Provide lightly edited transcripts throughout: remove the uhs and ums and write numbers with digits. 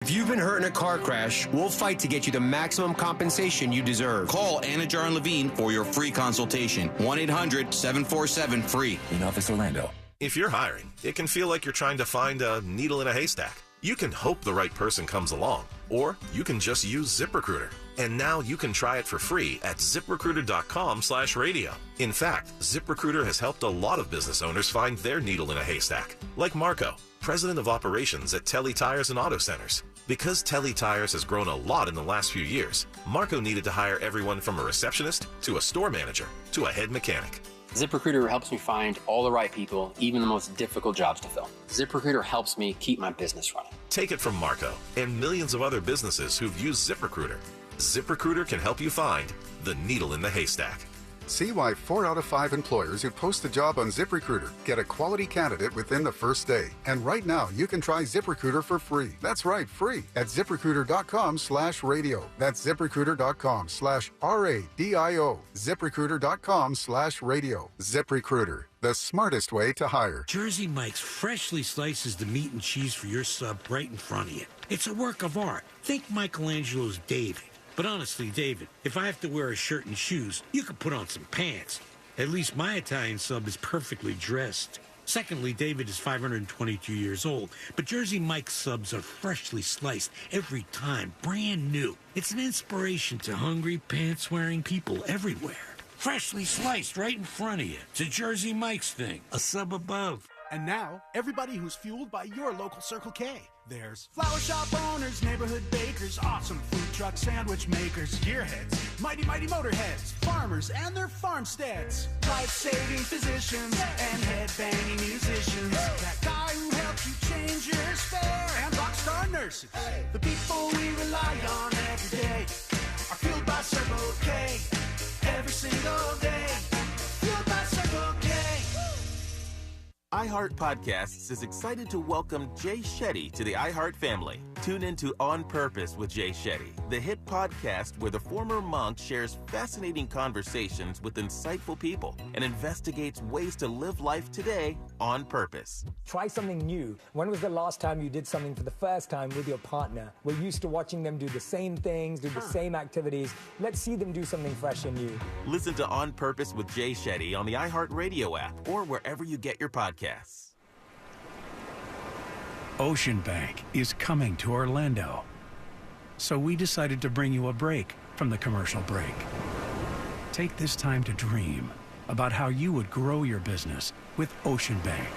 If you've been hurt in a car crash, we'll fight to get you the maximum compensation you deserve. Call Anajar and Levine for your free consultation. 1-800-747-FREE. In Office Orlando. If you're hiring, it can feel like you're trying to find a needle in a haystack. You can hope the right person comes along, or you can just use ZipRecruiter. And now you can try it for free at ZipRecruiter.com/radio. In fact, ZipRecruiter has helped a lot of business owners find their needle in a haystack, like Marco, president of operations at Telly Tires and Auto Centers. Because Telly Tires has grown a lot in the last few years, Marco needed to hire everyone from a receptionist to a store manager to a head mechanic. ZipRecruiter helps me find all the right people, even the most difficult jobs to fill. ZipRecruiter helps me keep my business running. Take it from Marco and millions of other businesses who've used ZipRecruiter. ZipRecruiter can help you find the needle in the haystack. See why 4 out of 5 employers who post a job on ZipRecruiter get a quality candidate within the first day. And right now, you can try ZipRecruiter for free. That's right, free at ZipRecruiter.com/radio. That's ZipRecruiter.com/RADIO. ZipRecruiter.com/radio. ZipRecruiter, the smartest way to hire. Jersey Mike's freshly slices the meat and cheese for your sub right in front of you. It's a work of art. Think Michelangelo's David. But honestly, David, if I have to wear a shirt and shoes, you could put on some pants. At least my Italian sub is perfectly dressed. Secondly, David is 522 years old, but Jersey Mike's subs are freshly sliced every time, brand new. It's an inspiration to hungry, pants-wearing people everywhere. Freshly sliced right in front of you. It's a Jersey Mike's thing, a sub above. And now, everybody who's fueled by your local Circle K. There's flower shop owners, neighborhood bakers, awesome food truck sandwich makers, gearheads, mighty motorheads, farmers and their farmsteads, life-saving physicians and head-banging musicians, that guy who helps you change your spare, and rockstar nurses. The people we rely on every day are fueled by Circle K. Every single day, fueled by Circle K. iHeart Podcasts is excited to welcome Jay Shetty to the iHeart family. Tune into On Purpose with Jay Shetty, the hit podcast where the former monk shares fascinating conversations with insightful people and investigates ways to live life today on purpose. Try something new. When was the last time you did something for the first time with your partner? We're used to watching them do the same things, do the same activities. Let's see them do something fresh and new. Listen to On Purpose with Jay Shetty on the iHeart Radio app or wherever you get your podcasts. Ocean Bank is coming to Orlando. So we decided to bring you a break from the commercial break. Take this time to dream about how you would grow your business with Ocean Bank.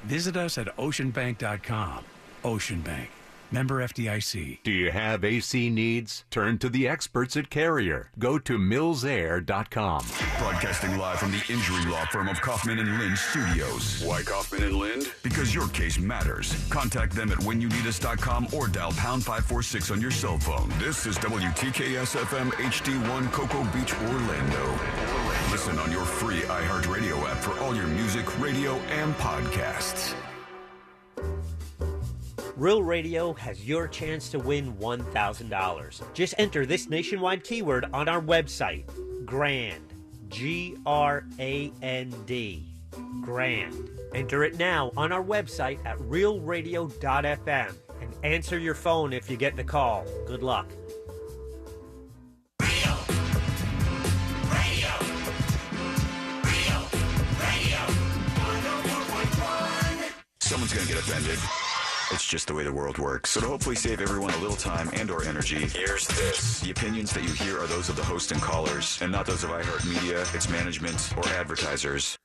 Visit us at oceanbank.com. Ocean Bank. Member FDIC. Do you have AC needs? Turn to the experts at Carrier. Go to millsair.com. Broadcasting live from the injury law firm of Kaufman and Lind Studios. Why Kaufman and Lind? Because your case matters. Contact them at whenyouneedus.com or dial pound 546 on your cell phone. This is WTKS FM HD1 Cocoa Beach, Orlando. Listen on your free iHeartRadio app for all your music, radio, and podcasts. Real Radio has your chance to win $1,000. Just enter this nationwide keyword on our website, GRAND, G-R-A-N-D, GRAND. Enter it now on our website at realradio.fm and answer your phone if you get the call. Good luck. Someone's going to get offended. It's just the way the world works. So to hopefully save everyone a little time and or energy, here's this. The opinions that you hear are those of the host and callers, and not those of iHeartMedia, its management, or advertisers.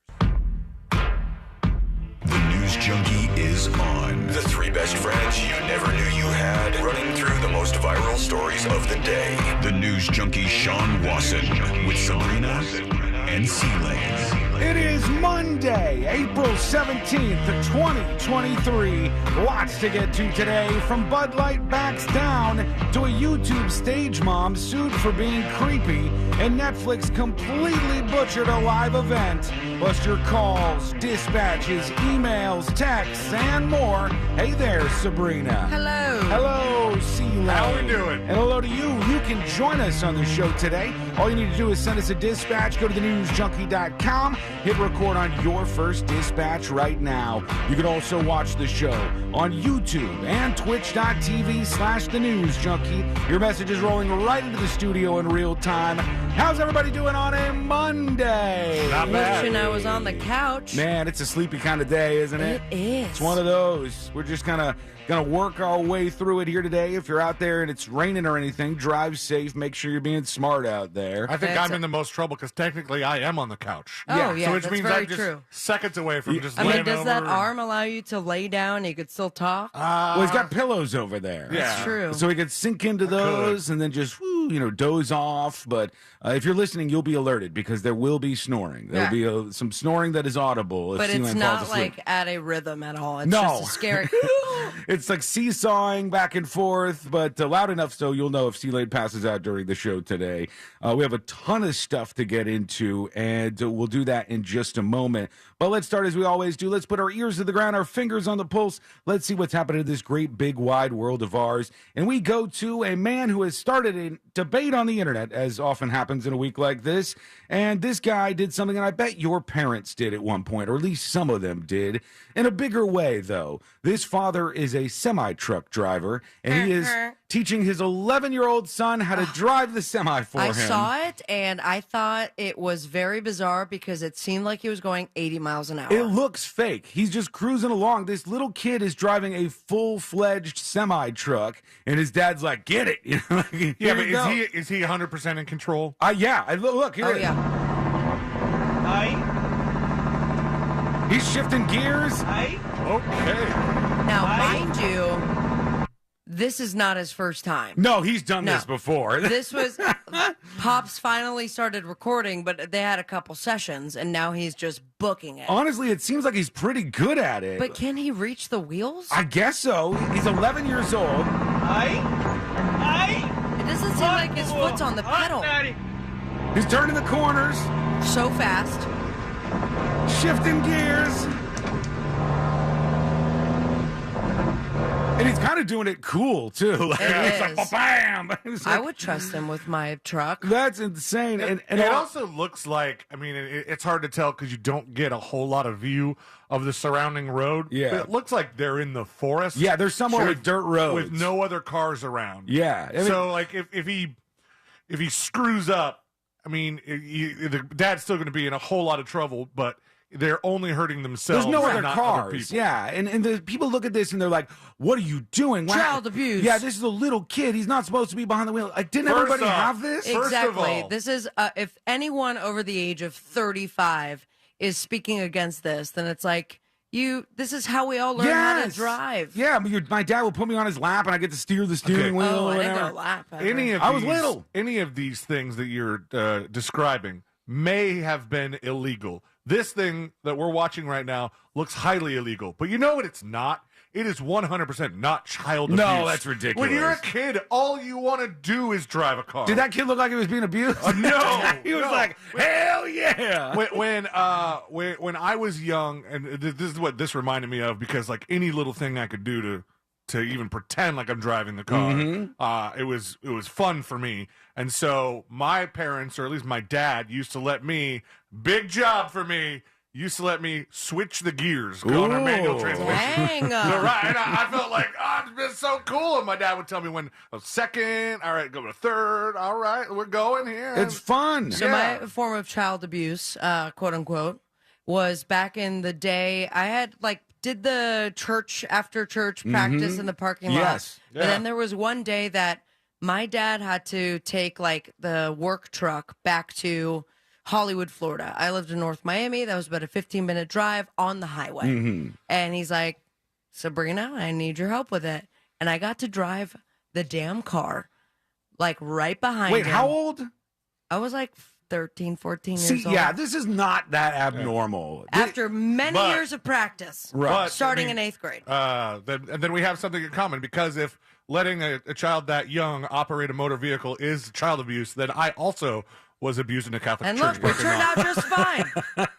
The News Junkie is on. The 3 best friends you never knew you had, running through the most viral stories of the day. The News Junkie Sean Wasson with Sabrina and C-Lane. It is Monday, April 17th, 2023. Lots to get to today, from Bud Light backs down to a YouTube stage mom sued for being creepy, and Netflix completely butchered a live event. Plus your calls, dispatches, emails, texts, and more. Hey there, Sabrina. Hello. Hello, C-Lane. Hello. How we doing? And hello to you. You can join us on the show today. All you need to do is send us a dispatch. Go to thenewsjunkie.com. Hit record on your first dispatch right now. You can also watch the show on YouTube and twitch.tv/thenewsjunkie. Your message is rolling right into the studio in real time. How's everybody doing on a Monday? Not bad. Wishing I was on the couch. Man, it's a sleepy kind of day, isn't it? It is. It's one of those. We're just gonna work our way through it here today. If you're out there and it's raining or anything, drive safe. Make sure you're being smart out there. I think I'm in the most trouble because technically I am on the couch. Oh, yeah, so which that's means very I'm just true. seconds away from just I laying mean, does over that and- arm allow you to lay down? You could still talk. Well, he's got pillows over there. That's true. So he could sink into those and then just, doze off. But if you're listening, you'll be alerted because there will be snoring. There'll be some snoring that is audible. If But it's Sealand not falls asleep. like at a rhythm at all. It's No. just a scary. It's like seesawing back and forth, but loud enough so you'll know if Sealand passes out during the show today. We have a ton of stuff to get into, and we'll do that in just a moment. But let's start as we always do. Let's put our ears to the ground, our fingers on the pulse. Let's see what's happening in this great, big, wide world of ours. And we go to a man who has started a debate on the internet, as often happens in a week like this. And this guy did something, and I bet your parents did at one point, or at least some of them did. In a bigger way, though. This father is a semi-truck driver, and he is teaching his 11-year-old son how to drive the semi for him. I saw it, and I thought it was very bizarre because it seemed like he was going 80 miles an hour. It looks fake. He's just cruising along. This little kid is driving a full-fledged semi-truck, and his dad's like, "Get it!" You know, like, Yeah, "Here but you go." is he 100% in control? Yeah. Look here. Oh, yeah. He's shifting gears. Okay. Now, mind you, this is not his first time. No, he's done this before. This was Pops finally started recording, but they had a couple sessions, and now he's just booking it. Honestly, it seems like he's pretty good at it. But can he reach the wheels? I guess so. He's 11 years old. It doesn't seem like his foot's on the pedal. He's turning the corners. So fast. Shifting gears. And he's kind of doing it cool, too. Like, it's like, bam! It's like, I would trust him with my truck. That's insane. And it also looks like, I mean, it's hard to tell because you don't get a whole lot of view of the surrounding road. Yeah. But it looks like they're in the forest. Yeah, they're somewhere with dirt roads. With no other cars around. Yeah. I mean, so, like, if he screws up, I mean, the dad's still going to be in a whole lot of trouble, but they're only hurting themselves. there's no other not cars. Other people. Yeah, and the people look at this and they're like, "What are you doing? Child abuse." Yeah, this is a little kid. He's not supposed to be behind the wheel. Like, didn't everybody have this? Exactly. This is if anyone over the age of 35 is speaking against this, then it's like this is how we all learn how to drive. Yeah, my dad would put me on his lap and I get to steer the steering wheel. Oh, or I didn't whatever. go lap. I was little. Any of these things that you're describing may have been illegal. This thing that we're watching right now looks highly illegal. But you know what it's not? It is 100% not child abuse. No, that's ridiculous. When you're a kid, all you want to do is drive a car. Did that kid look like he was being abused? No. He was like, hell yeah. When I was young, and this is what this reminded me of, because like any little thing I could do to even pretend like I'm driving the car, it was fun for me. And so my parents, or at least my dad, used to let me, big job for me, used to let me switch the gears on our manual transmission. Right, and I felt like, it's been so cool. And my dad would tell me when a second, all right, go to third, all right, we're going here. It's fun. So my form of child abuse, quote unquote, was back in the day. I had did the church after church practice in the parking lot. Yes. But then there was one day that my dad had to take the work truck back to Hollywood, Florida. I lived in North Miami. That was about a 15-minute drive on the highway. And he's like, "Sabrina, I need your help with it." And I got to drive the damn car, right behind him. Wait, how old? I was 13, 14 See, years old. yeah, this is not that abnormal. After many years of practice, starting in 8th grade. Then we have something in common, because if letting a child that young operate a motor vehicle is child abuse, then I also was abused in a Catholic And church. look, we turned out just fine.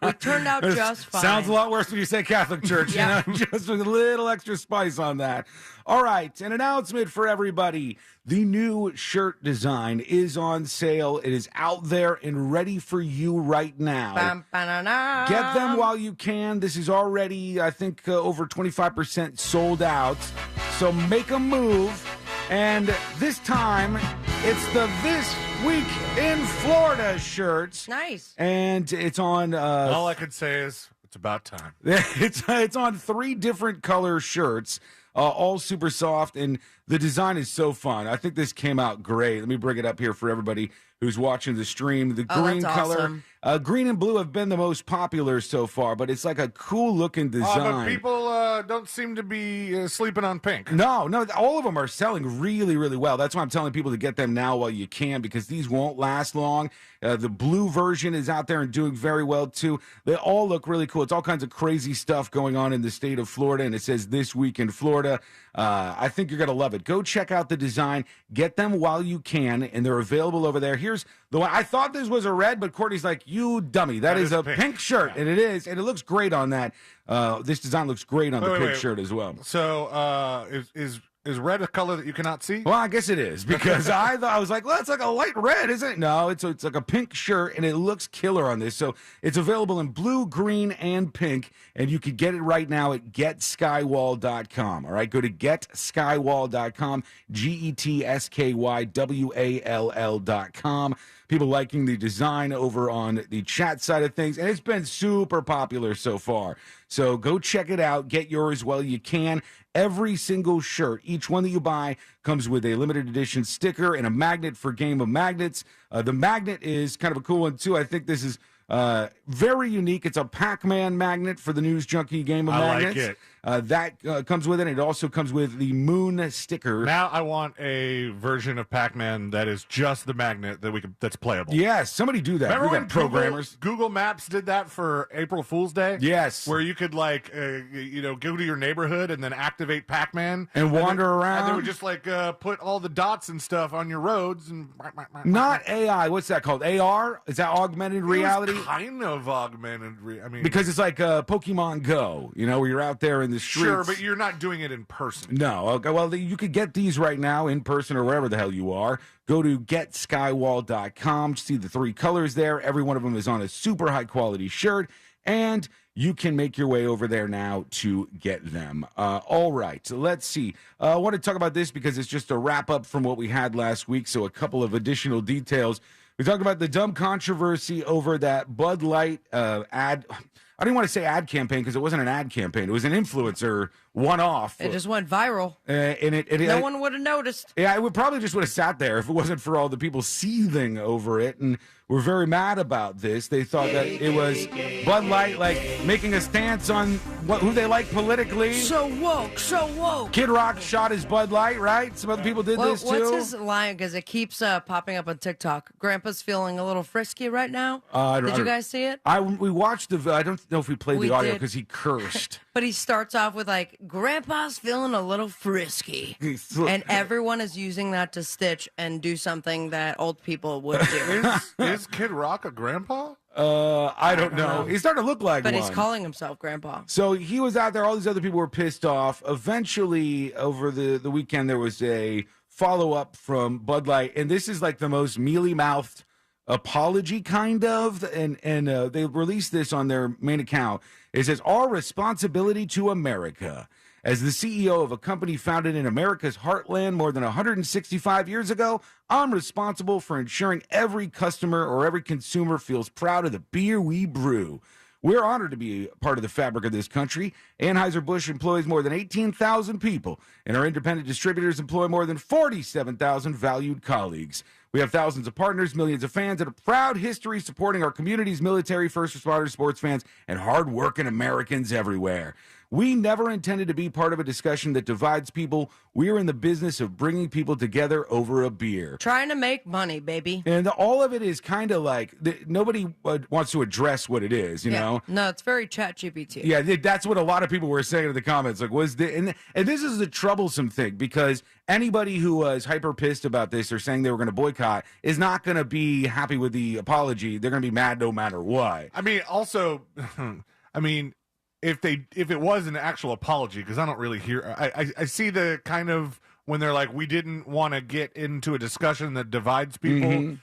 We Turned out just fine. Sounds a lot worse when you say Catholic Church, Yeah. just with a little extra spice on that. All right, an announcement for everybody. The new shirt design is on sale. It is out there and ready for you right now. Bam-ba-na-na. Get them while you can. This is already, I think, over 25% sold out. So make a move. And this time, it's the This Week in Florida shirts. Nice. And it's on... all I could say is, it's about time. It's on 3 different color shirts, all super soft, and the design is so fun. I think this came out great. Let me bring it up here for everybody who's watching the stream. The green that's color, awesome. Green and blue have been the most popular so far, but it's like a cool looking design. But people don't seem to be sleeping on pink. No, all of them are selling really, really well. That's why I'm telling people to get them now while you can, because these won't last long. The blue version is out there and doing very well, too. They all look really cool. It's all kinds of crazy stuff going on in the state of Florida, and it says This Week in Florida. I think you're going to love it. Go check out the design. Get them while you can, and they're available over there. Here's the one. I thought this was a red, but Courtney's like, you dummy. That is a pink shirt, and it is, and it looks great on that. This design looks great on the pink shirt as well. So is red a color that you cannot see? Well, I guess it is, because I was like, well, it's like a light red, isn't it? No, it's like a pink shirt, and it looks killer on this. So it's available in blue, green, and pink, and you can get it right now at getskywall.com. All right, go to getskywall.com, GETSKYWALL.com. People liking the design over on the chat side of things, and it's been super popular so far. So go check it out. Get yours while you can. Every single shirt, each one that you buy, comes with a limited edition sticker and a magnet for Game of Magnets. The magnet is kind of a cool one, too. I think this is very unique. It's a Pac-Man magnet for the News Junkie Game of Magnets. I like it. That comes with it. It also comes with the moon sticker. Now I want a version of Pac-Man that is just the magnet that's playable. Yes, somebody do that. Remember We when got programmers? Google Maps did that for April Fool's Day? Yes. Where you could go to your neighborhood and then activate Pac-Man and wander around. And they would just put all the dots and stuff on your roads and Not AI. What's that called? AR? Is that augmented reality? It was kind of augmented reality. Because it's like Pokemon Go, where you're out there in the streets. Sure, but you're not doing it in person. No. Okay, well, you could get these right now in person or wherever the hell you are. Go to getskywall.com. See the 3 colors there. Every one of them is on a super high-quality shirt, and you can make your way over there now to get them. All right, so let's see. I want to talk about this because it's just a wrap-up from what we had last week, so a couple of additional details. We talked about the dumb controversy over that Bud Light ad. I didn't want to say ad campaign because it wasn't an ad campaign. It was an influencer one-off. It just went viral. And no one would have noticed. Yeah, it would probably just would have sat there if it wasn't for all the people seething over it and were very mad about this. They thought that it was Bud Light, making a stance on who they like politically. So woke. Kid Rock shot his Bud Light, right? Some other people did this too. What's his line? Because it keeps popping up on TikTok. Grandpa's feeling a little frisky right now. Did you guys see it? We watched the. I don't know if we played the audio because he cursed. But he starts off with Grandpa's feeling a little frisky, and everyone is using that to stitch and do something that old people would do. Is Kid Rock a grandpa? I don't know. He's starting to look like but one. He's calling himself grandpa. So he was out there. All these other people were pissed off. Eventually, over the weekend, there was a follow-up from Bud Light, and this is like the most mealy-mouthed apology, kind of, and they released this on their main account. It says, "Our responsibility to America. As the CEO of a company founded in America's heartland more than 165 years ago, I'm responsible for ensuring every customer or every consumer feels proud of the beer we brew. We're honored to be part of the fabric of this country. Anheuser-Busch employs more than 18,000 people, and our independent distributors employ more than 47,000 valued colleagues. We have thousands of partners, millions of fans, and a proud history supporting our communities, military, first responders, sports fans, and hard-working Americans everywhere. We never intended to be part of a discussion that divides people. We are in the business of bringing people together over a beer. Trying to make money, baby. And all of it is kind of like nobody wants to address what it is, you know? No, it's very ChatGPT. Yeah, that's what a lot of people were saying in the comments. Like, and this is the troublesome thing, because anybody who was hyper pissed about this or saying they were going to boycott is not going to be happy with the apology. They're going to be mad no matter what. I mean, also, if it was an actual apology, because I don't really hear, I see the kind of when they're like, we didn't want to get into a discussion that divides people. Mm-hmm.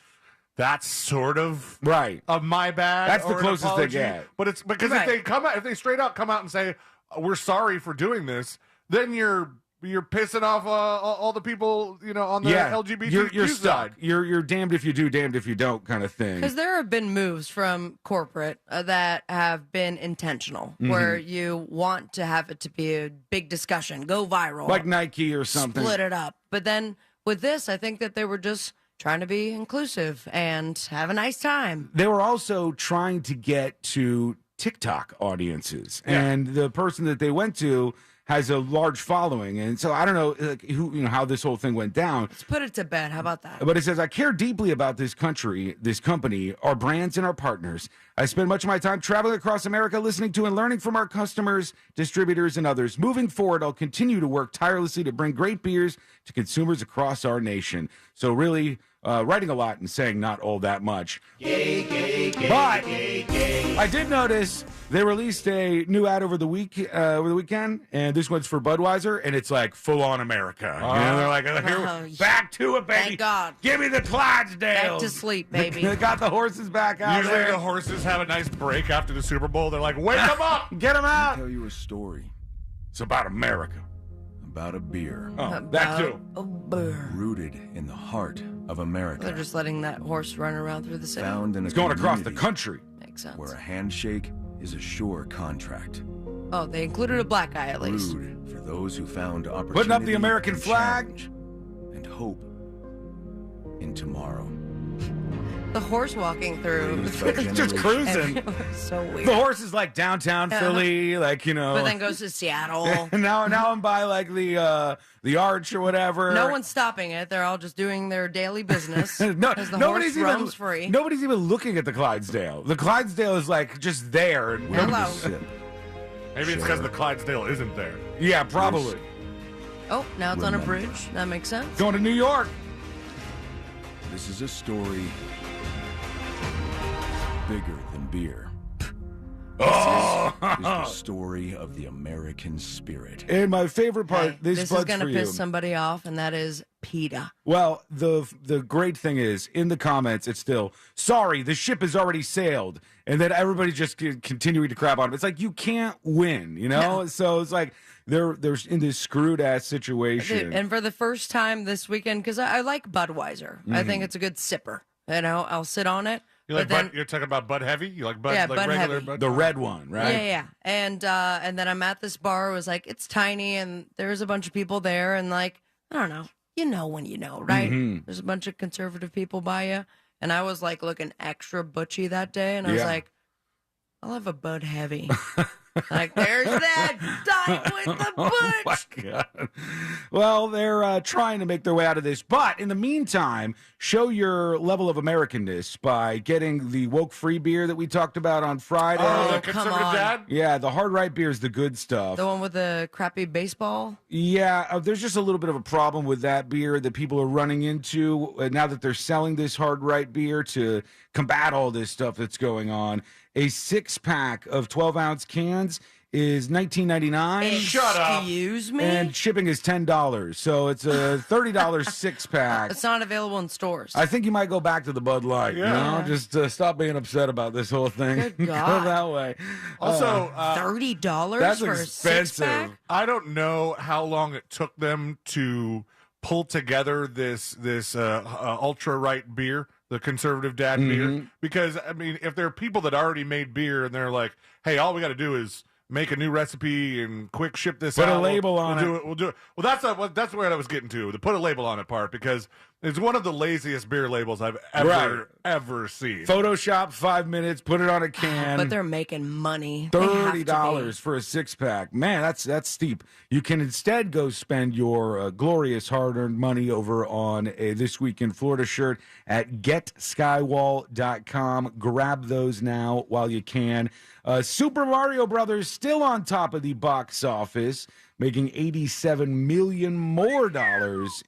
That's sort of right of my bad. That's the closest they get. But it's because if they straight up come out and say we're sorry for doing this, then you're pissing off all the people, on the LGBTQ you're side. stuck. You're damned if you do, damned if you don't, kind of thing. Because there have been moves from corporate that have been intentional, where you want to have it to be a big discussion, go viral, like Nike or something, split it up. But then with this, I think that they were just trying to be inclusive and have a nice time. They were also trying to get to TikTok audiences, and the person that they went to has a large following, and so I don't know how this whole thing went down. Let's put it to bed. How about that? But it says, I care deeply about this country, this company, our brands, and our partners. I spend much of my time traveling across America, listening to and learning from our customers, distributors, and others. Moving forward, I'll continue to work tirelessly to bring great beers to consumers across our nation. So really, writing a lot and saying not all that much. But I did notice they released a new ad over the weekend, and this one's for Budweiser, and it's like full on America. They're like, back to it, baby. Thank God. Give me the Clydesdales. Back to sleep, baby. They got the horses back out. Usually there. the horses have a nice break after the Super Bowl. They're like, wake them up, get them out. I'll tell you a story. It's about America. About a beer. Oh, that too. A beer. Rooted in the heart of America. They're just letting that horse run around through the city. Found in it's going across the country. Makes sense. Where a handshake is a sure contract. Oh, they included a black guy at least. Brewed for those who found opportunity. Putting up the American flag. And hope in tomorrow. The horse walking through. Just cruising. So weird. The horse is like downtown Philly, But then goes to Seattle. And now I'm by like the arch or whatever. No one's stopping it. They're all just doing their daily business. Nobody's horse roams free. Nobody's even looking at the Clydesdale. The Clydesdale is like just there. Hello. Maybe it's because the Clydesdale isn't there. Yeah, probably. Oh, now it's on a bridge. That makes sense. Going to New York. This is a story bigger than beer. This is the story of the American spirit. And my favorite part, this is going to piss somebody off, and that is PETA. Well, the great thing is, in the comments, it's still, sorry, the ship has already sailed. And then everybody just continuing to crap on it. It's like, you can't win, No. So it's like, they're in this screwed-ass situation. And for the first time this weekend, because I like Budweiser. I think it's a good sipper. I'll sit on it. You like Bud, you're talking about Bud Heavy? You like Bud, yeah, like Bud regular Heavy. Bud? The red one, right? Yeah. And then I'm at this bar. It was like, it's tiny, and there's a bunch of people there, and like, I don't know. You know when you know, right? Mm-hmm. There's a bunch of conservative people by you. And I was like looking extra butchy that day, and I was like, I'll have a Bud Heavy. Like, there's that diet with the butch. Oh my God. Well, they're trying to make their way out of this. But in the meantime, show your level of Americanness by getting the woke free beer that we talked about on Friday. Oh, the come conservative on. dad? Yeah, the hard right beer is the good stuff. The one with the crappy baseball? Yeah, there's just a little bit of a problem with that beer that people are running into now that they're selling this hard right beer to combat all this stuff that's going on. A 6-pack of 12-ounce cans is $19.99. Shut up. Excuse me? And shipping is $10. So it's a $30 6-pack. It's not available in stores. I think you might go back to the Bud Light. Yeah. Just stop being upset about this whole thing. Good Go God. that way. Also, $30 that's for expensive. a 6-pack? I don't know how long it took them to pull together this ultra right beer, the conservative dad beer, because I mean, if there are people that already made beer and they're like, hey, all we got to do is make a new recipe and quick ship this out. Put a label on it. We'll do it. Well, that's where I was getting to, the put a label on it part, because It's one of the laziest beer labels I've ever seen. Photoshop 5 minutes, put it on a can. But they're making money. They have to be. $30 for a 6-pack. Man, that's steep. You can instead go spend your glorious hard-earned money over on a This Week in Florida shirt at getskywall.com. Grab those now while you can. Super Mario Brothers still on top of the box office, making $87 million more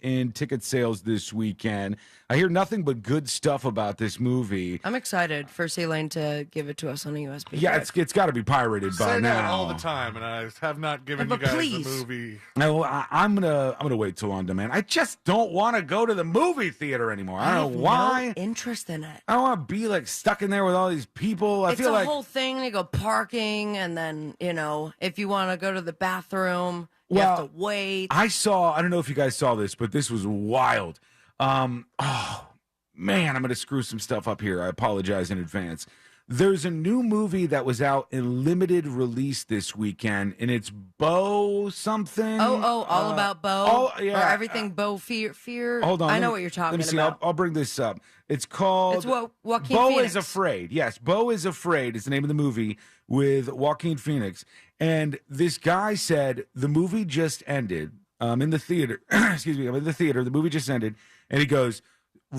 in ticket sales this weekend. I hear nothing but good stuff about this movie. I'm excited for C-Lane to give it to us on a USB. Yeah, drive. it's got to be pirated by Say now. that all the time, and I have not given you guys the movie. No, I'm gonna wait till on demand. I just don't want to go to the movie theater anymore. I don't know why. No interest in it. I don't want to be like stuck in there with all these people. I It's feel a like whole thing. You go parking, and then if you want to go to the bathroom, you have to wait. I don't know if you guys saw this, but this was wild. Oh man, I'm gonna screw some stuff up here. I apologize in advance. There's a new movie that was out in limited release this weekend, and it's Bo something. All about Bo. Oh, yeah. Or everything Bo fear. Hold on. I know what you're talking let me see. about. I'll bring this up. It's called It's Joaquin Bo Phoenix. is Afraid. Yes, Bo is Afraid is the name of the movie with Joaquin Phoenix. And this guy said the movie just ended in the theater. Excuse me. I'm in the theater. The movie just ended. And he goes,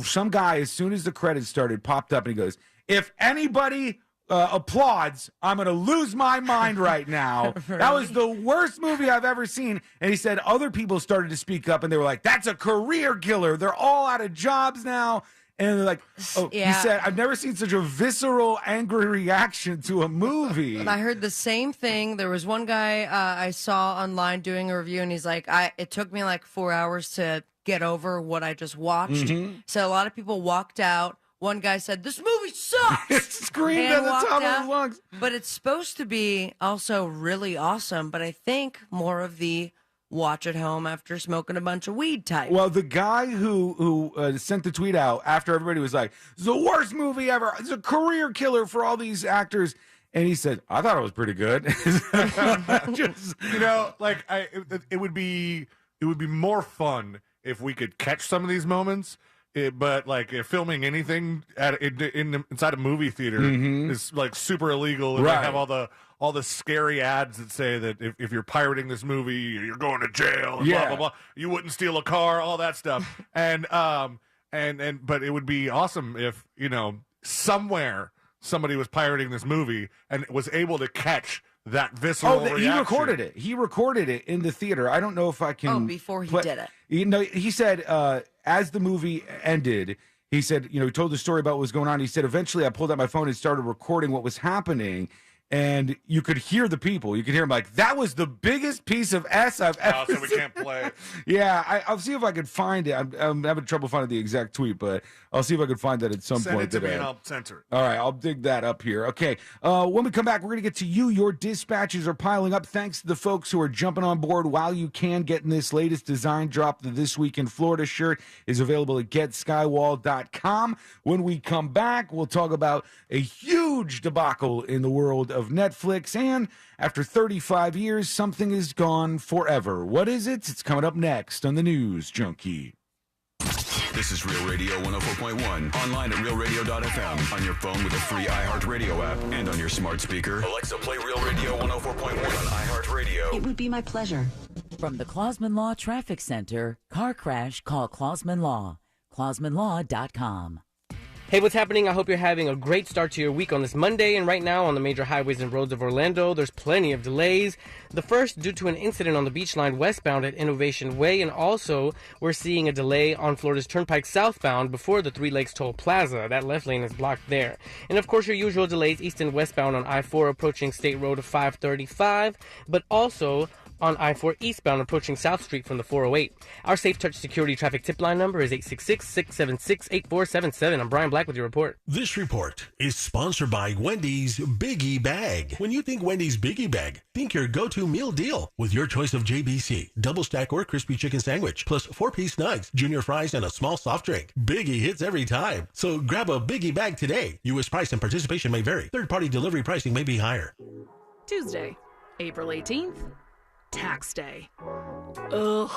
some guy, as soon as the credits started, popped up and he goes, if anybody applauds, I'm going to lose my mind right now. Really? That was the worst movie I've ever seen. And he said other people started to speak up and they were like, that's a career killer. They're all out of jobs now. And they're like, He said, I've never seen such a visceral, angry reaction to a movie. I heard the same thing. There was one guy I saw online doing a review, and he's like, it took me like 4 hours to get over what I just watched. Mhm. So a lot of people walked out. One guy said, this movie sucks. Screamed at the walked top of out. his lungs. But it's supposed to be also really awesome, but I think more of the watch at home after smoking a bunch of weed type. Well, the guy who sent the tweet out after everybody was like, "It's the worst movie ever. It's a career killer for all these actors," and he said, "I thought it was pretty good." It would be more fun if we could catch some of these moments. But if filming anything inside a movie theater is like super illegal, and they have all the scary ads that say that if you're pirating this movie, you're going to jail, and blah blah blah. You wouldn't steal a car, all that stuff. but it would be awesome if somewhere somebody was pirating this movie and was able to catch that visceral reaction. He recorded it in the theater. I don't know if I can. Oh, before he did it. He said as the movie ended, he said, he told the story about what was going on. He said, eventually I pulled out my phone and started recording what was happening. And you could hear the people. You could hear them like, that was the biggest piece of S I've ever so we can't play it. Yeah, I'll see if I can find it. I'm having trouble finding the exact tweet, but I'll see if I can find that at some Send point it to today. me and I'll censor it. All right, I'll dig that up here. Okay, when we come back, we're going to get to you. Your dispatches are piling up. Thanks to the folks who are jumping on board while you can. Getting this latest design drop. The This Week in Florida shirt is available at getskywall.com. When we come back, we'll talk about a huge debacle in the world of Netflix. And after 35 years, something is gone forever. What is it? It's coming up next on the News Junkie. This is Real Radio 104.1. Online at realradio.fm. On your phone with a free iHeartRadio app. And on your smart speaker. Alexa, play Real Radio 104.1 on iHeartRadio. It would be my pleasure. From the Clausman Law Traffic Center, car crash, call Clausman Law. ClausmanLaw.com. Hey, what's happening? I hope you're having a great start to your week on this Monday. And right now on the major highways and roads of Orlando, there's plenty of delays. The first due to an incident on the beach line westbound at Innovation Way. And also, we're seeing a delay on Florida's Turnpike southbound before the Three Lakes Toll Plaza. That left lane is blocked there. And of course, your usual delays east and westbound on I-4 approaching State Road 535. But also on I-4 eastbound approaching South Street from the 408. Our Safe Touch Security Traffic Tip Line number is 866-676-8477. I'm Brian Black with your report. This report is sponsored by Wendy's Biggie Bag. When you think Wendy's Biggie Bag, think your go-to meal deal with your choice of JBC, double stack or crispy chicken sandwich, plus 4-piece nugs, junior fries, and a small soft drink. Biggie hits every time. So grab a Biggie Bag today. U.S. price and participation may vary. Third-party delivery pricing may be higher. Tuesday, April 18th. Tax day. Ugh.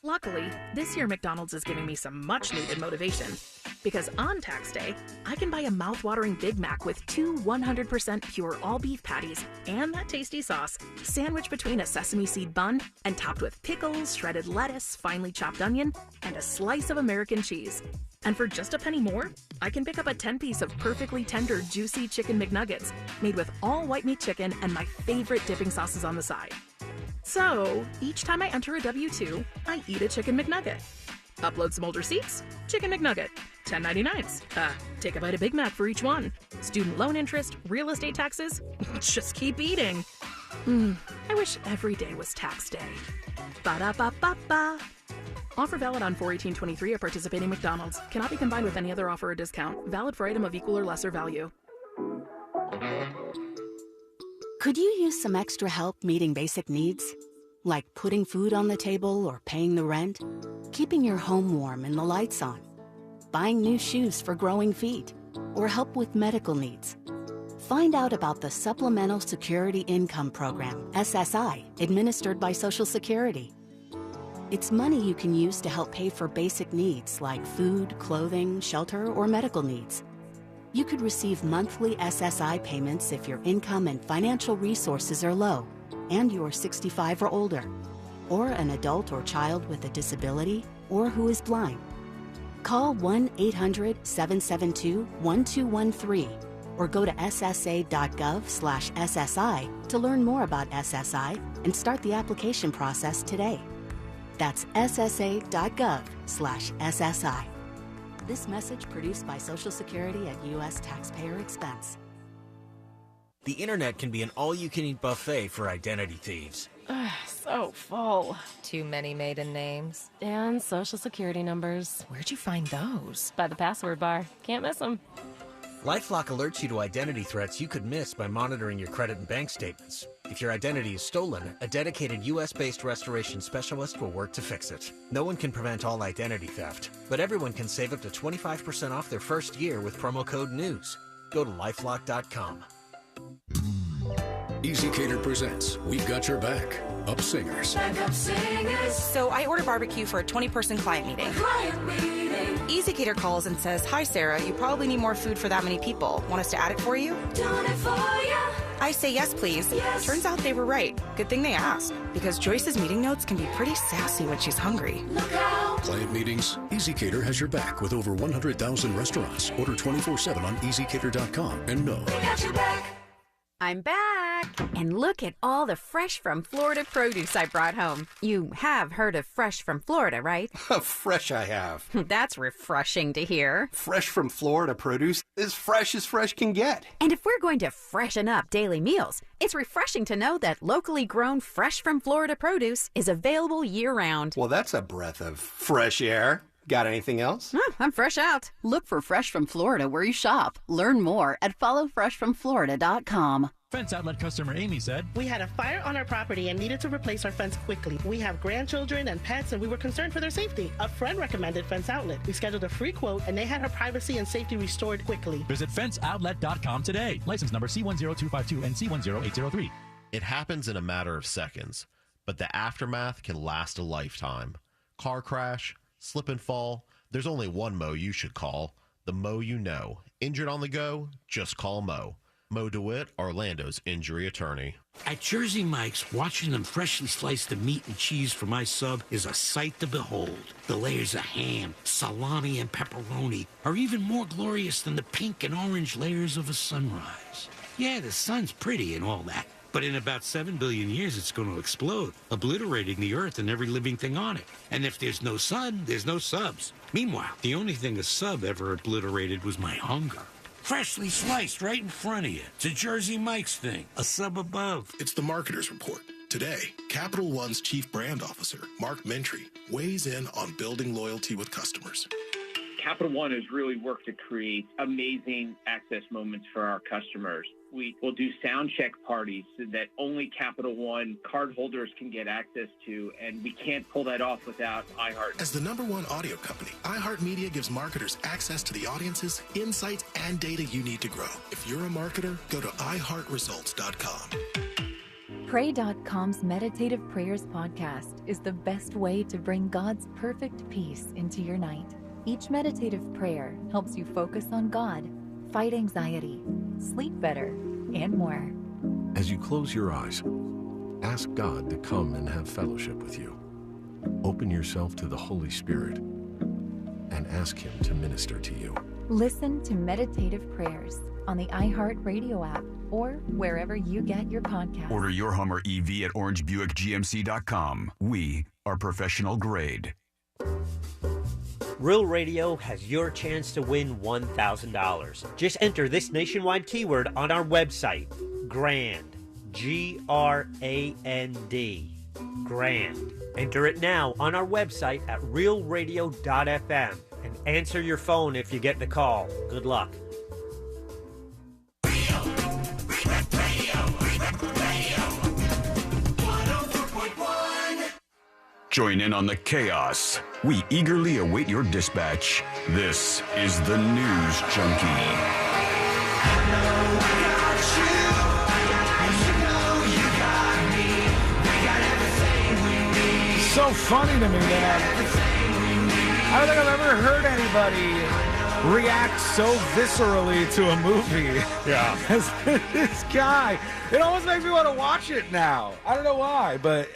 Luckily, this year McDonald's is giving me some much-needed motivation. Because on tax day, I can buy a mouth-watering Big Mac with 2 100% pure all-beef patties and that tasty sauce, sandwiched between a sesame seed bun and topped with pickles, shredded lettuce, finely chopped onion, and a slice of American cheese. And for just a penny more, I can pick up a 10-piece of perfectly tender, juicy chicken McNuggets made with all white meat chicken and my favorite dipping sauces on the side. So, each time I enter a W-2, I eat a chicken McNugget. Upload some old receipts, chicken McNugget. 10.99s. Take a bite of Big Mac for each one. Student loan interest, real estate taxes. Just keep eating. I wish every day was tax day. Ba-da-ba-ba-ba. Offer valid on 4/18/23 at participating McDonald's. Cannot be combined with any other offer or discount. Valid for item of equal or lesser value. Could you use some extra help meeting basic needs? Like putting food on the table or paying the rent? Keeping your home warm and the lights on? Buying new shoes for growing feet? Or help with medical needs? Find out about the Supplemental Security Income Program, SSI, administered by Social Security. It's money you can use to help pay for basic needs like food, clothing, shelter, or medical needs. You could receive monthly SSI payments if your income and financial resources are low and you're 65 or older, or an adult or child with a disability, or who is blind. Call 1-800-772-1213 or go to ssa.gov/SSI to learn more about SSI and start the application process today. That's ssa.gov/SSI. This message produced by Social Security at U.S. taxpayer expense. The internet can be an all-you-can-eat buffet for identity thieves. So full. Too many maiden names. And social security numbers. Where'd you find those? By the password bar. Can't miss them. LifeLock alerts you to identity threats you could miss by monitoring your credit and bank statements. If your identity is stolen, a dedicated U.S.-based restoration specialist will work to fix it. No one can prevent all identity theft, but everyone can save up to 25% off their first year with promo code NEWS. Go to LifeLock.com. Easy Cater presents We've Got Your Back. Up Singers. So I order barbecue for a 20-person client meeting. Easy Cater calls and says, "Hi Sarah, you probably need more food for that many people. Want us to add it for you?" Doing it for you. I say yes, please. Yes. Turns out they were right. Good thing they asked, because Joyce's meeting notes can be pretty sassy when she's hungry. Look out. Client meetings. Easy Cater has your back with over 100,000 restaurants. Order 24/7 on EasyCater.com and know. We got your back. I'm back! And look at all the fresh from Florida produce I brought home. You have heard of fresh from Florida, right? Fresh I have. That's refreshing to hear. Fresh from Florida produce is fresh as fresh can get. And if we're going to freshen up daily meals, it's refreshing to know that locally grown fresh from Florida produce is available year-round. Well, that's a breath of fresh air. Got anything else? I'm fresh out. Look for Fresh from Florida where you shop. Learn more at followfreshfromflorida.com. Fence Outlet customer Amy said, "We had a fire on our property and needed to replace our fence quickly. We have grandchildren and pets and we were concerned for their safety. A friend recommended Fence Outlet. We scheduled a free quote and they had her privacy and safety restored quickly." Visit fenceoutlet.com today. License number C10252 and C10803. It happens in a matter of seconds, but the aftermath can last a lifetime. Car crash, slip and fall, there's only one Mo you should call. The Mo you know. Injured on the go? Just call Mo. Mo DeWitt, Orlando's injury attorney. At Jersey Mike's, watching them freshly slice the meat and cheese for my sub is a sight to behold. The layers of ham, salami, and pepperoni are even more glorious than the pink and orange layers of a sunrise. Yeah, the sun's pretty and all that, but in about 7 billion years, it's going to explode, obliterating the Earth and every living thing on it. And if there's no sun, there's no subs. Meanwhile, the only thing a sub ever obliterated was my hunger. Freshly sliced right in front of you. It's a Jersey Mike's thing. A sub above. It's the Marketer's Report. Today, Capital One's Chief Brand Officer, Mark Mentry, weighs in on building loyalty with customers. Capital One has really worked to create amazing access moments for our customers. We will do sound check parties so that only Capital One cardholders can get access to, and we can't pull that off without iHeart. As the #1 audio company, iHeartMedia gives marketers access to the audiences, insights, and data you need to grow. If you're a marketer, go to iHeartResults.com. Pray.com's Meditative Prayers podcast is the best way to bring God's perfect peace into your night. Each meditative prayer helps you focus on God, fight anxiety, sleep better, and more. As you close your eyes, ask God to come and have fellowship with you. Open yourself to the Holy Spirit and ask Him to minister to you. Listen to Meditative Prayers on the iHeartRadio app or wherever you get your podcasts. Order your Hummer EV at orangebuickgmc.com. We are professional grade. Real Radio has your chance to win $1,000. Just enter this nationwide keyword on our website, GRAND, G-R-A-N-D, GRAND. Enter it now on our website at realradio.fm and answer your phone if you get the call. Good luck. Join in on the chaos. We eagerly await your dispatch. This is the News Junkie. So funny to me, man. I don't think I've ever heard anybody react so viscerally to a movie. Yeah. As this guy. It almost makes me want to watch it now. I don't know why, but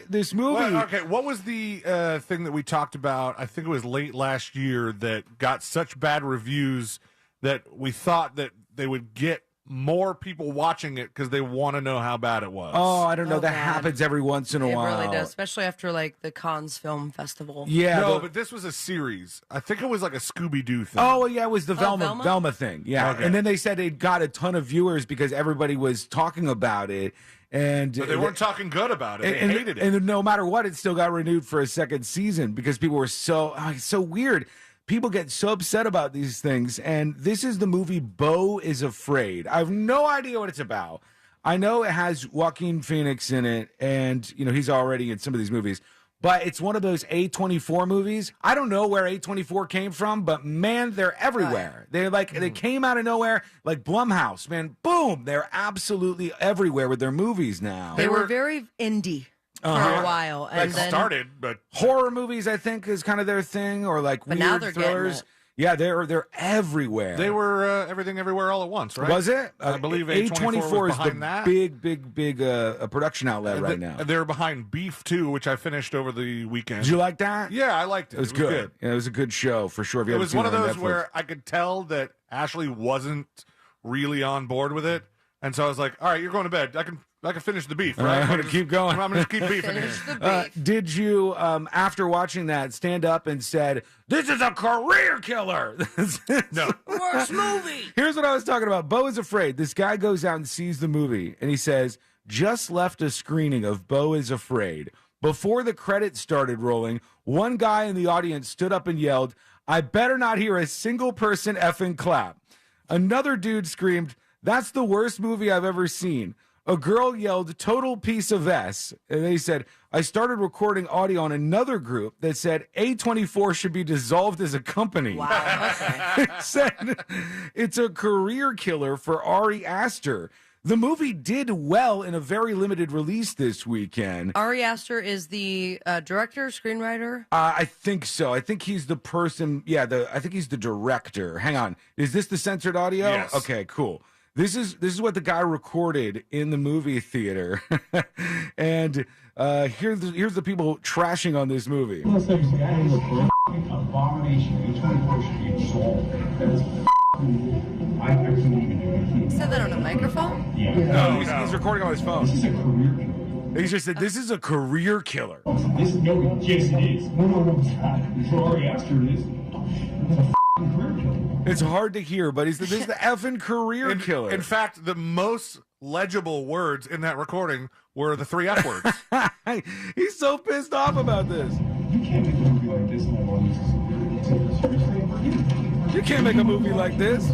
this movie. Well, okay, what was the thing that we talked about? I think it was late last year that got such bad reviews that we thought that they would get more people watching it because they want to know how bad it was. Oh, I don't know. That happens every once in a while. It really does, especially after like the Cannes Film Festival. Yeah. No, but this was a series. I think it was like a Scooby-Doo thing. Oh, yeah, it was the Velma thing. Yeah. Okay. And then they said it got a ton of viewers because everybody was talking about it. But they weren't talking good about it. They hated it. And no matter what, it still got renewed for a second season because people were so weird. People get so upset about these things, and this is the movie Beau is Afraid. I have no idea what it's about. I know it has Joaquin Phoenix in it, and he's already in some of these movies, but it's one of those A24 movies. I don't know where A24 came from, but man, they're everywhere. They're they came out of nowhere, like Blumhouse, man, boom, they're absolutely everywhere with their movies now. They were very indie. For a while, and then but horror movies, I think, is kind of their thing, or like but weird now they're thrillers. Yeah, they're everywhere. They were Everything Everywhere All at Once, right? Was it? I believe A24 was is the behind that. big production outlet right now. They're behind Beef too, which I finished over the weekend. Did you like that? Yeah, I liked it. It was good. Yeah, it was a good show for sure. If you It haven't was seen one of those on Netflix. where I could tell that Ashley wasn't really on board with it, and so I was like, "All right, you're going to bed. I can finish the beef, right? I'm going to keep going. I'm going to keep beefing here." Did you, after watching that, stand up and said, "This is a career killer"? No. Worst movie. Here's what I was talking about. Beau is Afraid. This guy goes out and sees the movie, and he says, "Just left a screening of Beau is Afraid. Before the credits started rolling, one guy in the audience stood up and yelled, 'I better not hear a single person effing clap.' Another dude screamed, 'That's the worst movie I've ever seen.' A girl yelled, 'Total piece of S.' And they said, 'I started recording audio on another group that said A24 should be dissolved as a company.'" Wow. It said, "It's a career killer for Ari Aster." The movie did well in a very limited release this weekend. Ari Aster is the director, screenwriter? I think so. I think he's the person. Yeah, I think he's the director. Hang on. Is this the censored audio? Yes. Okay, cool. This is what the guy recorded in the movie theater. And here's the people trashing on this movie. Abomination. A24 should be dissolved. That is I can't even do it. Said that on a microphone? Yeah. No, he's recording on his phone. This is a career killer. He just said, "This is a career killer." Yes, it is. No, it's not. For Ari Aster, it is. It's a career killer. It's hard to hear, but he said, "This is the effing career killer." In fact, the most legible words in that recording were the 3 F words. He's so pissed off about this. You can't make a movie like this and have audiences seriously. You can't make a movie like this.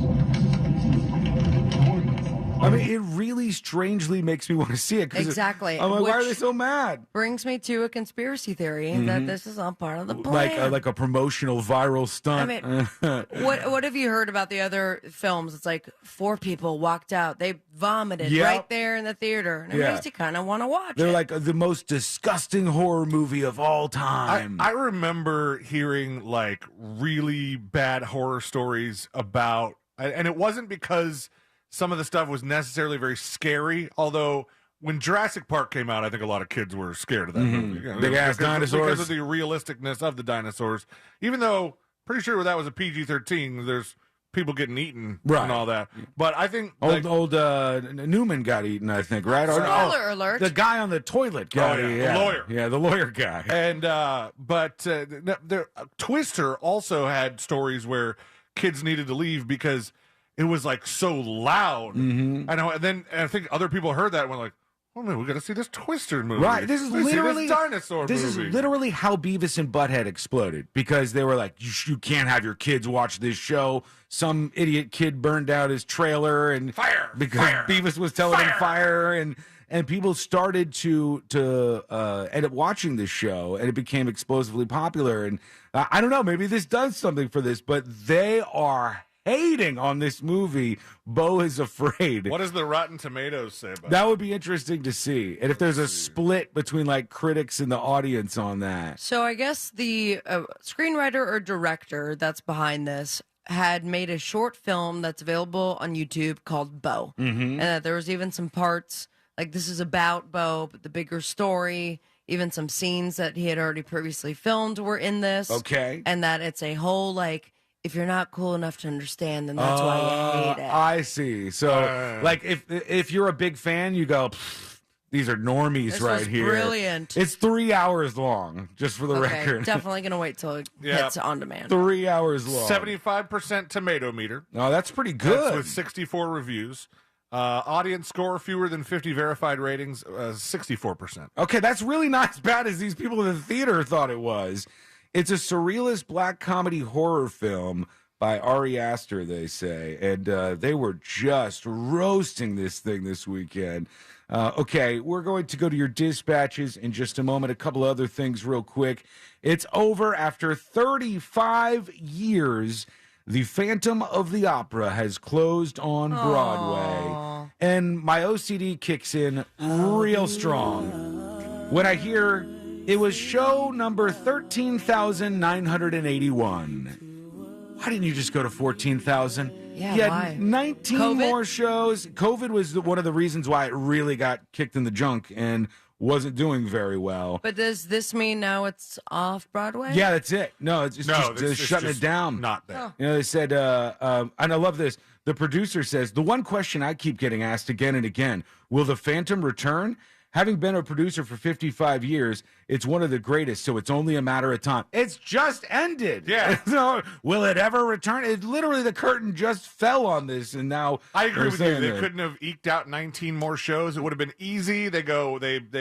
I mean, it really strangely makes me want to see it. Exactly. I'm like, why are Which they so mad? Brings me to a conspiracy theory that this is all part of the Like plan. like a promotional viral stunt. I mean, what have you heard about the other films? It's like 4 people walked out. They vomited Yep. right there in the theater. And it Yeah. makes you kind of want to watch They're it. like the most disgusting horror movie of all time. I remember hearing like really bad horror stories about, and it wasn't because some of the stuff was necessarily very scary, although when Jurassic Park came out, I think a lot of kids were scared of that movie. You know, Big-ass dinosaurs. Because of the realisticness of the dinosaurs. Even though, pretty sure that was a PG-13, there's people getting eaten and all that. But I think... Old Newman got eaten, I think, right? Spoiler alert. The guy on the toilet got Oh, yeah, eaten. the lawyer. Yeah, the lawyer guy. And Twister also had stories where kids needed to leave because it was like so loud. Mm-hmm. I know, and I think other people heard that and went like, "Oh man, we got to see this Twister movie." Right. This is We see literally this dinosaur This movie. is literally how Beavis and Butthead exploded because they were like, you can't have your kids watch this show. Some idiot kid burned out his trailer and fire because Beavis was telling him fire and people started to end up watching this show and it became explosively popular. And I don't know, maybe this does something for this, but they are hating on this movie. Beau is Afraid. What does the Rotten Tomatoes say about That would be interesting to see. And if there's a split between like critics and the audience on that. So I guess the screenwriter or director that's behind this had made a short film that's available on YouTube called Beau. Mm-hmm. And there was even some parts, like this is about Beau, but the bigger story, even some scenes that he had already previously filmed were in this. Okay. And that it's a whole, like, if you're not cool enough to understand, then that's why you hate it. I see. So, like, if you're a big fan, you go, these are normies This right was here. brilliant. It's 3 hours long, just for the Okay, record. definitely going to wait till it hits on demand. 3 hours long. 75% tomato meter. Oh, that's pretty good. That's with 64 reviews. Audience score fewer than 50 verified ratings, 64%. Okay, that's really not as bad as these people in the theater thought it was. It's a surrealist black comedy horror film by Ari Aster, they say. And they were just roasting this thing this weekend. Okay, we're going to go to your dispatches in just a moment. A couple other things real quick. It's over after 35 years. The Phantom of the Opera has closed on Broadway. And my OCD kicks in real strong when I hear it was show number 13,981. Why didn't you just go to 14,000? Yeah, you had why? 19 COVID? more shows. COVID was one of the reasons why it really got kicked in the junk and wasn't doing very well. But does this mean now it's off Broadway? Yeah, that's it. No, it's just shutting it down. Not there. You know, they said, and I love this. The producer says, the one question I keep getting asked again and again, will the Phantom return? Having been a producer for 55 years, it's one of the greatest, so it's only a matter of time. It's just ended. Yeah. So, will it ever return? It literally, the curtain just fell on this, and now I agree they're with you. saying They that- couldn't have eked out 19 more shows. It would have been easy. They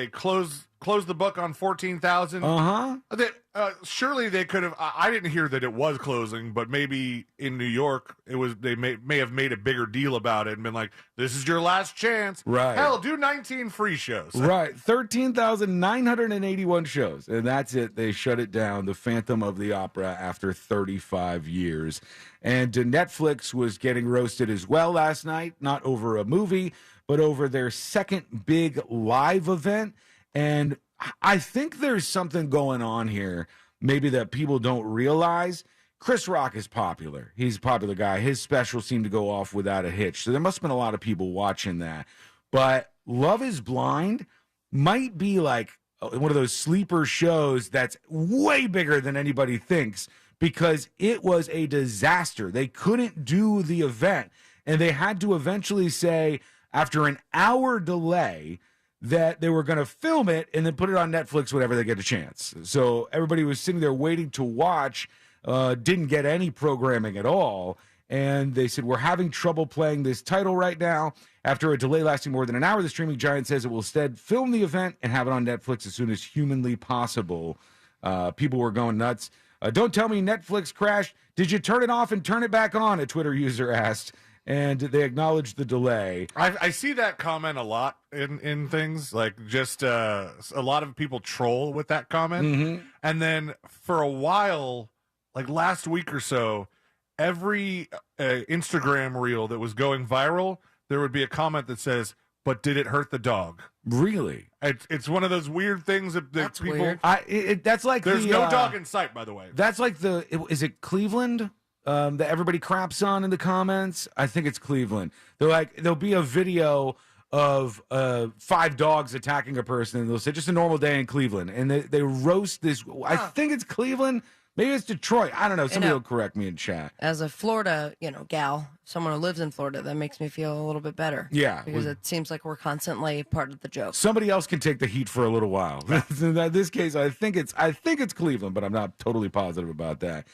close the book on 14,000. Surely they could have. I didn't hear that it was closing, but maybe in New York it was. They may have made a bigger deal about it and been like, "This is your last chance." Right. Hell, do 19 free shows. Right. 13,981 shows. And that's it. They shut it down. The Phantom of the Opera after 35 years. And Netflix was getting roasted as well last night, not over a movie, but over their second big live event. And I think there's something going on here, maybe that people don't realize. Chris Rock is popular. He's a popular guy. His special seemed to go off without a hitch. So there must have been a lot of people watching that. But Love is Blind might be like one of those sleeper shows that's way bigger than anybody thinks because it was a disaster. They couldn't do the event, and they had to eventually say, after an hour delay, that they were going to film it and then put it on Netflix whenever they get a chance. So everybody was sitting there waiting to watch, didn't get any programming at all. And they said, we're having trouble playing this title right now. After a delay lasting more than an hour, the streaming giant says it will instead film the event and have it on Netflix as soon as humanly possible. People were going nuts. Don't tell me Netflix crashed. Did you turn it off and turn it back on? A Twitter user asked. and they acknowledge the delay. I see that comment a lot in things, like just a lot of people troll with that comment. Mm-hmm. And then for a while, like last week or so, every Instagram reel that was going viral, there would be a comment that says, "But did it hurt the dog?" Really? It's one of those weird things that That's people. weird. That's like there's no dog in sight, by the way. That's like is it Cleveland that everybody craps on in the comments? I think it's Cleveland. They're like, there'll be a video of 5 dogs attacking a person, and they'll say just a normal day in Cleveland, and they roast this. I think it's Cleveland. Maybe it's Detroit. I don't know. Somebody will correct me in chat. As a Florida, gal, someone who lives in Florida, that makes me feel a little bit better. Yeah. Because it seems like we're constantly part of the joke. Somebody else can take the heat for a little while. In this case, I think it's Cleveland, but I'm not totally positive about that.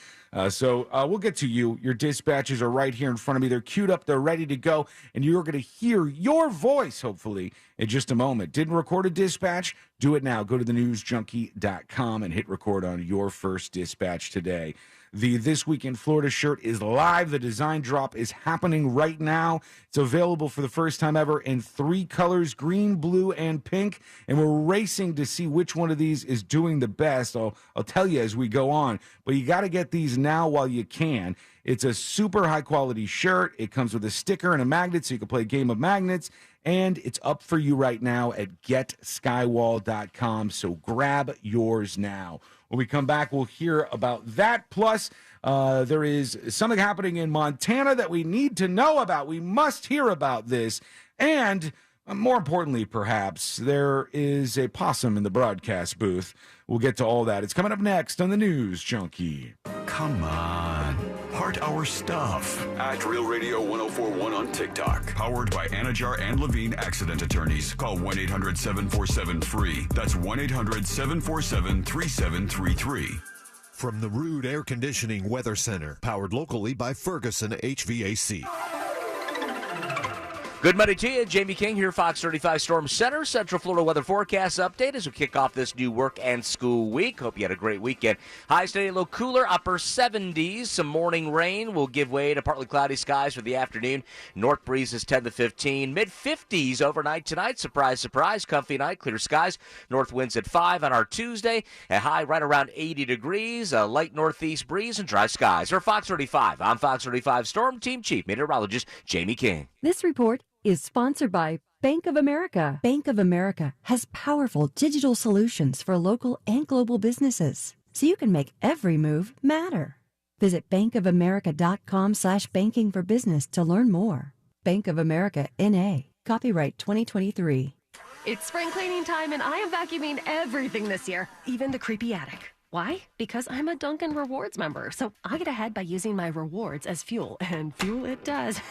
So we'll get to you. Your dispatches are right here in front of me. They're queued up. They're ready to go. And you're going to hear your voice, hopefully, in just a moment. Didn't record a dispatch? Do it now. Go to thenewsjunkie.com and hit record on your first dispatch today. The This Week in Florida shirt is live. The design drop is happening right now. It's available for the first time ever in 3 colors, green, blue, and pink. And we're racing to see which one of these is doing the best. I'll tell you as we go on. But you got to get these now while you can. It's a super high-quality shirt. It comes with a sticker and a magnet so you can play a game of magnets. And it's up for you right now at getskywall.com. So grab yours now. When we come back, we'll hear about that. Plus, there is something happening in Montana that we need to know about. We must hear about this. And more importantly, perhaps, there is a possum in the broadcast booth. We'll get to all that. It's coming up next on the News Junkie. Come on. Heart our stuff. At Real Radio 1041 on TikTok. Powered by Anajar and Levine Accident Attorneys. Call 1-800-747-FREE. That's 1-800-747-3733. From the Rude Air Conditioning Weather Center. Powered locally by Ferguson HVAC. Good Monday to you. Jamie King here, Fox 35 Storm Center, Central Florida Weather Forecast Update as we kick off this new work and school week. Hope you had a great weekend. Highs today a little cooler, upper 70s. Some morning rain will give way to partly cloudy skies for the afternoon. North breezes 10 to 15. Mid-50s overnight tonight. Surprise, surprise. Comfy night, clear skies. North winds at 5 on our Tuesday. A high right around 80 degrees. A light northeast breeze and dry skies. For Fox 35, I'm Fox 35 Storm Team Chief Meteorologist Jamie King. This report is sponsored by Bank of America. Bank of America has powerful digital solutions for local and global businesses, so you can make every move matter. Visit bankofamerica.com/banking for business to learn more. Bank of America, N.A., copyright 2023. It's spring cleaning time, and I am vacuuming everything this year, even the creepy attic. Why? Because I'm a Dunkin' Rewards member, so I get ahead by using my rewards as fuel, and fuel it does.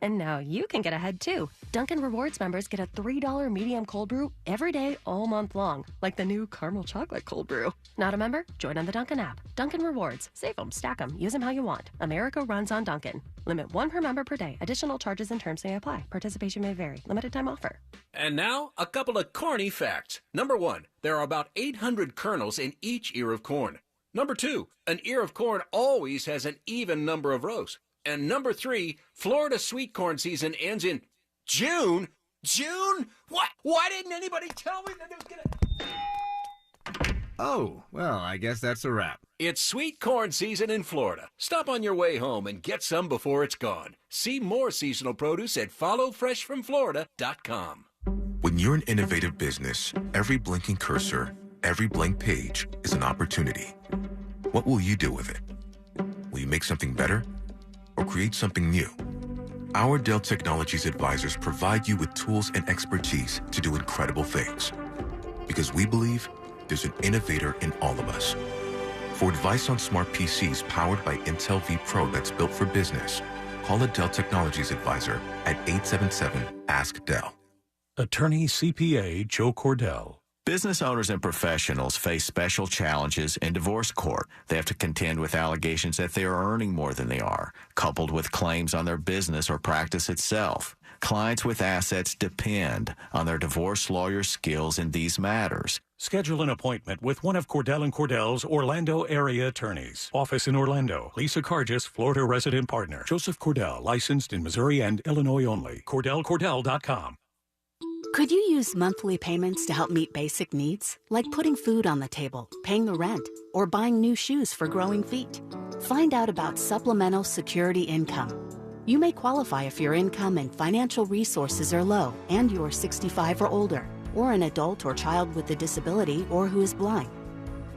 And now you can get ahead too. Dunkin' Rewards members get a $3 medium cold brew every day all month long, like the new caramel chocolate cold brew. Not a member? Join on the Dunkin' app. Dunkin' Rewards. Save them, stack them, use them how you want. America runs on Dunkin'. Limit 1 per member per day. Additional charges and terms may apply. Participation may vary. Limited time offer. And now, a couple of corny facts. Number 1, there are about 800 kernels in each ear of corn. Number 2, an ear of corn always has an even number of rows. And number 3, Florida sweet corn season ends in June. June? What? Why didn't anybody tell me that it was gonna... Oh, well, I guess that's a wrap. It's sweet corn season in Florida. Stop on your way home and get some before it's gone. See more seasonal produce at followfreshfromflorida.com. When you're an innovative business, every blinking cursor, every blank page is an opportunity. What will you do with it? Will you make something better or create something new? Our Dell Technologies advisors provide you with tools and expertise to do incredible things. Because we believe there's an innovator in all of us. For advice on smart PCs powered by Intel V Pro that's built for business, call a Dell Technologies advisor at 877-ASK-DELL. Attorney CPA Joe Cordell. Business owners and professionals face special challenges in divorce court. They have to contend with allegations that they are earning more than they are, coupled with claims on their business or practice itself. Clients with assets depend on their divorce lawyer's skills in these matters. Schedule an appointment with one of Cordell & Cordell's Orlando area attorneys. Office in Orlando. Lisa Cargis, Florida resident partner. Joseph Cordell, licensed in Missouri and Illinois only. CordellCordell.com. Could you use monthly payments to help meet basic needs, like putting food on the table, paying the rent, or buying new shoes for growing feet? Find out about supplemental security income. You may qualify if your income and financial resources are low and you're 65 or older, or an adult or child with a disability or who is blind.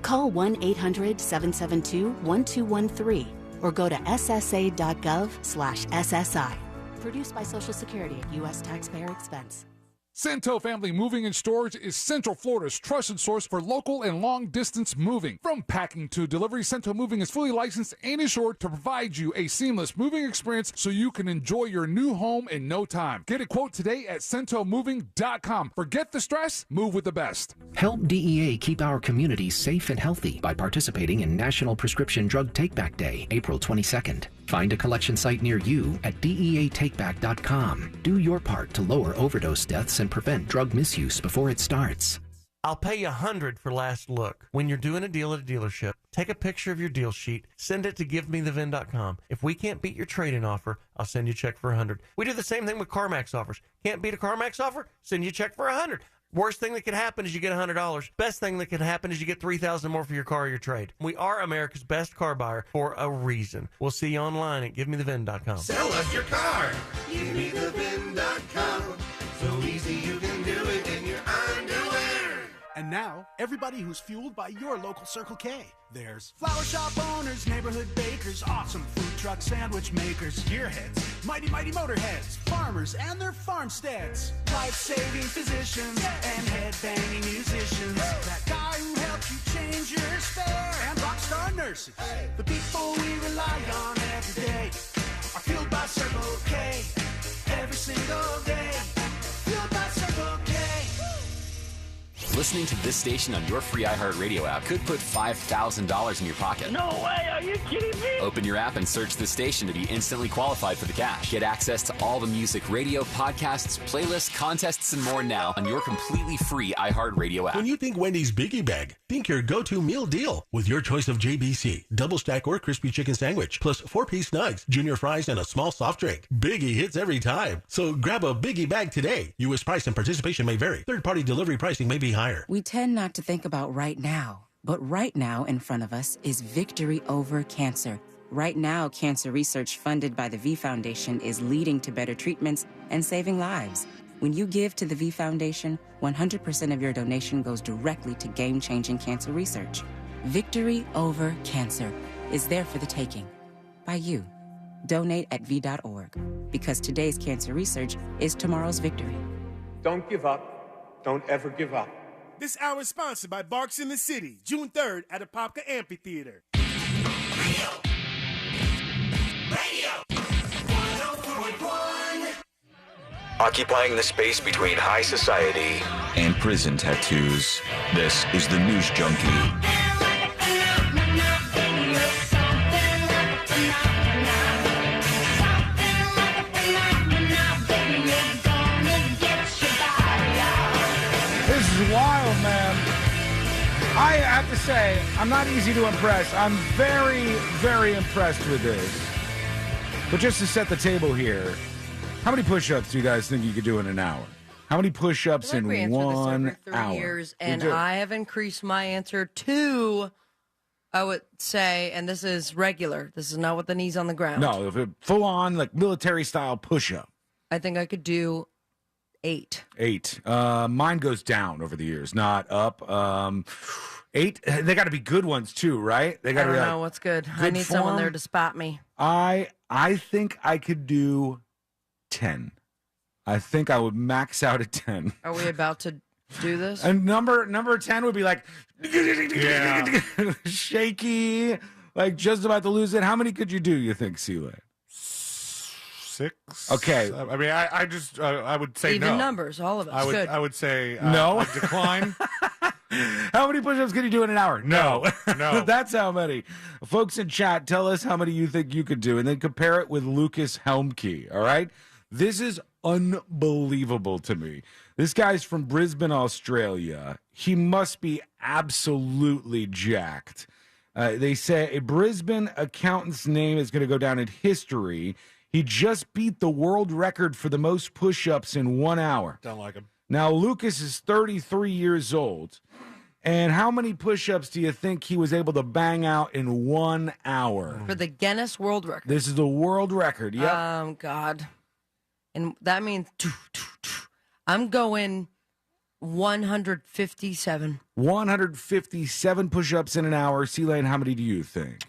Call 1-800-772-1213 or go to ssa.gov/SSI. Produced by Social Security at U.S. taxpayer expense. Cento Family Moving and Storage is Central Florida's trusted source for local and long-distance moving. From packing to delivery, Cento Moving is fully licensed and insured to provide you a seamless moving experience so you can enjoy your new home in no time. Get a quote today at centomoving.com. Forget the stress, move with the best. Help DEA keep our communities safe and healthy by participating in National Prescription Drug Takeback Day, April 22nd. Find a collection site near you at DEATakeback.com. Do your part to lower overdose deaths and prevent drug misuse before it starts. I'll pay you $100 for last look. When you're doing a deal at a dealership, take a picture of your deal sheet, send it to givemethevin.com. If we can't beat your trade-in offer, I'll send you a check for $100. We do the same thing with CarMax offers. Can't beat a CarMax offer? Send you a check for $100. Worst thing that could happen is you get $100. Best thing that could happen is you get $3,000 more for your car or your trade. We are America's best car buyer for a reason. We'll see you online at givemethevin.com. Sell us your car. Givemethevin.com. So easy you can do it in your underwear. And now, everybody who's fueled by your local Circle K. There's flower shop owners, neighborhood bakers, awesome food truck sandwich makers, gearheads, mighty motorheads, farmers and their farmsteads, life-saving physicians and head-banging musicians, that guy who helped you change your spare, and rockstar nurses. The people we rely on every day are fueled by Circle K. Every single day, fueled by Circle K. Listening to this station on your free iHeartRadio app could put $5,000 in your pocket. No way, are you kidding me? Open your app and search this station to be instantly qualified for the cash. Get access to all the music, radio, podcasts, playlists, contests, and more now on your completely free iHeartRadio app. When you think Wendy's Biggie Bag, think your go-to meal deal with your choice of JBC, double stack or crispy chicken sandwich, plus 4-piece nugs, junior fries, and a small soft drink. Biggie hits every time. So grab a Biggie Bag today. U.S. price and participation may vary. Third-party delivery pricing may be higher. We tend not to think about right now, but right now in front of us is victory over cancer. Right now, cancer research funded by the V Foundation is leading to better treatments and saving lives. When you give to the V Foundation, 100% of your donation goes directly to game-changing cancer research. Victory over cancer is there for the taking by you. Donate at V.org, because today's cancer research is tomorrow's victory. Don't give up. Don't ever give up. This hour is sponsored by Barks in the City, June 3rd at Apopka Amphitheater. Radio 104.1. Occupying the space between high society and prison tattoos, this is the News Junkie. This is wild, man. I have to say, I'm not easy to impress. I'm very, very impressed with this. But just to set the table here, how many push-ups do you guys think you could do in an hour? How many push-ups in 1 hour? Years, and I have increased my answer to, I would say, and this is regular. This is not with the knees on the ground. No, if it full-on, like military-style push-up. I think I could do 8. 8. Mine goes down over the years, not up. 8. They got to be good ones too, right? They got I to don't be know what's good. I need someone there to spot me. I think I could do 10. I think I would max out at 10. Are we about to do this? And number 10 would be like shaky, like just about to lose it. How many could you do, you think, Sile? 6. Okay. I mean, I just I would say even no. numbers, all of us. I would say no. I'd decline. How many push-ups can you do in an hour? No. No. That's how many. Folks in chat, tell us how many you think you could do, and then compare it with Lucas Helmke, all right? This is unbelievable to me. This guy's from Brisbane, Australia. He must be absolutely jacked. They say a Brisbane accountant's name is going to go down in history. He just beat the world record for the most push-ups in 1 hour. Don't like him. Now, Lucas is 33 years old. And how many push-ups do you think he was able to bang out in 1 hour? For the Guinness World Record. This is the world record. Yep. God. And that means I'm going 157. 157 push-ups in an hour. C-Lane, how many do you think?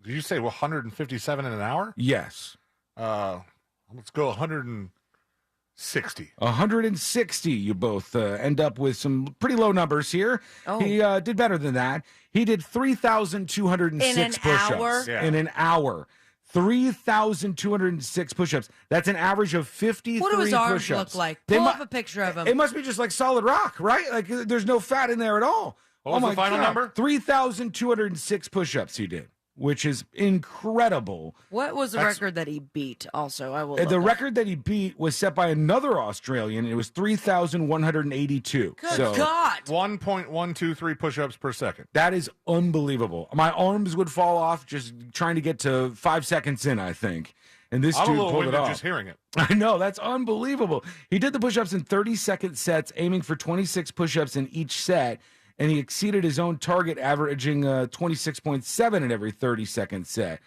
Did you say 157 in an hour? Yes. Let's go 160. 160. You both end up with some pretty low numbers here. Oh. He did better than that. He did 3,206 push-ups in an hour. 3,206 push-ups. That's an average of 53 What do his arms push-ups. look like? Pull up a picture of him. It must be just like solid rock, right? Like there's no fat in there at all. What was the final number? 3,206 push-ups he did, which is incredible. What was the record that he beat? Also, I will. The record that he beat was set by another Australian. It was 3,182. Good God! 1.123 push-ups per second. That is unbelievable. My arms would fall off just trying to get to 5 seconds in, I think. And this I'm dude a little pulled it winded off. just hearing it. I know, that's unbelievable. He did the push-ups in 30-second sets, aiming for 26 push-ups in each set. And he exceeded his own target, averaging 26.7 in every 30-second set.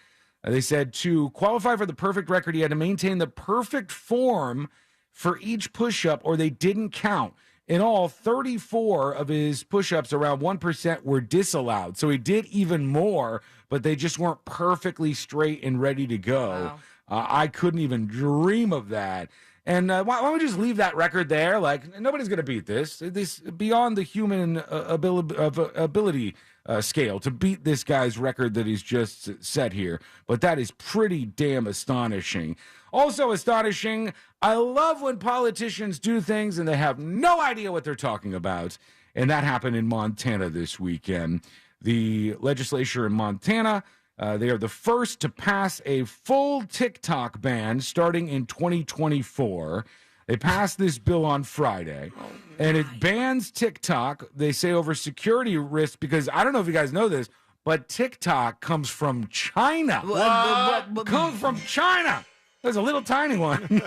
They said to qualify for the perfect record, he had to maintain the perfect form for each push-up, or they didn't count. In all, 34 of his push-ups, around 1%, were disallowed. So he did even more, but they just weren't perfectly straight and ready to go. Wow. I couldn't even dream of that. And why don't we just leave that record there? Like, nobody's going to beat this. This beyond the human ability scale to beat this guy's record that he's just set here. But that is pretty damn astonishing. Also astonishing, I love when politicians do things and they have no idea what they're talking about. And that happened in Montana this weekend. The legislature in Montana, they are the first to pass a full TikTok ban starting in 2024. They passed this bill on Friday, and it bans TikTok, they say, over security risks, because I don't know if you guys know this, but TikTok comes from China. What? Comes from China. There's a little tiny one.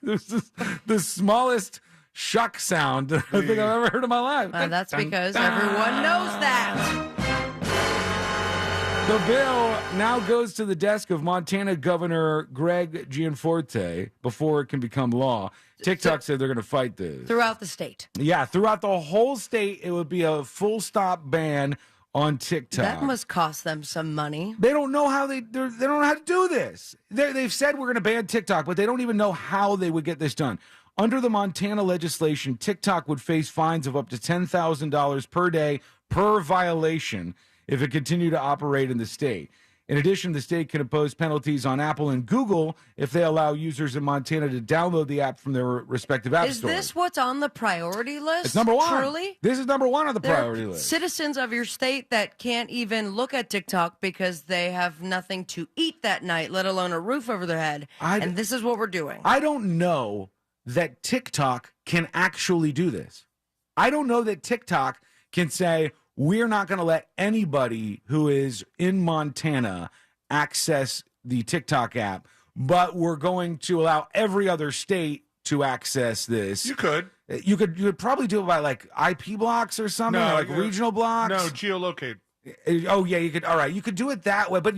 There's the smallest shuck sound I think I've ever heard in my life. That's because everyone knows that. The bill now goes to the desk of Montana Governor Greg Gianforte before it can become law. TikTok said they're going to fight this. Throughout the state. Yeah, throughout the whole state, it would be a full stop ban on TikTok. That must cost them some money. They don't know how they don't know how to do this. They've said we're going to ban TikTok, but they don't even know how they would get this done. Under the Montana legislation, TikTok would face fines of up to $10,000 per day per violation if it continued to operate in the state. In addition, the state can impose penalties on Apple and Google if they allow users in Montana to download the app from their respective app stores. Is this what's on the priority list? It's number one. Truly? This is number one on the There are priority list. Citizens of your state that can't even look at TikTok because they have nothing to eat that night, let alone a roof over their head. And this is what we're doing. I don't know that TikTok can actually do this. I don't know that TikTok can say, we're not going to let anybody who is in Montana access the TikTok app, but we're going to allow every other state to access this. You could. You could probably do it by like IP blocks or something, or like regional blocks. No, geolocate. Oh yeah, you could. All right, you could do it that way, but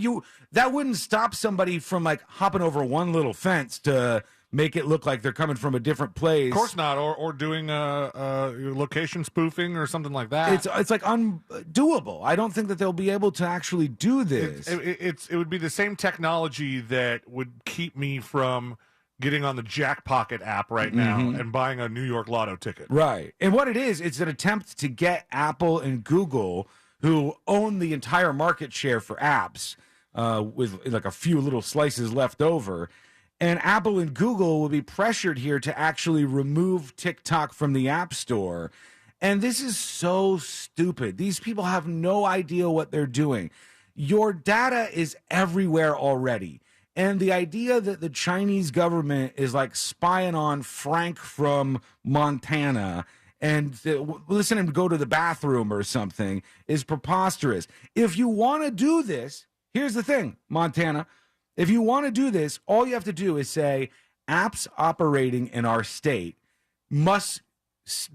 that wouldn't stop somebody from like hopping over one little fence to make it look like they're coming from a different place. Of course not, or doing location spoofing or something like that. It's like undoable. I don't think that they'll be able to actually do this. It would be the same technology that would keep me from getting on the Jackpocket app right now and buying a New York Lotto ticket. Right. And what it is, it's an attempt to get Apple and Google, who own the entire market share for apps, with like a few little slices left over. And Apple and Google will be pressured here to actually remove TikTok from the App Store. And this is so stupid. These people have no idea what they're doing. Your data is everywhere already. And the idea that the Chinese government is like spying on Frank from Montana and listen him go to the bathroom or something is preposterous. If you want to do this, here's the thing, Montana. If you want to do this, all you have to do is say apps operating in our state must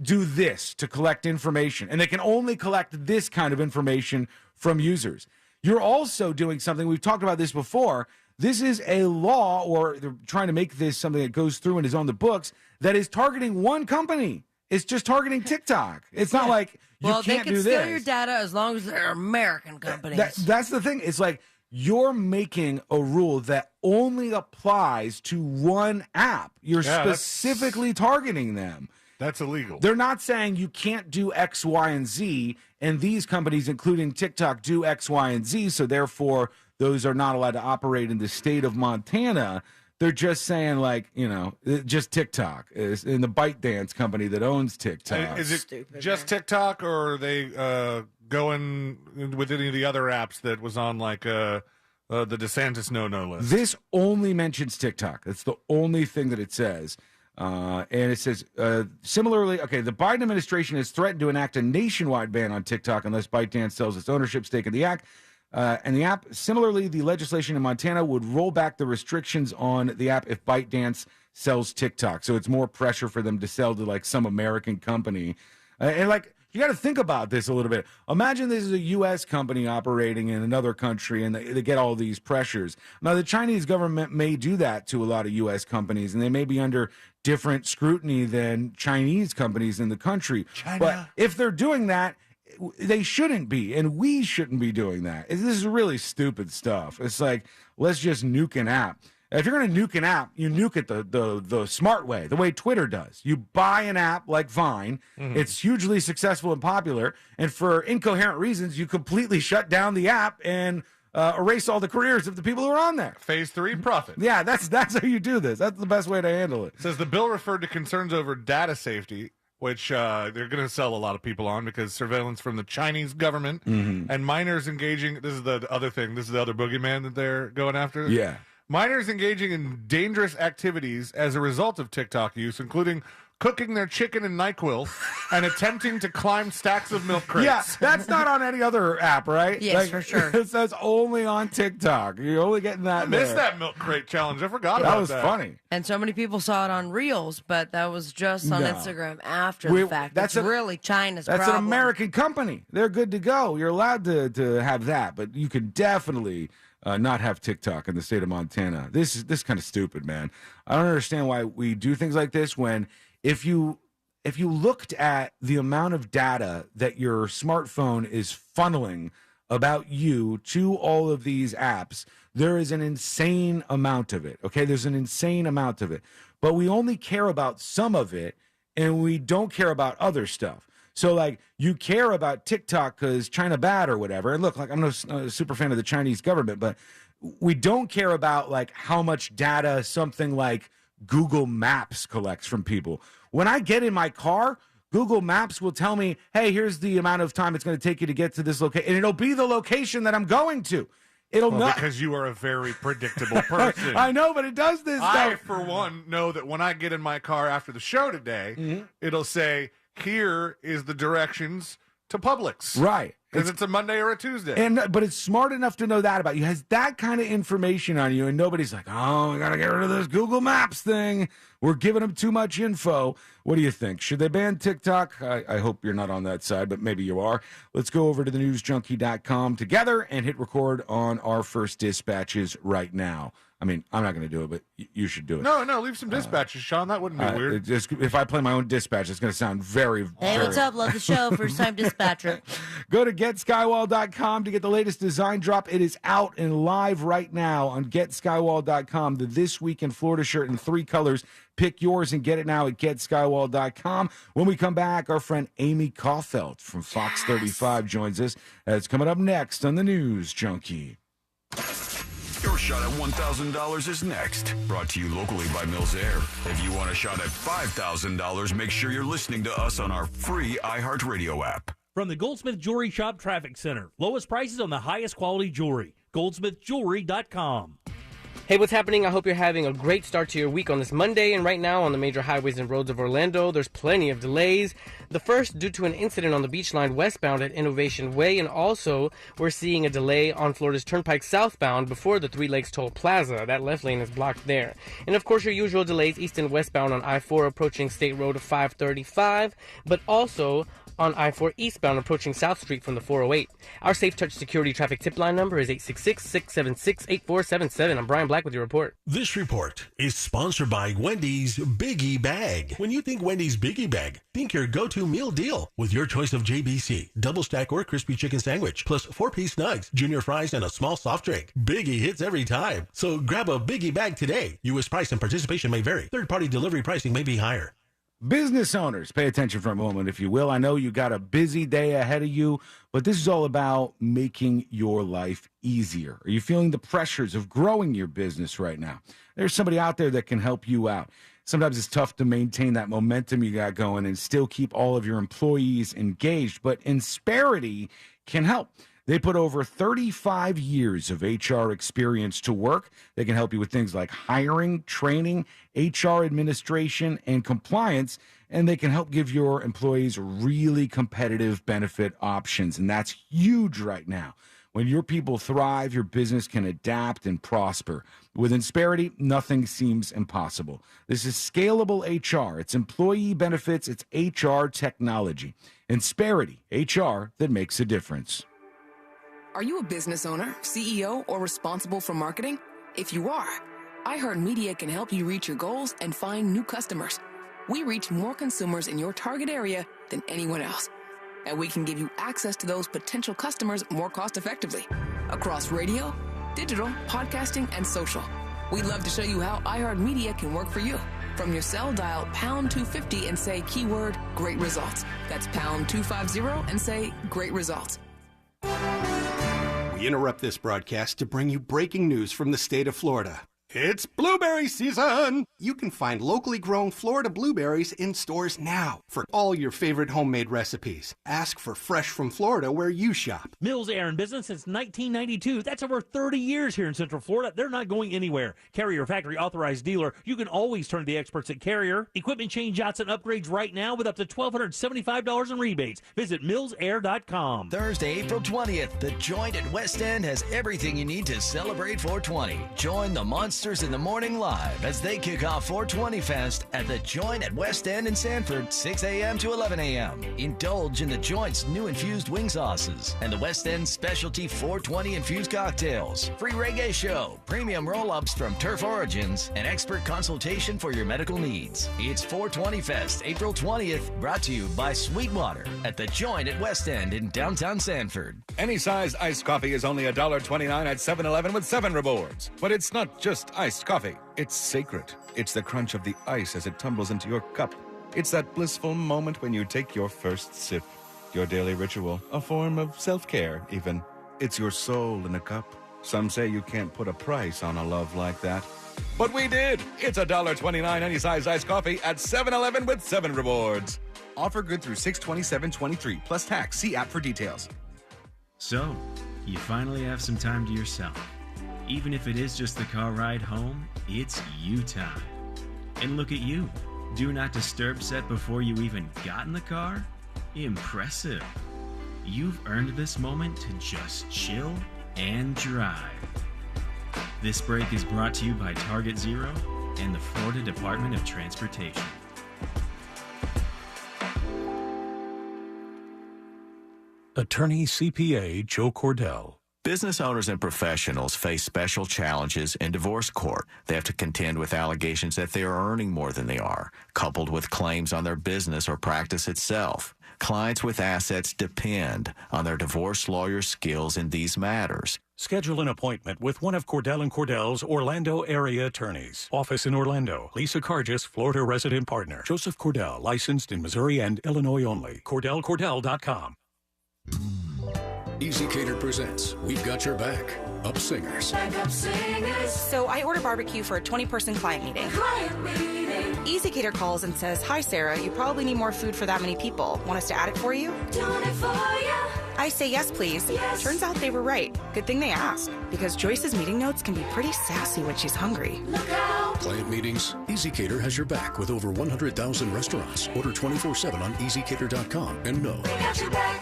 do this to collect information, and they can only collect this kind of information from users. You're also doing something, we've talked about this before. This is a law, or they're trying to make this something that goes through and is on the books, that is targeting one company. It's just targeting TikTok. It's not like you can't do this. Well, they can steal your data as long as they're American companies. That's the thing. It's like you're making a rule that only applies to one app. You're specifically targeting them. That's illegal. They're not saying you can't do X, Y, and Z, and these companies, including TikTok, do X, Y, and Z, so therefore those are not allowed to operate in the state of Montana. They're just saying, like, just TikTok is in the ByteDance company that owns TikTok. Is it just TikTok, or are they going with any of the other apps that was on, like, the DeSantis no-no list? This only mentions TikTok. It's the only thing that it says. And it says, similarly, the Biden administration has threatened to enact a nationwide ban on TikTok unless ByteDance sells its ownership stake in the app. And the app, similarly, the legislation in Montana would roll back the restrictions on the app if ByteDance sells TikTok. So it's more pressure for them to sell to like some American company. And like, you got to think about this a little bit. Imagine this is a U.S. company operating in another country and they get all these pressures. Now, the Chinese government may do that to a lot of U.S. companies, and they may be under different scrutiny than Chinese companies in the country. China. But if they're doing that, they shouldn't be, and we shouldn't be doing that. This is really stupid stuff. It's like, let's just nuke an app. If you're going to nuke an app, you nuke it the smart way, the way Twitter does. You buy an app like Vine. Mm-hmm. It's hugely successful and popular, and for incoherent reasons, you completely shut down the app and erase all the careers of the people who are on there. Phase 3, profit. Yeah, that's how you do this. That's the best way to handle it. It says the bill referred to concerns over data safety, which they're going to sell a lot of people on because surveillance from the Chinese government and minors engaging. This is the other thing. This is the other boogeyman that they're going after. Yeah. Minors engaging in dangerous activities as a result of TikTok use, including cooking their chicken in NyQuil and attempting to climb stacks of milk crates. Yeah, that's not on any other app, right? Yes, for sure. It says only on TikTok. You're only getting that. I missed that milk crate challenge. I forgot about that. That was funny. And so many people saw it on Reels, but that was just on Instagram after the fact. That's really China's problem. That's an American company. They're good to go. You're allowed to have that, but you could definitely not have TikTok in the state of Montana. This is kind of stupid, man. I don't understand why we do things like this when if you looked at the amount of data that your smartphone is funneling about you to all of these apps, there is an insane amount of it. Okay, there's an insane amount of it. But we only care about some of it, and we don't care about other stuff. So, like, you care about TikTok because China bad or whatever. And look, like, I'm not a super fan of the Chinese government, but we don't care about, like, how much data something like Google Maps collects from people. When I get in my car, Google Maps will tell me, hey, here's the amount of time it's going to take you to get to this location. And it'll be the location that I'm going to. It'll not. Because you are a very predictable person. I know, but it does this stuff. I, for one, know that when I get in my car after the show today, it'll say, here is the directions to Publix. Right. Because it's a Monday or a Tuesday. But it's smart enough to know that about you. It has that kind of information on you, and nobody's like, oh, we got to get rid of this Google Maps thing. We're giving them too much info. What do you think? Should they ban TikTok? I hope you're not on that side, but maybe you are. Let's go over to thenewsjunkie.com together and hit record on our first dispatches right now. I mean, I'm not going to do it, but you should do it. No, leave some dispatches, Sean. That wouldn't be weird. If I play my own dispatch, it's going to sound very, Hey, what's up? Love the show. First time dispatcher. Go to getskywall.com to get the latest design drop. It is out and live right now on getskywall.com. The This Week in Florida shirt in 3 colors. Pick yours and get it now at getskywall.com. When we come back, our friend Amy Coffelt from Fox 35 joins us. It's coming up next on the News Junkie. Your shot at $1,000 is next. Brought to you locally by Mills Air. If you want a shot at $5,000, make sure you're listening to us on our free iHeartRadio app. From the Goldsmith Jewelry Shop Traffic Center. Lowest prices on the highest quality jewelry. GoldsmithJewelry.com. Hey, what's happening? I hope you're having a great start to your week on this Monday. And right now on the major highways and roads of Orlando, there's plenty of delays. The first due to an incident on the beach line westbound at Innovation Way. And also, we're seeing a delay on Florida's Turnpike southbound before the Three Lakes Toll Plaza. That left lane is blocked there. And of course, your usual delays east and westbound on I-4 approaching State Road 535, but also on I-4 eastbound approaching South Street from the 408. Our Safe Touch Security Traffic Tip Line number is 866-676-8477. I'm Brian Black with your report. This report is sponsored by Wendy's Biggie Bag. When you think Wendy's Biggie Bag, think your go-to meal deal with your choice of JBC, double stack or crispy chicken sandwich, plus 4-piece nugs, junior fries, and a small soft drink. Biggie hits every time. So grab a Biggie Bag today. U.S. price and participation may vary. Third-party delivery pricing may be higher. Business owners, pay attention for a moment, if you will. I know you got a busy day ahead of you, but this is all about making your life easier. Are you feeling the pressures of growing your business right now? There's somebody out there that can help you out. Sometimes it's tough to maintain that momentum you got going and still keep all of your employees engaged, but Insperity can help. They put over 35 years of HR experience to work. They can help you with things like hiring, training, HR administration, and compliance, and they can help give your employees really competitive benefit options, and that's huge right now. When your people thrive, your business can adapt and prosper. With Insperity, nothing seems impossible. This is scalable HR. It's employee benefits. It's HR technology. Insperity, HR that makes a difference. Are you a business owner, CEO, or responsible for marketing? If you are, iHeartMedia can help you reach your goals and find new customers. We reach more consumers in your target area than anyone else. And we can give you access to those potential customers more cost-effectively across radio, digital, podcasting, and social. We'd love to show you how iHeartMedia can work for you. From your cell, dial pound 250 and say keyword great results. That's pound 250 and say great results. We interrupt this broadcast to bring you breaking news from the state of Florida. It's blueberry season! You can find locally grown Florida blueberries in stores now for all your favorite homemade recipes. Ask for Fresh from Florida where you shop. Mills Air in business since 1992. That's over 30 years here in Central Florida. They're not going anywhere. Carrier factory authorized dealer. You can always turn to the experts at Carrier. Equipment change outs and upgrades right now with up to $1,275 in rebates. Visit millsair.com. Thursday, April 20th, The Joint at West End has everything you need to celebrate 420. Join the Monsters in the Morning live as they kick off 420 Fest at The Joint at West End in Sanford, 6 a.m. to 11 a.m. Indulge in The Joint's new infused wing sauces and the West End specialty 420 infused cocktails. Free reggae show, premium roll-ups from Turf Origins, and expert consultation for your medical needs. It's 420 Fest, April 20th, brought to you by Sweetwater at The Joint at West End in downtown Sanford. Any size iced coffee is only $1.29 at 7-Eleven with 7 rewards. But it's not just iced coffee. It's sacred. It's the crunch of the ice as it tumbles into your cup. It's that blissful moment when you take your first sip. Your daily ritual, a form of self-care even. It's your soul in a cup. Some say you can't put a price on a love like that. But we did. It's $1.29 any size iced coffee at 7-Eleven with 7 rewards. Offer good through 6/27/23 plus tax. See app for details. So, you finally have some time to yourself. Even if it is just the car ride home, it's you time. And look at you. Do not disturb set before you even got in the car? Impressive. You've earned this moment to just chill and drive. This break is brought to you by Target Zero and the Florida Department of Transportation. Attorney CPA Joe Cordell. Business owners and professionals face special challenges in divorce court. They have to contend with allegations that they are earning more than they are, coupled with claims on their business or practice itself. Clients with assets depend on their divorce lawyer's skills in these matters. Schedule an appointment with one of Cordell & Cordell's Orlando area attorneys. Office in Orlando. Lisa Cargis, Florida resident partner. Joseph Cordell, licensed in Missouri and Illinois only. CordellCordell.com. Easy Cater presents We've Got Your Back. Up Singers. So I order barbecue for a 20-person client meeting. Easy Cater calls and says, "Hi, Sarah, you probably need more food for that many people. Want us to add it for you?" "Doing it for you." I say yes, please. Turns out they were right. Good thing they asked, because Joyce's meeting notes can be pretty sassy when she's hungry. Client meetings? EasyCater has your back with over 100,000 restaurants. Order 24/7 on EasyCater.com and know. We got your back.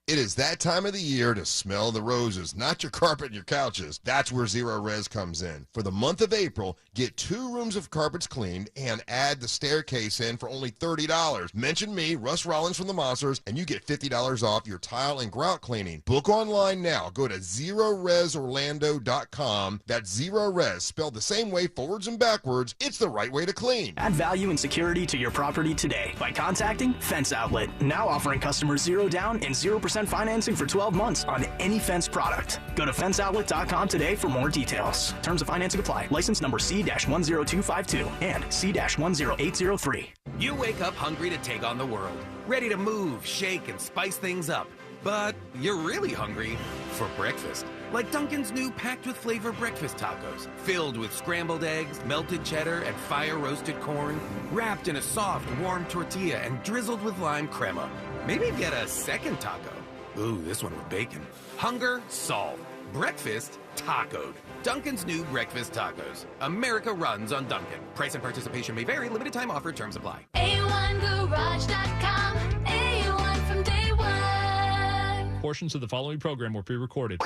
It is that time of the year to smell the roses, not your carpet and your couches. That's where Zero Res comes in. For the month of April, get 2 rooms of carpets cleaned and add the staircase in for only $30. Mention me, Russ Rollins from the Monsters, and you get $50 off your tile and grout cleaning. Book online now. Go to ZeroResOrlando.com. That's Zero Res, spelled the same way forwards and backwards. It's the right way to clean. Add value and security to your property today by contacting Fence Outlet. Now offering customers 0 down and 0% financing for 12 months on any Fence product. Go to fenceoutlet.com today for more details. Terms of financing apply. License number C-10252 and C-10803. You wake up hungry to take on the world, ready to move, shake, and spice things up. But you're really hungry for breakfast. Like Dunkin's new packed with flavor breakfast tacos, filled with scrambled eggs, melted cheddar, and fire-roasted corn, wrapped in a soft, warm tortilla and drizzled with lime crema. Maybe get a second taco. Ooh, this one with bacon. Hunger solved. Breakfast tacoed. Dunkin's new breakfast tacos. America runs on Dunkin'. Price and participation may vary. Limited time offer. Terms apply. A1Garage.com. A1 from day one. Portions of the following program were pre-recorded.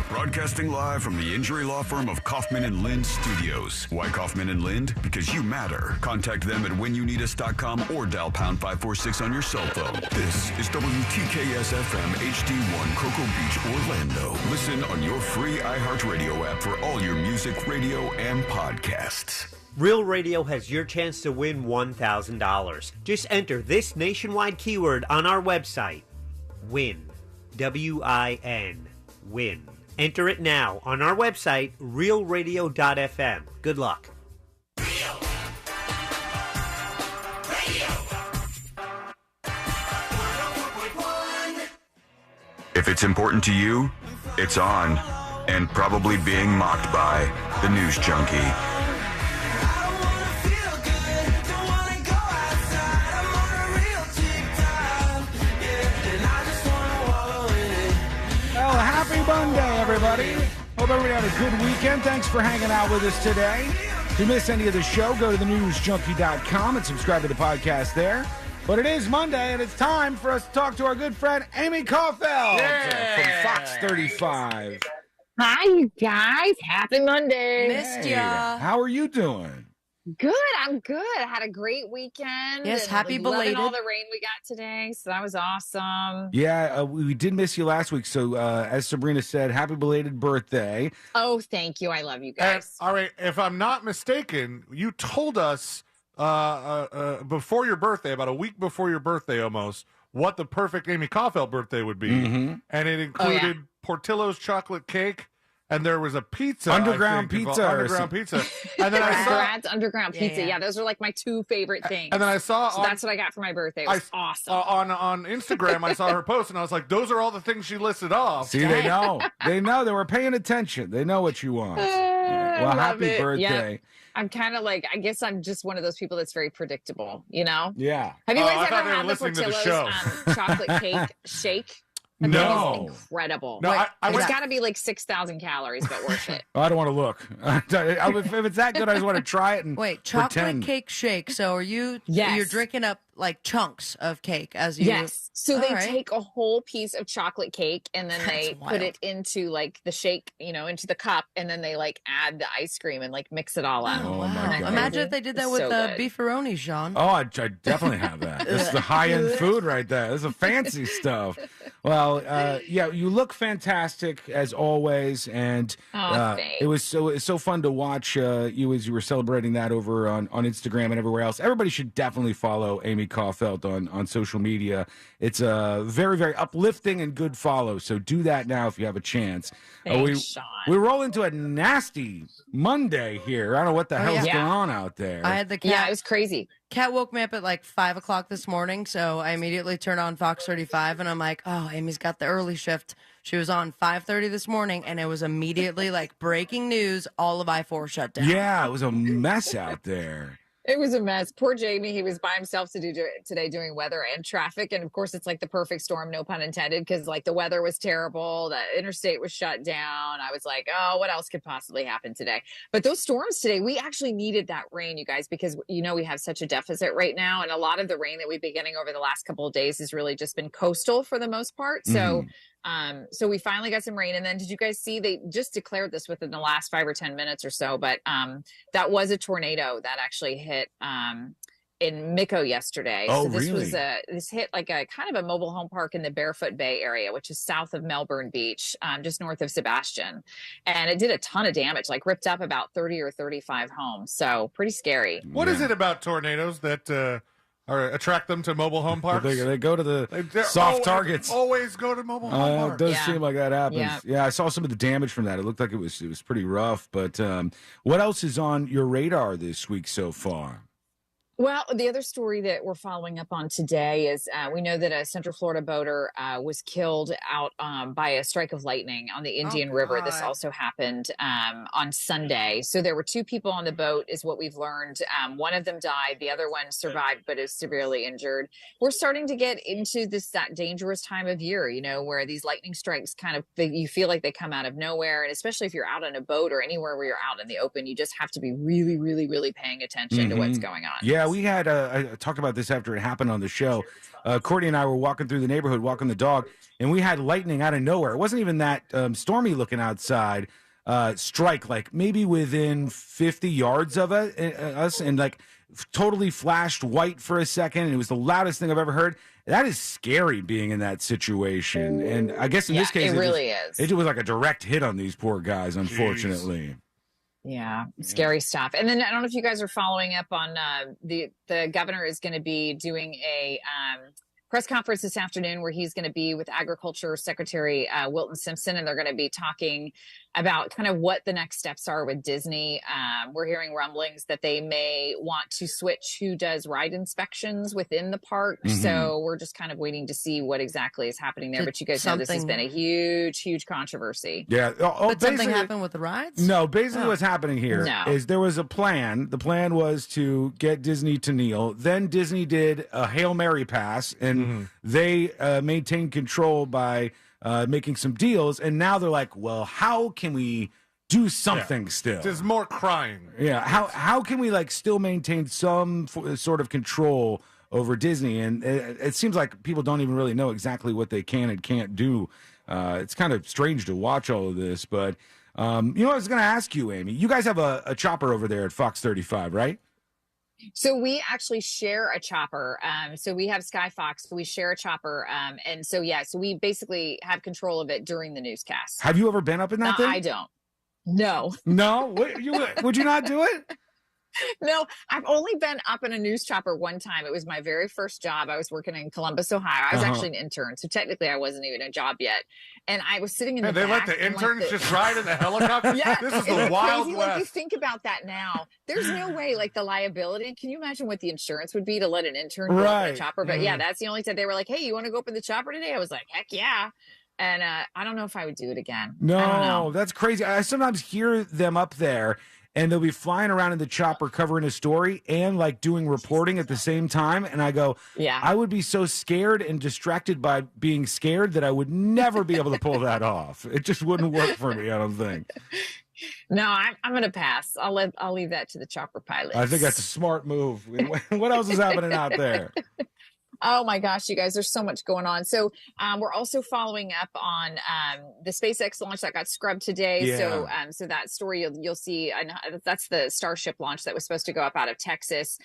Broadcasting live from the injury law firm of Kaufman and Lind Studios. Why Kaufman and Lind? Because you matter. Contact them at whenyouneedus.com or dial pound 546 on your cell phone. This is WTKS FM HD1 Cocoa Beach, Orlando. Listen on your free iHeartRadio app for all your music, radio, and podcasts. Real Radio has your chance to win $1,000. Just enter this nationwide keyword on our website. WIN. W-I-N. WIN. Enter it now on our website, realradio.fm. Good luck. If it's important to you, it's on. And probably being mocked by the News Junkie. Well, happy Monday, everybody. Hope everybody had a good weekend. Thanks for hanging out with us today. If you missed any of the show, go to thenewsjunkie.com and subscribe to the podcast there. But it is Monday, and it's time for us to talk to our good friend, Amy Coffelt from Fox 35. Hi, you guys. Happy Monday. Missed ya. How are you doing? Good. I'm good. I had a great weekend. Yes, happy belated. Loving all the rain we got today, so that was awesome. Yeah, we did miss you last week. So, as Sabrina said, happy belated birthday. Oh, thank you. I love you guys. All right, if I'm not mistaken, you told us before your birthday, about a week before your birthday almost, what the perfect Amy Coffelt birthday would be. Mm-hmm. And it included Portillo's chocolate cake, and there was a pizza. Underground pizza. And then I saw Brad's Underground Pizza. Yeah, those are like my 2 favorite things. And then I saw so that's what I got for my birthday. It was awesome. On Instagram, I saw her post, and I was like, those are all the things she listed off. See, they know. They know. They were paying attention. They know what you want. Well, happy birthday. Yep. I'm kind of like, I guess I'm just one of those people that's very predictable, you know? Yeah. Have you guys ever had the Portillo's chocolate cake shake? No. Incredible. No, it's got to be like 6,000 calories, but worth it. I don't want to look. If it's that good, I just want to try it and Wait, chocolate pretend. cake shake. So are you? Yes. You're drinking up like chunks of cake as you. Yes. So they All right. take a whole piece of chocolate cake and then they That's put it into like the shake, into the cup, and then they like add the ice cream and like mix it all up. Oh, my God. Imagine if they did that with good. beefaroni, Sean. Oh, I definitely have that. This is the high-end food right there. This is fancy stuff. Well, yeah, you look fantastic as always, and it was so fun to watch you as you were celebrating that over on Instagram and everywhere else. Everybody should definitely follow Amy Coffelt on social media. It's a very, very uplifting and good follow, so do that now if you have a chance. Thanks, Sean. We roll into a nasty Monday here. I don't know what the hell's going on out there. I had the cat. Yeah, it was crazy. Cat woke me up at like 5 o'clock this morning, so I immediately turned on Fox 35, and I'm like, oh, Amy's got the early shift. She was on 5:30 this morning, and it was immediately like breaking news, all of I-4 shut down. Yeah, it was a mess out there. It was a mess. Poor Jamie. He was by himself today doing weather and traffic. And of course, it's like the perfect storm, no pun intended, because like the weather was terrible. The interstate was shut down. I was like, oh, what else could possibly happen today? But those storms today, we actually needed that rain, you guys, because, we have such a deficit right now. And a lot of the rain that we've been getting over the last couple of days has really just been coastal for the most part. So, so we finally got some rain. And then did you guys see, they just declared this within the last 5 or 10 minutes or so, but that was a tornado that actually hit in Miko yesterday. Oh, so this really? was this hit like a kind of a mobile home park in the Barefoot Bay area, which is south of Melbourne Beach, just north of Sebastian. And it did a ton of damage, like ripped up about 30 or 35 homes. So pretty scary. What is it about tornadoes that attract them to mobile home parks? They go to the soft targets. Always go to mobile home parks. It does seem like that happens. Yeah, I saw some of the damage from that. It looked like it was pretty rough. But what else is on your radar this week so far? Well, the other story that we're following up on today is we know that a Central Florida boater was killed out by a strike of lightning on the Indian River. This also happened on Sunday. So there were 2 people on the boat is what we've learned. One of them died. The other one survived but is severely injured. We're starting to get into that dangerous time of year, where these lightning strikes you feel like they come out of nowhere. And especially if you're out on a boat or anywhere where you're out in the open, you just have to be really, really, really paying attention to what's going on. Yeah, we had I talked about this after it happened on the show. Courtney and I were walking through the neighborhood, walking the dog, and we had lightning out of nowhere. It wasn't even that stormy looking outside. Strike like maybe within 50 yards of us, and like totally flashed white for a second. And it was the loudest thing I've ever heard. That is scary being in that situation. And I guess in this case, it really is. It was like a direct hit on these poor guys, unfortunately. Jeez. Yeah, scary stuff. And then I don't know if you guys are following up on the governor is going to be doing a press conference this afternoon where he's going to be with Agriculture Secretary Wilton Simpson, and they're going to be talking about kind of what the next steps are with Disney. We're hearing rumblings that they may want to switch who does ride inspections within the park. So we're just kind of waiting to see what exactly is happening there. But you guys know this has been a huge controversy. Yeah. But something happened with the rides? No, basically what's happening here is there was a plan. The plan was to get Disney to kneel. Then Disney did a Hail Mary pass, and they maintained control by making some deals, and now they're like, well, how can we do something still? There's more crying. Yeah, how can we like still maintain some sort of control over Disney? And it seems like people don't even really know exactly what they can and can't do. It's kind of strange to watch all of this, but I was going to ask you, Amy, you guys have a chopper over there at Fox 35, right? So we actually share a chopper. So we have Sky Fox, so we share a chopper. And so we basically have control of it during the newscast. Have you ever been up in that thing? I don't. No. No? Would you not do it? No, I've only been up in a news chopper one time. It was my very first job. I was working in Columbus, Ohio. I was actually an intern, so technically I wasn't even a job yet. And I was sitting in the back. They let the interns just ride in the helicopter? Yeah. This is the Wild crazy. West. Like, you think about that now. There's no way, like, the liability. Can you imagine what the insurance would be to let an intern go up in a chopper? But yeah, that's the only time they were like, hey, you want to go up in the chopper today? I was like, heck yeah. And I don't know if I would do it again. No, that's crazy. I sometimes hear them up there, and they'll be flying around in the chopper covering a story and like doing reporting at the same time. And I go, I would be so scared and distracted by being scared that I would never be able to pull that off. It just wouldn't work for me, I don't think. No, I'm going to pass. I'll leave that to the chopper pilots. I think that's a smart move. What else is happening out there? Oh my gosh, you guys, there's so much going on. So we're also following up on the SpaceX launch that got scrubbed today. Yeah. So that story you'll see, I know that's the Starship launch that was supposed to go up out of Texas.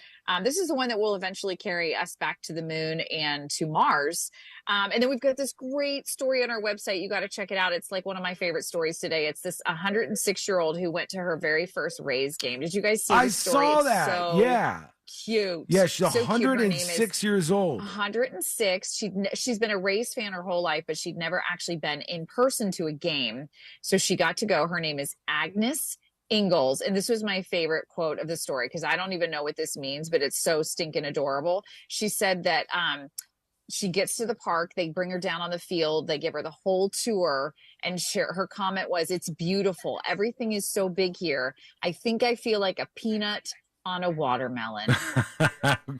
This is the one that will eventually carry us back to the moon and to Mars. And then we've got this great story on our website. You got to check it out. It's like one of my favorite stories today. It's this 106-year-old who went to her very first Rays game. Did you guys see this story? I saw that. So cute. Yeah, she's so 106 years old. 106. She's been a Rays fan her whole life, but she'd never actually been in person to a game. So she got to go. Her name is Agnes Ingalls. And this was my favorite quote of the story because I don't even know what this means, but it's so stinking adorable. She said that she gets to the park, they bring her down on the field, they give her the whole tour, and her comment was, "It's beautiful. Everything is so big here. I think I feel like a peanut on a watermelon.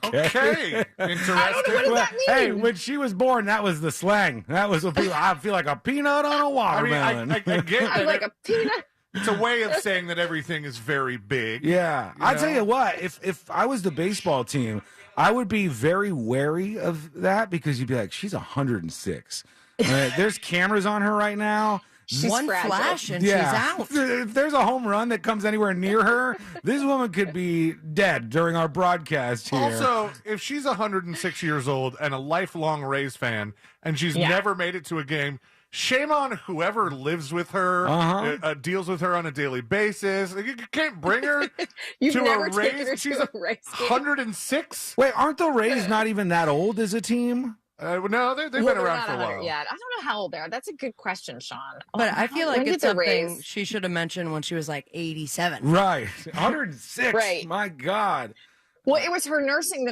Okay. Interesting. What does that mean? Hey, when she was born, that was the slang. That was what people. I feel like a peanut on a watermelon. I get I'm that. like a peanut. It's a way of saying that everything is very big. Yeah, You I know? tell you what, if I was the baseball team, I would be very wary of that because you'd be like, she's 106. There's cameras on her right now. She's one fragile. Flash and Yeah. she's out. If there's a home run that comes anywhere near her, this woman could be dead during our broadcast here. Also, if she's 106 years old and a lifelong Rays fan, and she's never made it to a game, shame on whoever lives with her, deals with her on a daily basis. You can't bring her You've to never a taken her Rays. to She's a Rays game. 106. Wait, aren't the Rays not even that old as a team? No, they've Well, been they're around not for a 100 while. yet. I don't know how old they are. That's a good question, Sean. But I feel like When it's did the something Rays- she should have mentioned when she was like 87. Right. 106. Right. My God. Well, it was the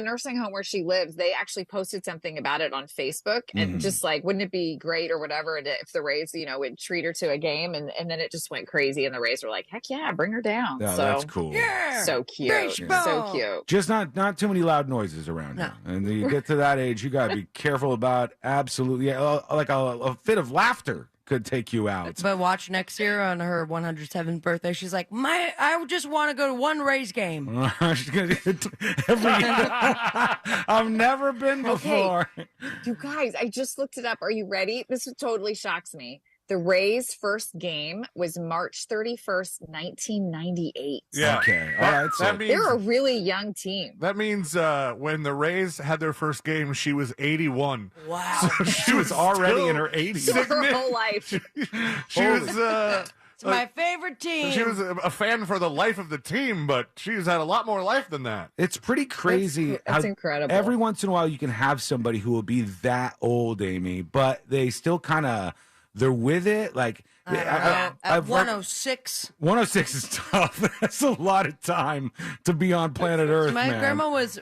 nursing home where she lives. They actually posted something about it on Facebook, and just like, wouldn't it be great or whatever if the Rays, would treat her to a game, and then it just went crazy, and the Rays were like, heck yeah, bring her down. Yeah, so that's cool. Yeah. so cute, Baseball. so cute. Just not too many loud noises around her. And you get to that age, you got to be careful about absolutely, like a fit of laughter could take you out. But watch next year on her 107th birthday. She's like, I just want to go to one Rays game. She's gonna get every I've never been before. You guys, I just looked it up. Are you ready? This totally shocks me. The Rays' first game was March 31st, 1998. Yeah. Okay. All right. So That means, They're a really young team. that means when the Rays had their first game, she was 81. Wow. So she was already in her 80s. So her whole life. She was It's my favorite team. she was a fan for the life of the team, but she's had a lot more life than that. It's pretty crazy. That's how incredible. Every once in a while, you can have somebody who will be that old, Amy, but they still kind of they're with it. Like At I've 106. 106 is tough. That's a lot of time to be on planet Earth. My man. grandma was,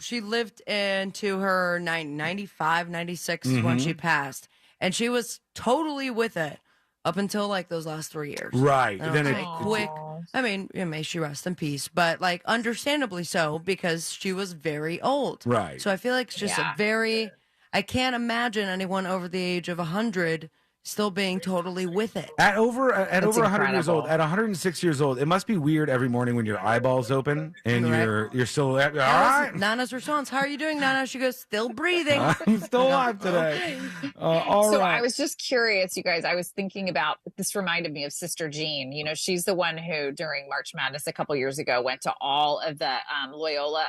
she lived into her 95, 96 is when she passed. And she was totally with it up until like those last 3 years. Right. And Then it it was quick. I mean, may she rest in peace, but like understandably so because she was very old. Right. So I feel like it's just I can't imagine anyone over the age of 100 still being totally with it. At over 100 years old, incredible. at 106 years old, it must be weird every morning when your eyeballs open and Right. you're still all That was right. Nana's response. How are you doing, Nana? She goes, still breathing. I'm still alive today. All So right. I was just curious, you guys. I was thinking about this. Reminded me of Sister Jean. She's the one who during March Madness a couple years ago went to all of the Loyola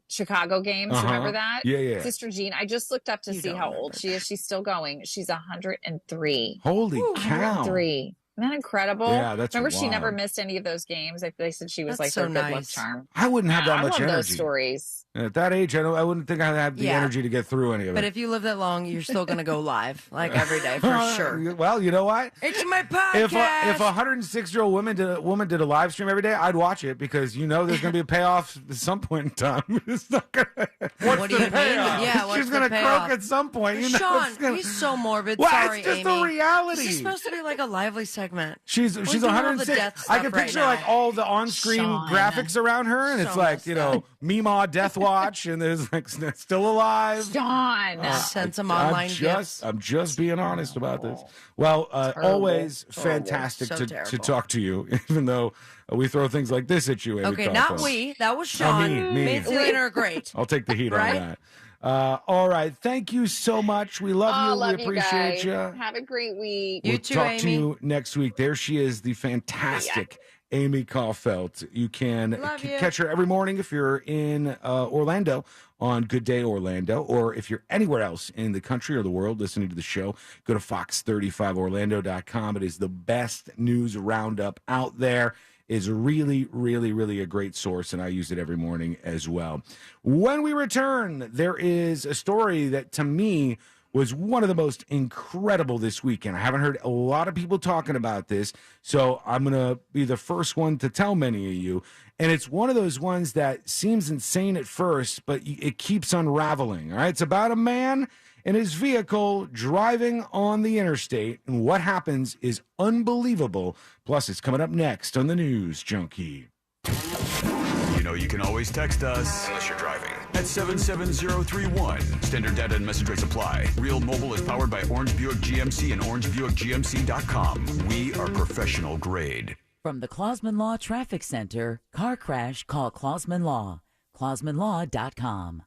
Chicago games. Remember that? Yeah. Sister Jean. I just looked up to see how old she is. She's still going. She's 103. Holy cow. 103. Isn't that incredible? Yeah, that's Remember, she never wild. missed any of those games. They said she was That's like so their good luck nice. charm. I wouldn't have that I much love energy. those stories. At that age, I wouldn't think I'd have the Yeah. energy to get through any of it. But if you live that long, you're still going to go live like every day for sure. Well, you know what? It's my podcast. If a 106-year-old woman did a live stream every day, I'd watch it because there's going to be a payoff at some point in time. It's not gonna, What do you mean? Yeah, what's she's the going to payoff? croak at some point. You know, Sean, it's gonna, he's so morbid. well, Sorry, it's just Amy. the reality. This is supposed to be like a lively segment. She's We're doing all the 106. death I stuff can right picture now. like all the on-screen Sean. graphics around her, and it's So like messed Meemaw Death Watch, and there's like still alive. Dawn. Send some online gifts. I'm just being honest about this. Well, Terrible. always Terrible. fantastic So to terrible. talk to you, even though we throw things like this at you. Amy Okay, not Coffelt. we. That was Sean. me. Made Selena are great. I'll take the heat Right? on that. All right. Thank you so much. We love you. Love we appreciate guys. you. Have a great week. You We'll too, talk to Amy. you next week. There she is, the fantastic Amy Coffelt. You can Love you. catch her every morning if you're in Orlando on Good Day Orlando, or if you're anywhere else in the country or the world listening to the show, go to fox35orlando.com. It is the best news roundup out there. Is really, really, really a great source, and I use it every morning as well. When we return, there is a story that, to me, was one of the most incredible this weekend. I haven't heard a lot of people talking about this, so I'm going to be the first one to tell many of you. And it's one of those ones that seems insane at first, but it keeps unraveling. All right, it's about a man in his vehicle driving on the interstate, and what happens is unbelievable. Plus, it's coming up next on the News Junkie. You know you can always text us, unless you're driving, at 77031. Standard data and message rates apply. Real Mobile is powered by Orange Buick GMC and OrangeBuickGMC.com. We are professional grade. From the Clausman Law Traffic Center, car crash, call Clausman Law. ClausmanLaw.com.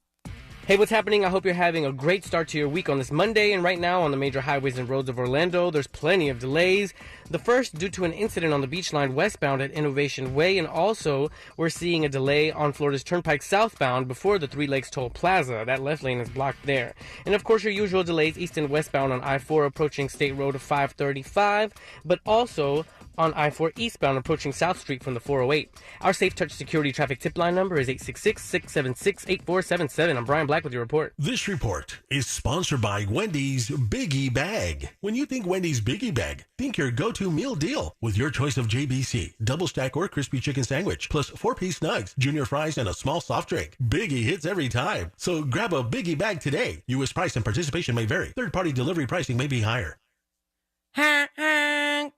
Hey, what's happening? I hope you're having a great start to your week on this Monday. And right now on the major highways and roads of Orlando, there's plenty of delays. The first due to an incident on the beach line westbound at Innovation Way. And also we're seeing a delay on Florida's Turnpike southbound before the Three Lakes Toll Plaza. That left lane is blocked there. And of course your usual delays east and westbound on I-4 approaching State Road of 535. But also on I-4 eastbound approaching South Street from the 408. Our Safe Touch Security Traffic Tip Line number is 866-676-8477. I'm Brian Black with your report. This report is sponsored by Wendy's Biggie Bag. When you think Wendy's Biggie Bag, think your go-to meal deal with your choice of JBC, double stack or crispy chicken sandwich, plus 4-piece nugs, junior fries, and a small soft drink. Biggie hits every time. So grab a Biggie Bag today. U.S. price and participation may vary. Third-party delivery pricing may be higher.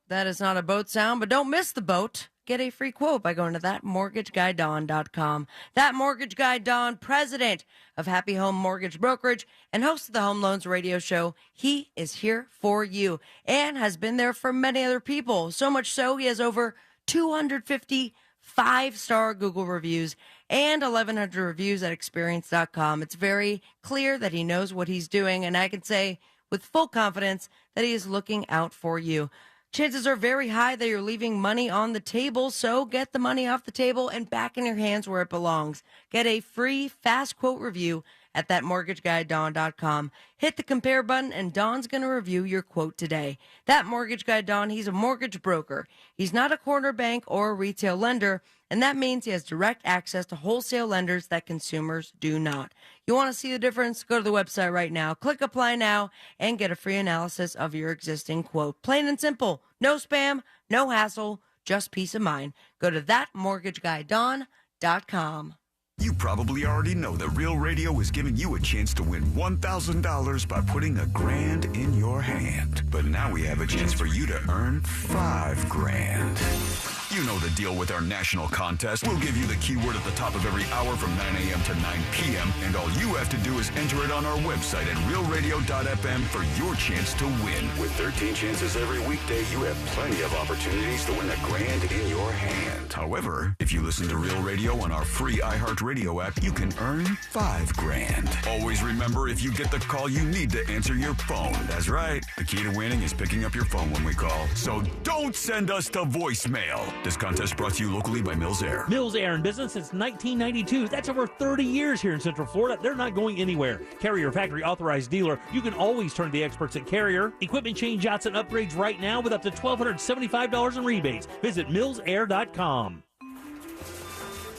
That is not a boat sound, but don't miss the boat. Get a free quote by going to thatmortgageguydawn.com. That Mortgage Guy Dawn, president of Happy Home Mortgage Brokerage and host of the Home Loans Radio Show. He is here for you and has been there for many other people. So much so, he has over 250 5-star Google reviews and 1,100 reviews at experience.com. It's very clear that he knows what he's doing, and I can say with full confidence that he is looking out for you. Chances are very high that you're leaving money on the table, so get the money off the table and back in your hands where it belongs. Get a free fast quote review at thatmortgageguydawn.com. Hit the compare button and Dawn's going to review your quote today. That Mortgage Guy Dawn, he's a mortgage broker. He's not a corner bank or a retail lender, and that means he has direct access to wholesale lenders that consumers do not. You want to see the difference? Go to the website right now. Click apply now and get a free analysis of your existing quote. Plain and simple. No spam, no hassle, just peace of mind. Go to thatmortgageguydawn.com. You probably already know that Real Radio is giving you a chance to win $1,000 by putting $1,000 in your hand. But now we have a chance for you to earn $5,000. You know the deal with our national contest. We'll give you the keyword at the top of every hour from 9 a.m. to 9 p.m. And all you have to do is enter it on our website at realradio.fm for your chance to win. With 13 chances every weekday, you have plenty of opportunities to win $1,000 in your hand. However, if you listen to Real Radio on our free iHeartRadio app, you can earn $5,000. Always remember, if you get the call, you need to answer your phone. That's right. The key to winning is picking up your phone when we call. So don't send us to voicemail. This contest brought to you locally by Mills Air. Mills Air in business since 1992. That's over 30 years here in Central Florida. They're not going anywhere. Carrier factory authorized dealer. You can always turn to the experts at Carrier. Equipment change outs and upgrades right now with up to $1,275 in rebates. Visit millsair.com.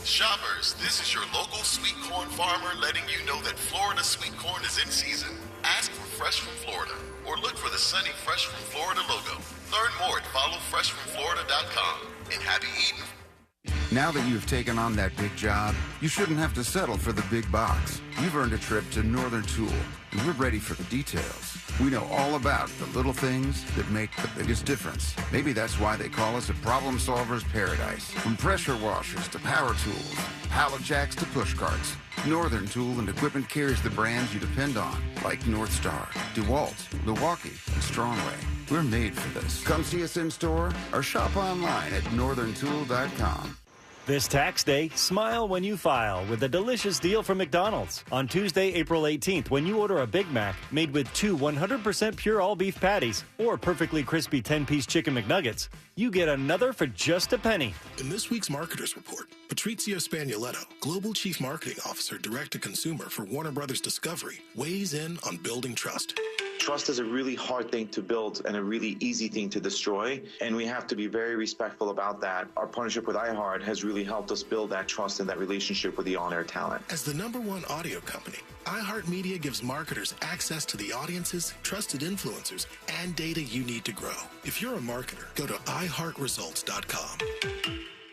Shoppers, this is your local sweet corn farmer letting you know that Florida sweet corn is in season. Ask for Fresh from Florida or look for the sunny Fresh from Florida logo. Learn more at followfreshfromflorida.com. And happy eating. Now that you've taken on that big job, you shouldn't have to settle for the big box. You've earned a trip to Northern Tool, and we're ready for the details. We know all about the little things that make the biggest difference. Maybe that's why they call us a problem solver's paradise. From pressure washers to power tools, pallet jacks to push carts, Northern Tool and Equipment carries the brands you depend on, like North Star, DeWalt, Milwaukee, and Strongway. We're made for this. Come see us in store or shop online at northerntool.com. This tax day, smile when you file with a delicious deal from McDonald's. On Tuesday, April 18th, when you order a Big Mac made with 2 100% pure all-beef patties or perfectly crispy 10-piece chicken McNuggets, you get another for just a penny. In this week's Marketers Report, Patrizio Spagnoletto, Global Chief Marketing Officer Direct-to-Consumer for Warner Brothers Discovery, weighs in on building trust. Trust is a really hard thing to build and a really easy thing to destroy, and we have to be very respectful about that. Our partnership with iHeart has really helped us build that trust and that relationship with the on-air talent. As the #1 audio company, iHeartMedia gives marketers access to the audiences, trusted influencers, and data you need to grow. If you're a marketer, go to iHeartResults.com.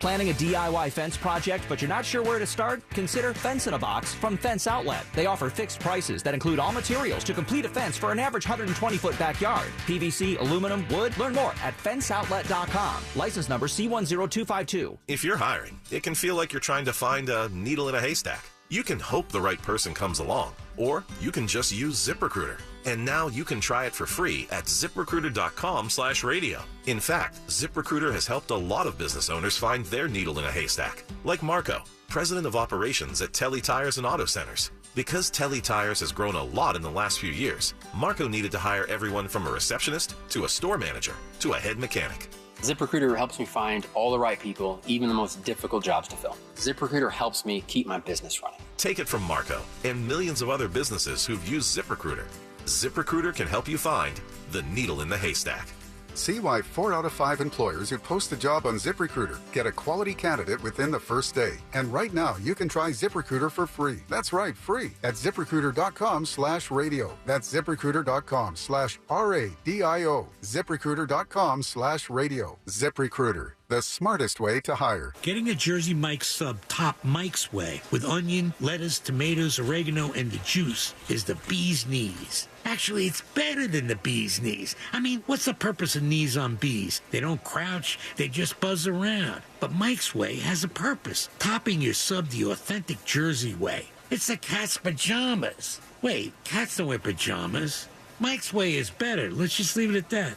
Planning a DIY fence project, but you're not sure where to start? Consider Fence in a Box from Fence Outlet. They offer fixed prices that include all materials to complete a fence for an average 120-foot backyard. PVC, aluminum, wood. Learn more at fenceoutlet.com. License number C10252. If you're hiring, it can feel like you're trying to find a needle in a haystack. You can hope the right person comes along, or you can just use ZipRecruiter. And now you can try it for free at ziprecruiter.com/radio. In fact, ZipRecruiter has helped a lot of business owners find their needle in a haystack, like Marco, president of operations at Telly Tires and Auto Centers. Because Telly Tires has grown a lot in the last few years, Marco needed to hire everyone from a receptionist to a store manager to a head mechanic. ZipRecruiter helps me find all the right people, even the most difficult jobs to fill. ZipRecruiter helps me keep my business running. Take it from Marco and millions of other businesses who've used ZipRecruiter. ZipRecruiter can help you find the needle in the haystack. See why 4 out of 5 employers who post a job on ZipRecruiter get a quality candidate within the first day. And right now, you can try ZipRecruiter for free. That's right, free at ZipRecruiter.com/radio. That's ZipRecruiter.com/RADIO. ZipRecruiter.com/radio. ZipRecruiter, the smartest way to hire. Getting a Jersey Mike's sub top Mike's way with onion, lettuce, tomatoes, oregano, and the juice is the bee's knees. Actually, it's better than the bee's knees. I mean, what's the purpose of knees on bees? They don't crouch, they just buzz around. But Mike's Way has a purpose, topping your sub the authentic Jersey way. It's the cat's pajamas. Wait, cats don't wear pajamas. Mike's Way is better. Let's just leave it at that.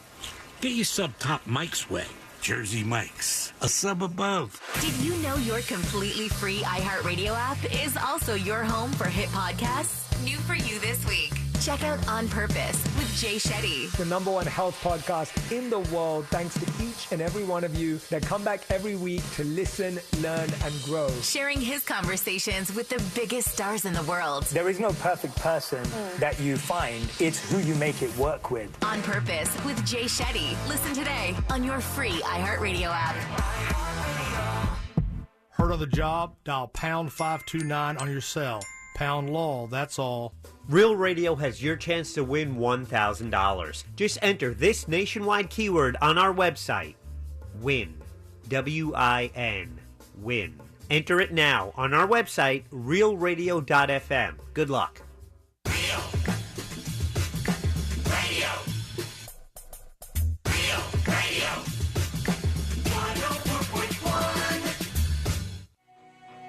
Get your sub top Mike's Way. Jersey Mike's, a sub above. Did you know your completely free iHeartRadio app is also your home for hit podcasts? New for you this week. Check out On Purpose with Jay Shetty. The #1 health podcast in the world, thanks to each and every one of you that come back every week to listen, learn, and grow. Sharing his conversations with the biggest stars in the world. There is no perfect person that you find. It's who you make it work with. On Purpose with Jay Shetty. Listen today on your free iHeartRadio app. Hurt on the job? Dial pound 529 on your cell. Pound law, that's all. Real Radio has your chance to win $1,000. Just enter this nationwide keyword on our website. WIN. W-I-N. WIN. Enter it now on our website, realradio.fm. Good luck.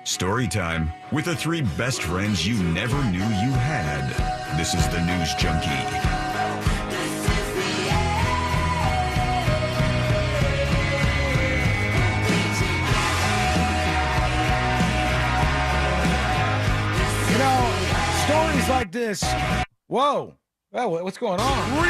Story time with the 3 best friends you never knew you had. This is the News Junkie. You know, stories like this. Whoa. Oh, what's going on?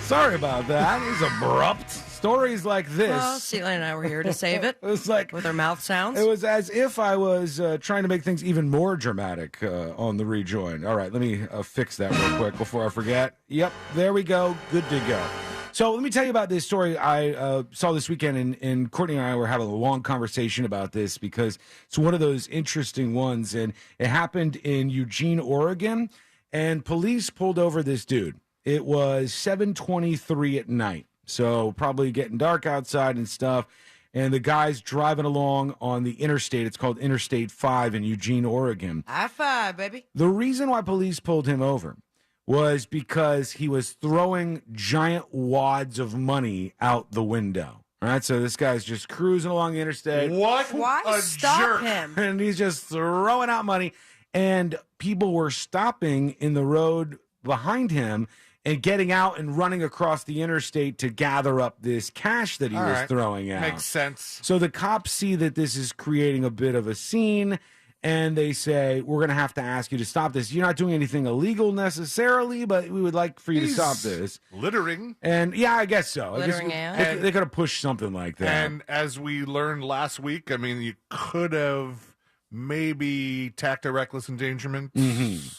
Sorry about that. It was abrupt. Stories like this. Well, Celia and I were here to save it. It was like with our mouth sounds. It was as if I was trying to make things even more dramatic on the rejoin. All right, let me fix that real quick before I forget. Yep, there we go. Good to go. So let me tell you about this story I saw this weekend, and Courtney and I were having a long conversation about this because it's one of those interesting ones, and it happened in Eugene, Oregon, and police pulled over this dude. It was 7:23 at night. So probably getting dark outside and stuff. And the guy's driving along on the interstate. It's called Interstate 5 in Eugene, Oregon. High five, baby. The reason why police pulled him over was because he was throwing giant wads of money out the window. All right, so this guy's just cruising along the interstate. What? Why a stop jerk. him? And he's just throwing out money. And people were stopping in the road behind him and getting out and running across the interstate to gather up this cash that he was throwing out. Makes sense. So the cops see that this is creating a bit of a scene, and they say, we're going to have to ask you to stop this. You're not doing anything illegal necessarily, but we would like for you to stop this. Littering. And, yeah, I guess so. Littering, they could have pushed something like that. And as we learned last week, I mean, you could have maybe tacked a reckless endangerment. Mm-hmm.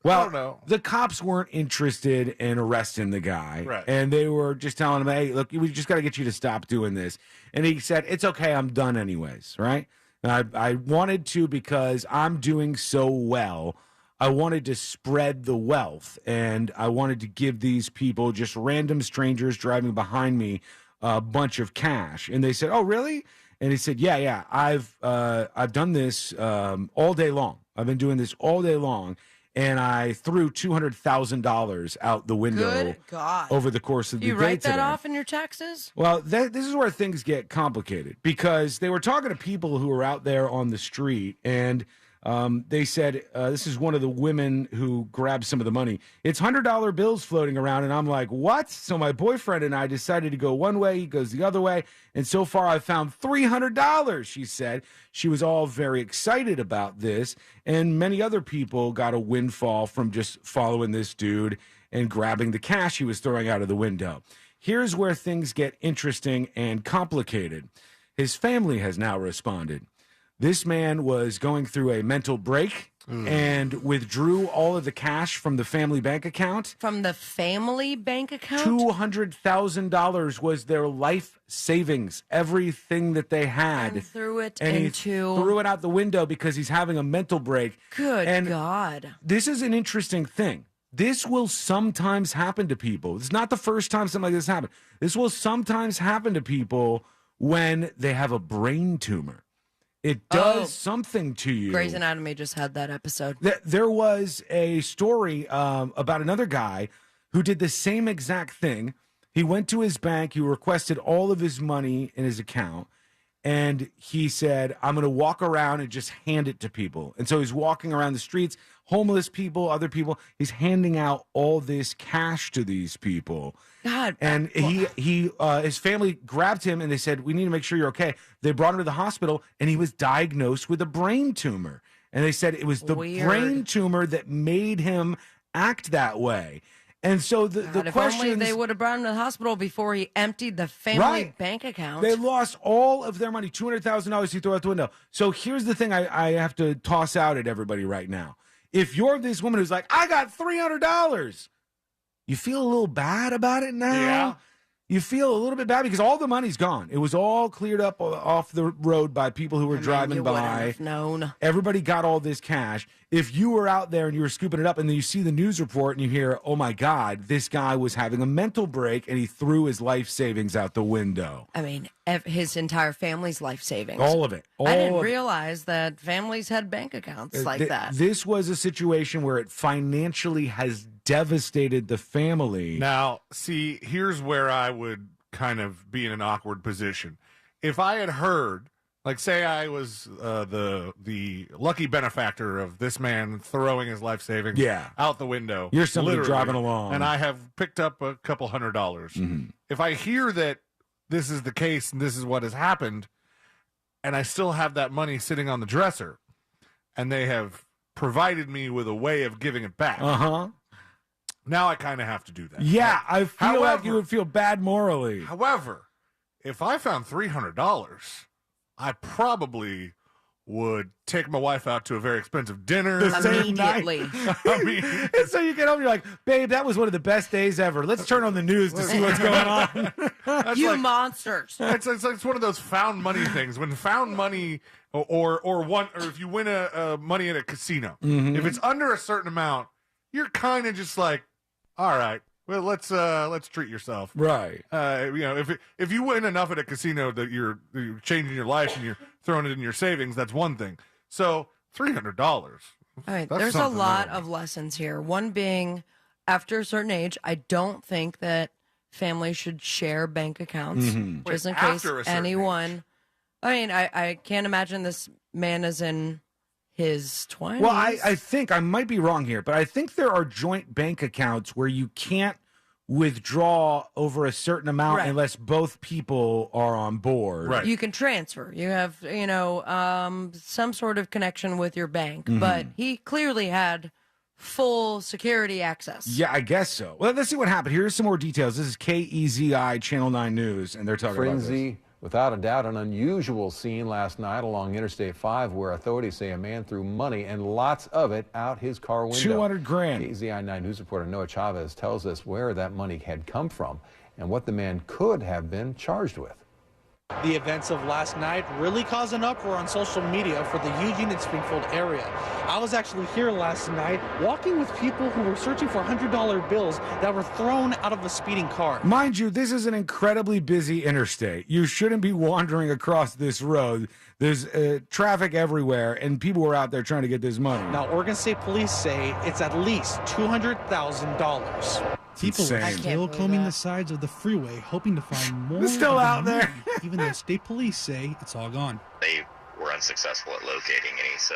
Well, the cops weren't interested in arresting the guy. Right. And they were just telling him, hey, look, we just got to get you to stop doing this. And he said, it's okay, I'm done anyways, right? I wanted to because I'm doing so well. I wanted to spread the wealth, and I wanted to give these people, just random strangers driving behind me, a bunch of cash. And they said, "Oh, really?" And he said, "Yeah. I've done this all day long. I've been doing this all day long, and I threw $200,000 out the window Good God. over the course of the You day write that today." off in your taxes? Well, this is where things get complicated, because they were talking to people who were out there on the street, and they said, this is one of the women who grabbed some of the money. It's $100 bills floating around, and I'm like, what? So my boyfriend and I decided to go one way, he goes the other way, and so far I've found $300, she said. She was all very excited about this, and many other people got a windfall from just following this dude and grabbing the cash he was throwing out of the window. Here's where things get interesting and complicated. His family has now responded. This man was going through a mental break and withdrew all of the cash from the family bank account. From the family bank account? $200,000 was their life savings, everything that they had. And threw it and he into... threw it out the window because he's having a mental break. Good God. This is an interesting thing. This will sometimes happen to people. It's not the first time something like this happened. This will sometimes happen to people when they have a brain tumor. It does something to you. Grey's Anatomy just had that episode. There was a story about another guy who did the same exact thing. He went to his bank. He requested all of his money in his account. And he said, I'm going to walk around and just hand it to people. And so he's walking around the streets, homeless people, other people. He's handing out all this cash to these people. God. And his family grabbed him and they said, we need to make sure you're okay. They brought him to the hospital and he was diagnosed with a brain tumor. And they said it was the brain tumor that made him act that way. And so the if question only they would have brought him to the hospital before he emptied the family bank account. They lost all of their money, $200,000 he threw out the window. So here's the thing I have to toss out at everybody right now. If you're this woman who's like, I got $300, you feel a little bad about it now? Yeah. You feel a little bit bad because all the money's gone. It was all cleared up off the road by people who were driving by. Known. Everybody got all this cash. If you were out there and you were scooping it up and then you see the news report and you hear, oh my God, this guy was having a mental break and he threw his life savings out the window. I mean, his entire family's life savings. All of it. I didn't realize that families had bank accounts like that. This was a situation where it financially has devastated the family. Now, see, here's where I would kind of be in an awkward position. If I had heard, like, say I was the lucky benefactor of this man throwing his life savings out the window. You're somebody driving along. And I have picked up a couple $100. Mm-hmm. If I hear that this is the case and this is what has happened, and I still have that money sitting on the dresser, and they have provided me with a way of giving it back. Now I kind of have to do that. Yeah, I feel like you would feel bad morally. However, if I found $300, I probably would take my wife out to a very expensive dinner the same night. I mean, and so you get home, you're like, babe, that was one of the best days ever. Let's turn on the news to see what's going on. You monsters. It's one of those found money things. When found money or if you win a money at a casino, if it's under a certain amount, you're kind of just like, all right, well, let's treat yourself. Right. If you win enough at a casino that you're changing your life and you're throwing it in your savings, that's one thing. So $300. All right, there's a lot of lessons here. One being, after a certain age, I don't think that families should share bank accounts, just in case anyone. I mean, I can't imagine this man is in his 20s. Well, I think, I might be wrong here, but I think there are joint bank accounts where you can't withdraw over a certain amount unless both people are on board. Right. You can transfer. You have, some sort of connection with your bank, but he clearly had full security access. Yeah, I guess so. Well, let's see what happened. Here's some more details. This is KEZI Channel 9 News, and they're talking about this. Without a doubt, an unusual scene last night along Interstate 5 where authorities say a man threw money and lots of it out his car window. $200,000. KZI 9 News reporter Noah Chavez tells us where that money had come from and what the man could have been charged with. The events of last night really caused an uproar on social media for the Eugene and Springfield area. I was actually here last night walking with people who were searching for $100 bills that were thrown out of a speeding car. Mind you, this is an incredibly busy interstate. You shouldn't be wandering across this road. There's traffic everywhere, and people were out there trying to get this money. Now, Oregon State Police say it's at least $200,000. People are insane. still combing the sides of the freeway, hoping to find more. It's still of the out there. money, even though state police say it's all gone. They were unsuccessful at locating any, so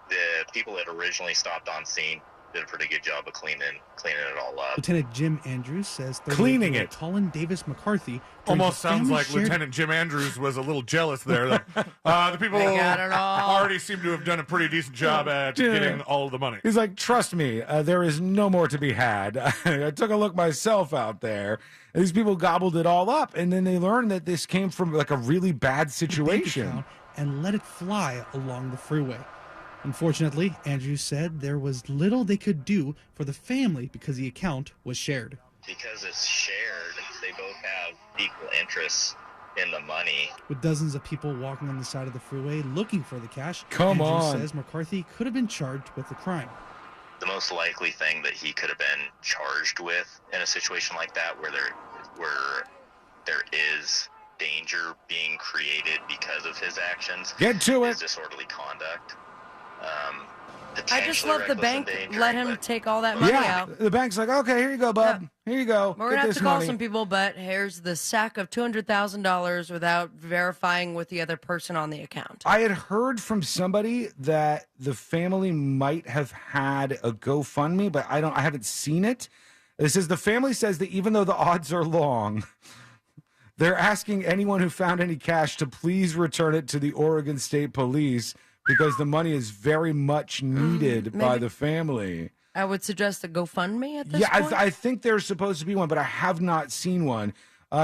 the people that originally stopped on scene did a pretty good job of cleaning it all up. Lieutenant Jim Andrews says Cleaning it. Colin Davis McCarthy Almost sounds like shared- Lieutenant Jim Andrews was a little jealous there. The people They got it all. already seem to have done a pretty decent job at getting all of the money. He's like, trust me, there is no more to be had. I took a look myself out there. And these people gobbled it all up, and then they learned that this came from like a really bad bank situation. account and let it fly along the freeway. Unfortunately, Andrews said there was little they could do for the family because the account was shared. Because it's shared, they both have equal interests in the money. With dozens of people walking on the side of the freeway looking for the cash, Come Andrews on. says McCarthy could have been charged with the crime. The most likely thing that he could have been charged with in a situation like that where there is danger being created because of his actions Get to is it. disorderly conduct. I just potentially let the reckless bank endangerment, let him but take all that money Yeah, out. the bank's like, okay, here you go, bub. Here you go. We're Get gonna have this to call money. some people, but here's the sack of $200,000 without verifying with the other person on the account. I had heard from somebody that the family might have had a GoFundMe, but I haven't seen it. It says the family says that even though the odds are long, they're asking anyone who found any cash to please return it to the Oregon State Police because the money is very much needed by maybe- the family. I would suggest a GoFundMe at this Yeah, point. I think there's supposed to be one, but I have not seen one.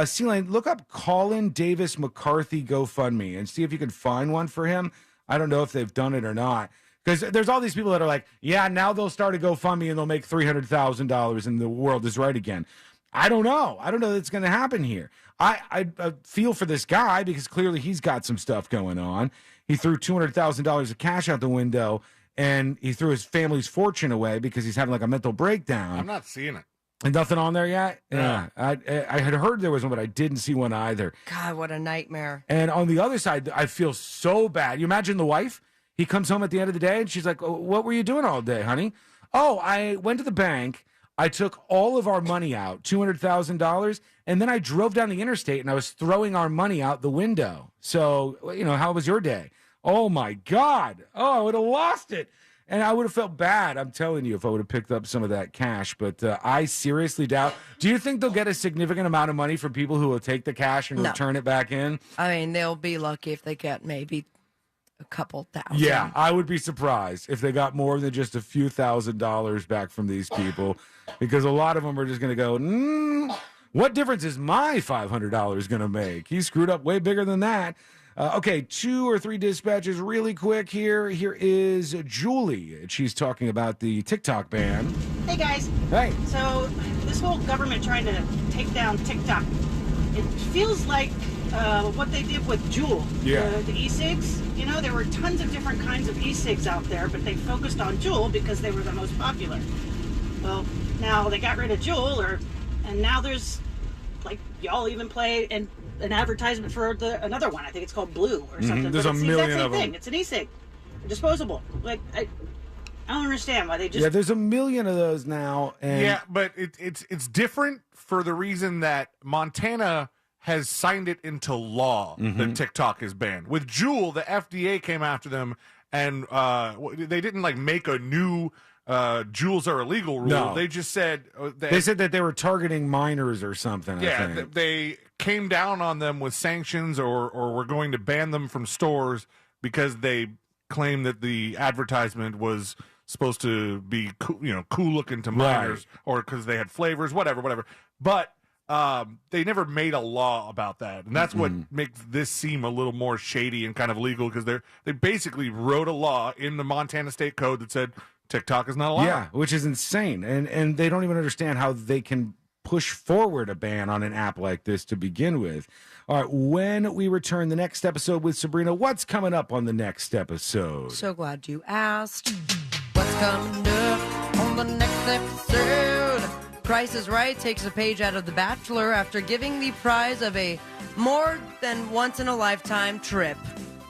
C-Lane, look up Colin Davis McCarthy GoFundMe and see if you can find one for him. I don't know if they've done it or not. Because there's all these people that are like, yeah, now they'll start a GoFundMe and they'll make $300,000 and the world is right again. I don't know. I don't know that's going to happen here. I feel for this guy because clearly he's got some stuff going on. He threw $200,000 of cash out the window and he threw his family's fortune away because he's having like a mental breakdown. I'm not seeing it. And nothing on there yet? No. Yeah. I had heard there was one, but I didn't see one either. God, what a nightmare. And on the other side, I feel so bad. You imagine the wife? He comes home at the end of the day and she's like, oh, what were you doing all day, honey? Oh, I went to the bank. I took all of our money out, $200,000, and then I drove down the interstate and I was throwing our money out the window. So, how was your day? Oh, my God. Oh, I would have lost it. And I would have felt bad, I'm telling you, if I would have picked up some of that cash. But I seriously doubt. Do you think they'll get a significant amount of money from people who will take the cash and No. return it back in? I mean, they'll be lucky if they get maybe a couple thousand. Yeah, I would be surprised if they got more than just a few $1,000s back from these people, because a lot of them are just going to go, what difference is my $500 going to make? He screwed up way bigger than that. Okay, 2 or 3 dispatches really quick here. Here is Julie. She's talking about the TikTok ban. Hey guys. Hey. So this whole government trying to take down TikTok, it feels like what they did with Juul, Yeah. the e-cigs. There were tons of different kinds of e-cigs out there, but they focused on Juul because they were the most popular. Well, now they got rid of Juul, and now there's, like, y'all even play an advertisement for another one. I think it's called Blue or something. There's but it's a the million exact same of them. thing. It's an e-cig, disposable. Like, I don't understand why they just. Yeah, there's a million of those now. And Yeah, but it's different for the reason that Montana has signed it into law that TikTok is banned. With Juul, the FDA came after them, and they didn't make a new Juuls are illegal rule. No. They just said they said that they were targeting minors or something. I yeah, think. they came down on them with sanctions, or were going to ban them from stores because they claimed that the advertisement was supposed to be cool looking to minors, or because they had flavors, whatever. But they never made a law about that, and that's what makes this seem a little more shady and kind of illegal, because they basically wrote a law in the Montana State Code that said TikTok is not allowed. Yeah, which is insane, and they don't even understand how they can push forward a ban on an app like this to begin with. All right, when we return the next episode with Sabrina, what's coming up on the next episode? So glad you asked. What's coming up on the next episode? Price is Right takes a page out of The Bachelor after giving the prize of a more than once-in-a-lifetime trip.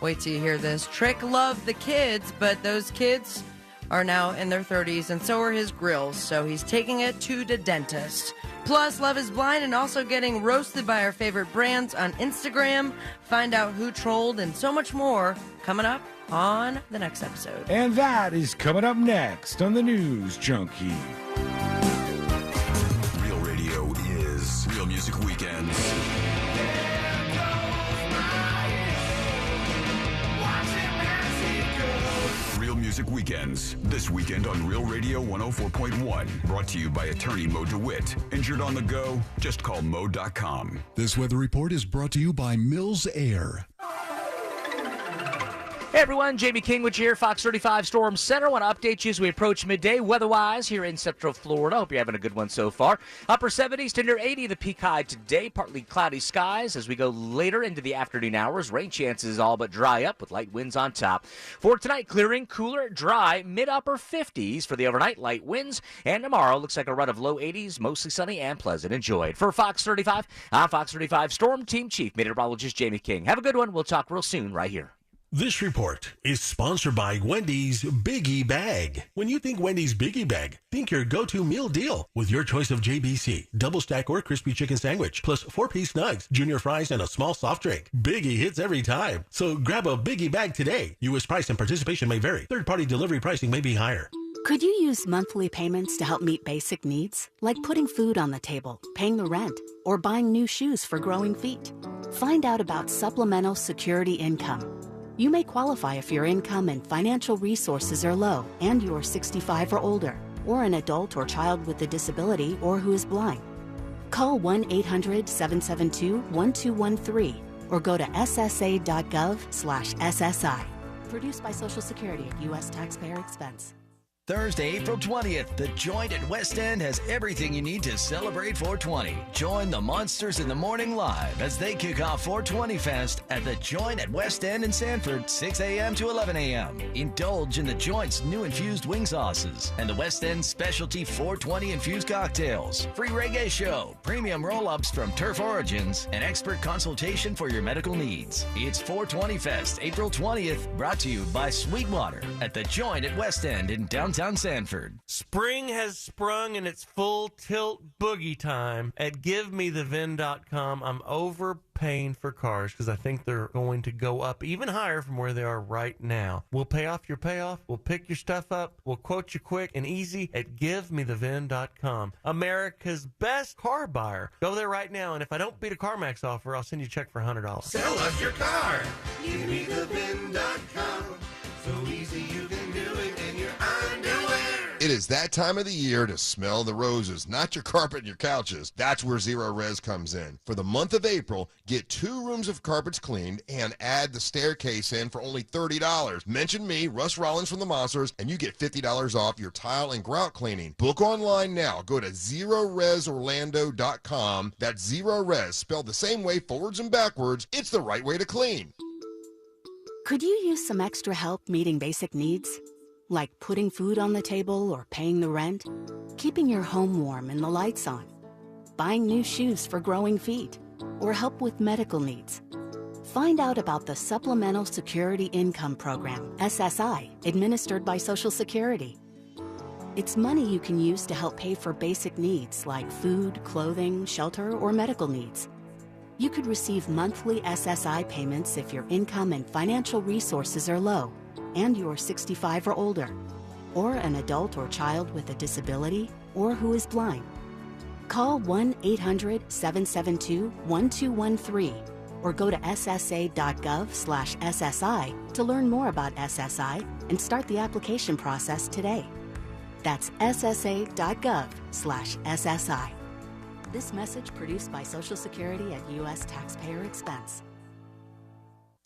Wait till you hear this. Trick loved the kids, but those kids are now in their 30s, and so are his grills, so he's taking it to the dentist. Plus, Love is Blind and also getting roasted by our favorite brands on Instagram. Find out who trolled and so much more coming up on the next episode. And that is coming up next on the News Junkie. Real radio is Real Music Weekends. Real Music Weekends, this weekend on Real Radio 104.1. Brought to you by attorney Mo DeWitt. Injured on the go? Just call Mo.com. This weather report is brought to you by Mills Air. Hey everyone, Jamie King with you here, Fox 35 Storm Center. I want to update you as we approach midday weather-wise here in Central Florida. Hope you're having a good one so far. Upper 70s to near 80, the peak high today. Partly cloudy skies as we go later into the afternoon hours. Rain chances all but dry up with light winds on top. For tonight, clearing, cooler, dry, mid-upper 50s for the overnight, light winds. And tomorrow looks like a run of low 80s, mostly sunny and pleasant. Enjoy it. For Fox 35, I'm Fox 35 Storm Team Chief Meteorologist Jamie King. Have a good one. We'll talk real soon right here. This report is sponsored by Wendy's Biggie Bag. When you think Wendy's Biggie Bag, think your go-to meal deal with your choice of JBC, double stack or crispy chicken sandwich, plus 4-piece nugs, junior fries, and a small soft drink. Biggie hits every time. So grab a Biggie Bag today. U.S. price and participation may vary. Third-party delivery pricing may be higher. Could you use monthly payments to help meet basic needs, like putting food on the table, paying the rent, or buying new shoes for growing feet? Find out about supplemental security income. You may qualify if your income and financial resources are low and you're 65 or older, or an adult or child with a disability or who is blind. Call 1-800-772-1213 or go to ssa.gov/SSI. Produced by Social Security at U.S. taxpayer expense. Thursday, April 20th, The Joint at West End has everything you need to celebrate 420. Join the Monsters in the Morning live as they kick off 420 Fest at The Joint at West End in Sanford, 6 a.m. to 11 a.m. Indulge in The Joint's new infused wing sauces and the West End specialty 420 infused cocktails. Free reggae show, premium roll-ups from Turf Origins, and expert consultation for your medical needs. It's 420 Fest, April 20th, brought to you by Sweetwater at The Joint at West End in downtown Sanford. Spring has sprung and it's full tilt boogie time at GiveMeTheVin.com. I'm overpaying for cars because I think they're going to go up even higher from where they are right now. We'll pay off your payoff. We'll pick your stuff up. We'll quote you quick and easy at GiveMeTheVin.com. America's best car buyer. Go there right now, and if I don't beat a CarMax offer, I'll send you a check for $100. Sell us your car. GiveMeTheVin.com. So easy you can do it in your underwear. It is that time of the year to smell the roses, not your carpet and your couches. That's where Zero Res comes in. For the month of April, get 2 rooms of carpets cleaned and add the staircase in for only $30. Mention me, Russ Rollins from the Monsters, and you get $50 off your tile and grout cleaning. Book online now. Go to ZeroResOrlando.com. That's Zero Res, spelled the same way forwards and backwards. It's the right way to clean. Could you use some extra help meeting basic needs? Like putting food on the table or paying the rent? Keeping your home warm and the lights on? Buying new shoes for growing feet? Or help with medical needs? Find out about the Supplemental Security Income Program, SSI, administered by Social Security. It's money you can use to help pay for basic needs like food, clothing, shelter, or medical needs. You could receive monthly SSI payments if your income and financial resources are low and you're 65 or older, or an adult or child with a disability or who is blind. Call 1-800-772-1213 or go to ssa.gov/SSI to learn more about SSI and start the application process today. That's ssa.gov/SSI. This message produced by Social Security at U.S. taxpayer expense.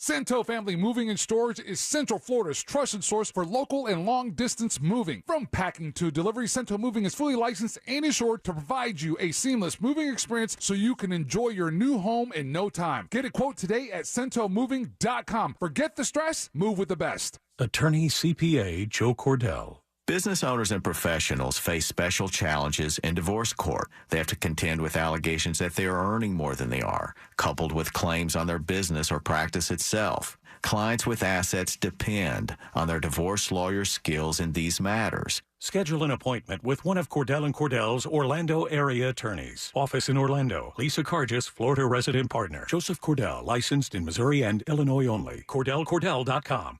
Cento Family Moving and Storage is Central Florida's trusted source for local and long-distance moving. From packing to delivery, Cento Moving is fully licensed and insured to provide you a seamless moving experience so you can enjoy your new home in no time. Get a quote today at centomoving.com. Forget the stress, move with the best. Attorney CPA Joe Cordell. Business owners and professionals face special challenges in divorce court. They have to contend with allegations that they are earning more than they are, coupled with claims on their business or practice itself. Clients with assets depend on their divorce lawyer's skills in these matters. Schedule an appointment with one of Cordell & Cordell's Orlando area attorneys. Office in Orlando. Lisa Cargis, Florida resident partner. Joseph Cordell, licensed in Missouri and Illinois only. CordellCordell.com.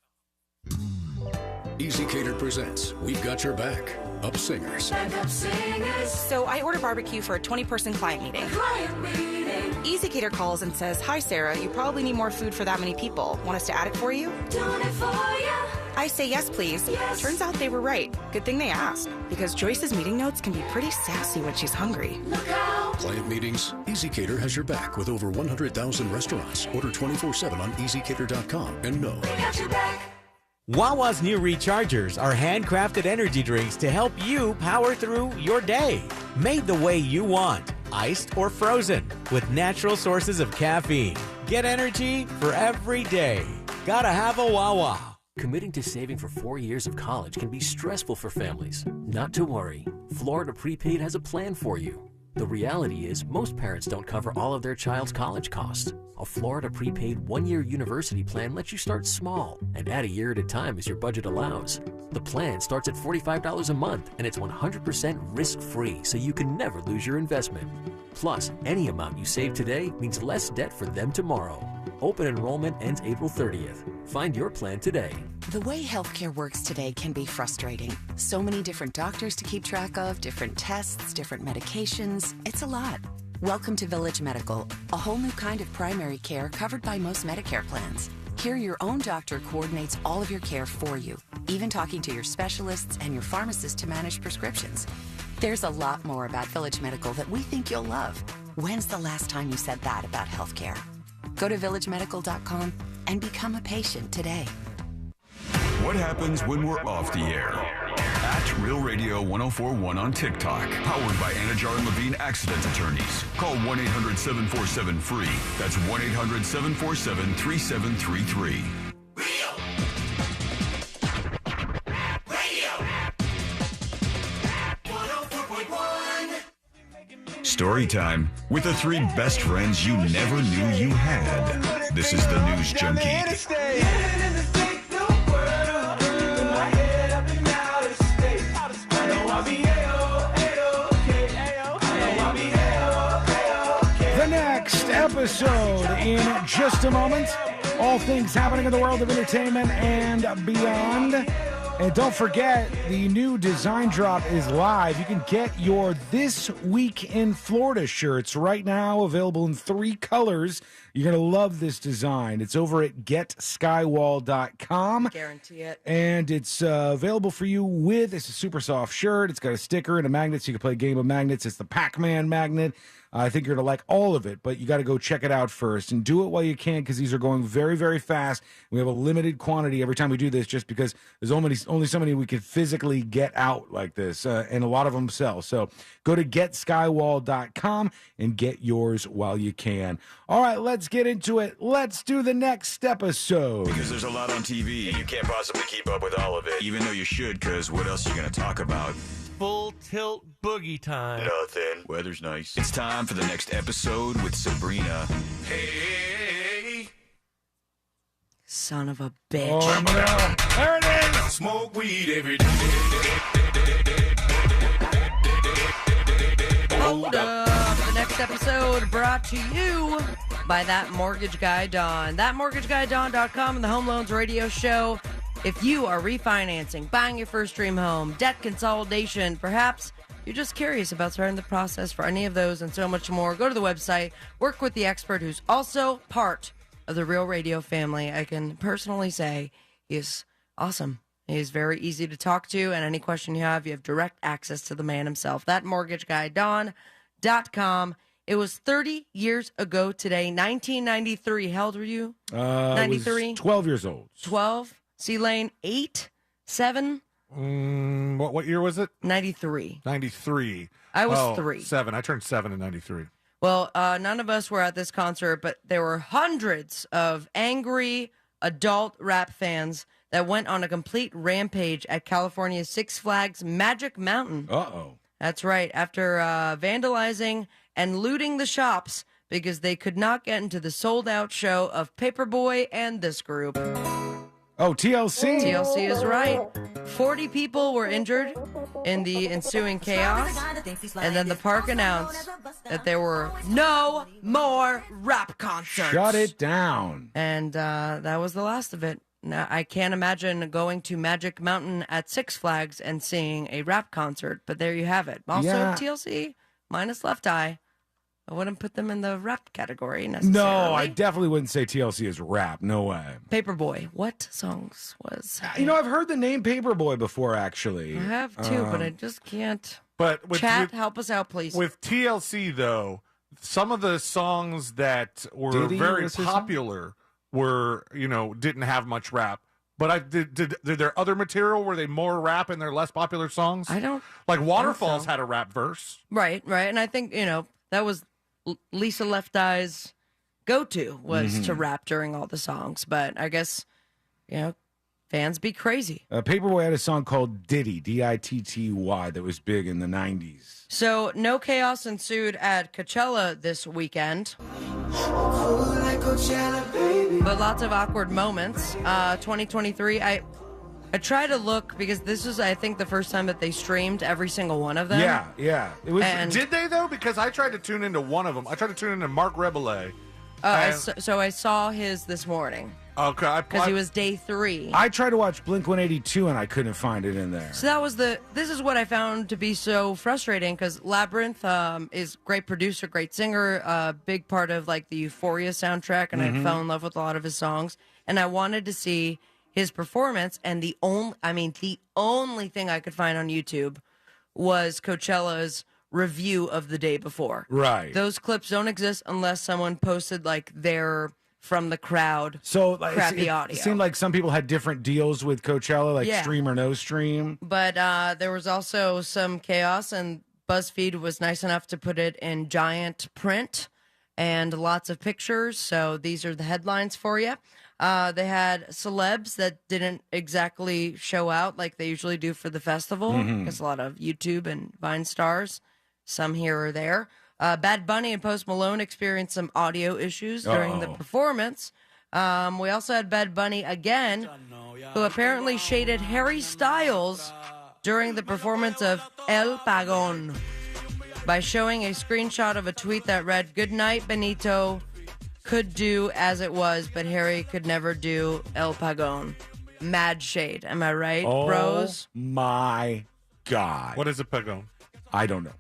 Easy Cater presents We've Got Your Back. Up Singers. So I order barbecue for a 20-person client meeting. Easy Cater calls and says, "Hi, Sarah, you probably need more food for that many people. Want us to add it for you?" Doing it for you. I say, "Yes, please." Yes. Turns out they were right. Good thing they asked, because Joyce's meeting notes can be pretty sassy when she's hungry. Look out. Client meetings? Easy Cater has your back with over 100,000 restaurants. Order 24/7 on easycater.com and know. We got your back. Wawa's new Rechargers are handcrafted energy drinks to help you power through your day. Made the way you want, iced or frozen, with natural sources of caffeine. Get energy for every day. Gotta have a Wawa. Committing to saving for 4 years of college can be stressful for families. Not to worry. Florida Prepaid has a plan for you. The reality is, most parents don't cover all of their child's college costs. A Florida Prepaid 1-year university plan lets you start small and add a year at a time as your budget allows. The plan starts at $45 a month and it's 100% risk-free, so you can never lose your investment. Plus, any amount you save today means less debt for them tomorrow. Open enrollment ends April 30th. Find your plan today. The way healthcare works today can be frustrating. So many different doctors to keep track of, different tests, different medications. It's a lot. Welcome to Village Medical, a whole new kind of primary care covered by most Medicare plans. Here, your own doctor coordinates all of your care for you, even talking to your specialists and your pharmacist to manage prescriptions. There's a lot more about Village Medical that we think you'll love. When's the last time you said that about healthcare? Go to villagemedical.com and become a patient today. What happens when we're off the air? At Real Radio 1041 on TikTok. Powered by Anajar and Levine Accident Attorneys. Call 1-800-747-FREE. That's 1-800-747-3733. Story time with the 3 best friends you never knew you had. This is the News Junkie. The next episode in just a moment. All things happening in the world of entertainment and beyond. And don't forget, the new design drop is live. You can get your This Week in Florida shirts right now, available in 3 colors. You're going to love this design. It's over at getskywall.com. Guarantee it. And it's available for you with, it's a super soft shirt. It's got a sticker and a magnet, so you can play a game of magnets. It's the Pac-Man magnet. I think you're going to like all of it, but you got to go check it out first. And do it while you can, because these are going very, very fast. We have a limited quantity every time we do this, just because there's only so many we can physically get out like this, and a lot of them sell. So go to getskywall.com and get yours while you can. All right, let's get into it. Let's do the next episode. Because there's a lot on TV, you can't possibly keep up with all of it. Even though you should, because what else are you going to talk about? Full tilt boogie time. Nothing. Weather's nice. It's time for the next episode with Sabrina. Hey. Son of a bitch. Oh, no. There it is. Smoke weed every day. Hold up. The next episode brought to you by That Mortgage Guy Don. ThatMortgageGuyDon.com and the Home Loans Radio Show. If you are refinancing, buying your first dream home, debt consolidation, perhaps you're just curious about starting the process for any of those and so much more, go to the website, work with the expert who's also part of the Real Radio family. I can personally say he is awesome. He is very easy to talk to, and any question you have direct access to the man himself. ThatMortgageGuyDon.com. It was 30 years ago today, 1993. How old were you? 93? 12 years old. 12. C-Lane, 8, 7. What year was it? 93. 93. I was 3. 7. I turned 7 in 93. Well, none of us were at this concert, but there were hundreds of angry adult rap fans that went on a complete rampage at California's Six Flags Magic Mountain. Uh-oh. That's right. After vandalizing and looting the shops because they could not get into the sold-out show of Paperboy and this group. Oh, TLC. TLC is right. 40 people were injured in the ensuing chaos, and then the park announced that there were no more rap concerts. Shut it down. And that was the last of it. Now, I can't imagine going to Magic Mountain at Six Flags and seeing a rap concert, but there you have it. Also, Yeah. TLC, minus Left Eye. I wouldn't put them in the rap category necessarily. No, I definitely wouldn't say TLC is rap. No way. Paperboy, what songs was? You know, I've heard the name Paperboy before, actually. I have too, but I just can't. But Chat, help us out, please. With TLC, though, some of the songs that were Diddy very was his popular were, didn't have much rap. But did there other material? Were they more rap in their less popular songs? I don't. Like Waterfalls think so. had a rap verse. Right. And I think, that was Lisa Left Eye's go-to was to rap during all the songs. But I guess, fans be crazy. Paperboy had a song called Diddy, D-I-T-T-Y, that was big in the 90s. So no chaos ensued at Coachella this weekend. But lots of awkward moments. 2023, I try to look because this is, I think, the first time that they streamed every single one of them. Yeah. It was. Did they, though? Because I tried to tune into one of them. I tried to tune into Mark Rebelais. So I saw his this morning. Okay. Because he was day 3. I tried to watch Blink-182 and I couldn't find it in there. So that was this is what I found to be so frustrating because Labyrinth is great producer, great singer, big part of like the Euphoria soundtrack, and I fell in love with a lot of his songs. And I wanted to see his performance, and the only thing I could find on YouTube was Coachella's review of the day before. Right. Those clips don't exist unless someone posted like their from the crowd. So crappy audio. It seemed like some people had different deals with Coachella, like stream or no stream. But there was also some chaos, and BuzzFeed was nice enough to put it in giant print and lots of pictures. So these are the headlines for you. They had celebs that didn't exactly show out like they usually do for the festival. Because a lot of YouTube and Vine stars, some here or there. Bad Bunny and Post Malone experienced some audio issues during the performance. We also had Bad Bunny again, who apparently shaded Harry Styles during the performance of El Pagón by showing a screenshot of a tweet that read, "Good night, Benito. Could do as it was, but Harry could never do El Pagón." Mad shade. Am I right, bros? My God. What is a Pagón? I don't know.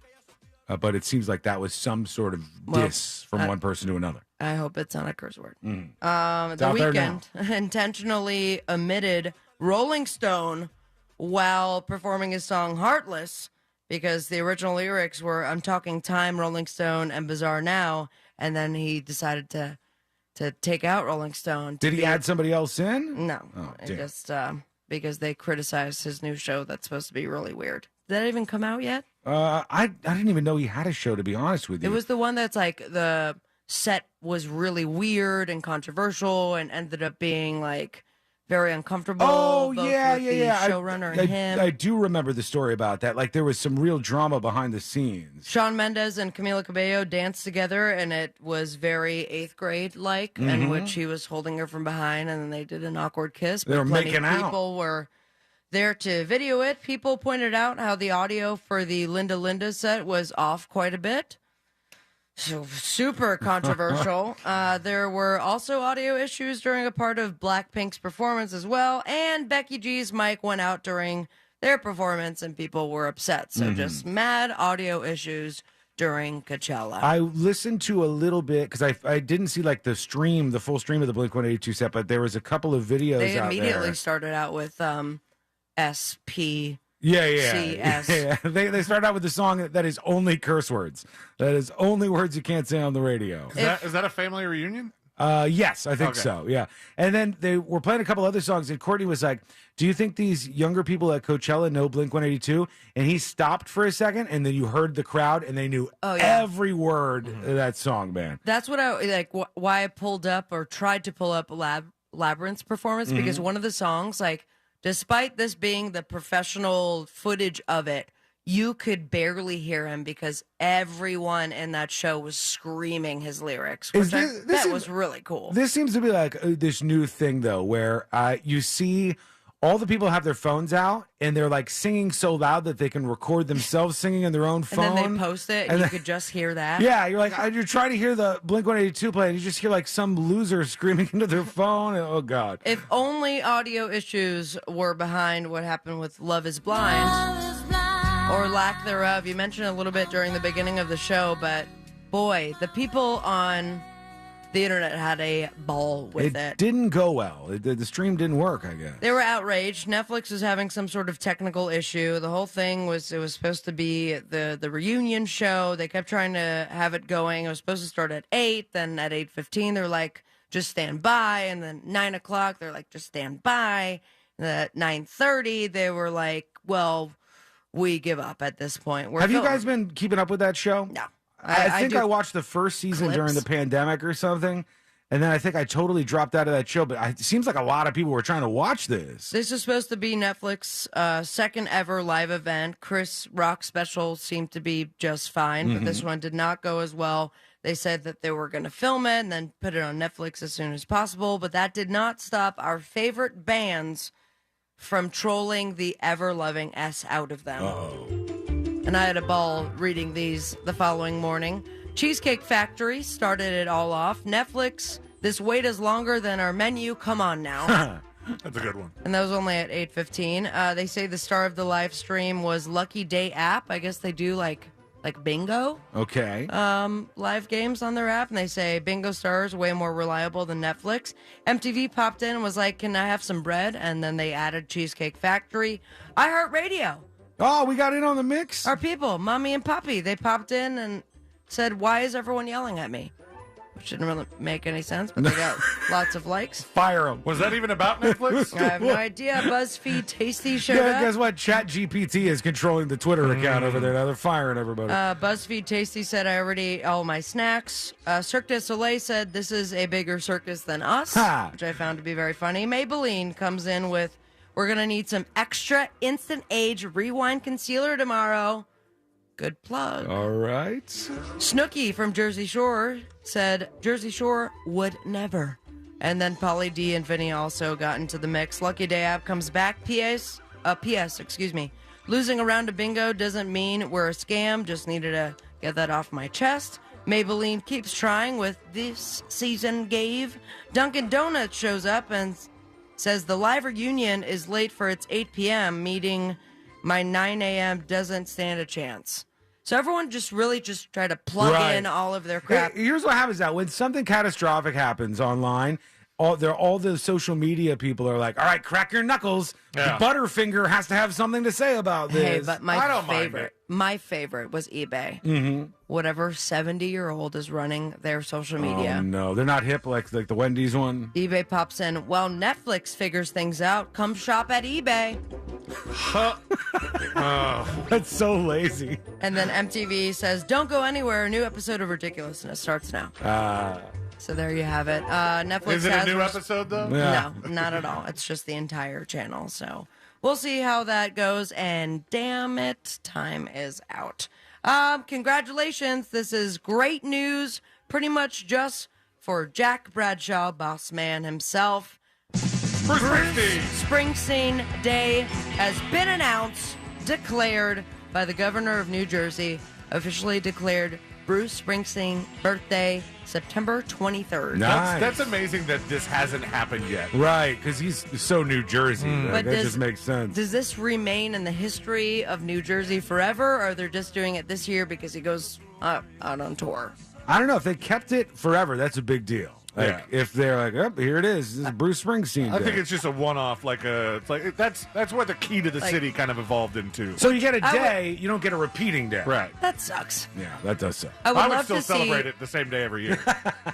But it seems like that was some sort of diss from one person to another. I hope it's not a curse word. It's The out there Weeknd intentionally omitted Rolling Stone while performing his song Heartless because the original lyrics were "I'm talking time, Rolling Stone, and Bizarre Now," and then he decided to take out Rolling Stone. Did he add somebody else in? No. Just because they criticized his new show that's supposed to be really weird. Did that even come out yet? I didn't even know he had a show, to be honest with you. It was the one that's like the set was really weird and controversial and ended up being like very uncomfortable. Oh, both yeah. with the showrunner and him. I do remember the story about that. Like, there was some real drama behind the scenes. Shawn Mendes and Camila Cabello danced together, and it was very 8th grade-like, in which he was holding her from behind, and then they did an awkward kiss. They were plenty making of out. people were there to video it. People pointed out how the audio for the Linda Linda set was off quite a bit. So super controversial. There were also audio issues during a part of Blackpink's performance as well, and Becky G's mic went out during their performance, and people were upset. So just mad audio issues during Coachella. I listened to a little bit because I didn't see like the full stream of the Blink-182 set, but there was a couple of videos They out immediately there. started out with SP Yeah. CS. Yeah. They start out with a song that is only curse words. That is only words you can't say on the radio. Is that a family reunion? Yes, I think Okay. so. Yeah. And then they were playing a couple other songs, and Courtney was like, "Do you think these younger people at Coachella know Blink-182?" And he stopped for a second, and then you heard the crowd, and they knew every word of that song, man. That's what I like. Why I pulled up or tried to pull up Labyrinth's performance, because one of the songs, like, despite this being the professional footage of it, you could barely hear him because everyone in that show was screaming his lyrics, which that was really cool. This seems to be like this new thing, though, where you see all the people have their phones out and they're like singing so loud that they can record themselves singing in their own phone. And then they post it, and you could just hear that. Yeah, you're like, you're trying to hear the Blink-182 play, and you just hear like some loser screaming into their phone. And, oh, God. If only audio issues were behind what happened with Love is Blind, or lack thereof. You mentioned a little bit during the beginning of the show, but boy, the people on the internet had a ball with it. It didn't go well. The stream didn't work, I guess. They were outraged. Netflix was having some sort of technical issue. The whole thing was supposed to be the reunion show. They kept trying to have it going. It was supposed to start at 8. Then at 8:15, they're like, just stand by. And then 9 o'clock, they're like, just stand by. And at 9:30, they were like, well, we give up at this point. Have you guys been keeping up with that show? No. I think I watched the first season during the pandemic or something, and then I think I totally dropped out of that show, but it seems like a lot of people were trying to watch this. This is supposed to be Netflix's second ever live event. Chris Rock's special seemed to be just fine, but this one did not go as well. They said that they were going to film it and then put it on Netflix as soon as possible, but that did not stop our favorite bands from trolling the ever-loving S out of them. And I had a ball reading these the following morning. Cheesecake Factory started it all off. Netflix, this wait is longer than our menu. Come on now. That's a good one. And that was only at 8:15. They say the star of the live stream was Lucky Day app. I guess they do like bingo. Okay. Live games on their app, and they say bingo stars way more reliable than Netflix. MTV popped in and was like, "Can I have some bread?" And then they added Cheesecake Factory. iHeartRadio. Oh, we got in on the mix? Our people, Mommy and Poppy, they popped in and said, "Why is everyone yelling at me?" Which didn't really make any sense, but they got lots of likes. Fire them. Was that even about Netflix? I have no idea. BuzzFeed Tasty showed up. Guess what? ChatGPT is controlling the Twitter account over there. Now they're firing everybody. BuzzFeed Tasty said, "I already ate all my snacks." Cirque du Soleil said, "This is a bigger circus than us," which I found to be very funny. Maybelline comes in with, "We're going to need some extra Instant Age Rewind Concealer tomorrow." Good plug. All right. Snooki from Jersey Shore said, "Jersey Shore would never." And then Pauly D and Vinny also got into the mix. Lucky Day app comes back. P.S. Losing a round of bingo doesn't mean we're a scam. Just needed to get that off my chest. Maybelline keeps trying with this season gave. Dunkin' Donuts shows up and says the live reunion is late for its 8 p.m. meeting. My 9 a.m. doesn't stand a chance. So everyone just try to plug in all of their crap. Here's what happens now. When something catastrophic happens online, all the social media people are like, "All right, crack your knuckles. Yeah. Butterfinger has to have something to say about this." Hey, but I don't mind it. my favorite was eBay. Mm-hmm. Whatever 70-year-old is running their social media. Oh, no. They're not hip like the Wendy's one. eBay pops in, "Well, Netflix figures things out. Come shop at eBay." That's so lazy. And then MTV says, "Don't go anywhere. A new episode of Ridiculousness starts now." So there you have it. Netflix Is it has a new episode, though? Yeah. No, not at all. It's just the entire channel. So we'll see how that goes. And damn it, time is out. Congratulations. This is great news. Pretty much just for Jack Bradshaw, boss man himself. Springsteen Day has been announced, declared by the governor of New Jersey, officially declared Bruce Springsteen birthday, September 23rd. Nice. That's amazing that this hasn't happened yet. Right, because he's so New Jersey. But That just makes sense. Does this remain in the history of New Jersey forever, or they're just doing it this year because he goes out on tour? I don't know. If they kept it forever, that's a big deal. Like if they're like, oh, here it is. This is Bruce Springsteen. I Day. think it's just a one-off. It's like that's what the key to the city kind of evolved into. So you get a day, you don't get a repeating day. Right. That sucks. Yeah, that does suck. I would love still to celebrate see it the same day every year.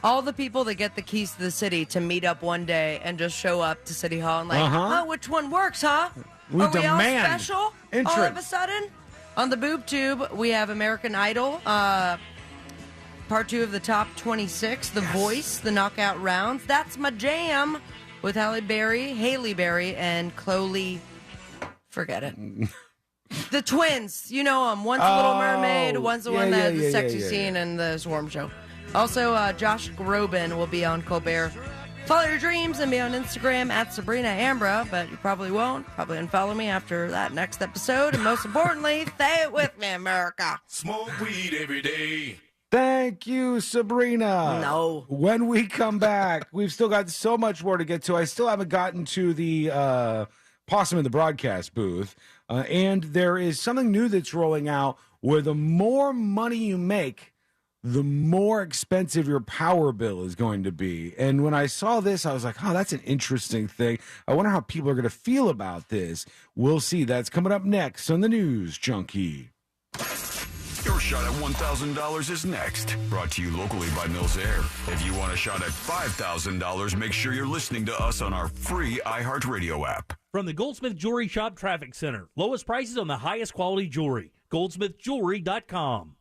all the people that get the keys to the city to meet up one day and just show up to City Hall and oh, which one works, huh? We Are we all demand special all of a entrance. sudden? On the boob tube, we have American Idol, part 2 of the top 26, The Voice, the knockout rounds. That's my jam with Halle Berry, and Chloe. Forget it. The twins, you know them. One's a Little Mermaid, one's the one that has the sexy scene in the Swarm Show. Also, Josh Groban will be on Colbert. Follow your dreams and be on Instagram at Sabrina Ambra, but you probably won't. Probably unfollow me after that next episode. And most importantly, stay it with me, America. Smoke weed every day. Thank you, Sabrina. No. When we come back, we've still got so much more to get to. I still haven't gotten to the Possum in the broadcast booth. And there is something new that's rolling out where the more money you make, the more expensive your power bill is going to be. And when I saw this, I was like, oh, that's an interesting thing. I wonder how people are going to feel about this. We'll see. That's coming up next on the News Junkie. Your shot at $1,000 is next. Brought to you locally by Mills Air. If you want a shot at $5,000, make sure you're listening to us on our free iHeartRadio app. From the Goldsmith Jewelry Shop Traffic Center. Lowest prices on the highest quality jewelry. GoldsmithJewelry.com.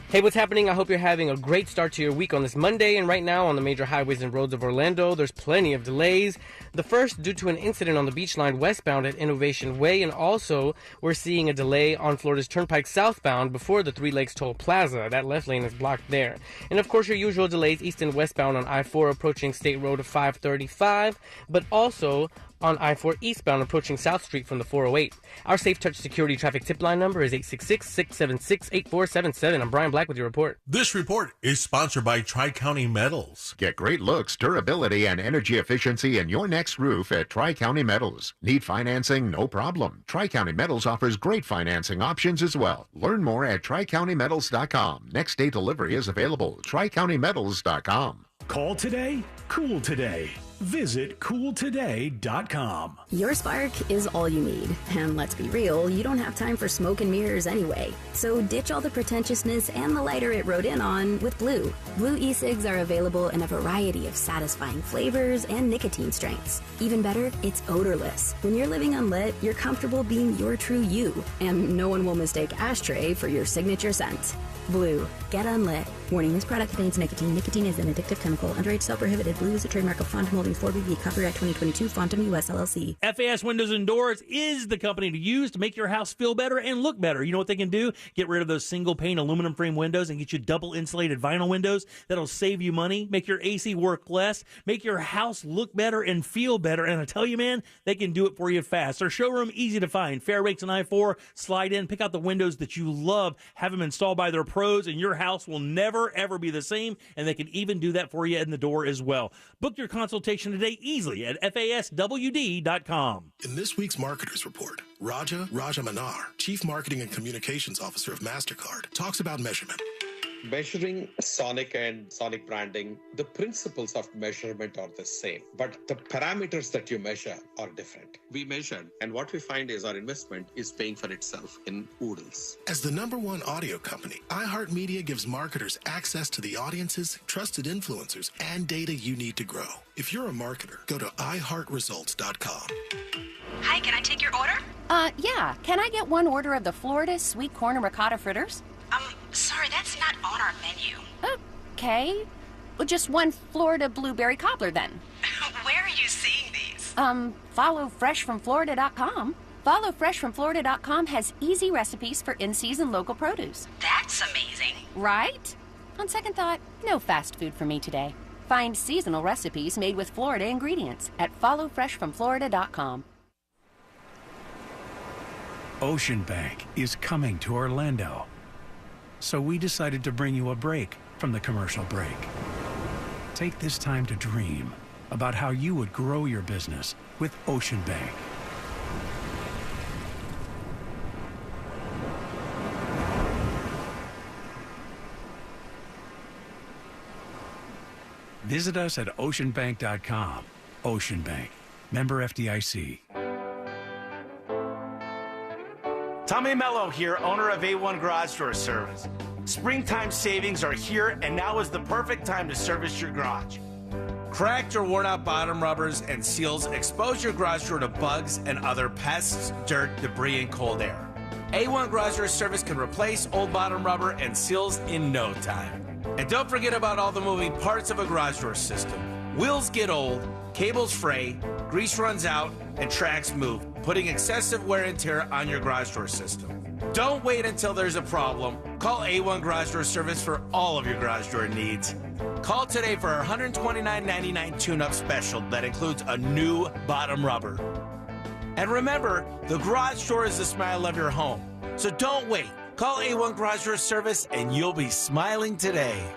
Hey, what's happening? I hope you're having a great start to your week on this Monday. And right now on the major highways and roads of Orlando, there's plenty of delays. The first due to an incident on the beach line westbound at Innovation Way. And also we're seeing a delay on Florida's Turnpike southbound before the Three Lakes Toll Plaza. That left lane is blocked there. And of course your usual delays east and westbound on I-4 approaching State Road of 535. But also on I-4 eastbound approaching South Street from the 408. Our Safe Touch Security Traffic Tip Line number is 866-676-8477. I'm Brian Black with your report. This report is sponsored by Tri-County Metals. Get great looks, durability, and energy efficiency in your next roof at Tri-County Metals. Need financing? No problem. Tri-County Metals offers great financing options as well. Learn more at TriCountyMetals.com. Next day delivery is available. TriCountyMetals.com. Call today, cool today. Visit cooltoday.com. Your spark is all you need. And let's be real, you don't have time for smoke and mirrors anyway. So ditch all the pretentiousness and the lighter it rode in on with Blue. Blue e-cigs are available in a variety of satisfying flavors and nicotine strengths. Even better, it's odorless. When you're living unlit, you're comfortable being your true you. And no one will mistake ashtray for your signature scent. Blue. Get unlit. Warning, this product contains nicotine. Nicotine is an addictive chemical. Underage sale prohibited. Blue is a trademark of Font Holdings 4BV. Copyright 2022. Fontum US LLC. FAS Windows and Doors is the company to use to make your house feel better and look better. You know what they can do? Get rid of those single pane aluminum frame windows and get you double insulated vinyl windows. That'll save you money, make your AC work less, make your house look better and feel better. And I tell you, man, they can do it for you fast. Their showroom, easy to find. Fairbanks and I-4. Slide in, pick out the windows that you love, have them installed by their pros, and your house will never, ever be the same. And they can even do that for you in the door as well. Book your consultation today easily at FASWD.com. In this week's Marketers Report, Raja Manar, Chief Marketing and Communications Officer of MasterCard, talks about measurement. Measuring Sonic and Sonic branding, the principles of measurement are the same, but the parameters that you measure are different. We measured, and what we find is our investment is paying for itself in oodles. As the #1 audio company, iHeartMedia gives marketers access to the audiences, trusted influencers, and data you need to grow. If you're a marketer, go to iHeartResults.com. Hi, can I take your order? Yeah. Can I get one order of the Florida sweet corn and ricotta fritters? Sorry, that's not on our menu. Okay. Well, just one Florida blueberry cobbler then. Where are you seeing these? Follow freshfromflorida.com. FollowFreshFromFlorida.com has easy recipes for in-season local produce. That's amazing. Right? On second thought, no fast food for me today. Find seasonal recipes made with Florida ingredients at FollowFreshFromFlorida.com. Ocean Bank is coming to Orlando. So we decided to bring you a break from the commercial break. Take this time to dream about how you would grow your business with Ocean Bank. Visit us at oceanbank.com. Ocean Bank. Member FDIC. Tommy Mello here, owner of A1 Garage Door Service. Springtime savings are here, and now is the perfect time to service your garage. Cracked or worn out bottom rubbers and seals expose your garage door to bugs and other pests, dirt, debris, and cold air. A1 Garage Door Service can replace old bottom rubber and seals in no time. And don't forget about all the moving parts of a garage door system. Wheels get old, cables fray, grease runs out, and tracks move, putting excessive wear and tear on your garage door system. Don't wait until there's a problem. Call A1 Garage Door Service for all of your garage door needs. Call today for our $129.99 tune-up special that includes a new bottom rubber. And remember, the garage door is the smile of your home. So don't wait. Call A1 Garage Door Service and you'll be smiling today.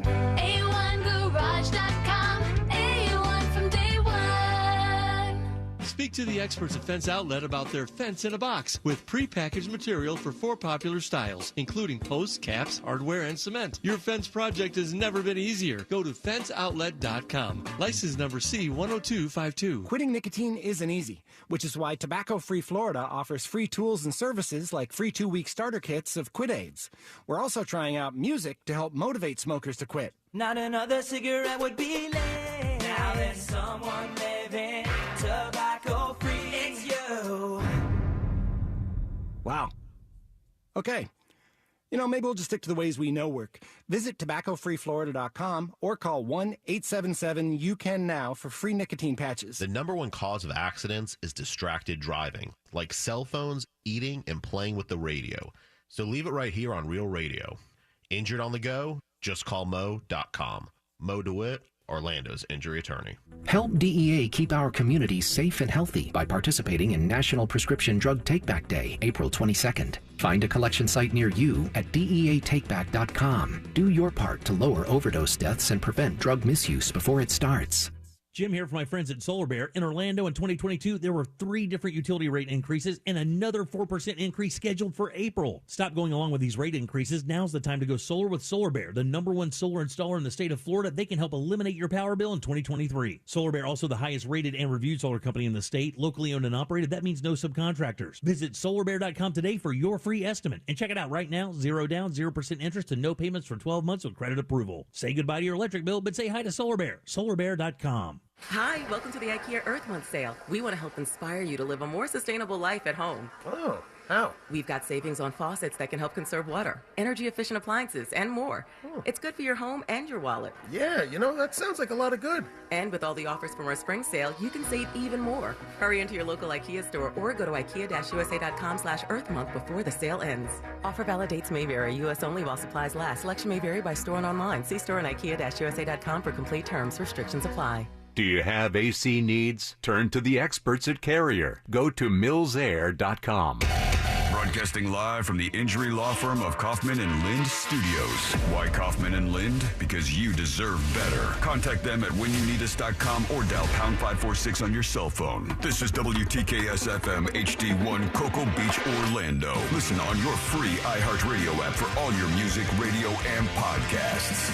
A1Garage.com. A1 from day one. Speak to the experts at Fence Outlet about their Fence in a Box with prepackaged material for 4 popular styles, including posts, caps, hardware, and cement. Your fence project has never been easier. Go to fenceoutlet.com. License number C10252. Quitting nicotine isn't easy, which is why Tobacco Free Florida offers free tools and services like free 2-week starter kits of quit aids. We're also trying out music to help motivate smokers to quit. Not another cigarette would be late. Now there's someone living tobacco free. It's you. Wow. Okay. Maybe we'll just stick to the ways we know work. Visit tobaccofreeflorida.com or call 1-877-YOU-CAN-NOW for free nicotine patches. The number one cause of accidents is distracted driving, like cell phones, eating, and playing with the radio. So leave it right here on Real Radio. Injured on the go? Just call Mo.com. Mo DeWitt, Orlando's injury attorney. Help DEA keep our communities safe and healthy by participating in National Prescription Drug Takeback Day, April 22nd. Find a collection site near you at DEATakeback.com. Do your part to lower overdose deaths and prevent drug misuse before it starts. Jim here for my friends at Solar Bear. In Orlando in 2022, there were 3 different utility rate increases and another 4% increase scheduled for April. Stop going along with these rate increases. Now's the time to go solar with Solar Bear, the #1 solar installer in the state of Florida. They can help eliminate your power bill in 2023. Solar Bear, also the highest rated and reviewed solar company in the state, locally owned and operated. That means no subcontractors. Visit solarbear.com today for your free estimate. And check it out right now. 0 down, 0% interest, and no payments for 12 months with credit approval. Say goodbye to your electric bill, but say hi to Solar Bear. Solarbear.com. Hi, welcome to the IKEA Earth Month sale. We want to help inspire you to live a more sustainable life at home. Oh, how? We've got savings on faucets that can help conserve water, energy-efficient appliances, and more. It's good for your home and your wallet. Yeah, that sounds like a lot of good. And with all the offers from our spring sale, you can save even more. Hurry into your local IKEA store or go to IKEA-USA.com/EarthMonth before the sale ends. Offer valid dates may vary. U.S. only while supplies last. Selection may vary by store and online. See store and IKEA-USA.com for complete terms. Restrictions apply. Do you have AC needs? Turn to the experts at Carrier. Go to millsair.com. Broadcasting live from the injury law firm of Kaufman and Lind Studios. Why Kaufman and Lind? Because you deserve better. Contact them at whenyouneedus.com or dial pound 546 on your cell phone. This is WTKS FM HD1 Cocoa Beach, Orlando. Listen on your free iHeartRadio app for all your music, radio, and podcasts.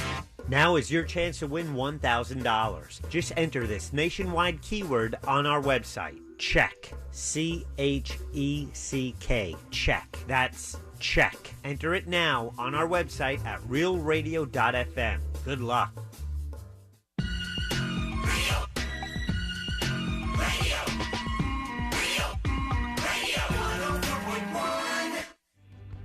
Now is your chance to win $1,000. Just enter this nationwide keyword on our website. Check. CHECK. Check. That's check. Enter it now on our website at realradio.fm. Good luck.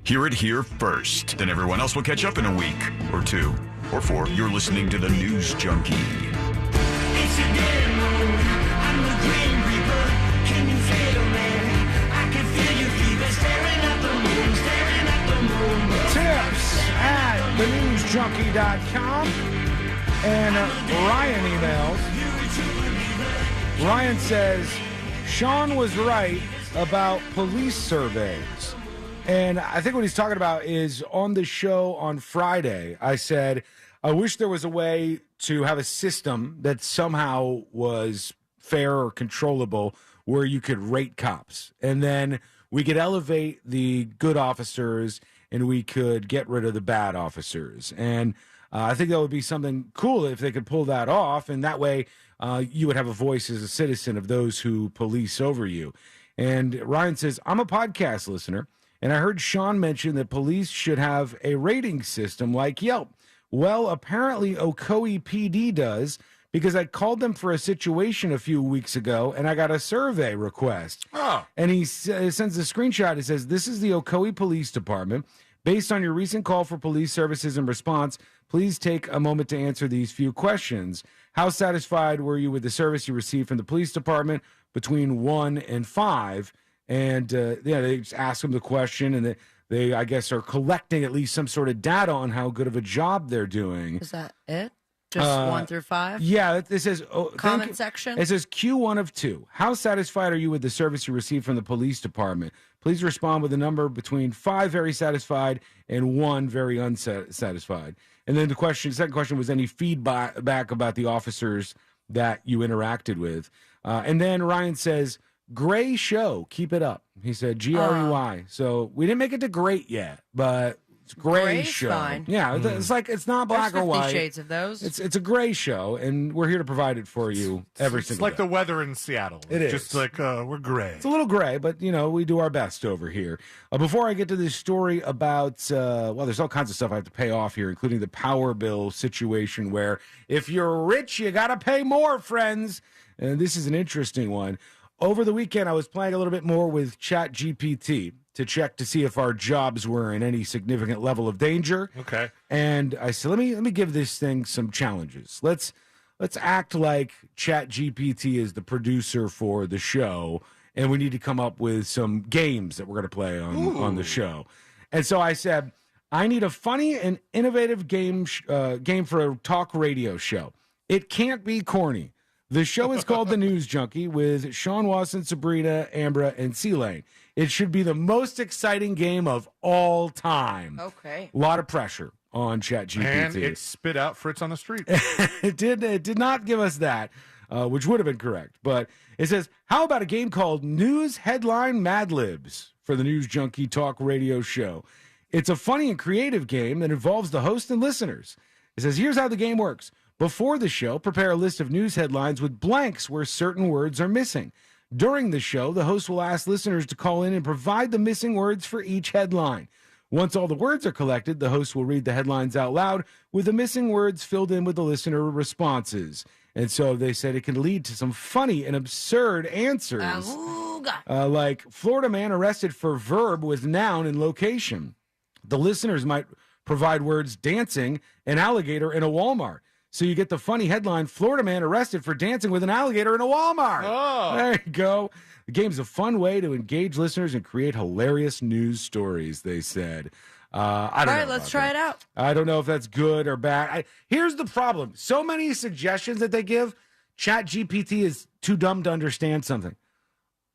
Hear it here first. Then everyone else will catch up in a week or 2 or 4. You're listening to the News Junkie. It's a demo. I'm the Green Reaper. Can you feel me? I can feel your fever staring at the moon, staring at the moon. Tips at thenewsjunkie.com. And Ryan emails. Ryan says, Sean was right about police surveys. And I think what he's talking about is on the show on Friday, I said, I wish there was a way to have a system that somehow was fair or controllable where you could rate cops. And then we could elevate the good officers and we could get rid of the bad officers. And I think that would be something cool if they could pull that off, and that way you would have a voice as a citizen of those who police over you. And Ryan says, I'm a podcast listener, and I heard Sean mention that police should have a rating system like Yelp. Well, apparently Ocoee PD does, because I called them for a situation a few weeks ago, and I got a survey request. Oh. And he sends a screenshot. It says, this is the Ocoee Police Department. Based on your recent call for police services and response, please take a moment to answer these few questions. How satisfied were you with the service you received from the police department between 1 and 5? And they just ask them the question, and they, I guess, are collecting at least some sort of data on how good of a job they're doing. Is that it? Just 1 through 5? Yeah, it says comment section. It says Q1 of 2. How satisfied are you with the service you received from the police department? Please respond with a number between 5 very satisfied and 1 very unsatisfied. And then the second question was any feedback about the officers that you interacted with. And then Ryan says, "Gray show, keep it up." He said GREY. So we didn't make it to great yet, but it's gray Gray's show. fine. Yeah, it's like it's not black There's or 50 white. shades of those. It's a gray show, and we're here to provide it for you every It's single like day. the weather in Seattle. It is. Just like we're gray. It's a little gray, but, we do our best over here. Before I get to this story about, there's all kinds of stuff I have to pay off here, including the power bill situation where if you're rich, you got to pay more, friends. And this is an interesting one. Over the weekend, I was playing a little bit more with ChatGPT to check to see if our jobs were in any significant level of danger. Okay. And I said, let me give this thing some challenges. Let's act like ChatGPT is the producer for the show, and we need to come up with some games that we're going to play on the show. And so I said, I need a funny and innovative game for a talk radio show. It can't be corny. The show is called The News Junkie with Sean Watson, Sabrina, Ambra, and C-Lane. It should be the most exciting game of all time. Okay. A lot of pressure on ChatGPT. And it spit out Fritz on the street. It did not give us that, which would have been correct. But it says, how about a game called News Headline Mad Libs for the News Junkie talk radio show? It's a funny and creative game that involves the host and listeners. It says, here's how the game works. Before the show, prepare a list of news headlines with blanks where certain words are missing. During the show, the host will ask listeners to call in and provide the missing words for each headline. Once all the words are collected, the host will read the headlines out loud with the missing words filled in with the listener responses. And so they said it can lead to some funny and absurd answers. Like, Florida man arrested for verb with noun and location. The listeners might provide words dancing, an alligator, and a Walmart. So you get the funny headline, Florida man arrested for dancing with an alligator in a Walmart. Oh. There you go. The game's a fun way to engage listeners and create hilarious news stories, they said. I don't know. All right, let's try it out. I don't know if that's good or bad. Here's the problem. So many suggestions that they give, ChatGPT is too dumb to understand something.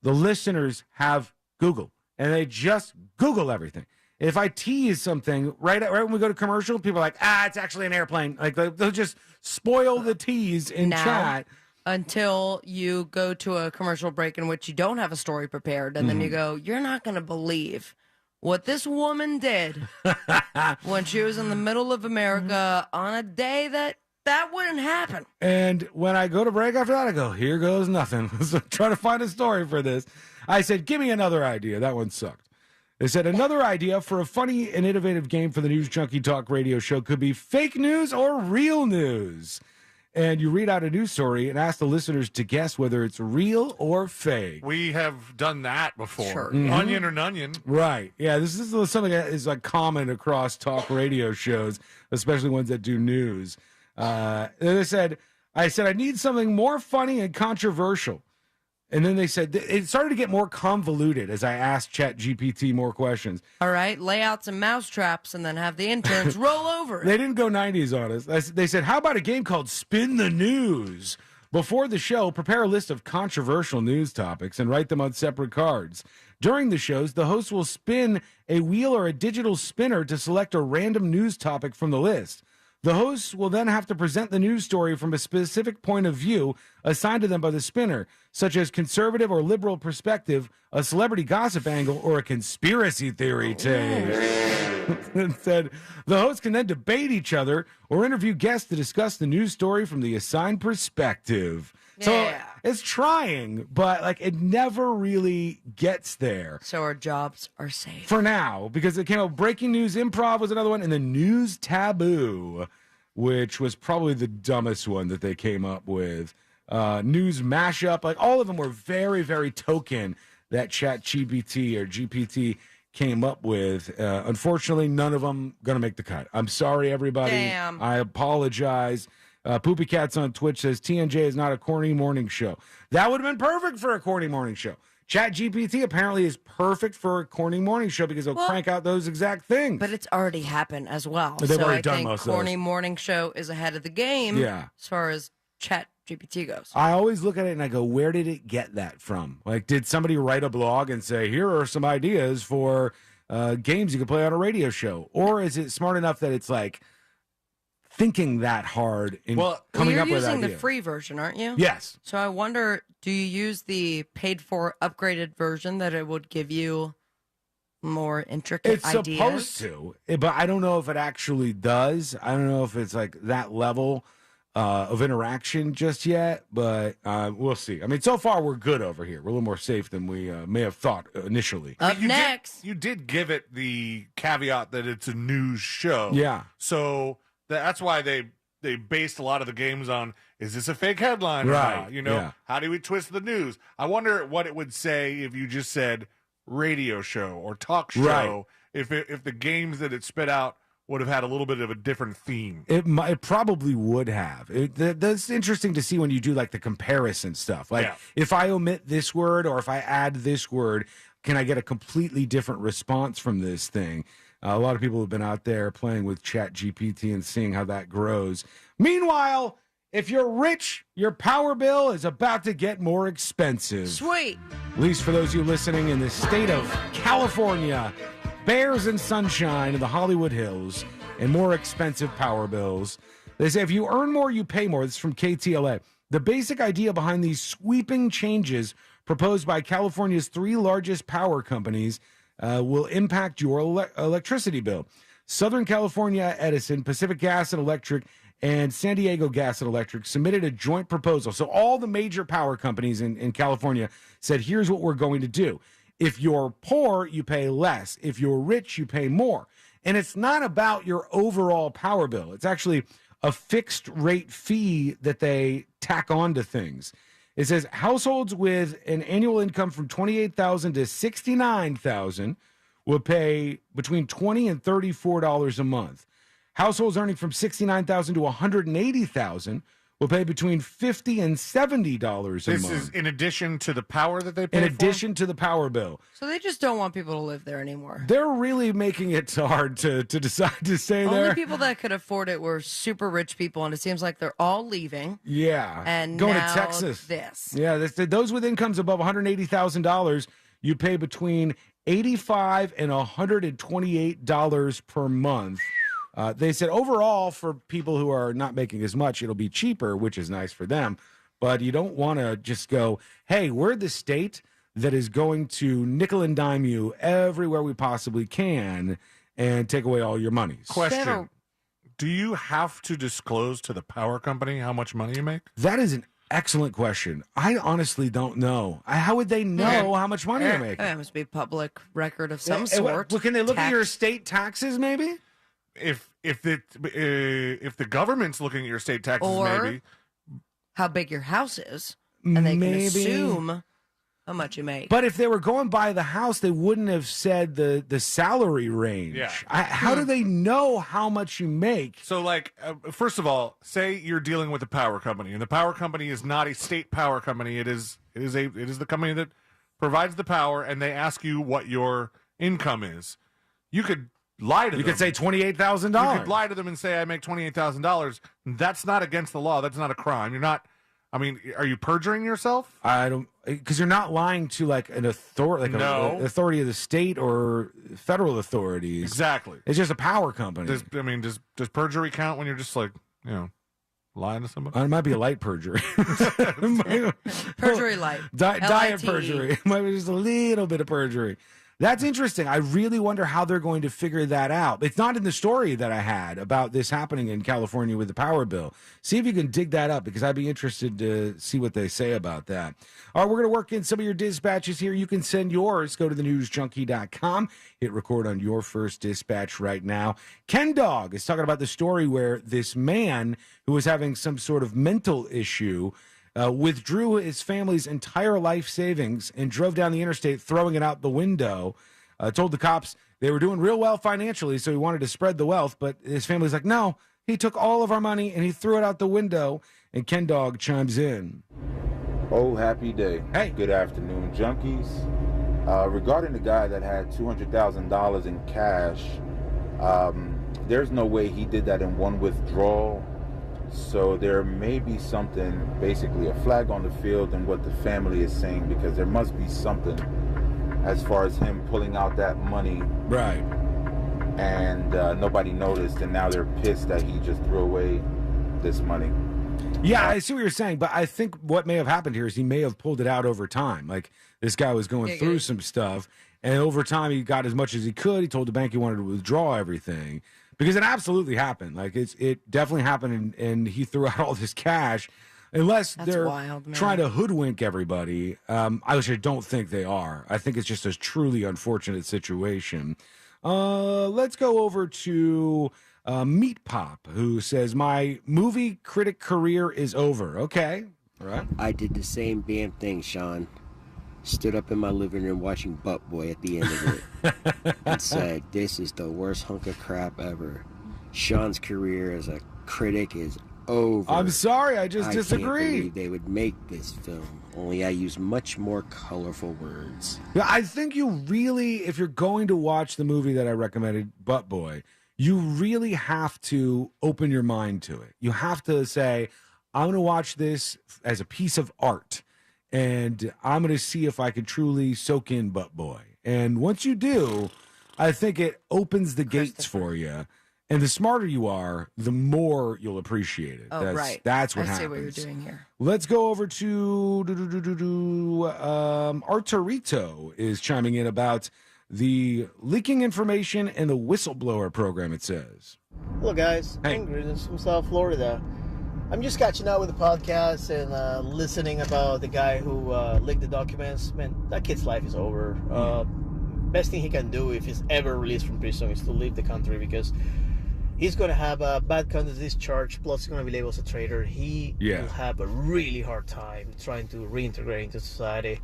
The listeners have Google, and they just Google everything. If I tease something right when we go to commercial, people are like, it's actually an airplane. Like, they'll just spoil the tease in chat. Until you go to a commercial break in which you don't have a story prepared, and then you go, you're not going to believe what this woman did when she was in the middle of America on a day that wouldn't happen. And when I go to break after that, I go, here goes nothing. So try to find a story for this. I said, give me another idea. That one sucked. They said another idea for a funny and innovative game for the News Junkie talk radio show could be fake news or real news. And you read out a news story and ask the listeners to guess whether it's real or fake. We have done that before. Sure. Onion or nonion. Right. Yeah, this is something that is like common across talk radio shows, especially ones that do news. I said I need something more funny and controversial. And then they said it started to get more convoluted as I asked ChatGPT more questions. All right, lay out some mousetraps and then have the interns roll over it. They didn't go 90s on us. They said, how about a game called Spin the News? Before the show, prepare a list of controversial news topics and write them on separate cards. During the shows, the host will spin a wheel or a digital spinner to select a random news topic from the list. The hosts will then have to present the news story from a specific point of view assigned to them by the spinner, such as conservative or liberal perspective, a celebrity gossip angle, or a conspiracy theory take. and said the hosts can then debate each other or interview guests to discuss the news story from the assigned perspective. So it's trying, but like it never really gets there. So our jobs are safe. For now, because it came out breaking news improv was another one, and the news taboo, which was probably the dumbest one that they came up with. News mashup, like all of them were very, very token that ChatGPT or GPT came up with. Unfortunately, none of them going to make the cut. I'm sorry, everybody. Damn. I apologize. Poopy Cats on Twitch says TNJ is not a corny morning show. That would have been perfect for a corny morning show. ChatGPT apparently is perfect for a corny morning show because it'll crank out those exact things. But it's already happened as well. They've so already I done think most of those. corny morning show is ahead of the game. Yeah. As far as ChatGPT goes. I always look at it and I go, where did it get that from? Like, did somebody write a blog and say, here are some ideas for games you can play on a radio show? Or is it smart enough that it's like thinking that hard in coming up with ideas? You're using the free version, aren't you? Yes. So I wonder, do you use the paid-for upgraded version that it would give you more intricate It's ideas? supposed to, but I don't know if it actually does. I don't know if it's like that level of interaction just yet, but we'll see. I mean, so far we're good over here. We're a little more safe than we may have thought initially. Up next. You did give it the caveat that it's a news show. Yeah. So that's why they based a lot of the games on, is this a fake headline or Right, not? You know, yeah. how do we twist the news? I wonder what it would say if you just said radio show or talk show, Right. if the games that it spit out would have had a little bit of a different theme. It probably would have. That's interesting to see when you do like the comparison stuff. Like if I omit this word or if I add this word, can I get a completely different response from this thing? A lot of people have been out there playing with ChatGPT and seeing how that grows. Meanwhile, if you're rich, your power bill is about to get more expensive. Sweet. At least for those of you listening in the state of California, bears and sunshine in the Hollywood Hills, and more expensive power bills. They say if you earn more, you pay more. This is from KTLA. The basic idea behind these sweeping changes proposed by California's three largest power companies will impact your electricity bill. Southern California Edison, Pacific Gas and Electric, and San Diego Gas and Electric submitted a joint proposal. So all the major power companies in California said, here's what we're going to do. If you're poor, you pay less. If you're rich, you pay more. And it's not about your overall power bill. It's actually a fixed rate fee that they tack on to things. It says households with an annual income from $28,000 to $69,000 will pay between $20 and $34 a month. Households earning from $69,000 to $180,000 will pay between $50 and $70 a month. This is in addition to the power that they pay in for? addition to the power bill. So they just don't want people to live there anymore. They're really making it hard to decide to stay Only there. people that could afford it were super rich people, and it seems like they're all leaving. Yeah. And going now to Texas. this. Yeah, those with incomes above $180,000, you pay between $85 and $128 per month. They said overall, for people who are not making as much, it'll be cheaper, which is nice for them. But you don't want to just go, hey, we're the state that is going to nickel and dime you everywhere we possibly can and take away all your monies. Question. Do you have to disclose to the power company how much money you make? That is an excellent question. I honestly don't know. How would they know how much money you make? That must be public record of some sort. Well, can they look at Tax- your state taxes, maybe? If the government's looking at your state taxes, Or maybe how big your house is, and they Maybe. can assume how much you make. But if they were going by the house, they wouldn't have said the salary range. Yeah. How do they know how much you make? So, like, first of all, say you're dealing with a power company, and the power company is not a state power company. It is the company that provides the power, and they ask you what your income is. You could lie to them. You could say $28,000. You could lie to them and say, I make $28,000. That's not against the law. That's not a crime. You're not, I mean, are you perjuring yourself? I don't, because you're not lying to like an authority, like No. an authority of the state or federal authorities. Exactly. It's just a power company. Does perjury count when you're just like, lying to somebody? It might be a light perjury. Perjury light. Diet LITE. perjury. It might be just a little bit of perjury. That's interesting. I really wonder how they're going to figure that out. It's not in the story that I had about this happening in California with the power bill. See if you can dig that up, because I'd be interested to see what they say about that. All right, we're going to work in some of your dispatches here. You can send yours. Go to thenewsjunkie.com. Hit record on your first dispatch right now. Ken Dog is talking about the story where this man who was having some sort of mental issue withdrew his family's entire life savings and drove down the interstate, throwing it out the window. Told the cops they were doing real well financially, so he wanted to spread the wealth. But his family's like, no, he took all of our money and he threw it out the window. And Ken Dog chimes in. Oh, happy day. Hey. Good afternoon, junkies. Regarding the guy that had $200,000 in cash, there's no way he did that in one withdrawal. So there may be something, basically a flag on the field in what the family is saying, because there must be something as far as him pulling out that money. Right. And nobody noticed, and now they're pissed that he just threw away this money. Yeah, I see what you're saying, but I think what may have happened here is he may have pulled it out over time. Like, this guy was going through some stuff, and over time he got as much as he could. He told the bank he wanted to withdraw everything. Because it absolutely happened. Like, it definitely happened, and he threw out all this cash. Unless they're trying to hoodwink everybody, I don't think they are. I think it's just a truly unfortunate situation. Let's go over to Meat Pop, who says, my movie critic career is over. Okay, all right. I did the same damn thing, Sean. Stood up in my living room watching Butt Boy at the end of it and said, this is the worst hunk of crap ever. Sean's career as a critic is over. I'm sorry, I just I disagree. can't believe they would make this film, only I use much more colorful words. Yeah, I think you really, if you're going to watch the movie that I recommended, Butt Boy, you really have to open your mind to it. You have to say, I'm going to watch this as a piece of art. And I'm going to see if I can truly soak in Butt Boy. And once you do, I think it opens the gates for you. And the smarter you are, the more you'll appreciate it. Oh, right. That's what I happens. see what you're doing here. Let's go over to Arturito is chiming in about the leaking information and the whistleblower program, it says. Hello, guys. Hey. Greetings from South Florida. I'm just catching up with the podcast and listening about the guy who leaked the documents. Man, that kid's life is over. Best thing he can do if he's ever released from prison is to leave the country, because he's going to have a bad conduct discharge, plus he's going to be labeled as a traitor. He will have a really hard time trying to reintegrate into society.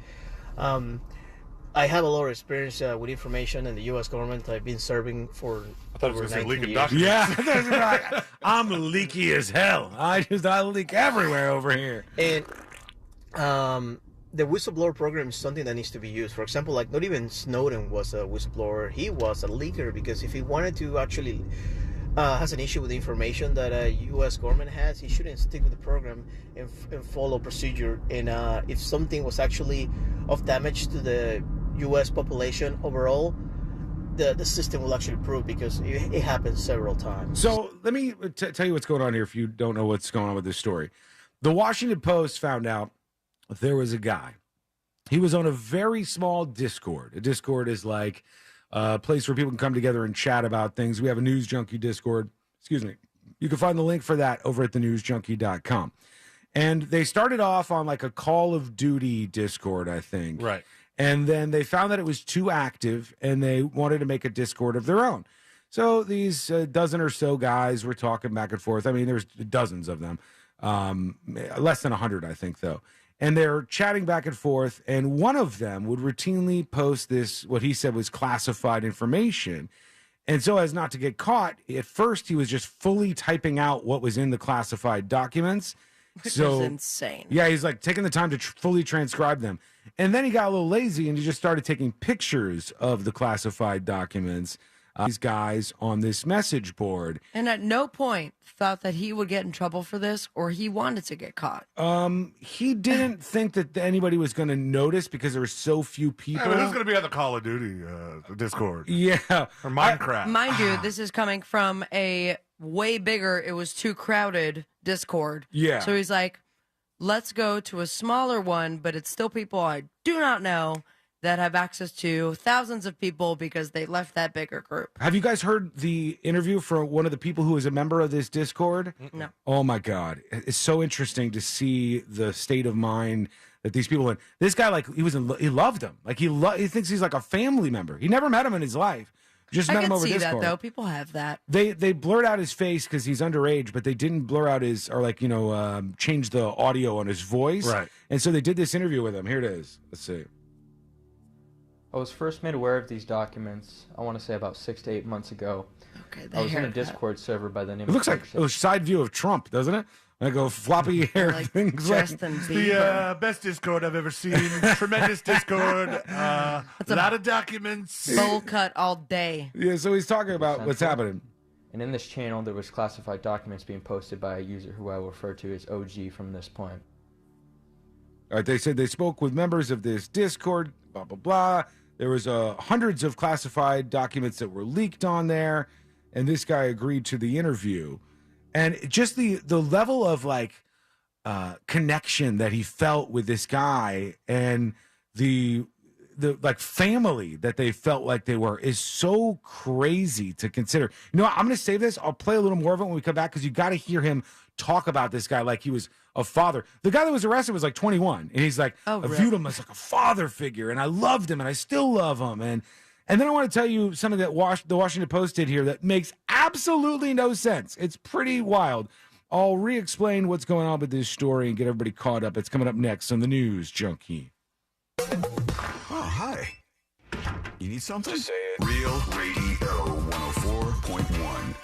I have a lot of experience with information in the U.S. government. I've been serving for over 19 years. Yeah, that's right. I'm leaky as hell. I leak everywhere over here. And the whistleblower program is something that needs to be used. For example, like, not even Snowden was a whistleblower. He was a leaker, because if he wanted to actually has an issue with the information that a U.S. government has, he shouldn't stick with the program and follow procedure. And if something was actually of damage to the U.S. population overall, the system will actually prove, because it happens several times. So let me tell you what's going on here if you don't know what's going on with this story. The Washington Post found out there was a guy. He was on a very small Discord. A Discord is like a place where people can come together and chat about things. We have a News Junkie Discord. Excuse me. You can find the link for that over at thenewsjunkie.com. And they started off on like a Call of Duty Discord, I think. Right. And then they found that it was too active, and they wanted to make a Discord of their own. So these dozen or so guys were talking back and forth. I mean, there's dozens of them. Less than 100, I think, though. And they're chatting back and forth, and one of them would routinely post this, what he said was classified information. And so as not to get caught, at first he was just fully typing out what was in the classified documents. Which is insane. Yeah, he's like taking the time to fully transcribe them. And then he got a little lazy and he just started taking pictures of the classified documents. These guys on this message board. And at no point thought that he would get in trouble for this, or he wanted to get caught. He didn't think that anybody was going to notice because there were so few people. Who's going to be on the Call of Duty Discord? Yeah. Or Minecraft. Mind you, this is coming from a way bigger, it was too crowded Discord. Yeah. So he's like, let's go to a smaller one, but it's still people I do not know, that have access to thousands of people because they left that bigger group. Have you guys heard the interview for one of the people who is a member of this Discord? No. Oh my God. It's so interesting to see the state of mind that these people in. This guy, like, he loved him. Like, he thinks he's like a family member. He never met him in his life. Just met him over Discord. I can see that, though. People have that. They blurred out his face because he's underage, but they didn't blur out his, or like, change the audio on his voice. Right. And so they did this interview with him. Here it is. Let's see. I was first made aware of these documents, I want to say about 6 to 8 months ago. Okay, I was in a Discord server by the name It looks like a side view of Trump, doesn't it? Like a floppy hair thing. The best Discord I've ever seen. Tremendous Discord. A lot of documents. Bowl cut all day. Yeah, so he's talking about what's happening. And in this channel, there was classified documents being posted by a user who I will refer to as OG from this point. All right, they said they spoke with members of this Discord, blah, blah, blah. There was hundreds of classified documents that were leaked on there, and this guy agreed to the interview. And just the level of, like, connection that he felt with this guy and the like family that they felt like they were is so crazy to consider. You know what? I'm going to save this. I'll play a little more of it when we come back because you got to hear him talk about this guy like he was a father. The guy that was arrested was like 21, and he's like, I viewed him as like a father figure, and I loved him, and I still love him. And then I want to tell you something that the Washington Post did here that makes absolutely no sense. It's pretty wild. I'll re-explain what's going on with this story and get everybody caught up. It's coming up next on the News Junkie. Oh, hi. You need something? Just say it. Real Radio 104.1.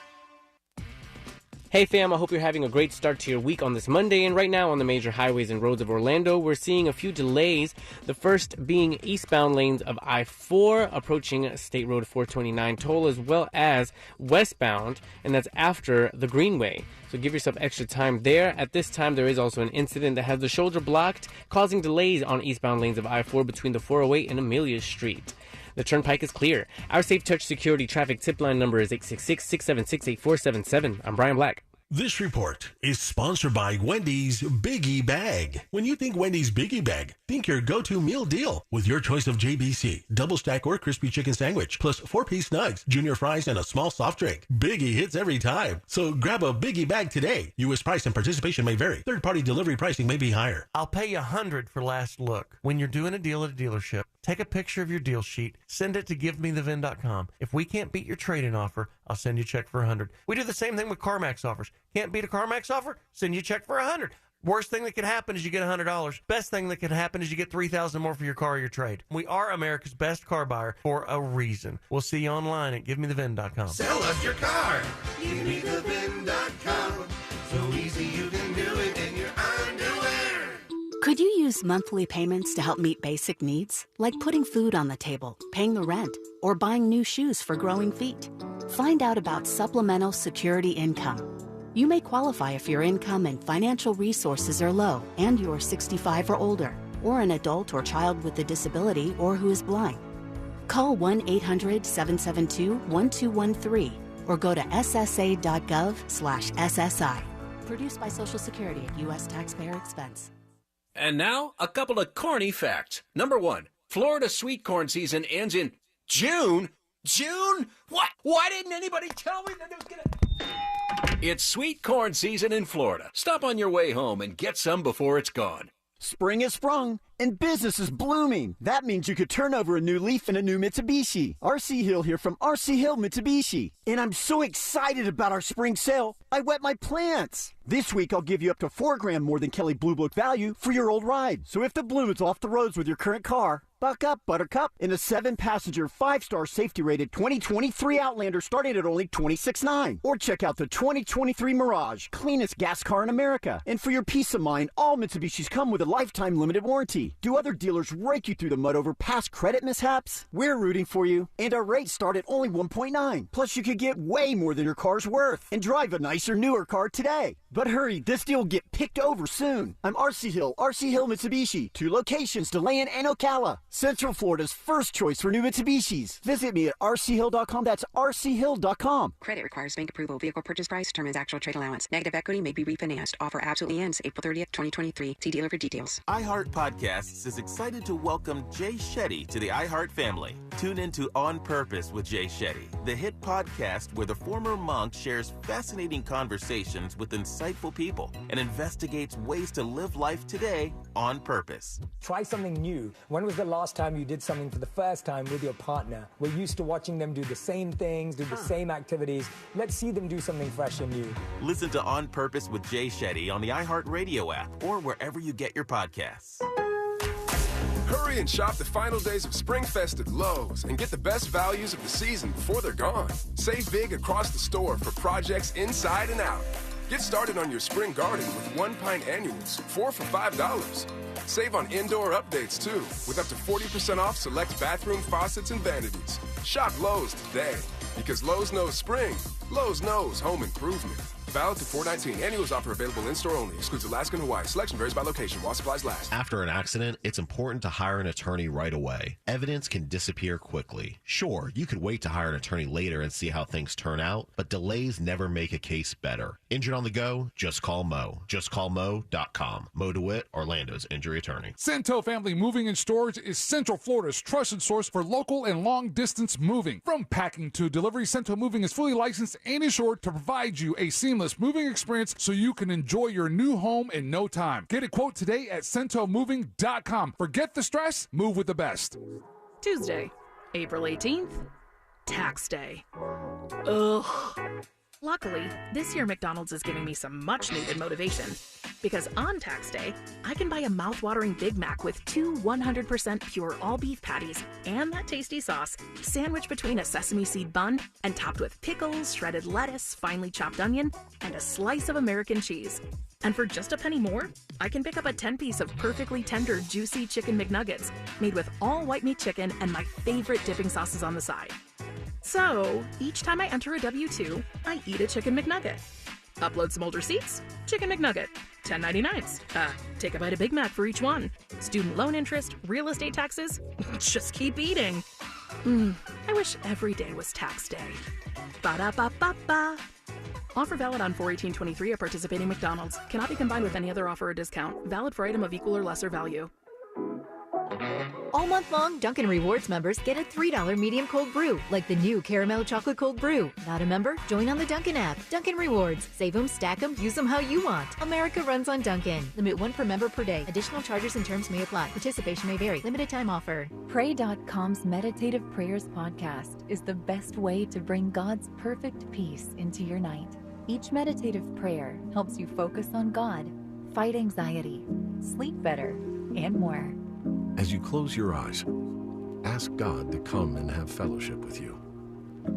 Hey fam, I hope you're having a great start to your week on this Monday. And right now on the major highways and roads of Orlando, we're seeing a few delays. The first being eastbound lanes of I-4 approaching State Road 429 toll, as well as westbound, and that's after the Greenway. So give yourself extra time there. At this time, there is also an incident that has the shoulder blocked, causing delays on eastbound lanes of I-4 between the 408 and Amelia Street. The turnpike is clear. Our Safe Touch Security traffic tip line number is 866-676-8477. I'm Brian Black. This report is sponsored by Wendy's Biggie Bag. When you think Wendy's Biggie Bag, think your go-to meal deal with your choice of JBC, double stack or crispy chicken sandwich, plus 4-piece nugs, junior fries, and a small soft drink. Biggie hits every time. So grab a Biggie Bag today. U.S. price and participation may vary. Third-party delivery pricing may be higher. I'll pay you $100 for last look. When you're doing a deal at a dealership, take a picture of your deal sheet, send it to givemethevin.com. If we can't beat your trade-in offer, I'll send you a check for $100. We do the same thing with CarMax offers. Can't beat a CarMax offer? Send you a check for $100. Worst thing that could happen is you get $100. Best thing that could happen is you get $3,000 more for your car or your trade. We are America's best car buyer for a reason. We'll see you online at givemethevin.com. Sell us your car. GiveMeTheVin.com. So easy you can do it in your underwear. Could you use monthly payments to help meet basic needs? Like putting food on the table, paying the rent, or buying new shoes for growing feet? Find out about Supplemental Security Income. You may qualify if your income and financial resources are low and you're 65 or older, or an adult or child with a disability or who is blind. Call 1-800-772-1213 or go to ssa.gov/SSI. Produced by Social Security at U.S. taxpayer expense. And now, a couple of corny facts. Number one, Florida sweet corn season ends in June. June? What? Why didn't anybody tell me that it was gonna... It's sweet corn season in Florida. Stop on your way home and get some before it's gone. Spring has sprung and business is blooming. That means you could turn over a new leaf in a new Mitsubishi. RC Hill here from RC Hill Mitsubishi. And I'm so excited about our spring sale, I wet my plants. This week I'll give you up to $4 more than Kelley Blue Book value for your old ride. So if the bloom is off the roads with your current car, buck up, Buttercup, in a 7-passenger, 5-star safety-rated 2023 Outlander starting at only $26,900. Or check out the 2023 Mirage, cleanest gas car in America. And for your peace of mind, all Mitsubishis come with a lifetime limited warranty. Do other dealers rake you through the mud over past credit mishaps? We're rooting for you, and our rates start at only $1.9. Plus, you could get way more than your car's worth and drive a nicer, newer car today. But hurry, this deal will get picked over soon. I'm RC Hill Mitsubishi. 2 locations, DeLand and Ocala. Central Florida's first choice for new Mitsubishis. Visit me at rchill.com. That's rchill.com. Credit requires bank approval. Vehicle purchase price determines actual trade allowance. Negative equity may be refinanced. Offer absolutely ends April 30th, 2023. See dealer for details. iHeart Podcasts is excited to welcome Jay Shetty to the iHeart family. Tune into On Purpose with Jay Shetty, the hit podcast where the former monk shares fascinating conversations with insightful people and investigates ways to live life today on purpose. Try something new. When was the last time you did something for the first time with your partner? We're used to watching them do the same things, do the same activities. Let's see them do something fresh and new. Listen to On Purpose with Jay Shetty on the iHeart Radio app or wherever you get your podcasts. Hurry and shop the final days of SpringFest at Lowe's and get the best values of the season before they're gone. Save big across the store for projects inside and out. Get started on your spring garden with 1 pint annuals, 4 for $5. Save on indoor updates too, with up to 40% off select bathroom faucets and vanities. Shop Lowe's today, because Lowe's knows spring. Lowe's knows home improvement. Valid to 4/19. Annuals offer available in-store only. Excludes Alaska and Hawaii. Selection varies by location while supplies last. After an accident, it's important to hire an attorney right away. Evidence can disappear quickly. Sure, you could wait to hire an attorney later and see how things turn out, but delays never make a case better. Injured on the go? Just call Mo. JustCallMo.com. Mo DeWitt, Orlando's injury attorney. Santo Family Moving and Storage is Central Florida's trusted source for local and long-distance moving. From packing to delivery, Santo Moving is fully licensed and insured to provide you a seamless moving experience so you can enjoy your new home in no time. Get a quote today at centomoving.com. Forget the stress, move with the best. Tuesday, April 18th, tax day. Ugh. Luckily, this year McDonald's is giving me some much-needed motivation. Because on tax day, I can buy a mouth-watering Big Mac with 2 100% pure all-beef patties and that tasty sauce, sandwiched between a sesame seed bun and topped with pickles, shredded lettuce, finely chopped onion, and a slice of American cheese. And for just a penny more, I can pick up a 10-piece of perfectly tender, juicy chicken McNuggets made with all white meat chicken and my favorite dipping sauces on the side. So, each time I enter a W-2, I eat a chicken McNugget. Upload some old receipts, chicken McNugget, 10.99s. Take a bite of Big Mac for each one. Student loan interest, real estate taxes, just keep eating. I wish every day was tax day. Ba-da-ba-ba-ba. Offer valid on 4/18/23 at participating McDonald's. Cannot be combined with any other offer or discount. Valid for item of equal or lesser value. All month long, Dunkin' Rewards members get a $3 medium cold brew, like the new Caramel Chocolate Cold Brew. Not a member? Join on the Dunkin' app. Dunkin' Rewards. Save them, stack them, use them how you want. America runs on Dunkin'. Limit 1 per member per day. Additional charges and terms may apply. Participation may vary. Limited time offer. Pray.com's Meditative Prayers podcast is the best way to bring God's perfect peace into your night. Each meditative prayer helps you focus on God, fight anxiety, sleep better, and more. As you close your eyes, ask God to come and have fellowship with you.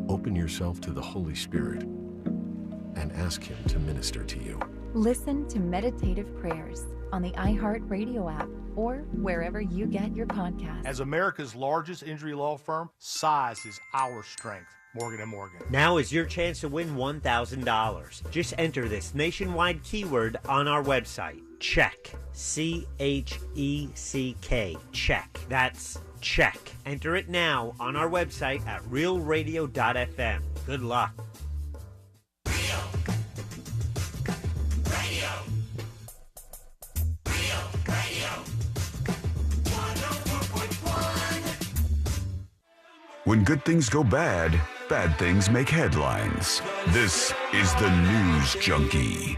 Open yourself to the Holy Spirit and ask Him to minister to you. Listen to Meditative Prayers on the iHeart Radio app or wherever you get your podcasts. As America's largest injury law firm, size is our strength. Morgan & Morgan. Now is your chance to win $1,000. Just enter this nationwide keyword on our website. Check. CHECK. Check. That's check. Enter it now on our website at realradio.fm. Good luck. When good things go bad, bad things make headlines. This is the News Junkie.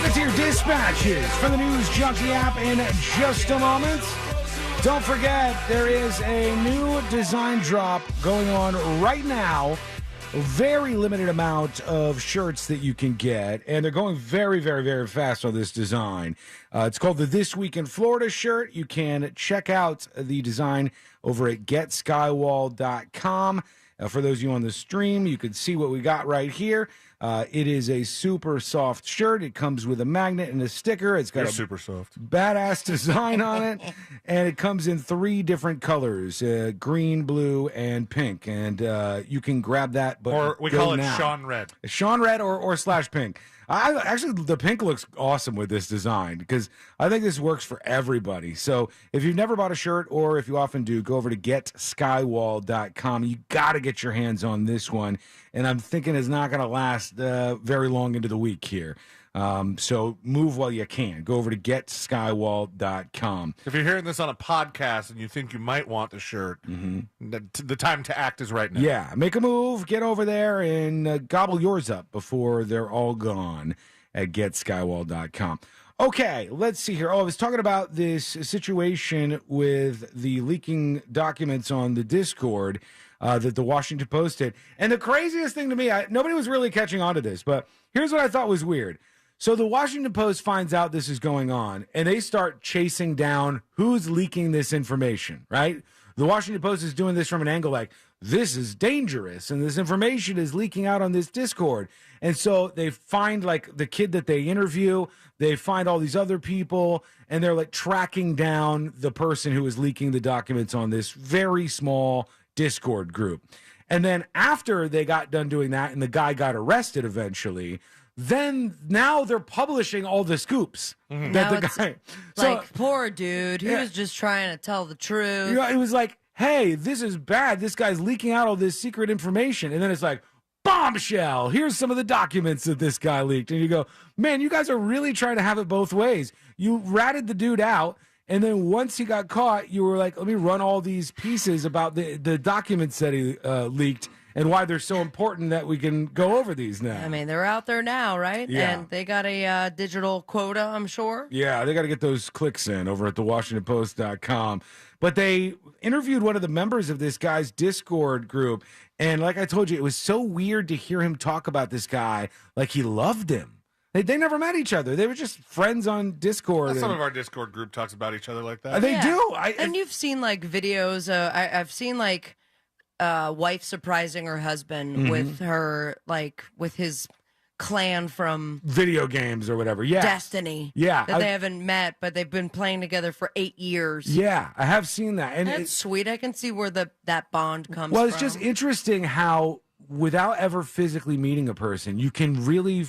Let's hear dispatches from the News Junkie app in just a moment. Don't forget, there is a new design drop going on right now. A very limited amount of shirts that you can get, and they're going very, very, very fast on this design. It's called the This Week in Florida shirt. You can check out the design over at getskywall.com. For those of you on the stream, you can see what we got right here. It is a super soft shirt. It comes with a magnet and a sticker. It's got a super soft, badass design on it, and it comes in 3 different colors: green, blue, and pink. And you can grab that. But or we call it Sean Red. Sean Red or slash pink. Actually, the pink looks awesome with this design because I think this works for everybody. So if you've never bought a shirt, or if you often do, go over to getskywall.com. You got to get your hands on this one. And I'm thinking it's not going to last very long into the week here. So move while you can. Go over to getskywall.com. If you're hearing this on a podcast and you think you might want the shirt, the time to act is right now. Yeah, make a move, get over there, and gobble yours up before they're all gone at getskywall.com. Okay, let's see here. I was talking about this situation with the leaking documents on the Discord that the Washington Post did. And the craziest thing to me, nobody was really catching on to this, but here's what I thought was weird. So the Washington Post finds out this is going on, and they start chasing down who's leaking this information, right? The Washington Post is doing this from an angle like, this is dangerous, and this information is leaking out on this Discord. And so they find, like, the kid that they interview, they find all these other people, and they're, like, tracking down the person who is leaking the documents on this very small Discord group. And then after they got done doing that, and the guy got arrested eventually, then now they're publishing all the scoops that Now the it's guy. like, poor dude. He was just trying to tell the truth. You know, it was like, hey, this is bad. This guy's leaking out all this secret information. And then it's like, bombshell. Here's some of the documents that this guy leaked. And you go, man, you guys are really trying to have it both ways. You ratted the dude out. And then once he got caught, you were like, let me run all these pieces about the documents that he leaked and why they're so important that we can go over these now. I mean, they're out there now, right? Yeah. And they got a digital quota, I'm sure. Yeah, they got to get those clicks in over at thewashingtonpost.com. But they interviewed one of the members of this guy's Discord group. And like I told you, it was so weird to hear him talk about this guy like he loved him. They never met each other. They were just friends on Discord. Some of our Discord group talks about each other like that. They do. And you've seen, like, videos. I've seen, like, wife surprising her husband with her, like, with his clan from video games or whatever. Yeah. Destiny. Yeah. That they haven't met, but they've been playing together for 8 years. Yeah, I have seen that. And that's sweet. I can see where that bond comes well, from. it's just interesting how without ever physically meeting a person, you can really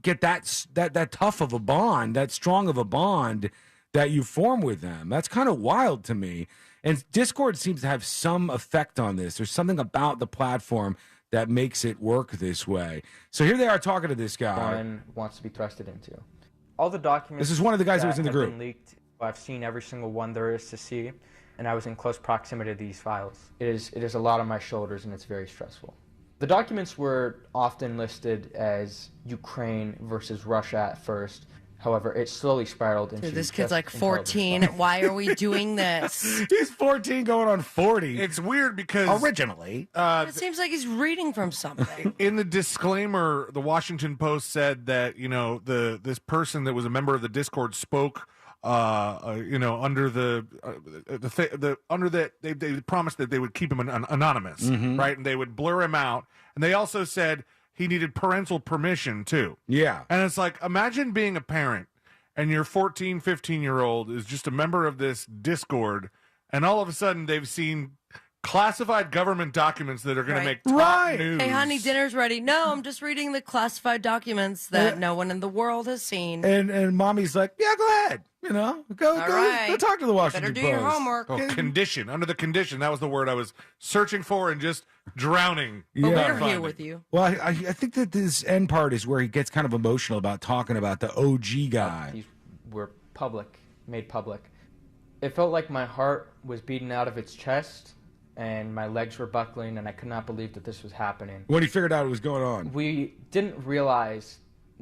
get that tough of a bond, that strong of a bond that you form with them. That's kind of wild to me. And Discord seems to have some effect on this. There's something about the platform that makes it work this way. So here they are talking to this guy. One wants to be thrusted into. All the documents. This is one of the guys that was in the have group. Been leaked. I've seen every single one there is to see, and I was in close proximity to these files. It is a lot on my shoulders, and it's very stressful. The documents were often listed as Ukraine versus Russia at first. However, it slowly spiraled into. Dude, this kid's like 14. Why are we doing this? He's 14 going on 40. It's weird because originally, it seems like he's reading from something. in the disclaimer, the Washington Post said that this person that was a member of the Discord spoke. Under they promised that they would keep him anonymous, right? And they would blur him out. And they also said he needed parental permission too. Yeah. And it's like, imagine being a parent and your 14, 15-year-old is just a member of this Discord, and all of a sudden they've seen classified government documents that are going to make top news. Hey, honey, dinner's ready. No, I'm just reading the classified documents that no one in the world has seen. And mommy's like, yeah, go ahead. Go talk to the Washington Better do Post. your homework. Condition. Under the condition. That was the word I was searching for and just drowning. But we're here with you. Well, I think that this end part is where he gets kind of emotional about talking about the OG guy. These were made public. It felt like my heart was beating out of its chest, and my legs were buckling, and I could not believe that this was happening. When he figured out what was going on. We didn't realize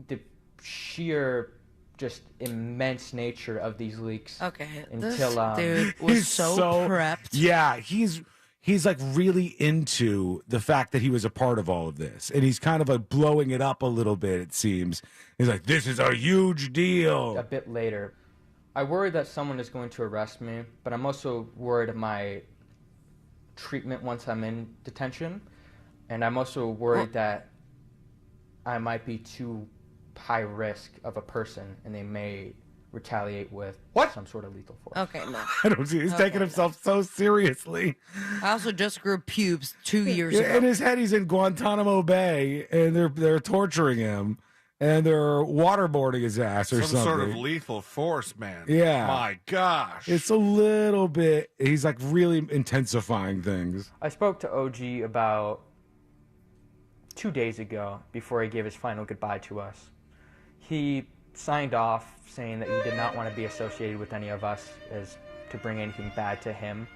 the sheer, just immense nature of these leaks. Okay, until this dude was so prepped. Yeah, he's like really into the fact that he was a part of all of this, and he's kind of like blowing it up a little bit, it seems. He's like, this is a huge deal. A bit later, I worry that someone is going to arrest me, but I'm also worried of my treatment once I'm in detention. And I'm also worried that I might be too high risk of a person, and they may retaliate with some sort of lethal force. Okay, no. I don't see. He's taking himself so seriously. I also just grew pubes 2 years ago. In his head, he's in Guantanamo Bay, and they're torturing him, and they're waterboarding his ass or Some something. sort of lethal force, man. Yeah. My gosh. It's a little bit. He's like really intensifying things. I spoke to OG about 2 days ago before he gave his final goodbye to us. He signed off saying that he did not want to be associated with any of us as to bring anything bad to him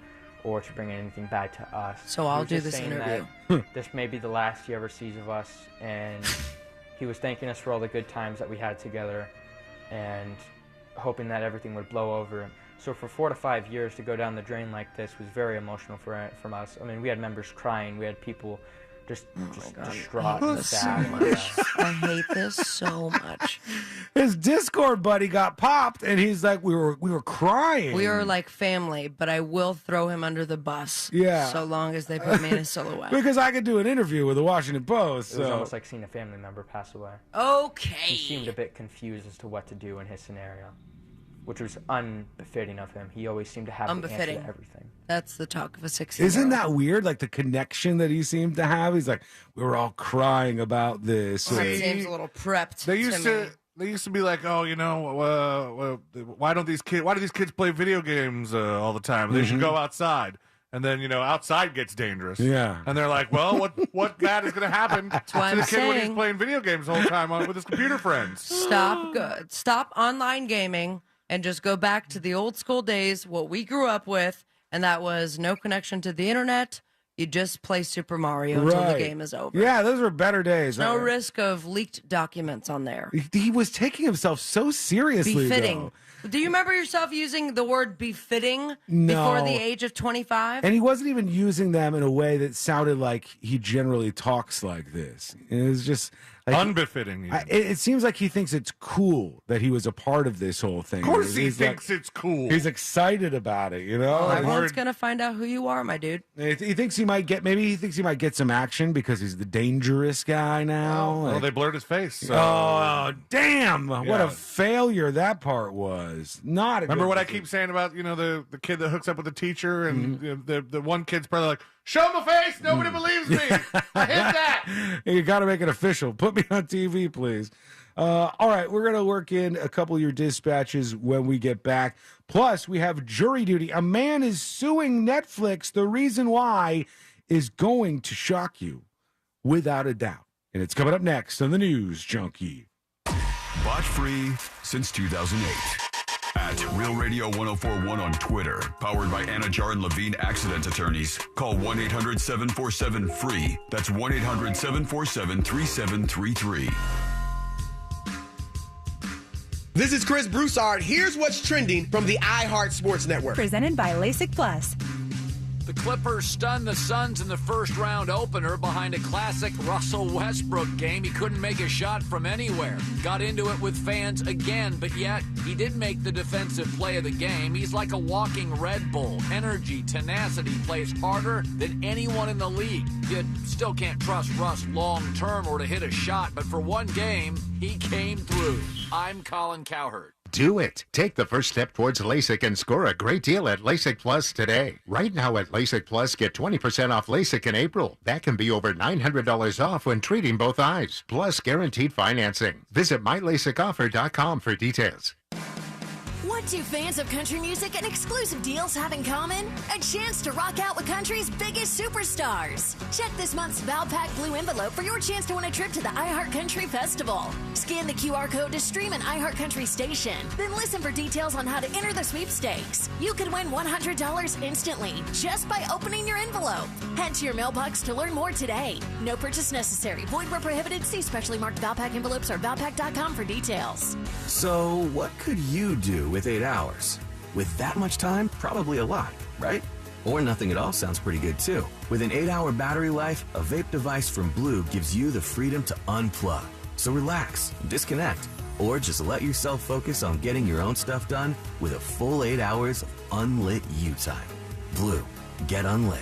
or to bring anything bad to us. So I'll He was do just this saying interview. that this may be the last he ever sees of us, and he was thanking us for all the good times that we had together and hoping that everything would blow over. So for 4 to 5 years to go down the drain like this was very emotional from us. I mean, we had members crying. We had people just distraught and sad. I hate this so much. His Discord buddy got popped, and he's like, we were crying. We are like family, but I will throw him under the bus. Yeah. So long as they put me in a silhouette. Because I could do an interview with the Washington Post. It was So. almost like seeing a family member pass away. Okay. He seemed a bit confused as to what to do in his scenario, which was unbefitting of him. He always seemed to have the answer Unbefitting. to everything. That's the talk of a 16-year-old. Isn't that weird? Like the connection that he seemed to have. He's like, we were all crying about this. That seems a little prepped. They used to me. They used to be like, oh, you know, why do these kids play video games all the time? They should go outside. And then, you know, outside gets dangerous. Yeah. And they're like, well, what bad is going to happen to why I'm the kid when he's saying- playing video games the whole time with his computer friends? Stop online gaming and just go back to the old school days, what we grew up with, and that was no connection to the internet. You just play Super Mario until the game is over. Yeah, those were better days. No risk of leaked documents on there. He was taking himself so seriously. Befitting. Though. Do you remember yourself using the word befitting No. before the age of 25? And he wasn't even using them in a way that sounded like he generally talks like this. It was just like, unbefitting. It seems like he thinks it's cool that he was a part of this whole thing. Of course he He's thinks it's cool. He's excited about it, you know? Everyone's going to find out who you are, my dude. He thinks he might get some action because he's the dangerous guy now. Well, they blurred his face. So. Oh, damn. What Yeah. a failure that part was. Not a Remember good what I decision. keep saying about, you know, the kid that hooks up with the teacher and you know, the one kid's probably like, show my face, nobody believes me. I hit that. You got to make it official. Put me on TV, please. All right, we're going to work in a couple of your dispatches when we get back. Plus, we have jury duty. A man is suing Netflix. The reason why is going to shock you, without a doubt. And it's coming up next on the News Junkie. Botch free since 2008. At Real Radio 1041 on Twitter. Powered by Anna Jar and Levine Accident Attorneys. Call 1-800-747-FREE. That's 1-800-747-3733. This is Chris Broussard. Here's what's trending from the iHeart Sports Network. Presented by LASIK Plus. The Clippers stunned the Suns in the first-round opener behind a classic Russell Westbrook game. He couldn't make a shot from anywhere. Got into it with fans again, but yet he did make the defensive play of the game. He's like a walking Red Bull. Energy, tenacity, plays harder than anyone in the league. You still can't trust Russ long-term or to hit a shot, but for one game, he came through. I'm Colin Cowherd. Do it. Take the first step towards LASIK and score a great deal at LASIK Plus today. Right now at LASIK Plus, get 20% off LASIK in April. That can be over $900 off when treating both eyes, plus guaranteed financing. Visit mylasicoffer.com for details. What do fans of country music and exclusive deals have in common? A chance to rock out with country's biggest superstars. Check this month's Valpak Blue envelope for your chance to win a trip to the iHeart Country Festival. Scan the QR code to stream an iHeart Country station. Then listen for details on how to enter the sweepstakes. You could win $100 instantly just by opening your envelope. Head to your mailbox to learn more today. No purchase necessary. Void where prohibited. See specially marked Valpak envelopes or Valpak.com for details. So, what could you do with 8 hours? With that much time, probably a lot, right? Or nothing at all sounds pretty good too. With an 8-hour battery life, a vape device from Blue gives you the freedom to unplug. So relax, disconnect, or just let yourself focus on getting your own stuff done with a full 8 hours of unlit you time. Blue, get unlit.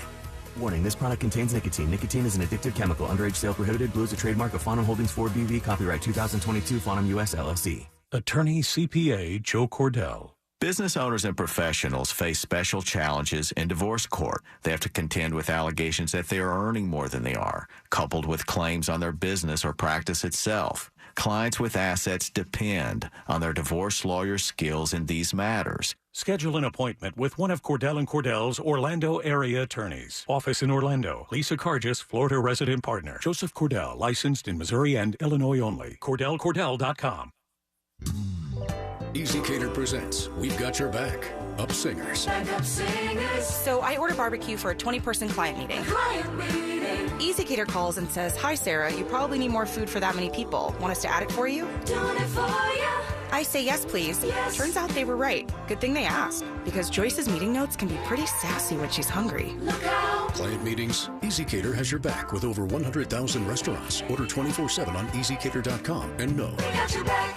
Warning, this product contains nicotine. Nicotine is an addictive chemical. Underage sale prohibited. Blue is a trademark of Fonum Holdings 4BV. Copyright 2022. Fonum US LLC. Attorney CPA Joe Cordell. Business owners and professionals face special challenges in divorce court. They have to contend with allegations that they are earning more than they are, coupled with claims on their business or practice itself. Clients with assets depend on their divorce lawyer's skills in these matters. Schedule an appointment with one of Cordell & Cordell's Orlando area attorneys. Office in Orlando. Lisa Cargis, Florida resident partner. Joseph Cordell, licensed in Missouri and Illinois only. CordellCordell.com. Easy Cater presents We've Got Your Back. Up Singers. So I order barbecue for a 20-person client meeting. Easy Cater calls and says, "Hi, Sarah, you probably need more food for that many people. Want us to add it for you?" Doing it for you. I say, "Yes, please." Yes. Turns out they were right. Good thing they asked, because Joyce's meeting notes can be pretty sassy when she's hungry. Look out. Client meetings. Easy Cater has your back with over 100,000 restaurants. Order 24/7 on easycater.com and know. We got your back.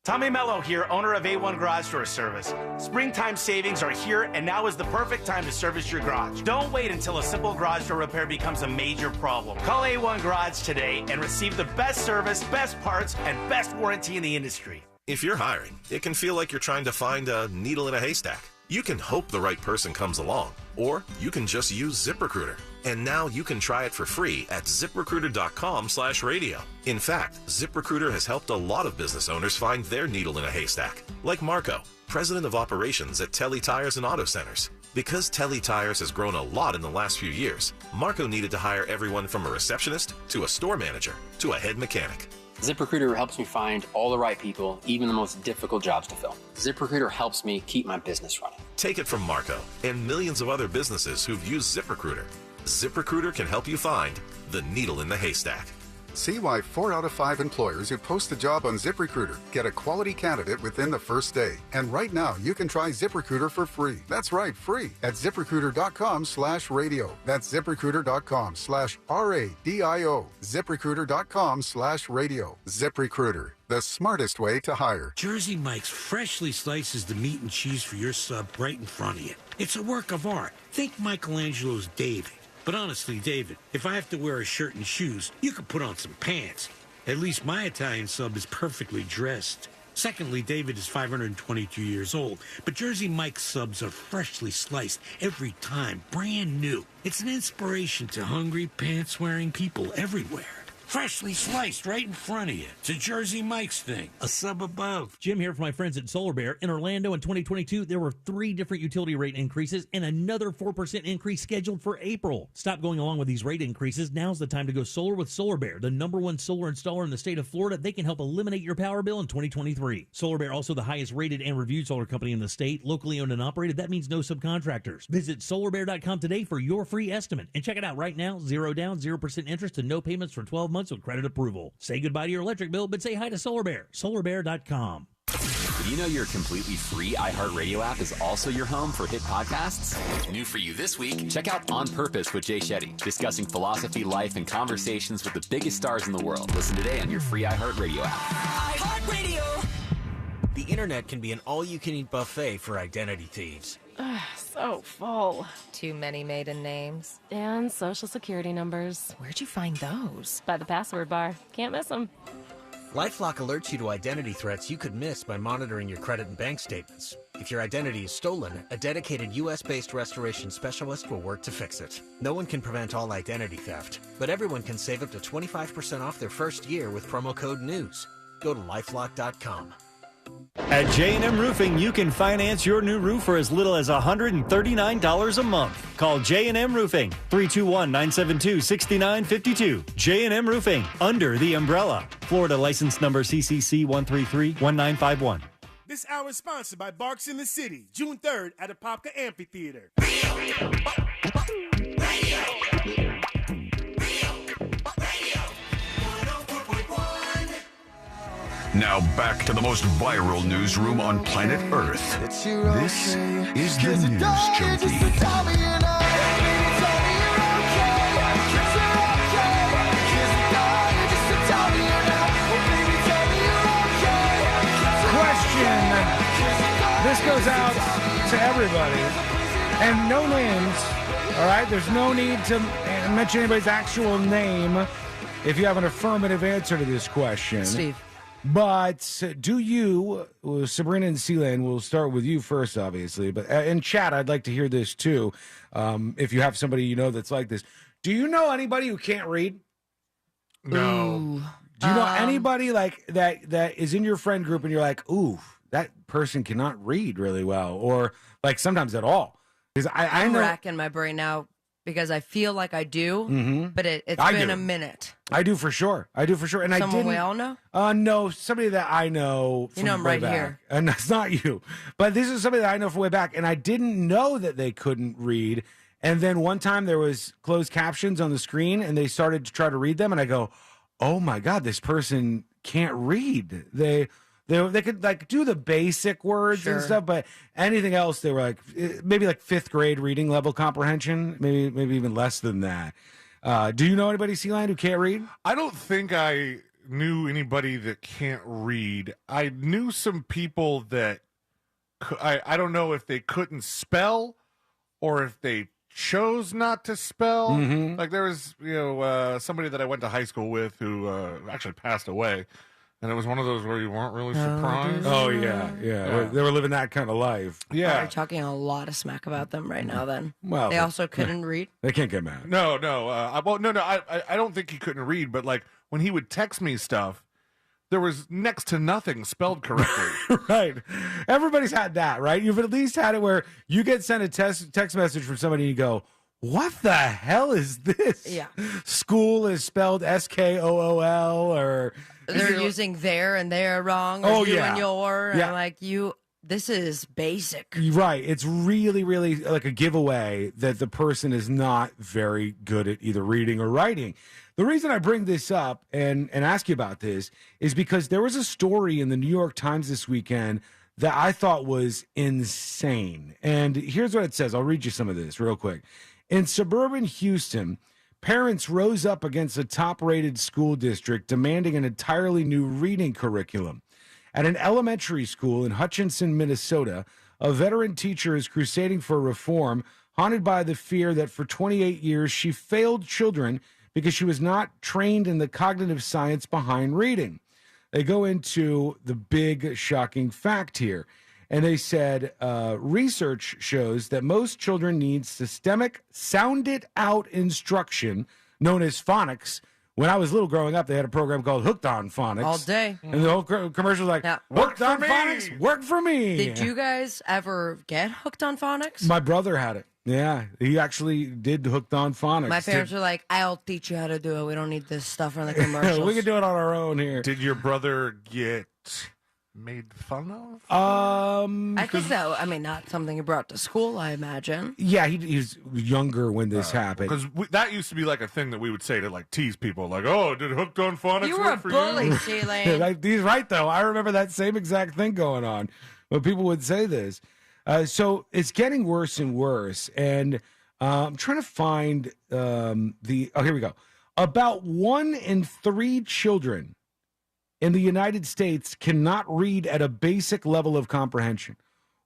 Tommy Mello here, owner of A1 Garage Door Service. Springtime savings are here, and now is the perfect time to service your garage. Don't wait until a simple garage door repair becomes a major problem. Call A1 Garage today and receive the best service, best parts, and best warranty in the industry. If you're hiring, it can feel like you're trying to find a needle in a haystack. You can hope the right person comes along, or you can just use ZipRecruiter. And now you can try it for free at ZipRecruiter.com/radio. In fact, ZipRecruiter has helped a lot of business owners find their needle in a haystack, like Marco, president of operations at Telly Tires and Auto Centers. Because Telly Tires has grown a lot in the last few years, Marco needed to hire everyone from a receptionist to a store manager to a head mechanic. ZipRecruiter helps me find all the right people, even the most difficult jobs to fill. ZipRecruiter helps me keep my business running. Take it from Marco and millions of other businesses who've used ZipRecruiter. ZipRecruiter can help you find the needle in the haystack. See why 4 out of 5 employers who post a job on ZipRecruiter get a quality candidate within the first day. And right now, you can try ZipRecruiter for free. That's right, free at ZipRecruiter.com/radio. That's ZipRecruiter.com/RADIO. ZipRecruiter.com/radio. ZipRecruiter, the smartest way to hire. Jersey Mike's freshly slices the meat and cheese for your sub right in front of you. It's a work of art. Think Michelangelo's David. But honestly, David, if I have to wear a shirt and shoes, you could put on some pants. At least my Italian sub is perfectly dressed. Secondly, David is 522 years old, but Jersey Mike's subs are freshly sliced every time, brand new. It's an inspiration to hungry, pants-wearing people everywhere. Freshly sliced right in front of you. It's a Jersey Mike's thing. A sub above. Jim here for my friends at Solar Bear. In Orlando in 2022, there were 3 different utility rate increases and another 4% increase scheduled for April. Stop going along with these rate increases. Now's the time to go solar with Solar Bear, the #1 solar installer in the state of Florida. They can help eliminate your power bill in 2023. Solar Bear, also the highest rated and reviewed solar company in the state, locally owned and operated. That means no subcontractors. Visit solarbear.com today for your free estimate. And check it out right now. 0 down, 0% interest, and no payments for 12 months with credit approval. Say goodbye to your electric bill, but say hi to Solar Bear. SolarBear.com. Did you know your completely free iHeartRadio app is also your home for hit podcasts? New for you this week, check out On Purpose with Jay Shetty, discussing philosophy, life, and conversations with the biggest stars in the world. Listen today on your free iHeartRadio app. iHeartRadio! The internet can be an all-you-can-eat buffet for identity thieves. So full. Too many maiden names. And social security numbers. Where'd you find those? By the password bar. Can't miss them. LifeLock alerts you to identity threats you could miss by monitoring your credit and bank statements. If your identity is stolen, a dedicated U.S.-based restoration specialist will work to fix it. No one can prevent all identity theft, but everyone can save up to 25% off their first year with promo code NEWS. Go to LifeLock.com. At J&M Roofing, you can finance your new roof for as little as $139 a month. Call J&M Roofing, 321-972-6952. J&M Roofing, under the umbrella. Florida license number CCC 1331951. This hour is sponsored by Barks in the City, June 3rd at the Popka Amphitheater. Now back to the most viral newsroom on planet Earth. This is the News Junkie. Question. This goes out to everybody. And no names. All right, there's no need to mention anybody's actual name if you have an affirmative answer to this question. Steve. But do you, Sabrina and Sealand, we'll start with you first, obviously. But in chat, I'd like to hear this too. If you have somebody you know that's like this. Do you know anybody who can't read? No. Ooh. Do you know anybody like that is in your friend group and you're like, ooh, that person cannot read really well, or like sometimes at all? Because I'm know, racking my brain now because I feel like I do, but it's been a minute. I do for sure. And Someone I didn't. we all know? No, somebody that I know. You know I'm way right back. here. And that's not you, but this is somebody that I know from way back, and I didn't know that they couldn't read. And then one time there was closed captions on the screen, and they started to try to read them, and I go, "Oh my God, this person can't read." They could like do the basic words and stuff, but anything else they were like maybe like 5th grade reading level comprehension, maybe even less than that. Do you know anybody, Sealand, who can't read? I don't think I knew anybody that can't read. I knew some people that I don't know if they couldn't spell or if they chose not to spell. Like there was somebody that I went to high school with who actually passed away. And it was one of those where you weren't really surprised. Oh, yeah. They were living that kind of life. Yeah. You're talking a lot of smack about them right now then. Well, they also couldn't read. They can't get mad. No. I don't think he couldn't read, but like when he would text me stuff, there was next to nothing spelled correctly. Right. Everybody's had that, right? You've at least had it where you get sent a text message from somebody and you go, what the hell is this? Yeah. School is spelled SKOOL, or they're using their and they're wrong, or you and your. And I'm like, this is basic. Right. It's really, really like a giveaway that the person is not very good at either reading or writing. The reason I bring this up and ask you about this is because there was a story in the New York Times this weekend that I thought was insane. And here's what it says. I'll read you some of this real quick. In suburban Houston, parents rose up against a top-rated school district demanding an entirely new reading curriculum. At an elementary school in Hutchinson, Minnesota, a veteran teacher is crusading for reform, haunted by the fear that for 28 years she failed children because she was not trained in the cognitive science behind reading. They go into the big, shocking fact here. And they said research shows that most children need systemic, sounded-out instruction known as phonics. When I was little growing up, they had a program called Hooked on Phonics. All day. And the whole commercial was like, Hooked on Phonics, work for me. Did you guys ever get hooked on phonics? My brother had it. Yeah, he actually did Hooked on Phonics. My parents were like, I'll teach you how to do it. We don't need this stuff on the commercials. We can do it on our own here. Did your brother get made fun of? I think so. I mean, not something you brought to school, I imagine. Yeah, he was younger when this happened. Because that used to be like a thing that we would say to like tease people, like, "Oh, did Hooked on Phonics You were work a for bully, you?" Sealand. He's right, though. I remember that same exact thing going on when people would say this. So it's getting worse and worse. And I'm trying to find here we go. About 1 in 3 children in the United States cannot read at a basic level of comprehension.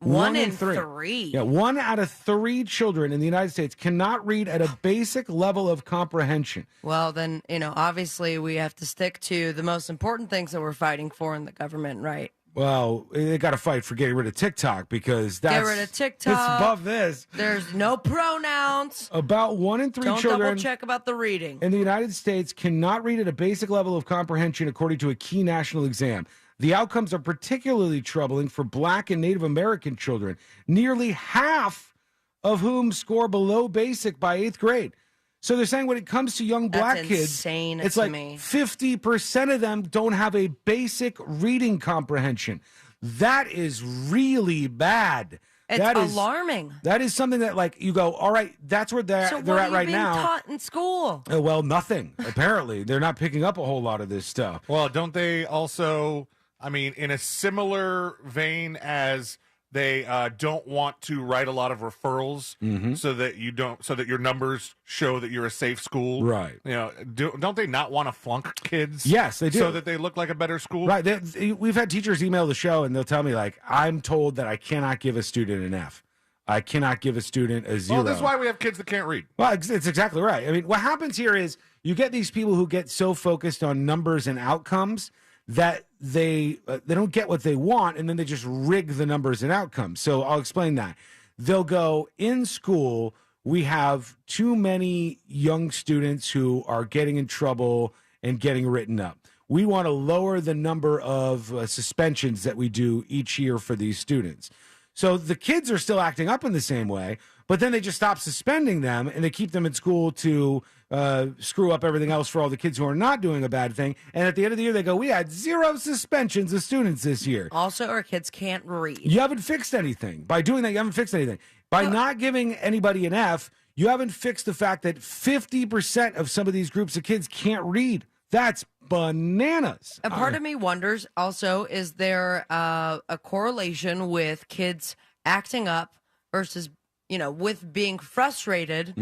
1 in 3. Yeah, 1 out of 3 children in the United States cannot read at a basic level of comprehension. Well, then, obviously we have to stick to the most important things that we're fighting for in the government, right? Well, they got to fight for getting rid of TikTok because that's... Get rid of TikTok. It's above this. There's no pronouns. About 1 in 3 Don't children... double check about the reading. ...in the United States cannot read at a basic level of comprehension according to a key national exam. The outcomes are particularly troubling for Black and Native American children, nearly half of whom score below basic by 8th grade. So they're saying when it comes to young Black kids, it's like 50% of them don't have a basic reading comprehension. That is really bad. It's alarming. That is something that, like, you go, all right, that's where they're at right now. So what are you being taught in school? Well, nothing, apparently. They're not picking up a whole lot of this stuff. Well, don't they also, in a similar vein as... They don't want to write a lot of referrals so that your numbers show that you're a safe school. Right. Don't they not want to flunk kids? Yes, they do. So that they look like a better school? Right. We've had teachers email the show and they'll tell me, like, I'm told that I cannot give a student an F. I cannot give a student a 0. Well, this is why we have kids that can't read. Well, it's exactly right. I mean, what happens here is you get these people who get so focused on numbers and outcomes that they don't get what they want, and then they just rig the numbers and outcomes. So I'll explain that. They'll go, in school, we have too many young students who are getting in trouble and getting written up. We want to lower the number of suspensions that we do each year for these students. So the kids are still acting up in the same way, but then they just stop suspending them and they keep them in school to screw up everything else for all the kids who are not doing a bad thing. And at the end of the year, they go, we had 0 suspensions of students this year. Also, our kids can't read. You haven't fixed anything. By doing that, you haven't fixed anything. By not giving anybody an F, you haven't fixed the fact that 50% of some of these groups of kids can't read. That's bananas. And part of me wonders also, is there a correlation with kids acting up versus, with being frustrated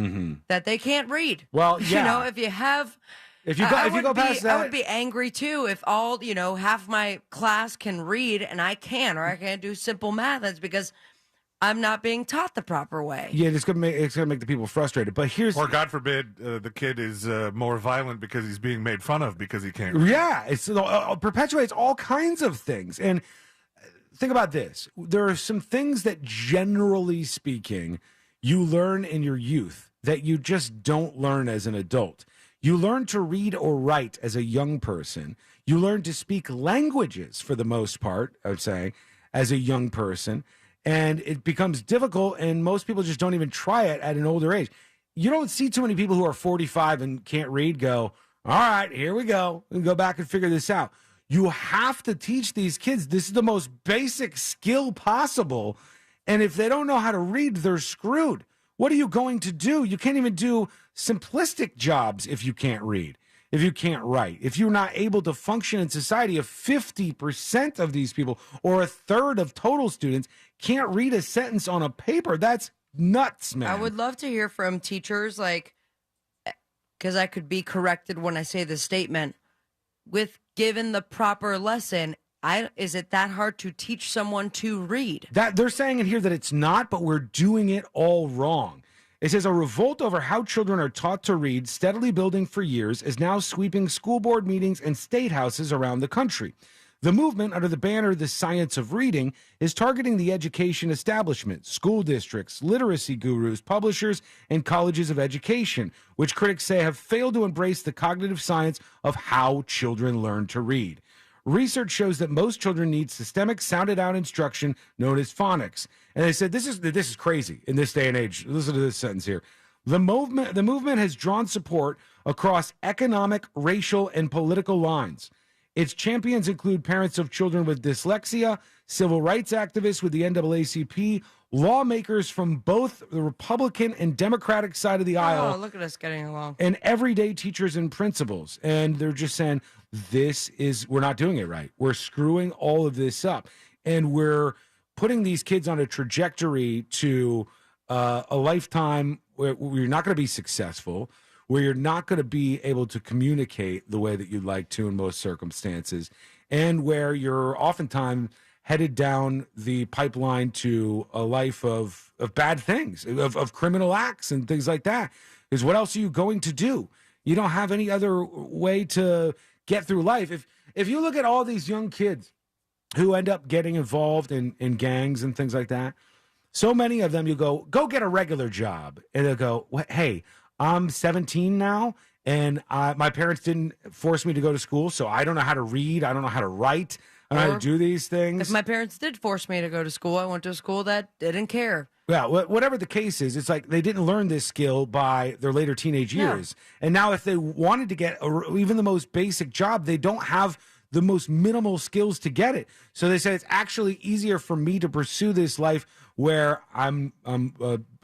that they can't read? Well, yeah. If you have... If you go past that... I would be angry, too, if all, half my class can read and I can't, or I can't do simple math. That's because I'm not being taught the proper way. Yeah, it's gonna make the people frustrated. But here's, or God forbid, the kid is more violent because he's being made fun of because he can't read. Yeah, it perpetuates all kinds of things. And think about this: there are some things that, generally speaking, you learn in your youth that you just don't learn as an adult. You learn to read or write as a young person. You learn to speak languages for the most part, I would say, as a young person. And it becomes difficult, and most people just don't even try it at an older age. You don't see too many people who are 45 and can't read go, all right, here we go, and go back and figure this out. You have to teach these kids. This is the most basic skill possible. And if they don't know how to read, they're screwed. What are you going to do? You can't even do simplistic jobs if you can't read, if you can't write, if you're not able to function in society. If 50% of these people, or a third of total students, can't read a sentence on a paper, that's nuts, man. I would love to hear from teachers, because I could be corrected when I say this statement, with given the proper lesson, is it that hard to teach someone to read? That they're saying in here that it's not, but we're doing it all wrong. It says a revolt over how children are taught to read, steadily building for years, is now sweeping school board meetings and state houses around the country. The movement, under the banner The Science of Reading, is targeting the education establishment, school districts, literacy gurus, publishers, and colleges of education, which critics say have failed to embrace the cognitive science of how children learn to read. Research shows that most children need systemic, sounded-out instruction known as phonics. And they said this is crazy in this day and age. Listen to this sentence here. The movement has drawn support across economic, racial, and political lines. Its champions include parents of children with dyslexia, civil rights activists with the NAACP, lawmakers from both the Republican and Democratic side of the aisle. Oh, look at us getting along. And everyday teachers and principals. And they're just saying, we're not doing it right. We're screwing all of this up. And we're putting these kids on a trajectory to a lifetime where you're not going to be successful, where you're not going to be able to communicate the way that you'd like to in most circumstances, and where you're oftentimes headed down the pipeline to a life of bad things, of criminal acts and things like that. Because what else are you going to do? You don't have any other way to get through life. If you look at all these young kids who end up getting involved in gangs and things like that, so many of them, you go get a regular job. And they'll go, hey, I'm 17 now, and my parents didn't force me to go to school, so I don't know how to read. I don't know how to write. I don't know how to do these things. If my parents did force me to go to school, I went to a school that didn't care. Yeah, whatever the case is, it's like they didn't learn this skill by their later teenage years. Yeah. And now if they wanted to get even the most basic job, they don't have the most minimal skills to get it. So they say it's actually easier for me to pursue this life where I'm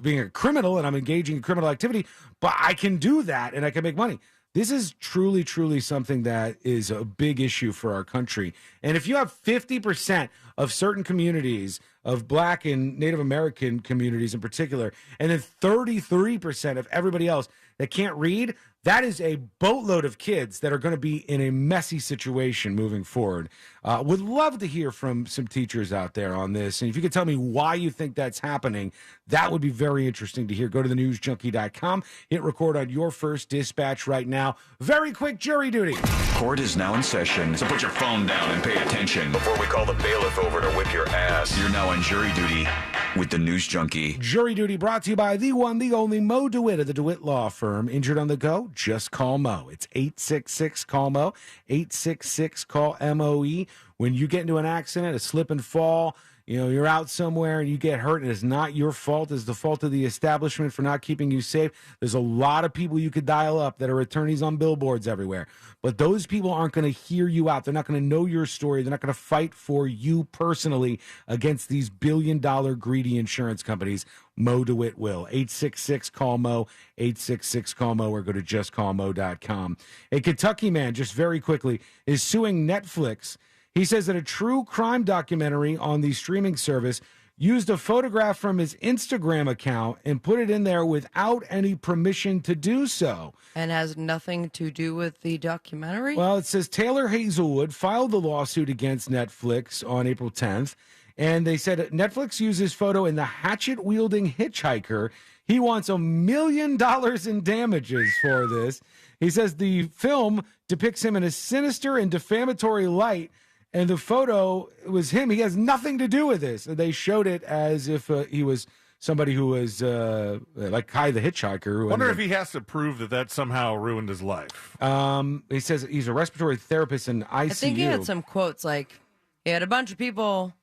being a criminal and I'm engaging in criminal activity, but I can do that and I can make money. This is truly, truly something that is a big issue for our country. And if you have 50% of certain communities, of Black and Native American communities in particular, and then 33% of everybody else that can't read, that is a boatload of kids that are going to be in a messy situation moving forward. Would love to hear from some teachers out there on this. And if you could tell me why you think that's happening, that would be very interesting to hear. Go to thenewsjunkie.com, hit record on your first dispatch right now. Very quick jury duty. Court is now in session, so put your phone down and pay attention before we call the bailiff over to whip your ass. You're now on jury duty with the News Junkie. Jury duty brought to you by the one, the only Mo DeWitt of the DeWitt Law Firm. Injured on the go? Just call Mo. It's 866-CALL-MO, 866-CALL-MOE. When you get into an accident, a slip and fall, you're out somewhere and you get hurt, and it's not your fault. It's the fault of the establishment for not keeping you safe. There's a lot of people you could dial up that are attorneys on billboards everywhere. But those people aren't going to hear you out. They're not going to know your story. They're not going to fight for you personally against these billion-dollar greedy insurance companies. Mo DeWitt will. 866-CALL-MO, 866-CALL-MO, or go to justcallmo.com. A Kentucky man, just very quickly, is suing Netflix. He says that a true crime documentary on the streaming service used a photograph from his Instagram account and put it in there without any permission to do so. And has nothing to do with the documentary? Well, it says Taylor Hazelwood filed the lawsuit against Netflix on April 10th. And they said Netflix used his photo in The Hatchet-Wielding Hitchhiker. He wants $1 million in damages for this. He says the film depicts him in a sinister and defamatory light, and the photo was him. He has nothing to do with this. They showed it as if he was somebody who was like Kai the Hitchhiker. I wonder if he has to prove that somehow ruined his life. He says he's a respiratory therapist in ICU. I think he had some quotes like, he had a bunch of people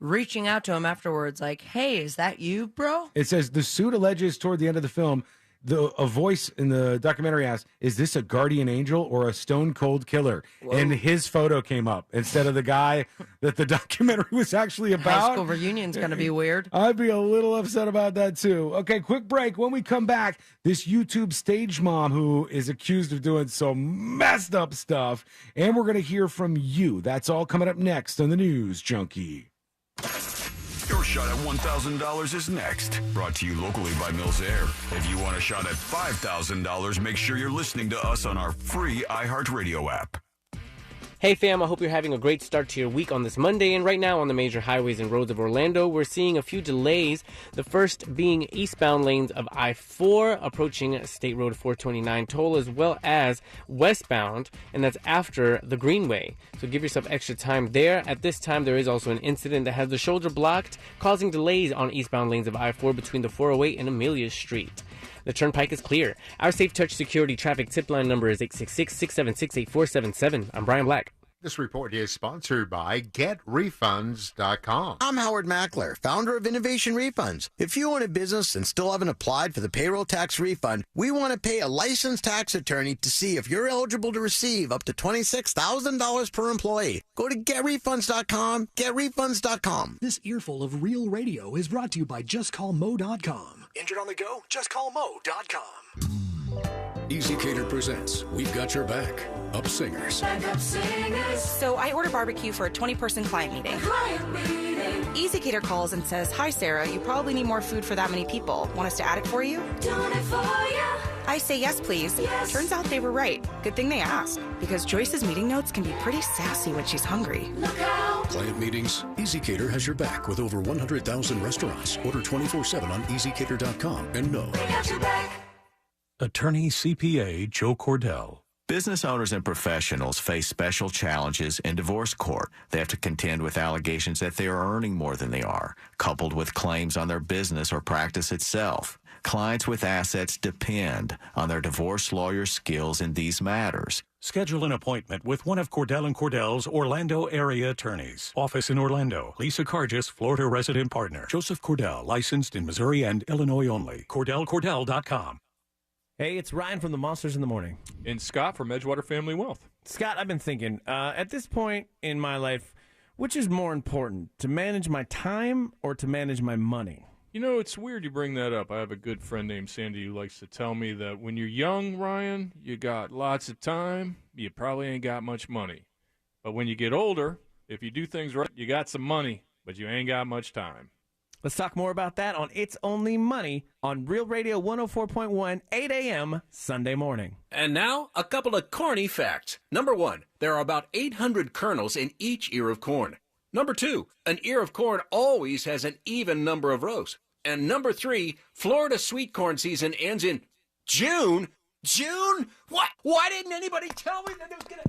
reaching out to him afterwards like, hey, is that you, bro? It says the suit alleges toward the end of the film, a voice in the documentary asked, is this a guardian angel or a stone cold killer? Whoa. And his photo came up instead of the guy that the documentary was actually about. High school reunion's going to be weird. I'd be a little upset about that too. Okay, quick break. When we come back, this YouTube stage mom who is accused of doing some messed up stuff, and we're going to hear from you. That's all coming up next on the News Junkie. Your shot at $1,000 is next. Brought to you locally by Mills Air. If you want a shot at $5,000, make sure you're listening to us on our free iHeartRadio app. Hey fam, I hope you're having a great start to your week on this Monday. And right now on the major highways and roads of Orlando, we're seeing a few delays. The first being eastbound lanes of I-4 approaching State Road 429 toll, as well as westbound, and that's after the Greenway. So give yourself extra time there. At this time, there is also an incident that has the shoulder blocked, causing delays on eastbound lanes of I-4 between the 408 and Amelia Street. The turnpike is clear. Our Safe Touch Security traffic tip line number is 866-676-8477. I'm Brian Black. This report is sponsored by GetRefunds.com. I'm Howard Mackler, founder of Innovation Refunds. If you own a business and still haven't applied for the payroll tax refund, we want to pay a licensed tax attorney to see if you're eligible to receive up to $26,000 per employee. Go to GetRefunds.com, GetRefunds.com. This earful of real radio is brought to you by JustCallMo.com. Injured on the go? JustCallMo.com. Easy Cater presents We've Got Your Back. Up Singers. So I order barbecue for a 20-person client meeting. Easy Cater calls and says, hi, Sarah, you probably need more food for that many people. Want us to add it for you? I say, yes, please. Yes. Turns out they were right. Good thing they asked, because Joyce's meeting notes can be pretty sassy when she's hungry. Client meetings? Easy Cater has your back with over 100,000 restaurants. Order 24/7 on easycater.com and know. We got your back. Attorney CPA Joe Cordell. Business owners and professionals face special challenges in divorce court. They have to contend with allegations that they are earning more than they are, coupled with claims on their business or practice itself. Clients with assets depend on their divorce lawyer's skills in these matters. Schedule an appointment with one of Cordell & Cordell's Orlando area attorneys. Office in Orlando. Lisa Cargis, Florida resident partner. Joseph Cordell, licensed in Missouri and Illinois only. CordellCordell.com. Hey, it's Ryan from the Monsters in the Morning. And Scott from Edgewater Family Wealth. Scott, I've been thinking, at this point in my life, which is more important, to manage my time or to manage my money? You know, it's weird you bring that up. I have a good friend named Sandy who likes to tell me that when you're young, Ryan, you got lots of time, you probably ain't got much money. But when you get older, If you do things right, you got some money, but you ain't got much time. Let's talk more about that on It's Only Money on Real Radio 104.1, 8 a.m. Sunday morning. And now, a couple of corny facts. Number 1, there are about 800 kernels in each ear of corn. Number 2, an ear of corn always has an even number of rows. And number 3, Florida sweet corn season ends in June. June? What? Why didn't anybody tell me that it was gonna...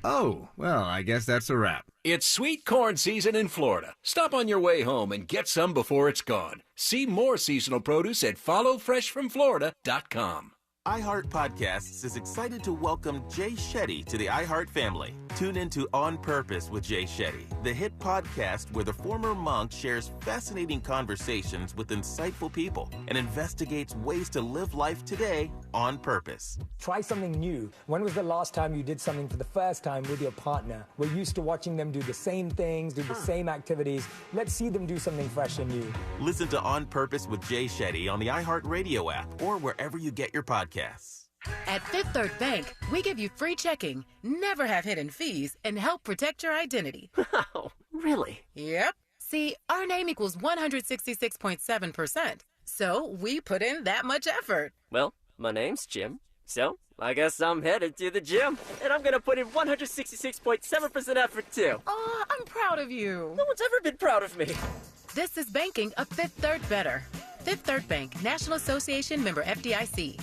Oh, well, I guess that's a wrap. It's sweet corn season in Florida. Stop on your way home and get some before it's gone. See more seasonal produce at followfreshfromflorida.com. iHeart Podcasts is excited to welcome Jay Shetty to the iHeart family. Tune into On Purpose with Jay Shetty, the hit podcast where the former monk shares fascinating conversations with insightful people and investigates ways to live life today on purpose. Try something new. When was the last time you did something for the first time with your partner? We're used to watching them do the same things, do the same activities. Let's see them do something fresh and new. Listen to On Purpose with Jay Shetty on the iHeart Radio app or wherever you get your podcasts. At Fifth Third Bank, we give you free checking, never have hidden fees, and help protect your identity. Wow, really? Yep. See, our name equals 166.7%, so we put in that much effort. Well, my name's Jim, so I guess I'm headed to the gym, and I'm gonna put in 166.7% effort too. Aw, I'm proud of you. No one's ever been proud of me. This is banking a Fifth Third better. Fifth Third Bank, National Association member FDIC.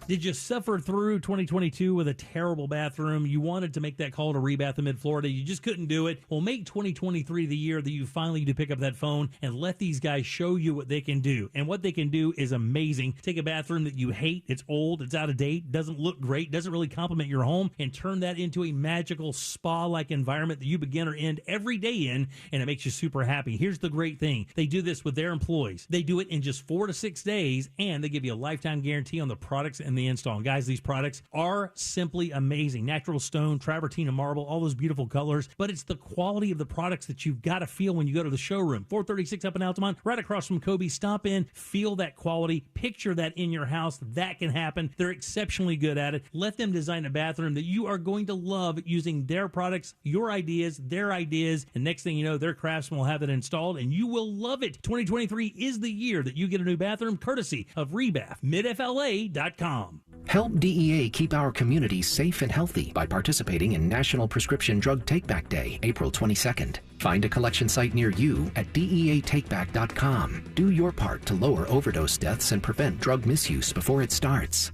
Did you suffer through 2022 with a terrible bathroom? You wanted to make that call to Rebath in Mid-Florida. You just couldn't do it. Well, make 2023 the year that you finally do pick up that phone and let these guys show you what they can do. And what they can do is amazing. Take a bathroom that you hate, it's old, it's out of date, doesn't look great, doesn't really complement your home, and turn that into a magical spa-like environment that you begin or end every day in, and it makes you super happy. Here's the great thing. They do this with their employees. They do it in just 4 to 6 days, and they give you a lifetime guarantee on the products and the install. And guys, these products are simply amazing. Natural stone, travertine, and marble, all those beautiful colors. But it's the quality of the products that you've got to feel when you go to the showroom. 436 up in Altamont, right across from Kobe. Stop in, feel that quality, picture that in your house. That can happen. They're exceptionally good at it. Let them design a bathroom that you are going to love using their products, your ideas, their ideas. And next thing you know, their craftsmen will have it installed and you will love it. 2023 is the year that you get a new bathroom courtesy of Rebath, midfla.com. Help DEA keep our communities safe and healthy by participating in National Prescription Drug Takeback Day, April 22nd. Find a collection site near you at DEATakeback.com. Do your part to lower overdose deaths and prevent drug misuse before it starts.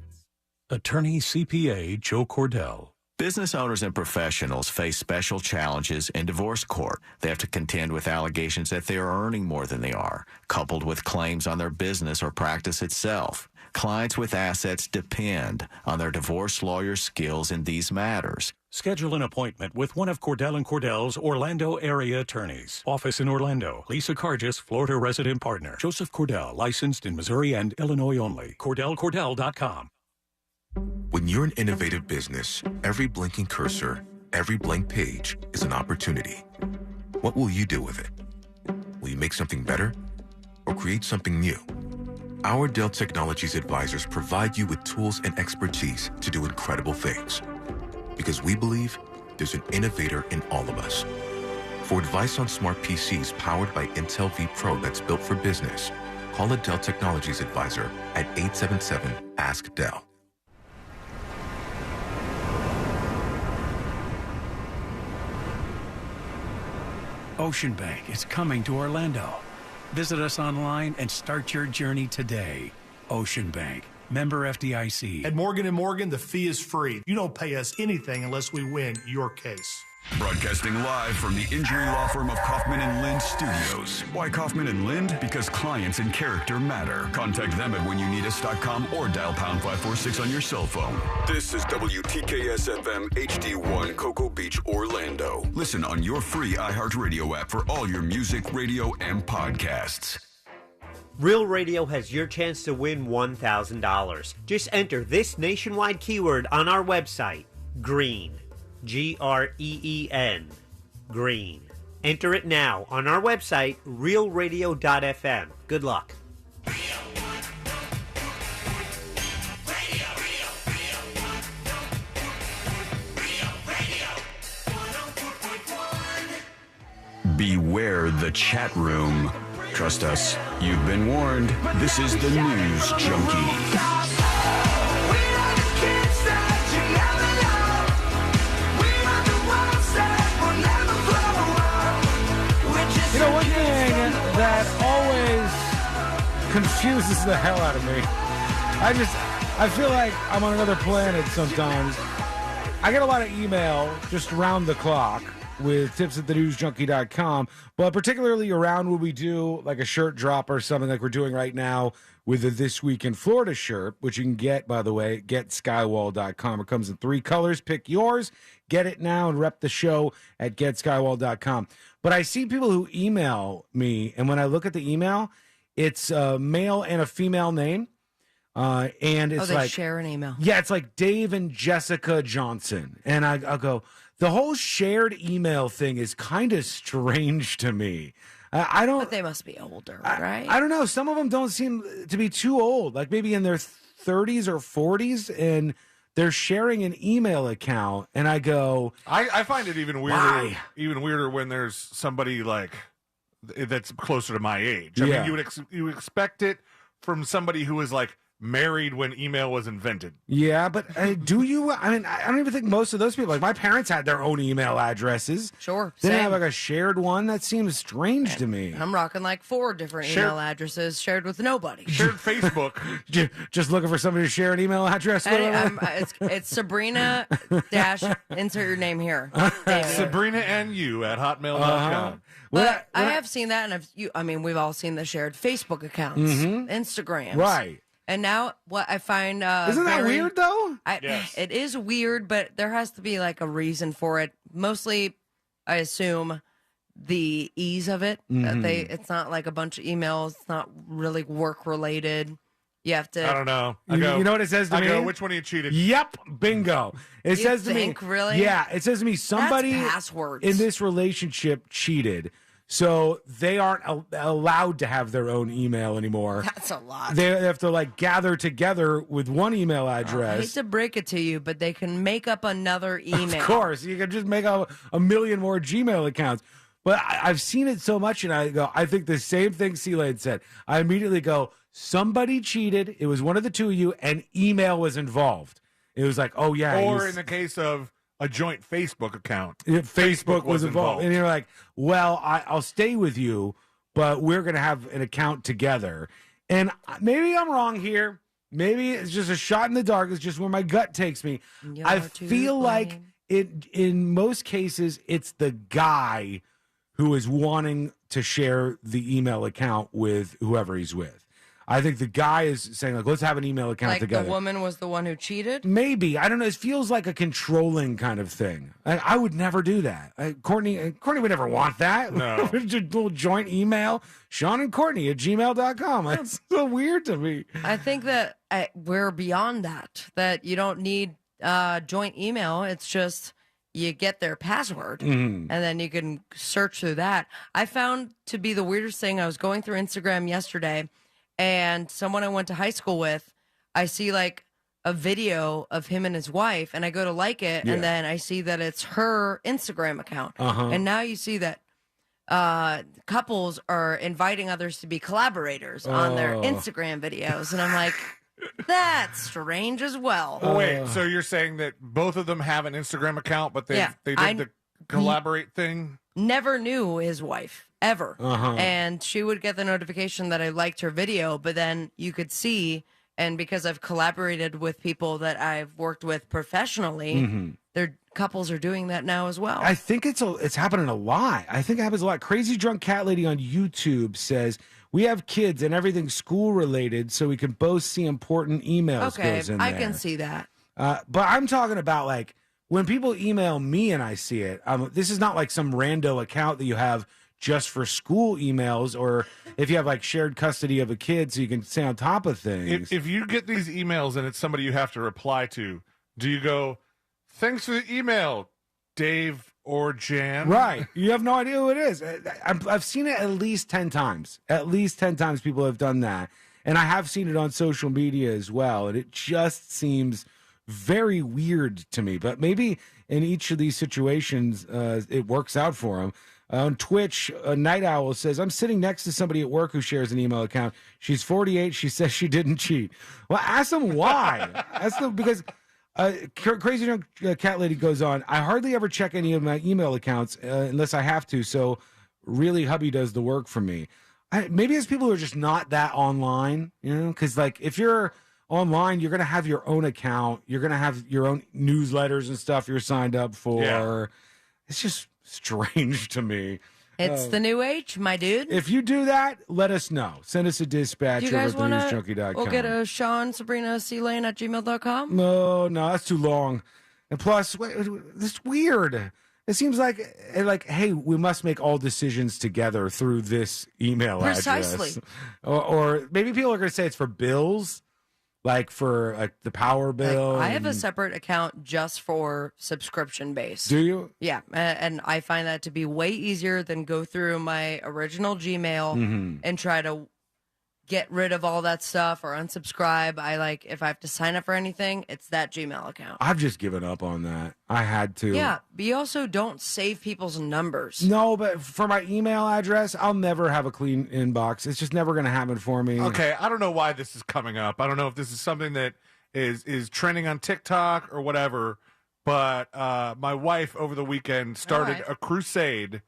Attorney CPA Joe Cordell. Business owners and professionals face special challenges in divorce court. They have to contend with allegations that they are earning more than they are, coupled with claims on their business or practice itself. Clients with assets depend on their divorce lawyer's skills in these matters. Schedule an appointment with one of Cordell & Cordell's Orlando area attorneys. Office in Orlando. Lisa Cargis, Florida resident partner. Joseph Cordell, licensed in Missouri and Illinois only. CordellCordell.com. When you're an innovative business, every blinking cursor, every blank page is an opportunity. What will you do with it? Will you make something better or create something new? Our Dell Technologies advisors provide you with tools and expertise to do incredible things. Because we believe there's an innovator in all of us. For advice on smart PCs powered by Intel V Pro that's built for business, call a Dell Technologies advisor at 877-ASK-DELL. Ocean Bank is coming to Orlando. Visit us online and start your journey today. Ocean Bank, member FDIC. At Morgan & Morgan, the fee is free. You don't pay us anything unless we win your case. Broadcasting live from the injury law firm of Kaufman & Lind Studios. Why Kaufman & Lind? Because clients and character matter. Contact them at whenyouneedus.com or dial pound 546 on your cell phone. This is WTKS-FM HD1 Cocoa Beach, Orlando. Listen on your free iHeartRadio app for all your music, radio, and podcasts. Real Radio has your chance to win $1,000. Just enter this nationwide keyword on our website, GREEN. GREEN. Green. Enter it now on our website, realradio.fm. Good luck. beware the chat room. Trust us, you've been warned. This is the News Junkie. You know, one thing that always confuses the hell out of me, I feel like I'm on another planet sometimes. I get a lot of email just round the clock with tips at thenewsjunkie.com, but particularly around when we do like a shirt drop or something like we're doing right now with the This Week in Florida shirt, which you can get, by the way, at getskywall.com. It comes in 3 colors. Pick yours. Get it now and rep the show at getskywall.com. But I see people who email me, and when I look at the email, it's a male and a female name. And it's they like share an email. Yeah, it's like Dave and Jessica Johnson. And I'll go, the whole shared email thing is kind of strange to me. I don't. But they must be older, right? I don't know. Some of them don't seem to be too old, like maybe in their 30s or 40s, and they're sharing an email account. And I go, I find it even weirder. Why? Even weirder when there's somebody like that's closer to my age. I Yeah. mean, you would expect it from somebody who was like married when email was invented. yeah, but do you? I mean, I don't even think most of those people, like my parents had their own email addresses. Sure. They didn't have same. like a shared one. That seems strange to me. I'm rocking like 4 different Share- email addresses shared with nobody. Shared Facebook. Just looking for somebody to share an email address with. It's Sabrina dash insert your name here. Sabrina and you at hotmail.com. But I have seen that, and we've all seen the shared Facebook accounts, Instagrams, Right. And now, what I find Isn't that weird, though? Yes. It is weird, but there has to be like a reason for it. Mostly, I assume the ease of it. That it's not like a bunch of emails. It's not really work related. You have to. I don't know. You know what it says to me? I go, which one of you cheated? Yep, bingo. It You says to think, me, really? Yeah, it says to me, somebody passwords. in this relationship cheated, so they aren't allowed to have their own email anymore. That's a lot. They have to like gather together with one email I hate address. to break it to you, but they can make up another email. Of course, you can just make a million more Gmail accounts. But I've seen it so much, and I think the same thing C-Lane said. I immediately go, somebody cheated. It was one of the two of you, and email was involved. It was like, oh, yeah. Or in the case of a joint Facebook account. Facebook was involved. And you're like, well, I'll stay with you, but we're going to have an account together. And maybe I'm wrong here. Maybe it's just a shot in the dark. It's just where my gut takes me. I feel like in most cases, it's the guy who is wanting to share the email account with whoever he's with. I think the guy is saying, like, let's have an email account together. Like the woman was the one who cheated? Maybe. I don't know. It feels like a controlling kind of thing. I would never do that. Courtney would never want that. No. Just a little joint email, Sean and Courtney at gmail.com. That's so weird to me. I think that we're beyond that you don't need joint email. It's just you get their password, and then you can search through that. I found to be the weirdest thing. I was going through Instagram yesterday, and someone I went to high school with, I see like a video of him and his wife, and I go to like it, and then I see that it's her Instagram account. And now you see that couples are inviting others to be collaborators on their Instagram videos, and I'm like, that's strange as well. Oh, wait, so you're saying that both of them have an Instagram account, but they did the collaborate thing? Never knew his wife, ever. And she would get the notification that I liked her video, but then you could see, and because I've collaborated with people that I've worked with professionally, their couples are doing that now as well. I think it's happening a lot. I think it happens a lot. Crazy Drunk Cat Lady on YouTube says, we have kids and everything's school related, so we can both see important emails. Okay, goes in I there. can see that. But I'm talking about like when people email me and I see it. This is not like some rando account that you have just for school emails, or if you have like shared custody of a kid so you can stay on top of things. If you get these emails and it's somebody you have to reply to, do you go, thanks for the email, Dave or Jan? Right. You have no idea who it is. I've seen it at least 10 times. At least 10 times people have done that. And I have seen it on social media as well. And it just seems very weird to me. But maybe in each of these situations, it works out for them. On Twitch, Night Owl says, I'm sitting next to somebody at work who shares an email account. She's 48. She says she didn't cheat. Well, ask them why. Ask them because Crazy Young Cat Lady goes on, I hardly ever check any of my email accounts unless I have to. So really, hubby does the work for me. Maybe it's people who are just not that online, because like if you're online, you're going to have your own account. You're going to have your own newsletters and stuff you're signed up for. Yeah. It's just strange to me. It's the new age, my dude. If you do that, let us know. Send us a dispatch over at thenewsjunkie.com. We'll get a Sean Sabrina C-Lane at gmail.com. No, that's too long. And plus, it's weird. It seems like, hey, we must make all decisions together through this email address. Or maybe people are going to say it's for bills. Like for like the power bill. I have a separate account just for subscription based. Do you? Yeah, and I find that to be way easier than go through my original Gmail and try to get rid of all that stuff or unsubscribe. If I have to sign up for anything, it's that Gmail account. I've just given up on that. I had to. Yeah, but you also don't save people's numbers. No, but for my email address, I'll never have a clean inbox. It's just never going to happen for me. Okay, I don't know why this is coming up. I don't know if this is something that is trending on TikTok or whatever, but my wife over the weekend started a crusade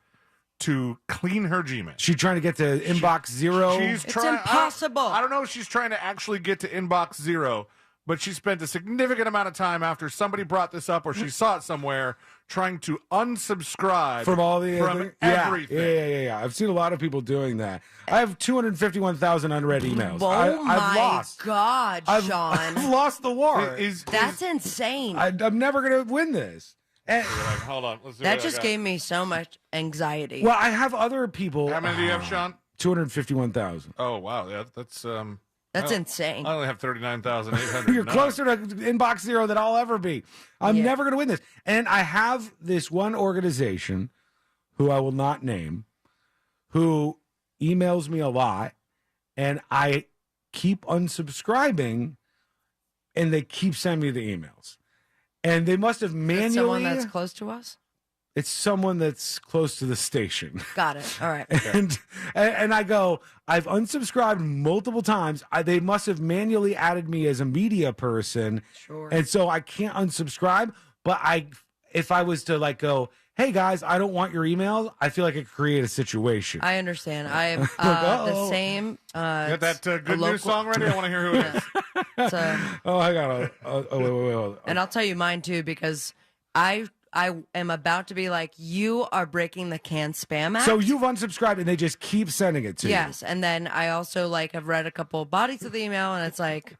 to clean her Gmail. She's trying to get to inbox zero. It's impossible. I don't know if she's trying to actually get to inbox zero, but she spent a significant amount of time after somebody brought this up or she saw it somewhere trying to unsubscribe from everything. Yeah. I've seen a lot of people doing that. I have 251,000 unread emails. Oh my God, Sean. I've lost the war. That's insane. I'm never going to win this. And, hold on. Let's see that just gave me so much anxiety. Well, I have other people. How many do you have, Sean? 251,000. Oh, wow. Yeah, that's insane. I only have 39,800. You're closer to inbox zero than I'll ever be. I'm never going to win this. And I have this one organization who I will not name who emails me a lot, and I keep unsubscribing, and they keep sending me the emails. And they must have manually... Is it someone that's close to us? It's someone that's close to the station. Got it. All right. And I go, I've unsubscribed multiple times. They must have manually added me as a media person. Sure. And so I can't unsubscribe. But if I was to go, hey guys, I don't want your emails, I feel like it could create a situation. I understand. I have the same. You got that good news song ready? I want to hear who it is. I got wait. And I'll tell you mine too, because I am about to be like, you are breaking the canned spam act. So you've unsubscribed and they just keep sending it to you. Yes, and then I also have read a couple of bodies of the email, and it's like,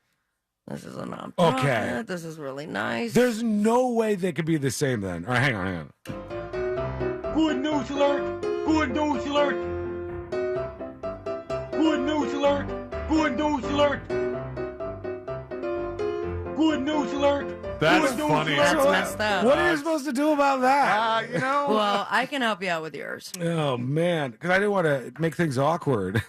this is a nonprofit. Okay. This is really nice. There's no way they could be the same then. All right, hang on. Good news alert! Good news alert! Good news alert! Good news alert! Good news alert! That's funny. That's messed up. What are you supposed to do about that? Well, I can help you out with yours. Oh, man. Because I didn't want to make things awkward.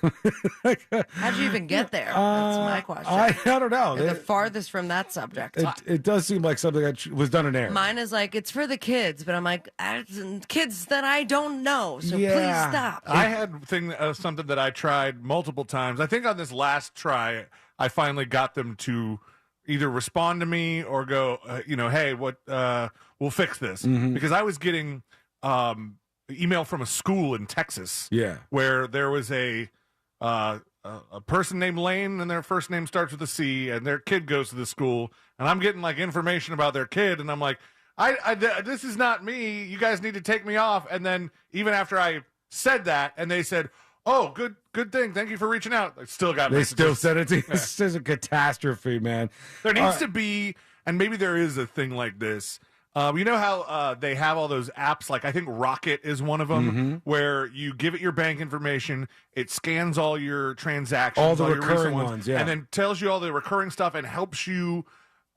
How'd you even get there? That's my question. I don't know. You're the farthest from that subject. It does seem like something that was done in error. Mine is it's for the kids, but I'm like, kids that I don't know, so please stop. I had something that I tried multiple times. I think on this last try, I finally got them to either respond to me or go, hey, we'll fix this. Mm-hmm. Because I was getting email from a school in Texas where there was a person named Lane and their first name starts with a C and their kid goes to the school. And I'm getting information about their kid. And I'm like, this is not me. You guys need to take me off. And then even after I said that and they said, oh, good thing. Thank you for reaching out. I still got They messages. still sent it to you. This is a catastrophe, man. There needs to be, and maybe there is a thing like this. You know how they have all those apps, I think Rocket is one of them, where you give it your bank information, it scans all your transactions, all the your recurring recent ones, yeah. and then tells you all the recurring stuff and helps you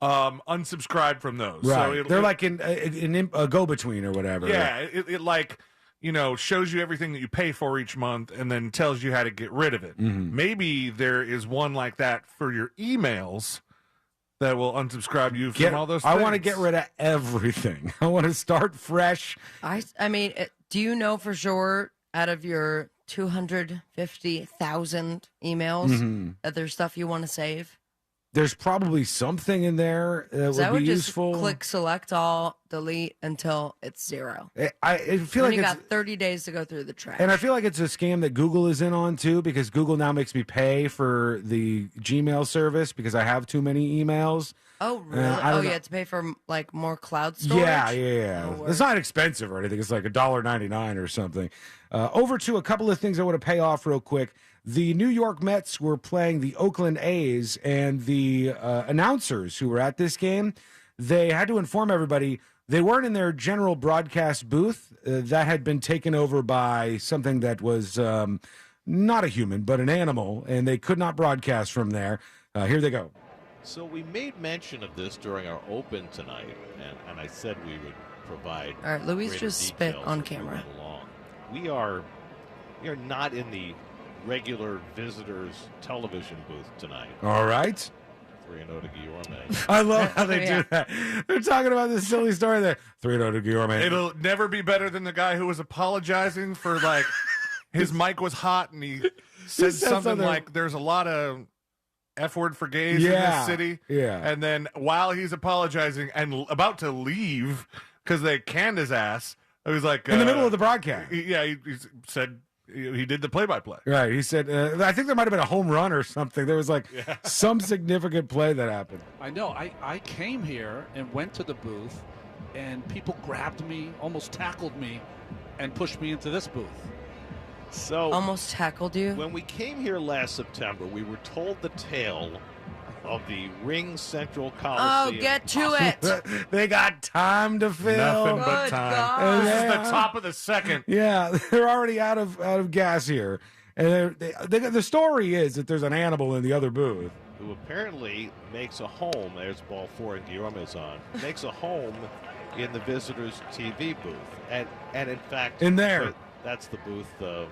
unsubscribe from those. Right. So they're like a go-between or whatever. Yeah, it shows you everything that you pay for each month and then tells you how to get rid of it. Mm-hmm. Maybe there is one like that for your emails that will unsubscribe you from all those things. I want to get rid of everything. I want to start fresh. I mean, Do you know for sure out of your 250,000 emails that there's stuff you want to save? There's probably something in there that would I would be just useful. click select all, delete until it's 0. I feel like you it's, got 30 days to go through the trash. and I feel like it's a scam that Google is in on too, because Google now makes me pay for the Gmail service because I have too many emails. Oh, really? You had to pay for like more cloud storage? Yeah. Oh, It's not expensive or anything. It's like $1.99 or something. Over to a couple of things I want to pay off real quick. The New York Mets were playing the Oakland A's, and the announcers who were at this game, they had to inform everybody they weren't in their general broadcast booth. That had been taken over by something that was not a human, but an animal, and they could not broadcast from there. Here they go. So we made mention of this during our open tonight, and I said we would provide. All right, Louise just spit on camera. We are not in the regular visitors television booth tonight. All right. 3-0 to Guillorme. I love how they do that. They're talking about this silly story there. 3-0 to Guillorme. It'll never be better than the guy who was apologizing for, like, his mic was hot and he said something like, there's a lot of F word for gays in this city. Yeah. And then while he's apologizing and about to leave because they canned his ass, it was like... in the middle of the broadcast. He said... He did the play-by-play. Right. He said, I think there might have been a home run or something. There was like some significant play that happened. I know. I came here and went to the booth, and people grabbed me, almost tackled me, and pushed me into this booth. So almost tackled you? When we came here last September, we were told the tale of the Ring Central Coliseum. Oh, get to it. They got time to fill. Nothing but Good time. God. This is the top of the second. Yeah, they're already out of gas here. And the story is that there's an animal in the other booth. Who apparently makes a home, there's ball 4 and Guillorme's on, makes a home in the visitors' TV booth. And in fact... In there. That's the booth that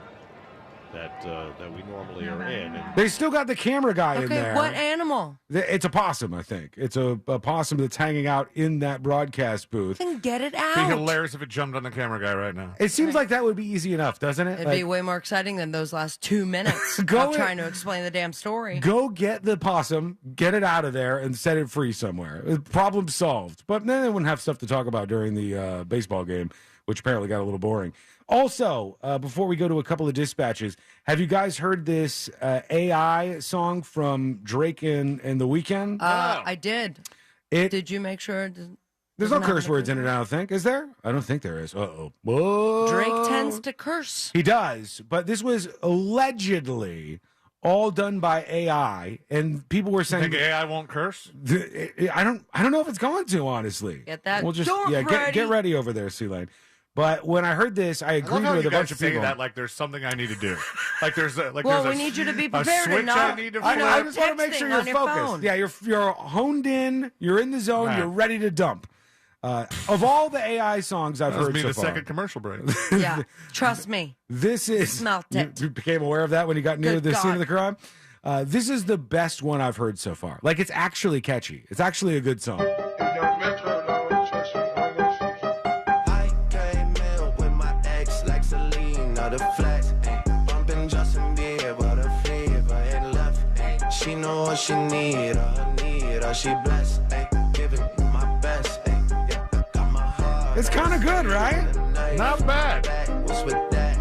we normally are in. And They still got the camera guy in there. What animal? It's a possum, I think. It's a possum that's hanging out in that broadcast booth. Then get it It'd be out. hilarious if it jumped on the camera guy right now. It seems like that would be easy enough, doesn't it? It'd be way more exciting than those last 2 minutes of trying to explain the damn story. Go get the possum, get it out of there, and set it free somewhere. Problem solved. But then they wouldn't have stuff to talk about during the baseball game, which apparently got a little boring. Also, before we go to a couple of dispatches, have you guys heard this AI song from Drake and The Weeknd? I did. Did you make sure? There's no curse words in it, I don't think. Is there? I don't think there is. Uh-oh. Whoa. Drake tends to curse. He does, but this was allegedly all done by AI, and people were saying... You think AI won't curse? I don't know if it's going to, honestly. Get that get ready over there, C-Lane. But when I heard this, I agreed with a bunch of people. That like there's something I need to do. Like there's we need you to be prepared. A switch I need to flip. I just want to make sure you're focused. Yeah, you're honed in. You're in the zone. Right. You're ready to dump. Of all the AI songs I've heard so far, the second commercial break. Yeah, trust me. This is smelt it. You became aware of that when you got near Good the scene God. of the crime. This is the best one I've heard so far. Like, it's actually catchy. It's actually a good song. The flex, bumping Justin Bieber, the flavor and left. She know what she need, or she blessed. Giving my best, yeah, I got my heart. It's kind of good, right? Not bad. What's with that?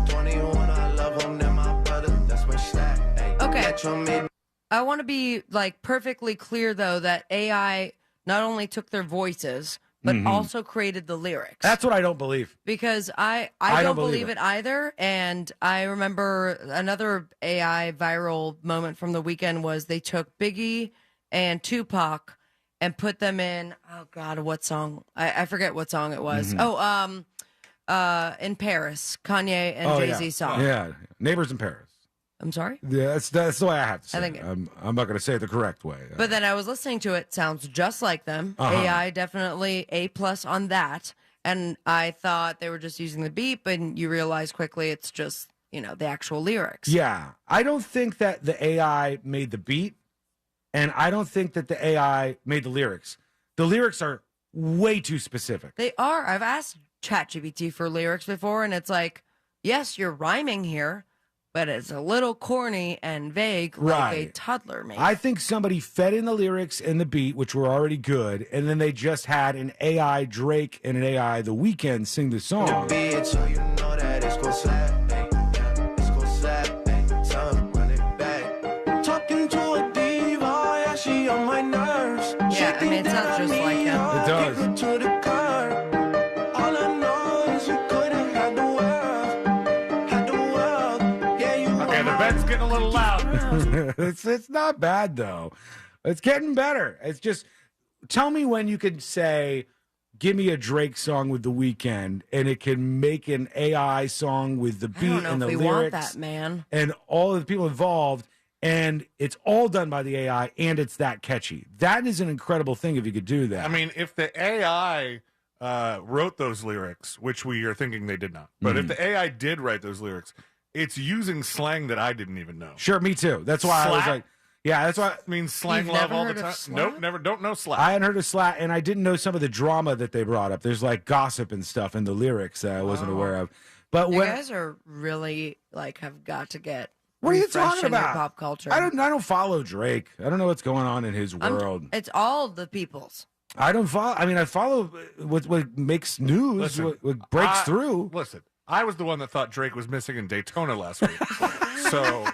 21, I love him, then my brother, that's my stat. Okay. I want to be like perfectly clear though that AI not only took their voices but also created the lyrics. That's what I don't believe. Because I don't believe it either. And I remember another AI viral moment from the weekend was they took Biggie and Tupac and put them in, oh God, what song? I forget what song it was. In Paris, Kanye and Jay-Z song. Yeah, Neighbors in Paris. I'm sorry? Yeah, that's the way I have to say I think it. I'm not going to say it the correct way. But then I was listening to it. Sounds just like them. AI definitely A+ on that. And I thought they were just using the beat, but you realize quickly it's just, the actual lyrics. Yeah. I don't think that the AI made the beat, and I don't think that the AI made the lyrics. The lyrics are way too specific. They are. I've asked ChatGPT for lyrics before, and it's like, yes, you're rhyming here, but it's a little corny and vague, like a toddler maybe. I think somebody fed in the lyrics and the beat, which were already good, and then they just had an AI Drake and an AI The Weeknd sing the song. So you know that it's gon' slap, it's gon' slap, son, run it back. Talking to a diva, yeah, she on my nerves. Yeah, I mean, it sounds just like him. It does. To the car. All I know is you could've had the world. Yeah, you Okay, the bed's getting a little loud. It's not bad, though. It's getting better. It's just, tell me when you could say, give me a Drake song with The Weeknd, and it can make an AI song with the beat and the we lyrics. want that, man. And all of the people involved, and it's all done by the AI, and it's that catchy. That is an incredible thing if you could do that. I mean, if the AI wrote those lyrics, which we are thinking they did not, but if the AI did write those lyrics, it's using slang that I didn't even know. Sure, me too. That's why I was Slat? like, yeah, that's why. Means slang You've love never all the heard of time. slat? Nope, never. Don't know slat. I hadn't heard of slat, and I didn't know some of the drama that they brought up. There's like gossip and stuff in the lyrics that I wasn't aware of. But You when guys are really, like, have got to get what are you refreshed talking in your about? pop culture. I don't follow Drake. I don't know what's going on in his world. It's all the people's. I don't follow. I mean, I follow what makes news, Listen, what breaks through. Listen, I was the one that thought Drake was missing in Daytona last week. So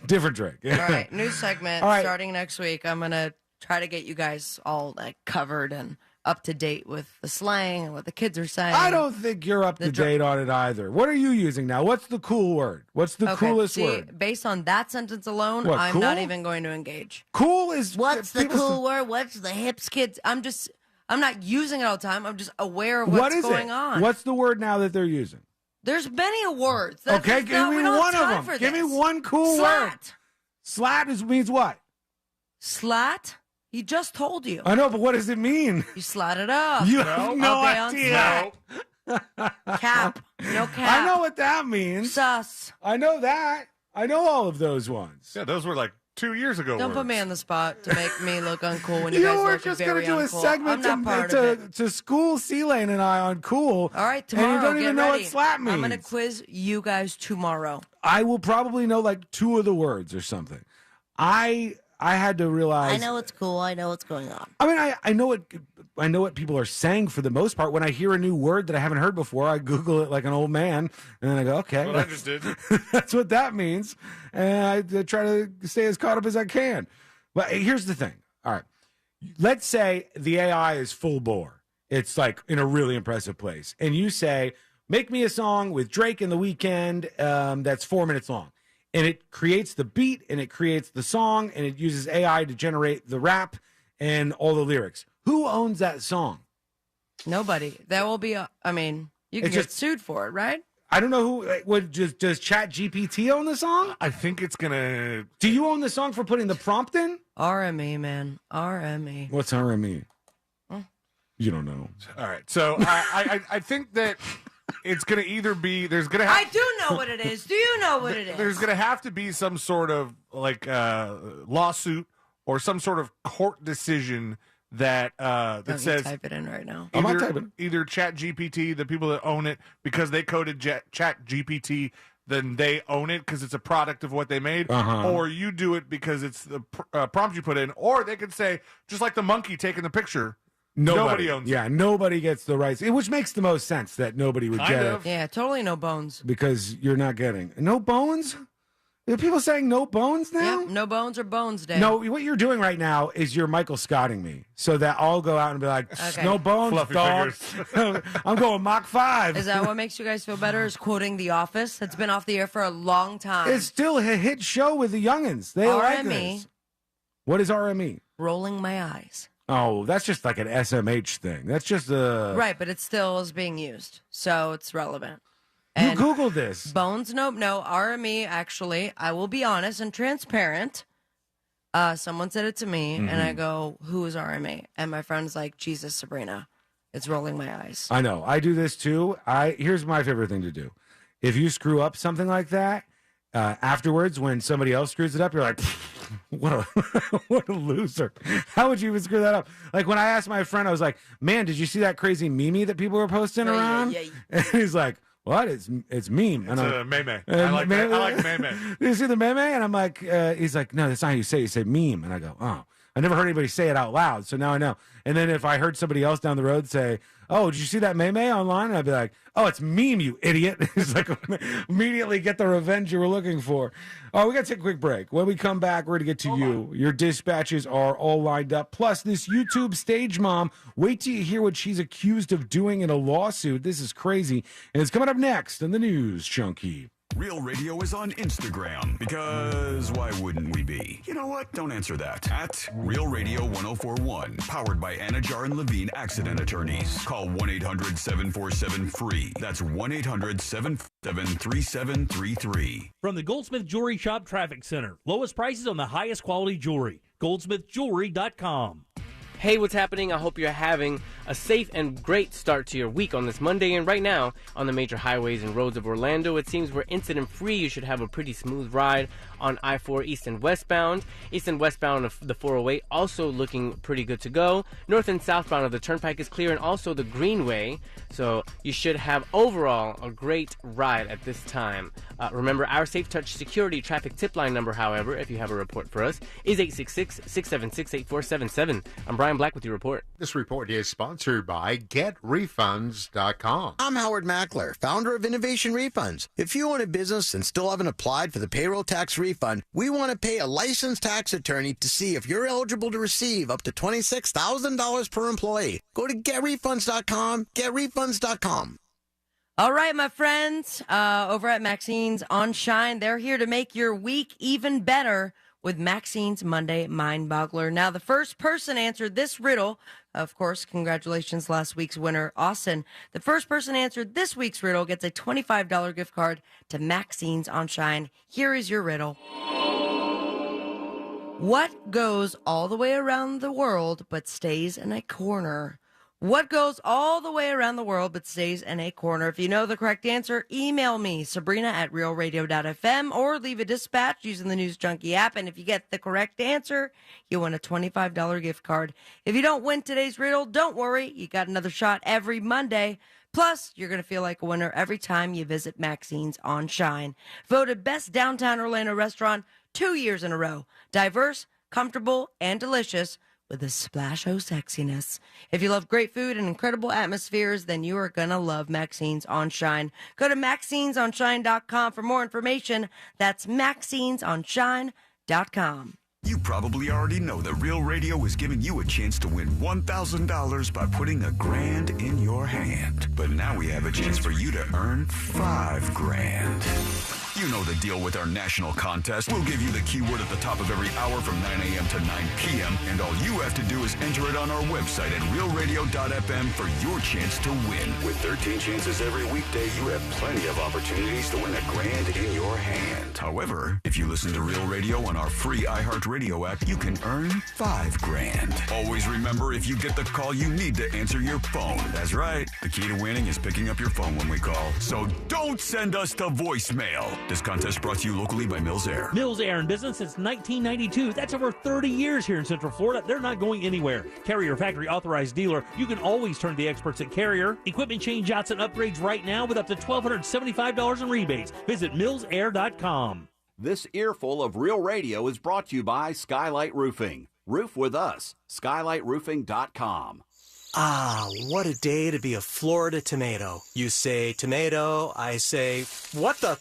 different Drake. All right, new segment All right. starting next week. I'm gonna try to get you guys all like covered and up to date with the slang and what the kids are saying. I don't think you're up to date on it either. What are you using now? What's the cool word? What's the coolest word? Based on that sentence alone, What, I'm not cool? even going to engage. Cool is What's the people- cool word? What's the hips kids? I'm not using it all the time. I'm just aware of what's What is going it? on. What's the word now that they're using? There's many words. That's Okay, just give not- me we don't one have of time them. for Give me this. one cool Slat. word. Slat means what? Slat? He just told you. I know, but what does it mean? You slat it up. You have no Okay, on idea. slat. Cap. No cap. I know what that means. Sus. I know that. I know all of those ones. yeah, those were like 2 years ago. Don't put me on the spot to make me look uncool when you, You guys were look just very going to do uncool. a segment I'm not part of it. to school C-Lane and I on cool. All right, tomorrow. And you don't get even know ready. what slat means. I'm going to quiz you guys tomorrow. I will probably know like two of the words or something. I had to realize. I know it's cool. I know what's going on. I mean, I know what people are saying for the most part. When I hear a new word that I haven't heard before, I Google it like an old man, and then I go, okay, What I just did. that's what that means, and I try to stay as caught up as I can. But here's the thing. All right, let's say the AI is full bore. It's like in a really impressive place, and you say, make me a song with Drake and The Weeknd that's 4 minutes long. And it creates the beat, and it creates the song, and it uses AI to generate the rap and all the lyrics. Who owns that song? Nobody. That will be, I mean, you can It's get just- sued for it, right? I don't know who. Does ChatGPT own the song? I think it's gonna. Do you own the song for putting the prompt in? RME, man. RME. What's RME? You don't know. All right, so I think that it's gonna either be there's gonna have I do know what it is. Do you know what it is? there's gonna have to be some sort of like lawsuit or some sort of court decision that Don't you says type it in right now. I'm not typing. either ChatGPT, the people that own it, because they coded ChatGPT, then they own it because it's a product of what they made, or you do it because it's the prompt you put in, or they could say, just like the monkey taking the picture, nobody owns it. Yeah, nobody gets the rights, which makes the most sense that nobody would Kind get of. it Yeah, totally no bones. because you're not getting no bones. Are people saying no bones now? Yep, no bones or bones day. No, what you're doing right now is you're Michael Scotting me, so that I'll go out and be like, Okay. no bones, Fluffy dog. I'm going Mach 5. Is that what makes you guys feel better? Is quoting The Office? It's been off the air for a long time. It's still a hit show with the youngins. They like RME. this. What is RME? Rolling my eyes. Oh, that's just like an SMH thing. That's just a... Right, but it still is being used, so it's relevant. You And Googled this. Bones, nope, no. RME, actually, I will be honest and transparent. Someone said it to me, and I go, who is RME? And my friend's like, Jesus, Sabrina. It's rolling my eyes. I know. I do this too. Here's my favorite thing to do. If you screw up something like that, afterwards, when somebody else screws it up, you're like, what a loser. How would you even screw that up? Like when I asked my friend, I was like, man, did you see that crazy meme that people were posting around? And he's like, what? It's meme. It's a meme. I like meme. Did you see the meme? And I'm like, he's like, no, that's not how you say it. You say meme. And I go, oh. I never heard anybody say it out loud, so now I know. And then if I heard somebody else down the road say, oh, did you see that meme online? And I'd be like, oh, it's meme, you idiot. It's like, immediately get the revenge you were looking for. Oh, we got to take a quick break. When we come back, we're going to get to you. Your dispatches are all lined up. Plus, this YouTube stage mom, wait till you hear what she's accused of doing in a lawsuit. This is crazy. And it's coming up next in the news, Junkie. Real Radio is on Instagram because why wouldn't we be? You know what? Don't answer that. At Real Radio 1041, powered by Anajar and Levine Accident Attorneys. Call 1-800-747-FREE. That's 1-800-747-3733. From the Goldsmith Jewelry Shop Traffic Center. Lowest prices on the highest quality jewelry. GoldsmithJewelry.com. Hey, what's happening? I hope you're having a safe and great start to your week on this Monday. And right now, on the major highways and roads of Orlando, it seems we're incident-free. You should have a pretty smooth ride on I-4 east and westbound. East and westbound of the 408 also looking pretty good to go. North and southbound of the Turnpike is clear, and also the Greenway. So you should have overall a great ride at this time. Remember, our Safe Touch Security traffic tip line number, however, if you have a report for us, is 866-676-8477. I'm Brian Black with your report. This report is sponsored by GetRefunds.com. I'm Howard Mackler, founder of Innovation Refunds. If you own a business and still haven't applied for the payroll tax refund, we want to pay a licensed tax attorney to see if you're eligible to receive up to $26,000 per employee. Go to GetRefunds.com, GetRefunds.com. All right, my friends, over at Maxine's on Shine, they're here to make your week even better with Maxine's Monday Mind Boggler. Now, the first person answered this riddle, of course, congratulations, last week's winner, Austin. The first person answered this week's riddle gets a $25 gift card to Maxine's on Shine. Here is your riddle. What goes all the way around the world but stays in a corner? What goes all the way around the world but stays in a corner? If you know the correct answer, email me, Sabrina@realradio.fm, or leave a dispatch using the News Junkie app. And if you get the correct answer, you win a $25 gift card. If you don't win today's riddle, don't worry. You got another shot every Monday. Plus, you're going to feel like a winner every time you visit Maxine's on Shine. Voted best downtown Orlando restaurant 2 years in a row. Diverse, comfortable, and delicious, with a splash of sexiness. If you love great food and incredible atmospheres, then you are going to love Maxine's on Shine. Go to maxinesonshine.com for more information. That's maxinesonshine.com. You probably already know that Real Radio is giving you a chance to win $1,000 by putting $1,000 in your hand. But now we have a chance for you to earn $5,000. You know the deal with our national contest. We'll give you the keyword at the top of every hour from 9 a.m. to 9 p.m. And all you have to do is enter it on our website at realradio.fm for your chance to win. With 13 chances every weekday, you have plenty of opportunities to win $1,000 in your hand. However, if you listen to Real Radio on our free iHeartRadio app, you can earn $5,000. Always remember, if you get the call, you need to answer your phone. That's right. The key to winning is picking up your phone when we call. So don't send us to voicemail. This contest brought to you locally by Mills Air. Mills Air in business since 1992. That's over 30 years here in Central Florida. They're not going anywhere. Carrier factory authorized dealer. You can always turn to the experts at Carrier. Equipment change-outs and upgrades right now with up to $1,275 in rebates. Visit millsair.com. This earful of Real Radio is brought to you by Skylight Roofing. Roof with us. SkylightRoofing.com. Ah, what a day to be a Florida tomato. You say tomato, I say, what the...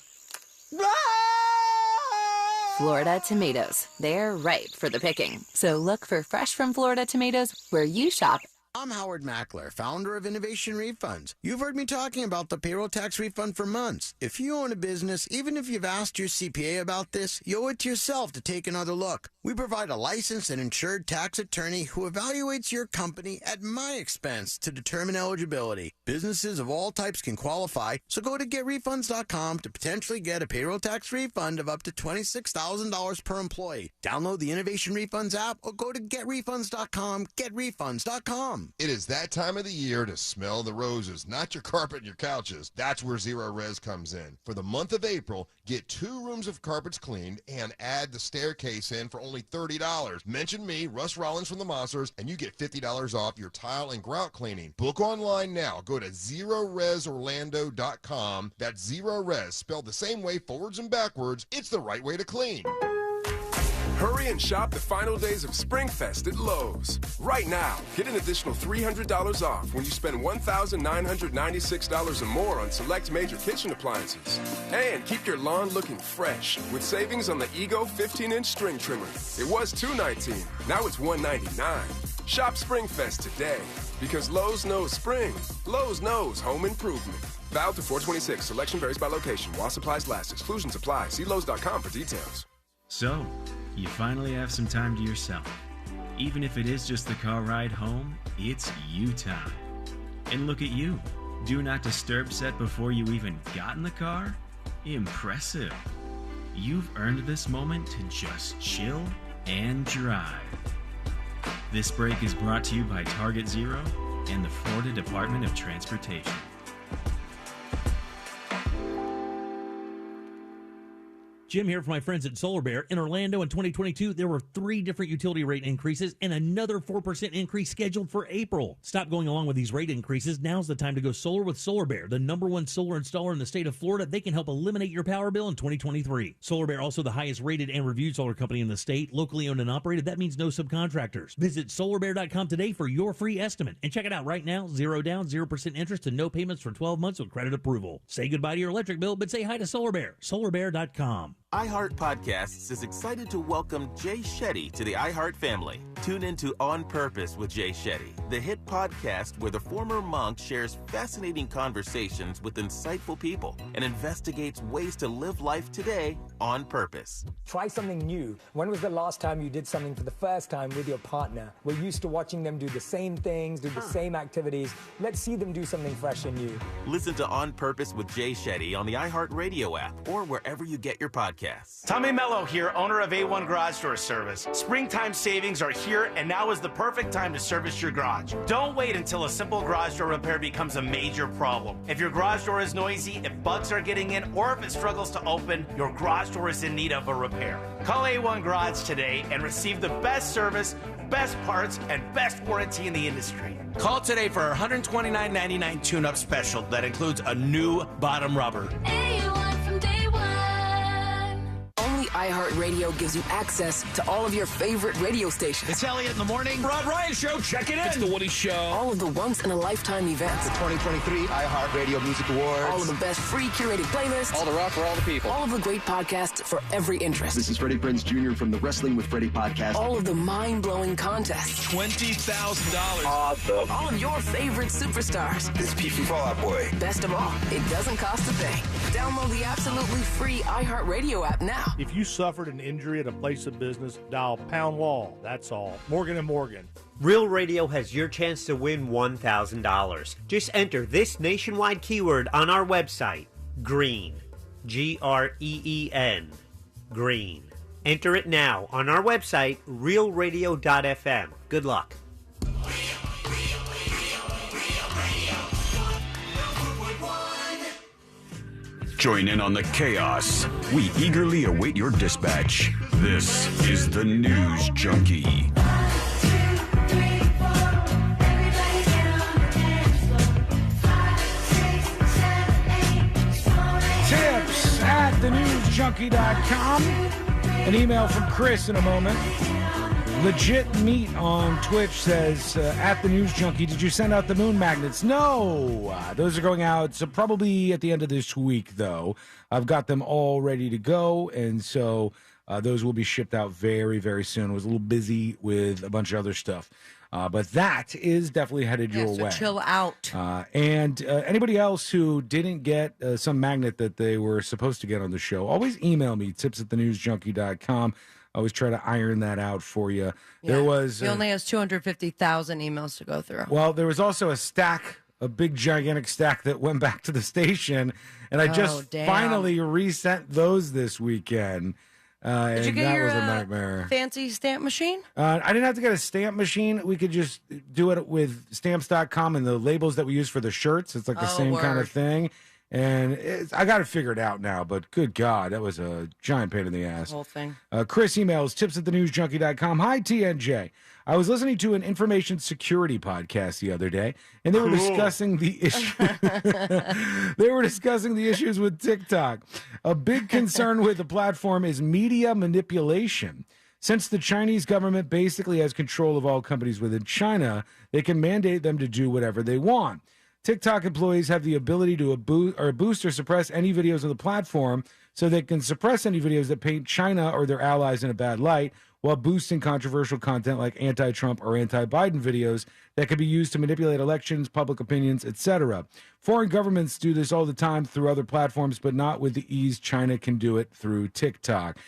Florida tomatoes. They're ripe for the picking. So look for fresh from Florida tomatoes where you shop. I'm Howard Mackler, founder of Innovation Refunds. You've heard me talking about the payroll tax refund for months. If you own a business, even if you've asked your CPA about this, you owe it to yourself to take another look. We provide a licensed and insured tax attorney who evaluates your company at my expense to determine eligibility. Businesses of all types can qualify, so go to GetRefunds.com to potentially get a payroll tax refund of up to $26,000 per employee. Download the Innovation Refunds app or go to GetRefunds.com, GetRefunds.com. Zero.com. It is that time of the year to smell the roses, not your carpet and your couches. That's where Zero Res comes in. For the month of April, get 2 rooms of carpets cleaned and add the staircase in for only $30. Mention me, Russ Rollins from the Mossers, and you get $50 off your tile and grout cleaning. Book online now. Go to ZeroResOrlando.com. That's Zero Res, spelled the same way forwards and backwards. It's the right way to clean. Hurry and shop the final days of SpringFest at Lowe's. Right now, get an additional $300 off when you spend $1,996 or more on select major kitchen appliances. And keep your lawn looking fresh with savings on the Ego 15-inch string trimmer. It was $219, now it's $199. Shop SpringFest today because Lowe's knows spring. Lowe's knows home improvement. Valid to 4/26. Selection varies by location. While supplies last. Exclusions apply. See Lowe's.com for details. So, you finally have some time to yourself. Even if it is just the car ride home, it's you time. And look at you. Do not disturb set before you even got in the car? Impressive. You've earned this moment to just chill and drive. This break is brought to you by Target Zero and the Florida Department of Transportation. Jim here for my friends at Solar Bear. In Orlando in 2022, there were 3 different utility rate increases and another 4% increase scheduled for April. Stop going along with these rate increases. Now's the time to go solar with Solar Bear, the #1 solar installer in the state of Florida. They can help eliminate your power bill in 2023. Solar Bear, also the highest rated and reviewed solar company in the state, locally owned and operated. That means no subcontractors. Visit solarbear.com today for your free estimate. And check it out right now. 0 down, 0% interest, and no payments for 12 months with credit approval. Say goodbye to your electric bill, but say hi to Solar Bear. Solarbear.com. iHeart Podcasts is excited to welcome Jay Shetty to the iHeart family. Tune into On Purpose with Jay Shetty, the hit podcast where the former monk shares fascinating conversations with insightful people and investigates ways to live life today on purpose. Try something new. When was the last time you did something for the first time with your partner? We're used to watching them do the same things, do the same activities. Let's see them do something fresh and new. Listen to On Purpose with Jay Shetty on the iHeart Radio app or wherever you get your podcasts. Tommy Mello here, owner of A1 Garage Door Service. Springtime savings are here, and now is the perfect time to service your garage. Don't wait until a simple garage door repair becomes a major problem. If your garage door is noisy, if bugs are getting in, or if it struggles to open, your garage door is in need of a repair. Call A1 Garage today and receive the best service, best parts, and best warranty in the industry. Call today for our $129.99 tune-up special that includes a new bottom rubber. A1 from day one. Only iHeartRadio gives you access to all of your favorite radio stations. It's Elliot in the morning. Rob Ryan Show, check it in. It's the Woody Show. All of the once-in-a-lifetime events. The 2023 iHeartRadio Music Awards. All of the best free curated playlists. All the rock for all the people. All of the great podcasts for every interest. This is Freddie Prinze Jr. from the Wrestling with Freddie podcast. All of the mind-blowing contests. $20,000. Awesome. All of your favorite superstars. This is Pete from Fall Out Boy. Best of all, it doesn't cost a thing. Download the absolutely free iHeartRadio app now. If you suffered an injury at a place of business, dial pound law. That's all. Morgan & Morgan. Real Radio has your chance to win $1,000. Just enter this nationwide keyword on our website, GREEN. GREEN. GREEN. Enter it now on our website, realradio.fm. Good luck. Join in on the chaos. We eagerly await your dispatch. This is the News Junkie. Tips at thenewsjunkie.com. An email from Chris in a moment. Legit Meat on Twitch says, at the News Junkie, did you send out the moon magnets? No! Those are going out so probably at the end of this week, though. I've got them all ready to go, and so those will be shipped out very, very soon. I was a little busy with a bunch of other stuff. But that is definitely headed your way. Chill out. And anybody else who didn't get some magnet that they were supposed to get on the show, always email me, tips@thenewsjunkie.com. I always try to iron that out for you. Yeah. There was... He only has 250,000 emails to go through. Well, there was also a big, gigantic stack that went back to the station, and I just finally resent those this weekend. Did you and get that your was a nightmare. fancy stamp machine? I didn't have to get a stamp machine. We could just do it with stamps.com and the labels that we use for the shirts. It's like the same kind of thing. And I got it figured out now, but good God, that was a giant pain in the ass. Whole thing. Chris emails tips@thenewsjunkie.com. Hi, TNJ. I was listening to an information security podcast the other day, and they were discussing the issue. They were discussing the issues with TikTok. A big concern with the platform is media manipulation. Since the Chinese government basically has control of all companies within China, they can mandate them to do whatever they want. TikTok employees have the ability to boost or suppress any videos on the platform, so they can suppress any videos that paint China or their allies in a bad light, while boosting controversial content like anti-Trump or anti-Biden videos that can be used to manipulate elections, public opinions, etc. Foreign governments do this all the time through other platforms, but not with the ease China can do it through TikTok.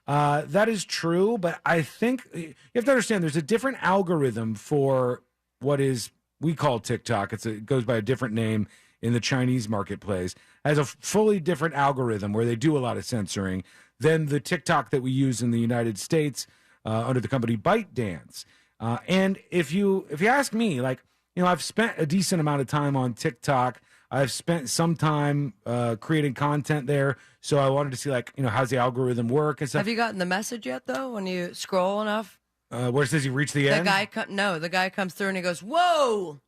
That is true, but I think you have to understand there's a different algorithm for what is we call TikTok. It goes by a different name in the Chinese marketplace. It has a fully different algorithm where they do a lot of censoring than the TikTok that we use in the United States under the company ByteDance. And if you ask me, like, I've spent a decent amount of time on TikTok. I've spent some time creating content there. So I wanted to see, how's the algorithm work and stuff. Have you gotten the message yet, though, when you scroll enough? Where it says you reach the end? The guy comes through and he goes, "Whoa,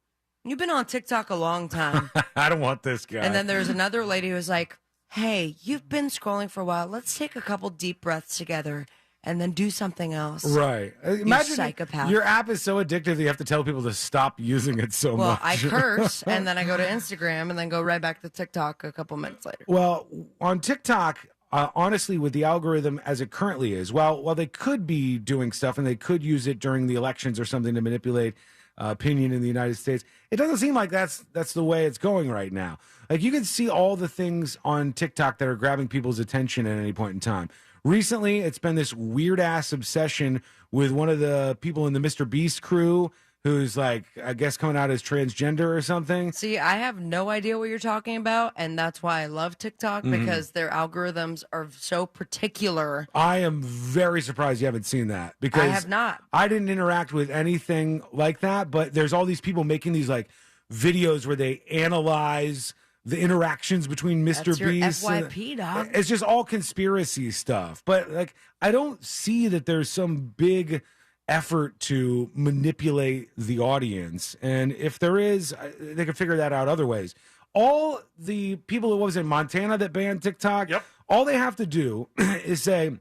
you've been on TikTok a long time." I don't want this guy. And then there's another lady who's like, "Hey, you've been scrolling for a while. Let's take a couple deep breaths together and then do something else." Right. Imagine psychopath. Your app is so addictive that you have to tell people to stop using it so much. Well, I curse and then I go to Instagram and then go right back to TikTok a couple minutes later. Well, on TikTok, honestly, with the algorithm as it currently is, while they could be doing stuff and they could use it during the elections or something to manipulate opinion in the United States, it doesn't seem like that's the way it's going right now. Like, you can see all the things on TikTok that are grabbing people's attention at any point in time. Recently, it's been this weird-ass obsession with one of the people in the Mr. Beast crew who's, like, I guess coming out as transgender or something. See, I have no idea what you're talking about, and that's why I love TikTok, because their algorithms are so particular. I am very surprised you haven't seen that, because I have not. I didn't interact with anything like that, but there's all these people making these, like, videos where they analyze the interactions between Mr. That's your Beast. FYP, dog. It's just all conspiracy stuff. But, like, I don't see that there's some big effort to manipulate the audience. And if there is, they can figure that out other ways. All the people, what was it, Montana that banned TikTok? Yep. All they have to do is say,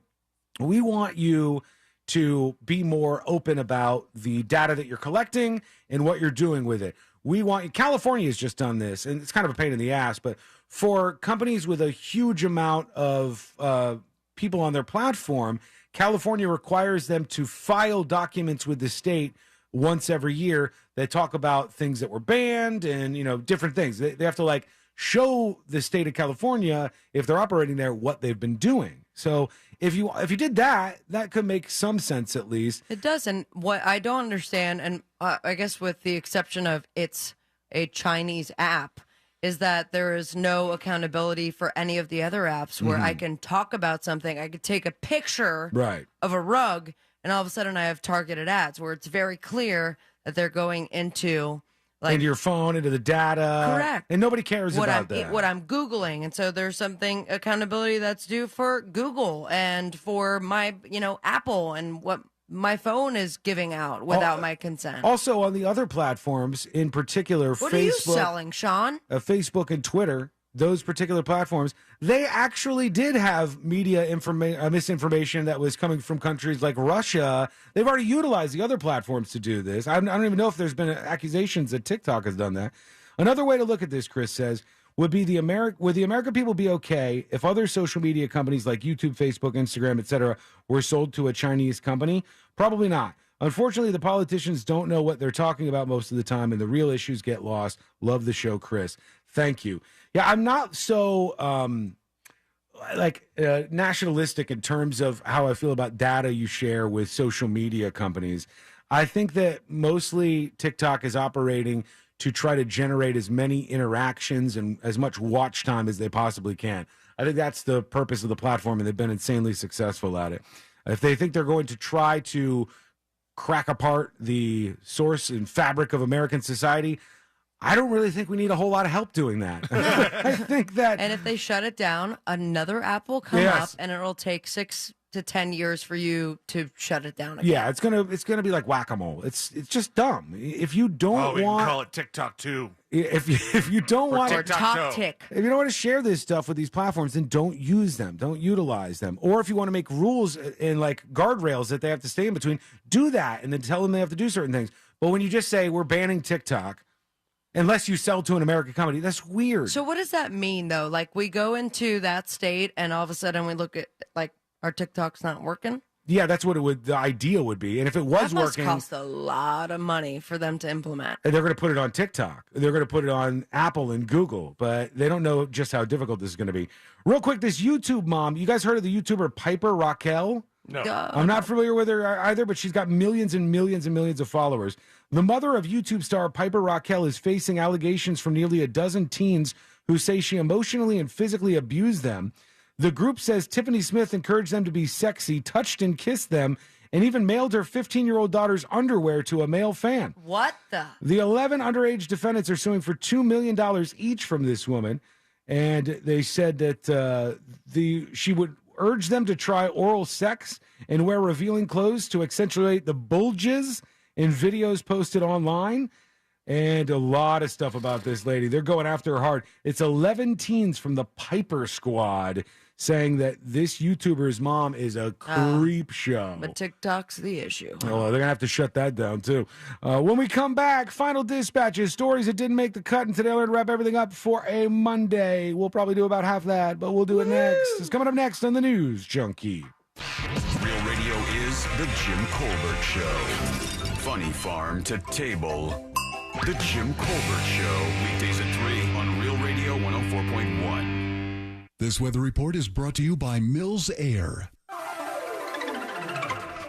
we want you to be more open about the data that you're collecting and what you're doing with it. We want, California has just done this, and it's kind of a pain in the ass, but for companies with a huge amount of people on their platform, California requires them to file documents with the state once every year that talk about things that were banned and, different things. They have to, like, show the state of California, if they're operating there, what they've been doing. So if you did that, that could make some sense at least. It does. And what I don't understand, and I guess with the exception of it's a Chinese app, is that there is no accountability for any of the other apps where I can talk about something. I could take a picture of a rug, and all of a sudden I have targeted ads where it's very clear that they're going into, like, into your phone, into the data. Correct. And nobody cares about that. What I'm Googling. And so there's something, accountability that's due for Google and for my, Apple and what my phone is giving out without my consent. Also, on the other platforms, in particular, what Facebook, are you selling, Sean? Facebook and Twitter, those particular platforms, they actually did have media misinformation that was coming from countries like Russia. They've already utilized the other platforms to do this. I don't even know if there's been accusations that TikTok has done that. Another way to look at this, Chris says, would the American people be okay if other social media companies like YouTube, Facebook, Instagram, etc., were sold to a Chinese company? Probably not. Unfortunately, the politicians don't know what they're talking about most of the time, and the real issues get lost. Love the show, Chris. Thank you. Yeah, I'm not so nationalistic in terms of how I feel about data you share with social media companies. I think that mostly TikTok is operating to try to generate as many interactions and as much watch time as they possibly can. I think that's the purpose of the platform, and they've been insanely successful at it. If they think they're going to try to crack apart the source and fabric of American society, I don't really think we need a whole lot of help doing that. I think that... And if they shut it down, another app will come up, and it'll take 6 to 10 years for you to shut it down again. Yeah, it's gonna be like whack-a-mole. It's just dumb. If you don't we want... can call it TikTok too. If you don't want... Or Talk-Tick. If you don't want to share this stuff with these platforms, then don't use them. Don't utilize them. Or if you want to make rules and like guardrails that they have to stay in between, do that and then tell them they have to do certain things. But when you just say, we're banning TikTok, unless you sell to an American company, that's weird. So what does that mean, though? Like, we go into that state, and all of a sudden we look at, like, our TikTok's not working? Yeah, that's what the idea would be. And if it was that must working... cost a lot of money for them to implement. And they're going to put it on TikTok. They're going to put it on Apple and Google, but they don't know just how difficult this is going to be. Real quick, this YouTube mom, you guys heard of the YouTuber Piper Raquel? No. I'm not familiar with her either, but she's got millions and millions and millions of followers. The mother of YouTube star Piper Raquel is facing allegations from nearly a dozen teens who say she emotionally and physically abused them. The group says Tiffany Smith encouraged them to be sexy, touched and kissed them, and even mailed her 15-year-old daughter's underwear to a male fan. What the? The 11 underage defendants are suing for $2 million each from this woman, and they said that she would urge them to try oral sex and wear revealing clothes to accentuate the bulges in videos posted online. And a lot of stuff about this lady. They're going after her hard. It's 11 teens from the Piper Squad saying that this YouTuber's mom is a creep show. But TikTok's the issue. Oh, they're going to have to shut that down, too. When we come back, final dispatches, stories that didn't make the cut, and today we're going to wrap everything up for a Monday. We'll probably do about half that, but we'll do it next. It's coming up next on the News Junkie. Real Radio is the Jim Colbert Show. Funny farm to table. The Jim Colbert Show. Weekdays at 3 on Real Radio 104.1. This weather report is brought to you by Mills Air.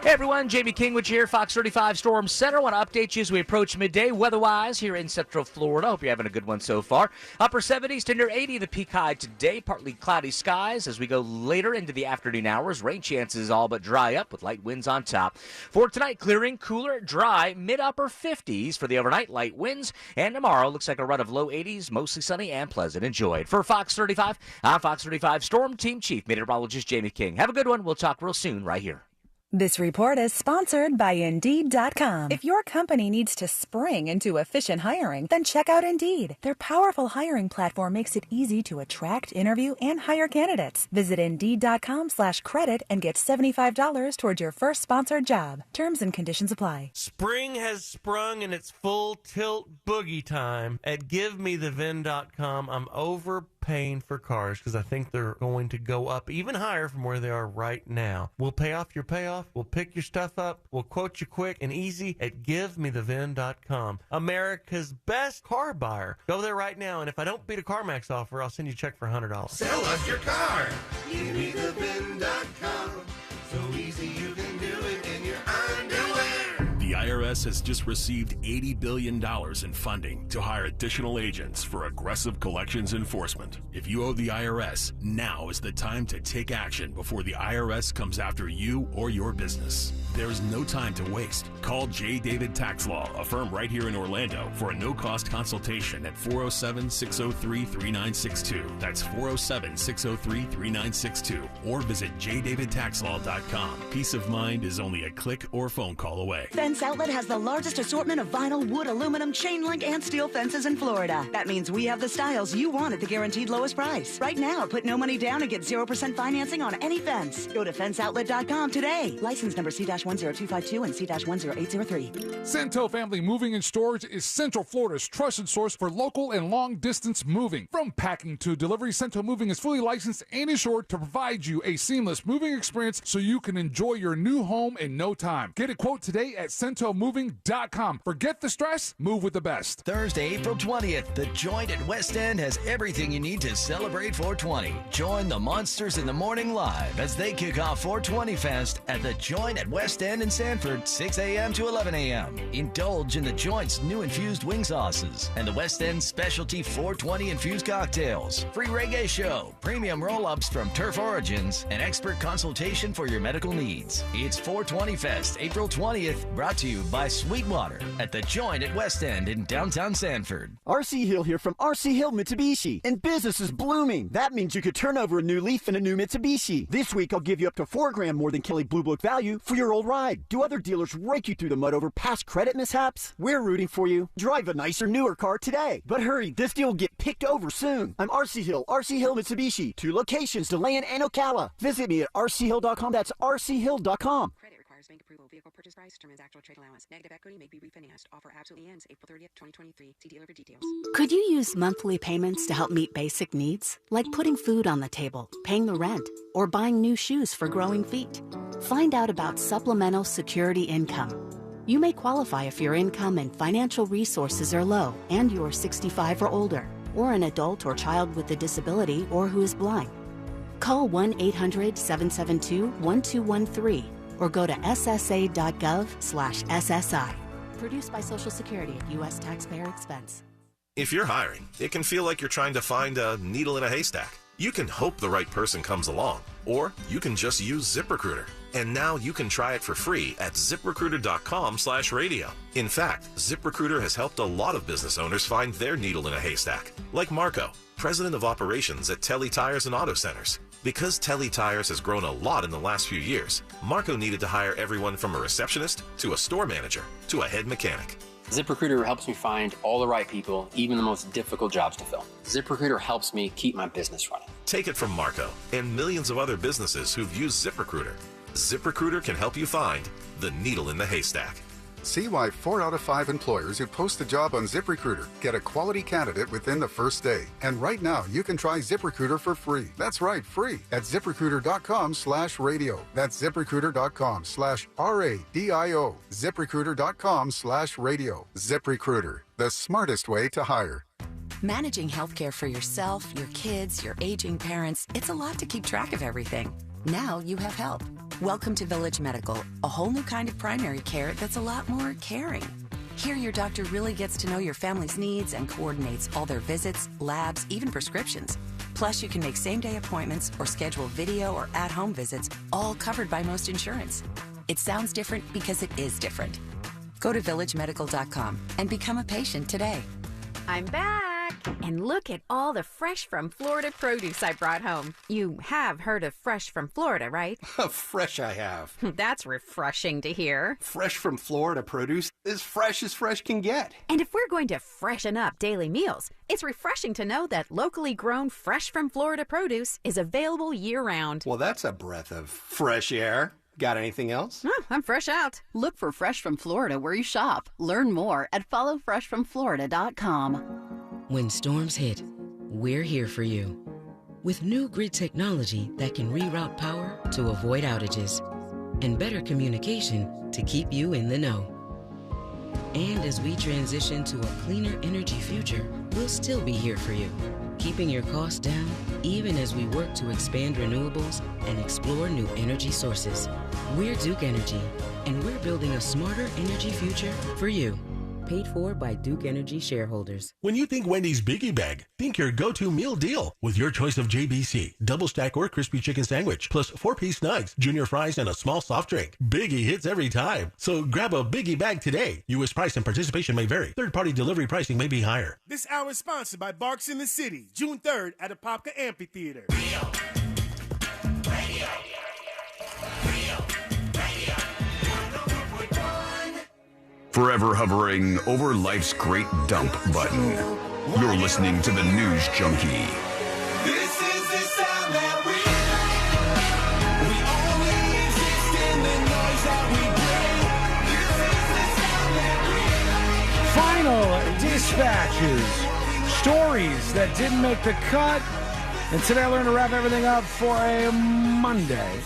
Hey everyone, Jamie Kingwich here, Fox 35 Storm Center. I want to update you as we approach midday weather-wise here in Central Florida. Hope you're having a good one so far. Upper 70s to near 80, the peak high today. Partly cloudy skies as we go later into the afternoon hours. Rain chances all but dry up with light winds on top. For tonight, clearing, cooler, dry, mid-upper 50s for the overnight, light winds. And tomorrow looks like a run of low 80s, mostly sunny and pleasant. Enjoy it. For Fox 35, I'm Fox 35 Storm Team Chief Meteorologist Jamie King. Have a good one. We'll talk real soon right here. This report is sponsored by Indeed.com. If your company needs to spring into efficient hiring, then check out Indeed. Their powerful hiring platform makes it easy to attract, interview, and hire candidates. Visit Indeed.com/credit and get $75 toward your first sponsored job. Terms and conditions apply. Spring has sprung and it's full tilt boogie time. At GiveMeTheVin.com, I'm overpaying for cars because I think they're going to go up even higher from where they are right now. We'll pay off your payoff. We'll pick your stuff up. We'll quote you quick and easy at GiveMeTheVin.com. America's best car buyer. Go there right now, and if I don't beat a CarMax offer, I'll send you a check for $100. Sell us your car. GiveMeTheVin.com. So easy you can do it in your underwear. The IRS has just received $80 billion in funding to hire additional agents for aggressive collections enforcement. If you owe the IRS, now is the time to take action before the IRS comes after you or your business. There's no time to waste. Call J. David Tax Law, a firm right here in Orlando, for a no-cost consultation at 407-603-3962. That's 407-603-3962. Or visit jdavidtaxlaw.com. Peace of mind is only a click or phone call away. Fence Outlet has the largest assortment of vinyl, wood, aluminum, chain link, and steel fences in Florida. That means we have the styles you want at the guaranteed lowest price. Right now, put no money down and get 0% financing on any fence. Go to fenceoutlet.com today. License number C-10252 and C-10803. Cento Family Moving and Storage is Central Florida's trusted source for local and long-distance moving. From packing to delivery, Cento Moving is fully licensed and insured to provide you a seamless moving experience so you can enjoy your new home in no time. Get a quote today at centomoving.com. centermoving.com. Forget the stress, move with the best. Thursday, April 20th, The Joint at West End has everything you need to celebrate 420. Join the Monsters in the Morning live as they kick off 420 Fest at The Joint at West End in Sanford, 6 a.m. to 11 a.m. Indulge in The Joint's new infused wing sauces and the West End specialty 420 infused cocktails. Free reggae show, premium roll-ups from Turf Origins, and expert consultation for your medical needs. It's 420 Fest, April 20th, brought to you by Sweetwater at The Joint at West End in downtown Sanford. RC Hill here from RC Hill Mitsubishi. And business is blooming. That means you could turn over a new leaf in a new Mitsubishi. This week, I'll give you up to $4,000 more than Kelley Blue Book value for your old ride. Do other dealers rake you through the mud over past credit mishaps? We're rooting for you. Drive a nicer, newer car today. But hurry, this deal will get picked over soon. I'm RC Hill Mitsubishi. 2 locations, DeLand and Ocala. Visit me at rchill.com. That's rchill.com. Credit requires bank approval. Vehicle purchase price determines actual trade allowance. Negative equity may be refinanced. Offer absolutely ends April 30th, 2023. See dealer for details. Could you use monthly payments to help meet basic needs? Like putting food on the table, paying the rent, or buying new shoes for growing feet? Find out about supplemental security income. You may qualify if your income and financial resources are low and you are 65 or older, or an adult or child with a disability or who is blind. Call 1-800-772-1213 or go to ssa.gov/SSI. Produced by Social Security at U.S. taxpayer expense. If you're hiring, it can feel like you're trying to find a needle in a haystack. You can hope the right person comes along, or you can just use ZipRecruiter. And now you can try it for free at ZipRecruiter.com/radio. In fact, ZipRecruiter has helped a lot of business owners find their needle in a haystack, like Marco, president of operations at Telly Tires and Auto Centers. Because Telly Tires has grown a lot in the last few years, Marco needed to hire everyone from a receptionist to a store manager to a head mechanic. ZipRecruiter helps me find all the right people, even the most difficult jobs to fill. ZipRecruiter helps me keep my business running. Take it from Marco and millions of other businesses who've used ZipRecruiter. ZipRecruiter can help you find the needle in the haystack. See why 4 out of 5 employers who post a job on ZipRecruiter get a quality candidate within the first day. And right now, you can try ZipRecruiter for free. That's right, free at ZipRecruiter.com/radio. That's ZipRecruiter.com/RADIO. ZipRecruiter.com/radio. ZipRecruiter, the smartest way to hire. Managing healthcare for yourself, your kids, your aging parents, it's a lot to keep track of everything. Now you have help. Welcome to Village Medical, a whole new kind of primary care that's a lot more caring. Here your doctor really gets to know your family's needs and coordinates all their visits, labs, even prescriptions. Plus, you can make same-day appointments or schedule video or at-home visits, all covered by most insurance. It sounds different because it is different. Go to villagemedical.com and become a patient today. I'm back! And look at all the fresh from Florida produce I brought home. You have heard of Fresh from Florida, right? Fresh I have. That's refreshing to hear. Fresh from Florida produce is fresh as fresh can get. And if we're going to freshen up daily meals, it's refreshing to know that locally grown Fresh from Florida produce is available year-round. Well, that's a breath of fresh air. Got anything else? Oh, I'm fresh out. Look for Fresh from Florida where you shop. Learn more at followfreshfromflorida.com. When storms hit, we're here for you. With new grid technology that can reroute power to avoid outages, and better communication to keep you in the know. And as we transition to a cleaner energy future, we'll still be here for you, keeping your costs down even as we work to expand renewables and explore new energy sources. We're Duke Energy, and we're building a smarter energy future for you. Paid for by Duke Energy shareholders. When you think Wendy's Biggie Bag, think your go-to meal deal with your choice of JBC, double stack or crispy chicken sandwich, plus 4-piece nugs, junior fries, and a small soft drink. Biggie hits every time. So grab a Biggie Bag today. U.S. price and participation may vary. Third-party delivery pricing may be higher. This hour is sponsored by Barks in the City, June 3rd at Apopka Amphitheater. Forever hovering over life's great dump button. You're listening to the News Junkie. This is the sound that we only exist in the noise that we bring. This is the sound that we Final dispatches. Stories that didn't make the cut. And today I learned to wrap everything up for a Monday.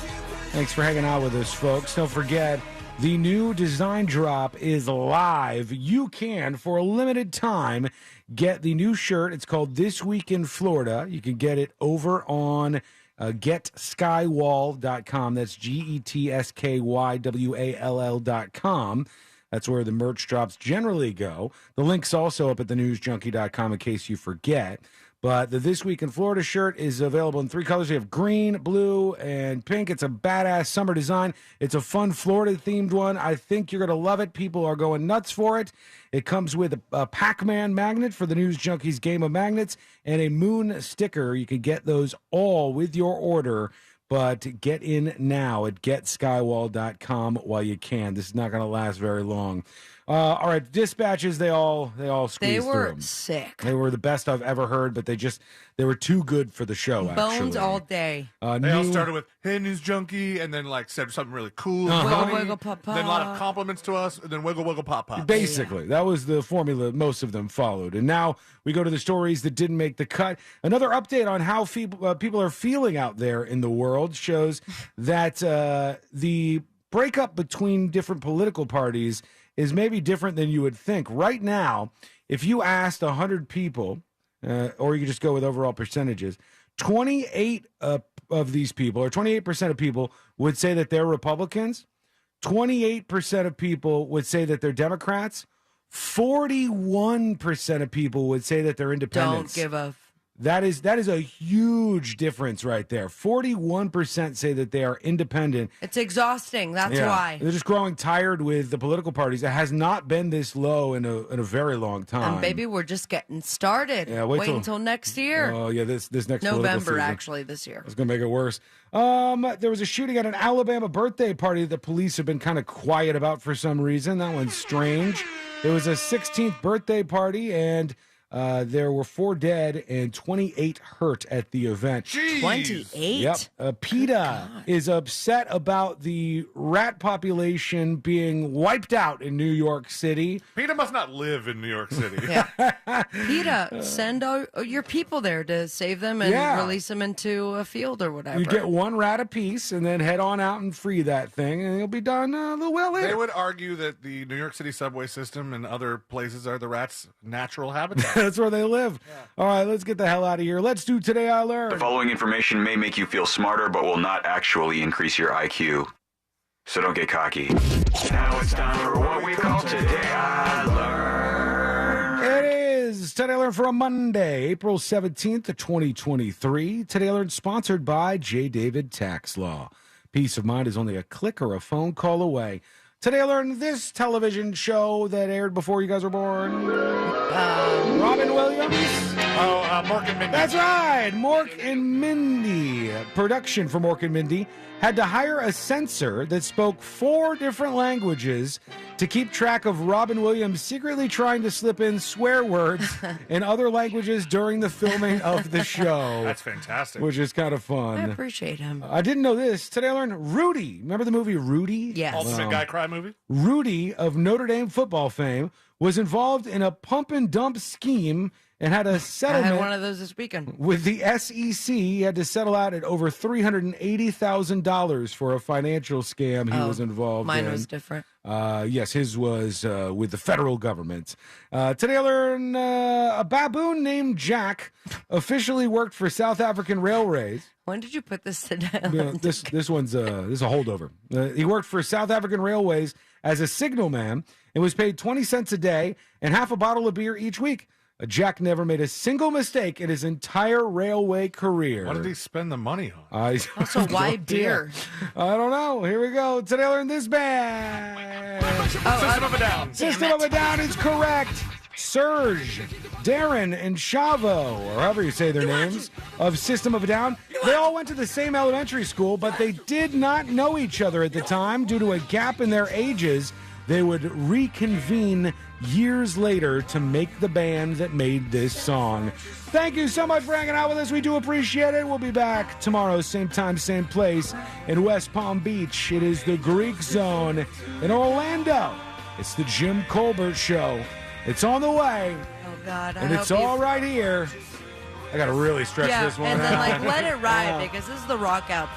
Thanks for hanging out with us, folks. Don't forget, The new design drop is live. You can, for a limited time, get the new shirt. It's called This Week in Florida. You can get it over on getskywall.com. That's GETSKYWALL.com. That's where the merch drops generally go. The link's also up at thenewsjunkie.com in case you forget. But the This Week in Florida shirt is available in 3 colors. You have green, blue, and pink. It's a badass summer design. It's a fun Florida-themed one. I think you're going to love it. People are going nuts for it. It comes with a Pac-Man magnet for the News Junkies game of magnets and a moon sticker. You can get those all with your order. But get in now at getskywall.com while you can. This is not going to last very long. All right, dispatches, they all squeezed through. They were them. sick. They were the best I've ever heard, but they were too good for the show, actually. Bones all day. They all started with, hey, News Junkie, and then said something really cool. Funny, wiggle, pop, pop. Then a lot of compliments to us, and then wiggle, wiggle, pop, pop. Basically, that was the formula most of them followed. And now we go to the stories that didn't make the cut. Another update on how people are feeling out there in the world shows that the breakup between different political parties is maybe different than you would think. Right now, if you asked 100 people, or you could just go with overall percentages, 28 of these people, or 28% of people, would say that they're Republicans. 28% of people would say that they're Democrats. 41% of people would say that they're independents. Don't give a... That is a huge difference right there. 41% say that they are independent. It's exhausting. That's why. They're just growing tired with the political parties. It has not been this low in a very long time. And baby, we're just getting started. Yeah, wait until next year. Oh, yeah, this next November, actually, this year. It's going to make it worse. There was a shooting at an Alabama birthday party that the police have been kind of quiet about for some reason. That one's strange. There was a 16th birthday party, and there were 4 dead and 28 hurt at the event. Jeez. 28? Yep. PETA is upset about the rat population being wiped out in New York City. PETA must not live in New York City. PETA, send your people there to save them and release them into a field or whatever. You get 1 rat apiece and then head on out and free that thing, and it'll be done a little well later. They would argue that the New York City subway system and other places are the rats' natural habitat. That's where they live. Yeah. All right, let's get the hell out of here. Let's do Today I Learned. The following information may make you feel smarter, but will not actually increase your IQ. So don't get cocky. Now it's time for what we call Today I Learned. It is Today I Learned for a Monday, April 17th, 2023. Today I Learned sponsored by J. David Tax Law. Peace of mind is only a click or a phone call away. Today I learned this television show that aired before you guys were born. Robin Williams. Mork and Mindy. That's right. Mork and Mindy. Production for Mork and Mindy had to hire a censor that spoke 4 different languages to keep track of Robin Williams secretly trying to slip in swear words in other languages during the filming of the show. That's fantastic. Which is kind of fun. I appreciate him. I didn't know this. Today I learned Rudy. Remember the movie Rudy? Yes. Ultimate guy cry movie? Rudy of Notre Dame football fame was involved in a pump and dump scheme and had a settlement. I had one of those this weekend. With the SEC, he had to settle out at over $380,000 for a financial scam he was involved in. Mine was different. Yes, his was with the federal government. Today I learned a baboon named Jack officially worked for South African Railways. When did you put this today? This one's a holdover. He worked for South African Railways as a signalman and was paid 20 cents a day and half a bottle of beer each week. Jack never made a single mistake in his entire railway career. What did he spend the money on? Also, why beer? I don't know. Here we go. Today I learned this band. System of a Down. System of a Down is correct. Serge, Darren, and Chavo, or however you say their names, of System of a Down. They all went to the same elementary school, but they did not know each other at the time due to a gap in their ages. They would reconvene years later to make the band that made this song. Thank you so much for hanging out with us. We do appreciate it. We'll be back tomorrow, same time, same place in West Palm Beach. It is the Greek Zone. In Orlando, it's the Jim Colbert Show. It's on the way. Oh, God. And it's all right here. I got to really stretch this one and out. then, let it ride, because this is the rock out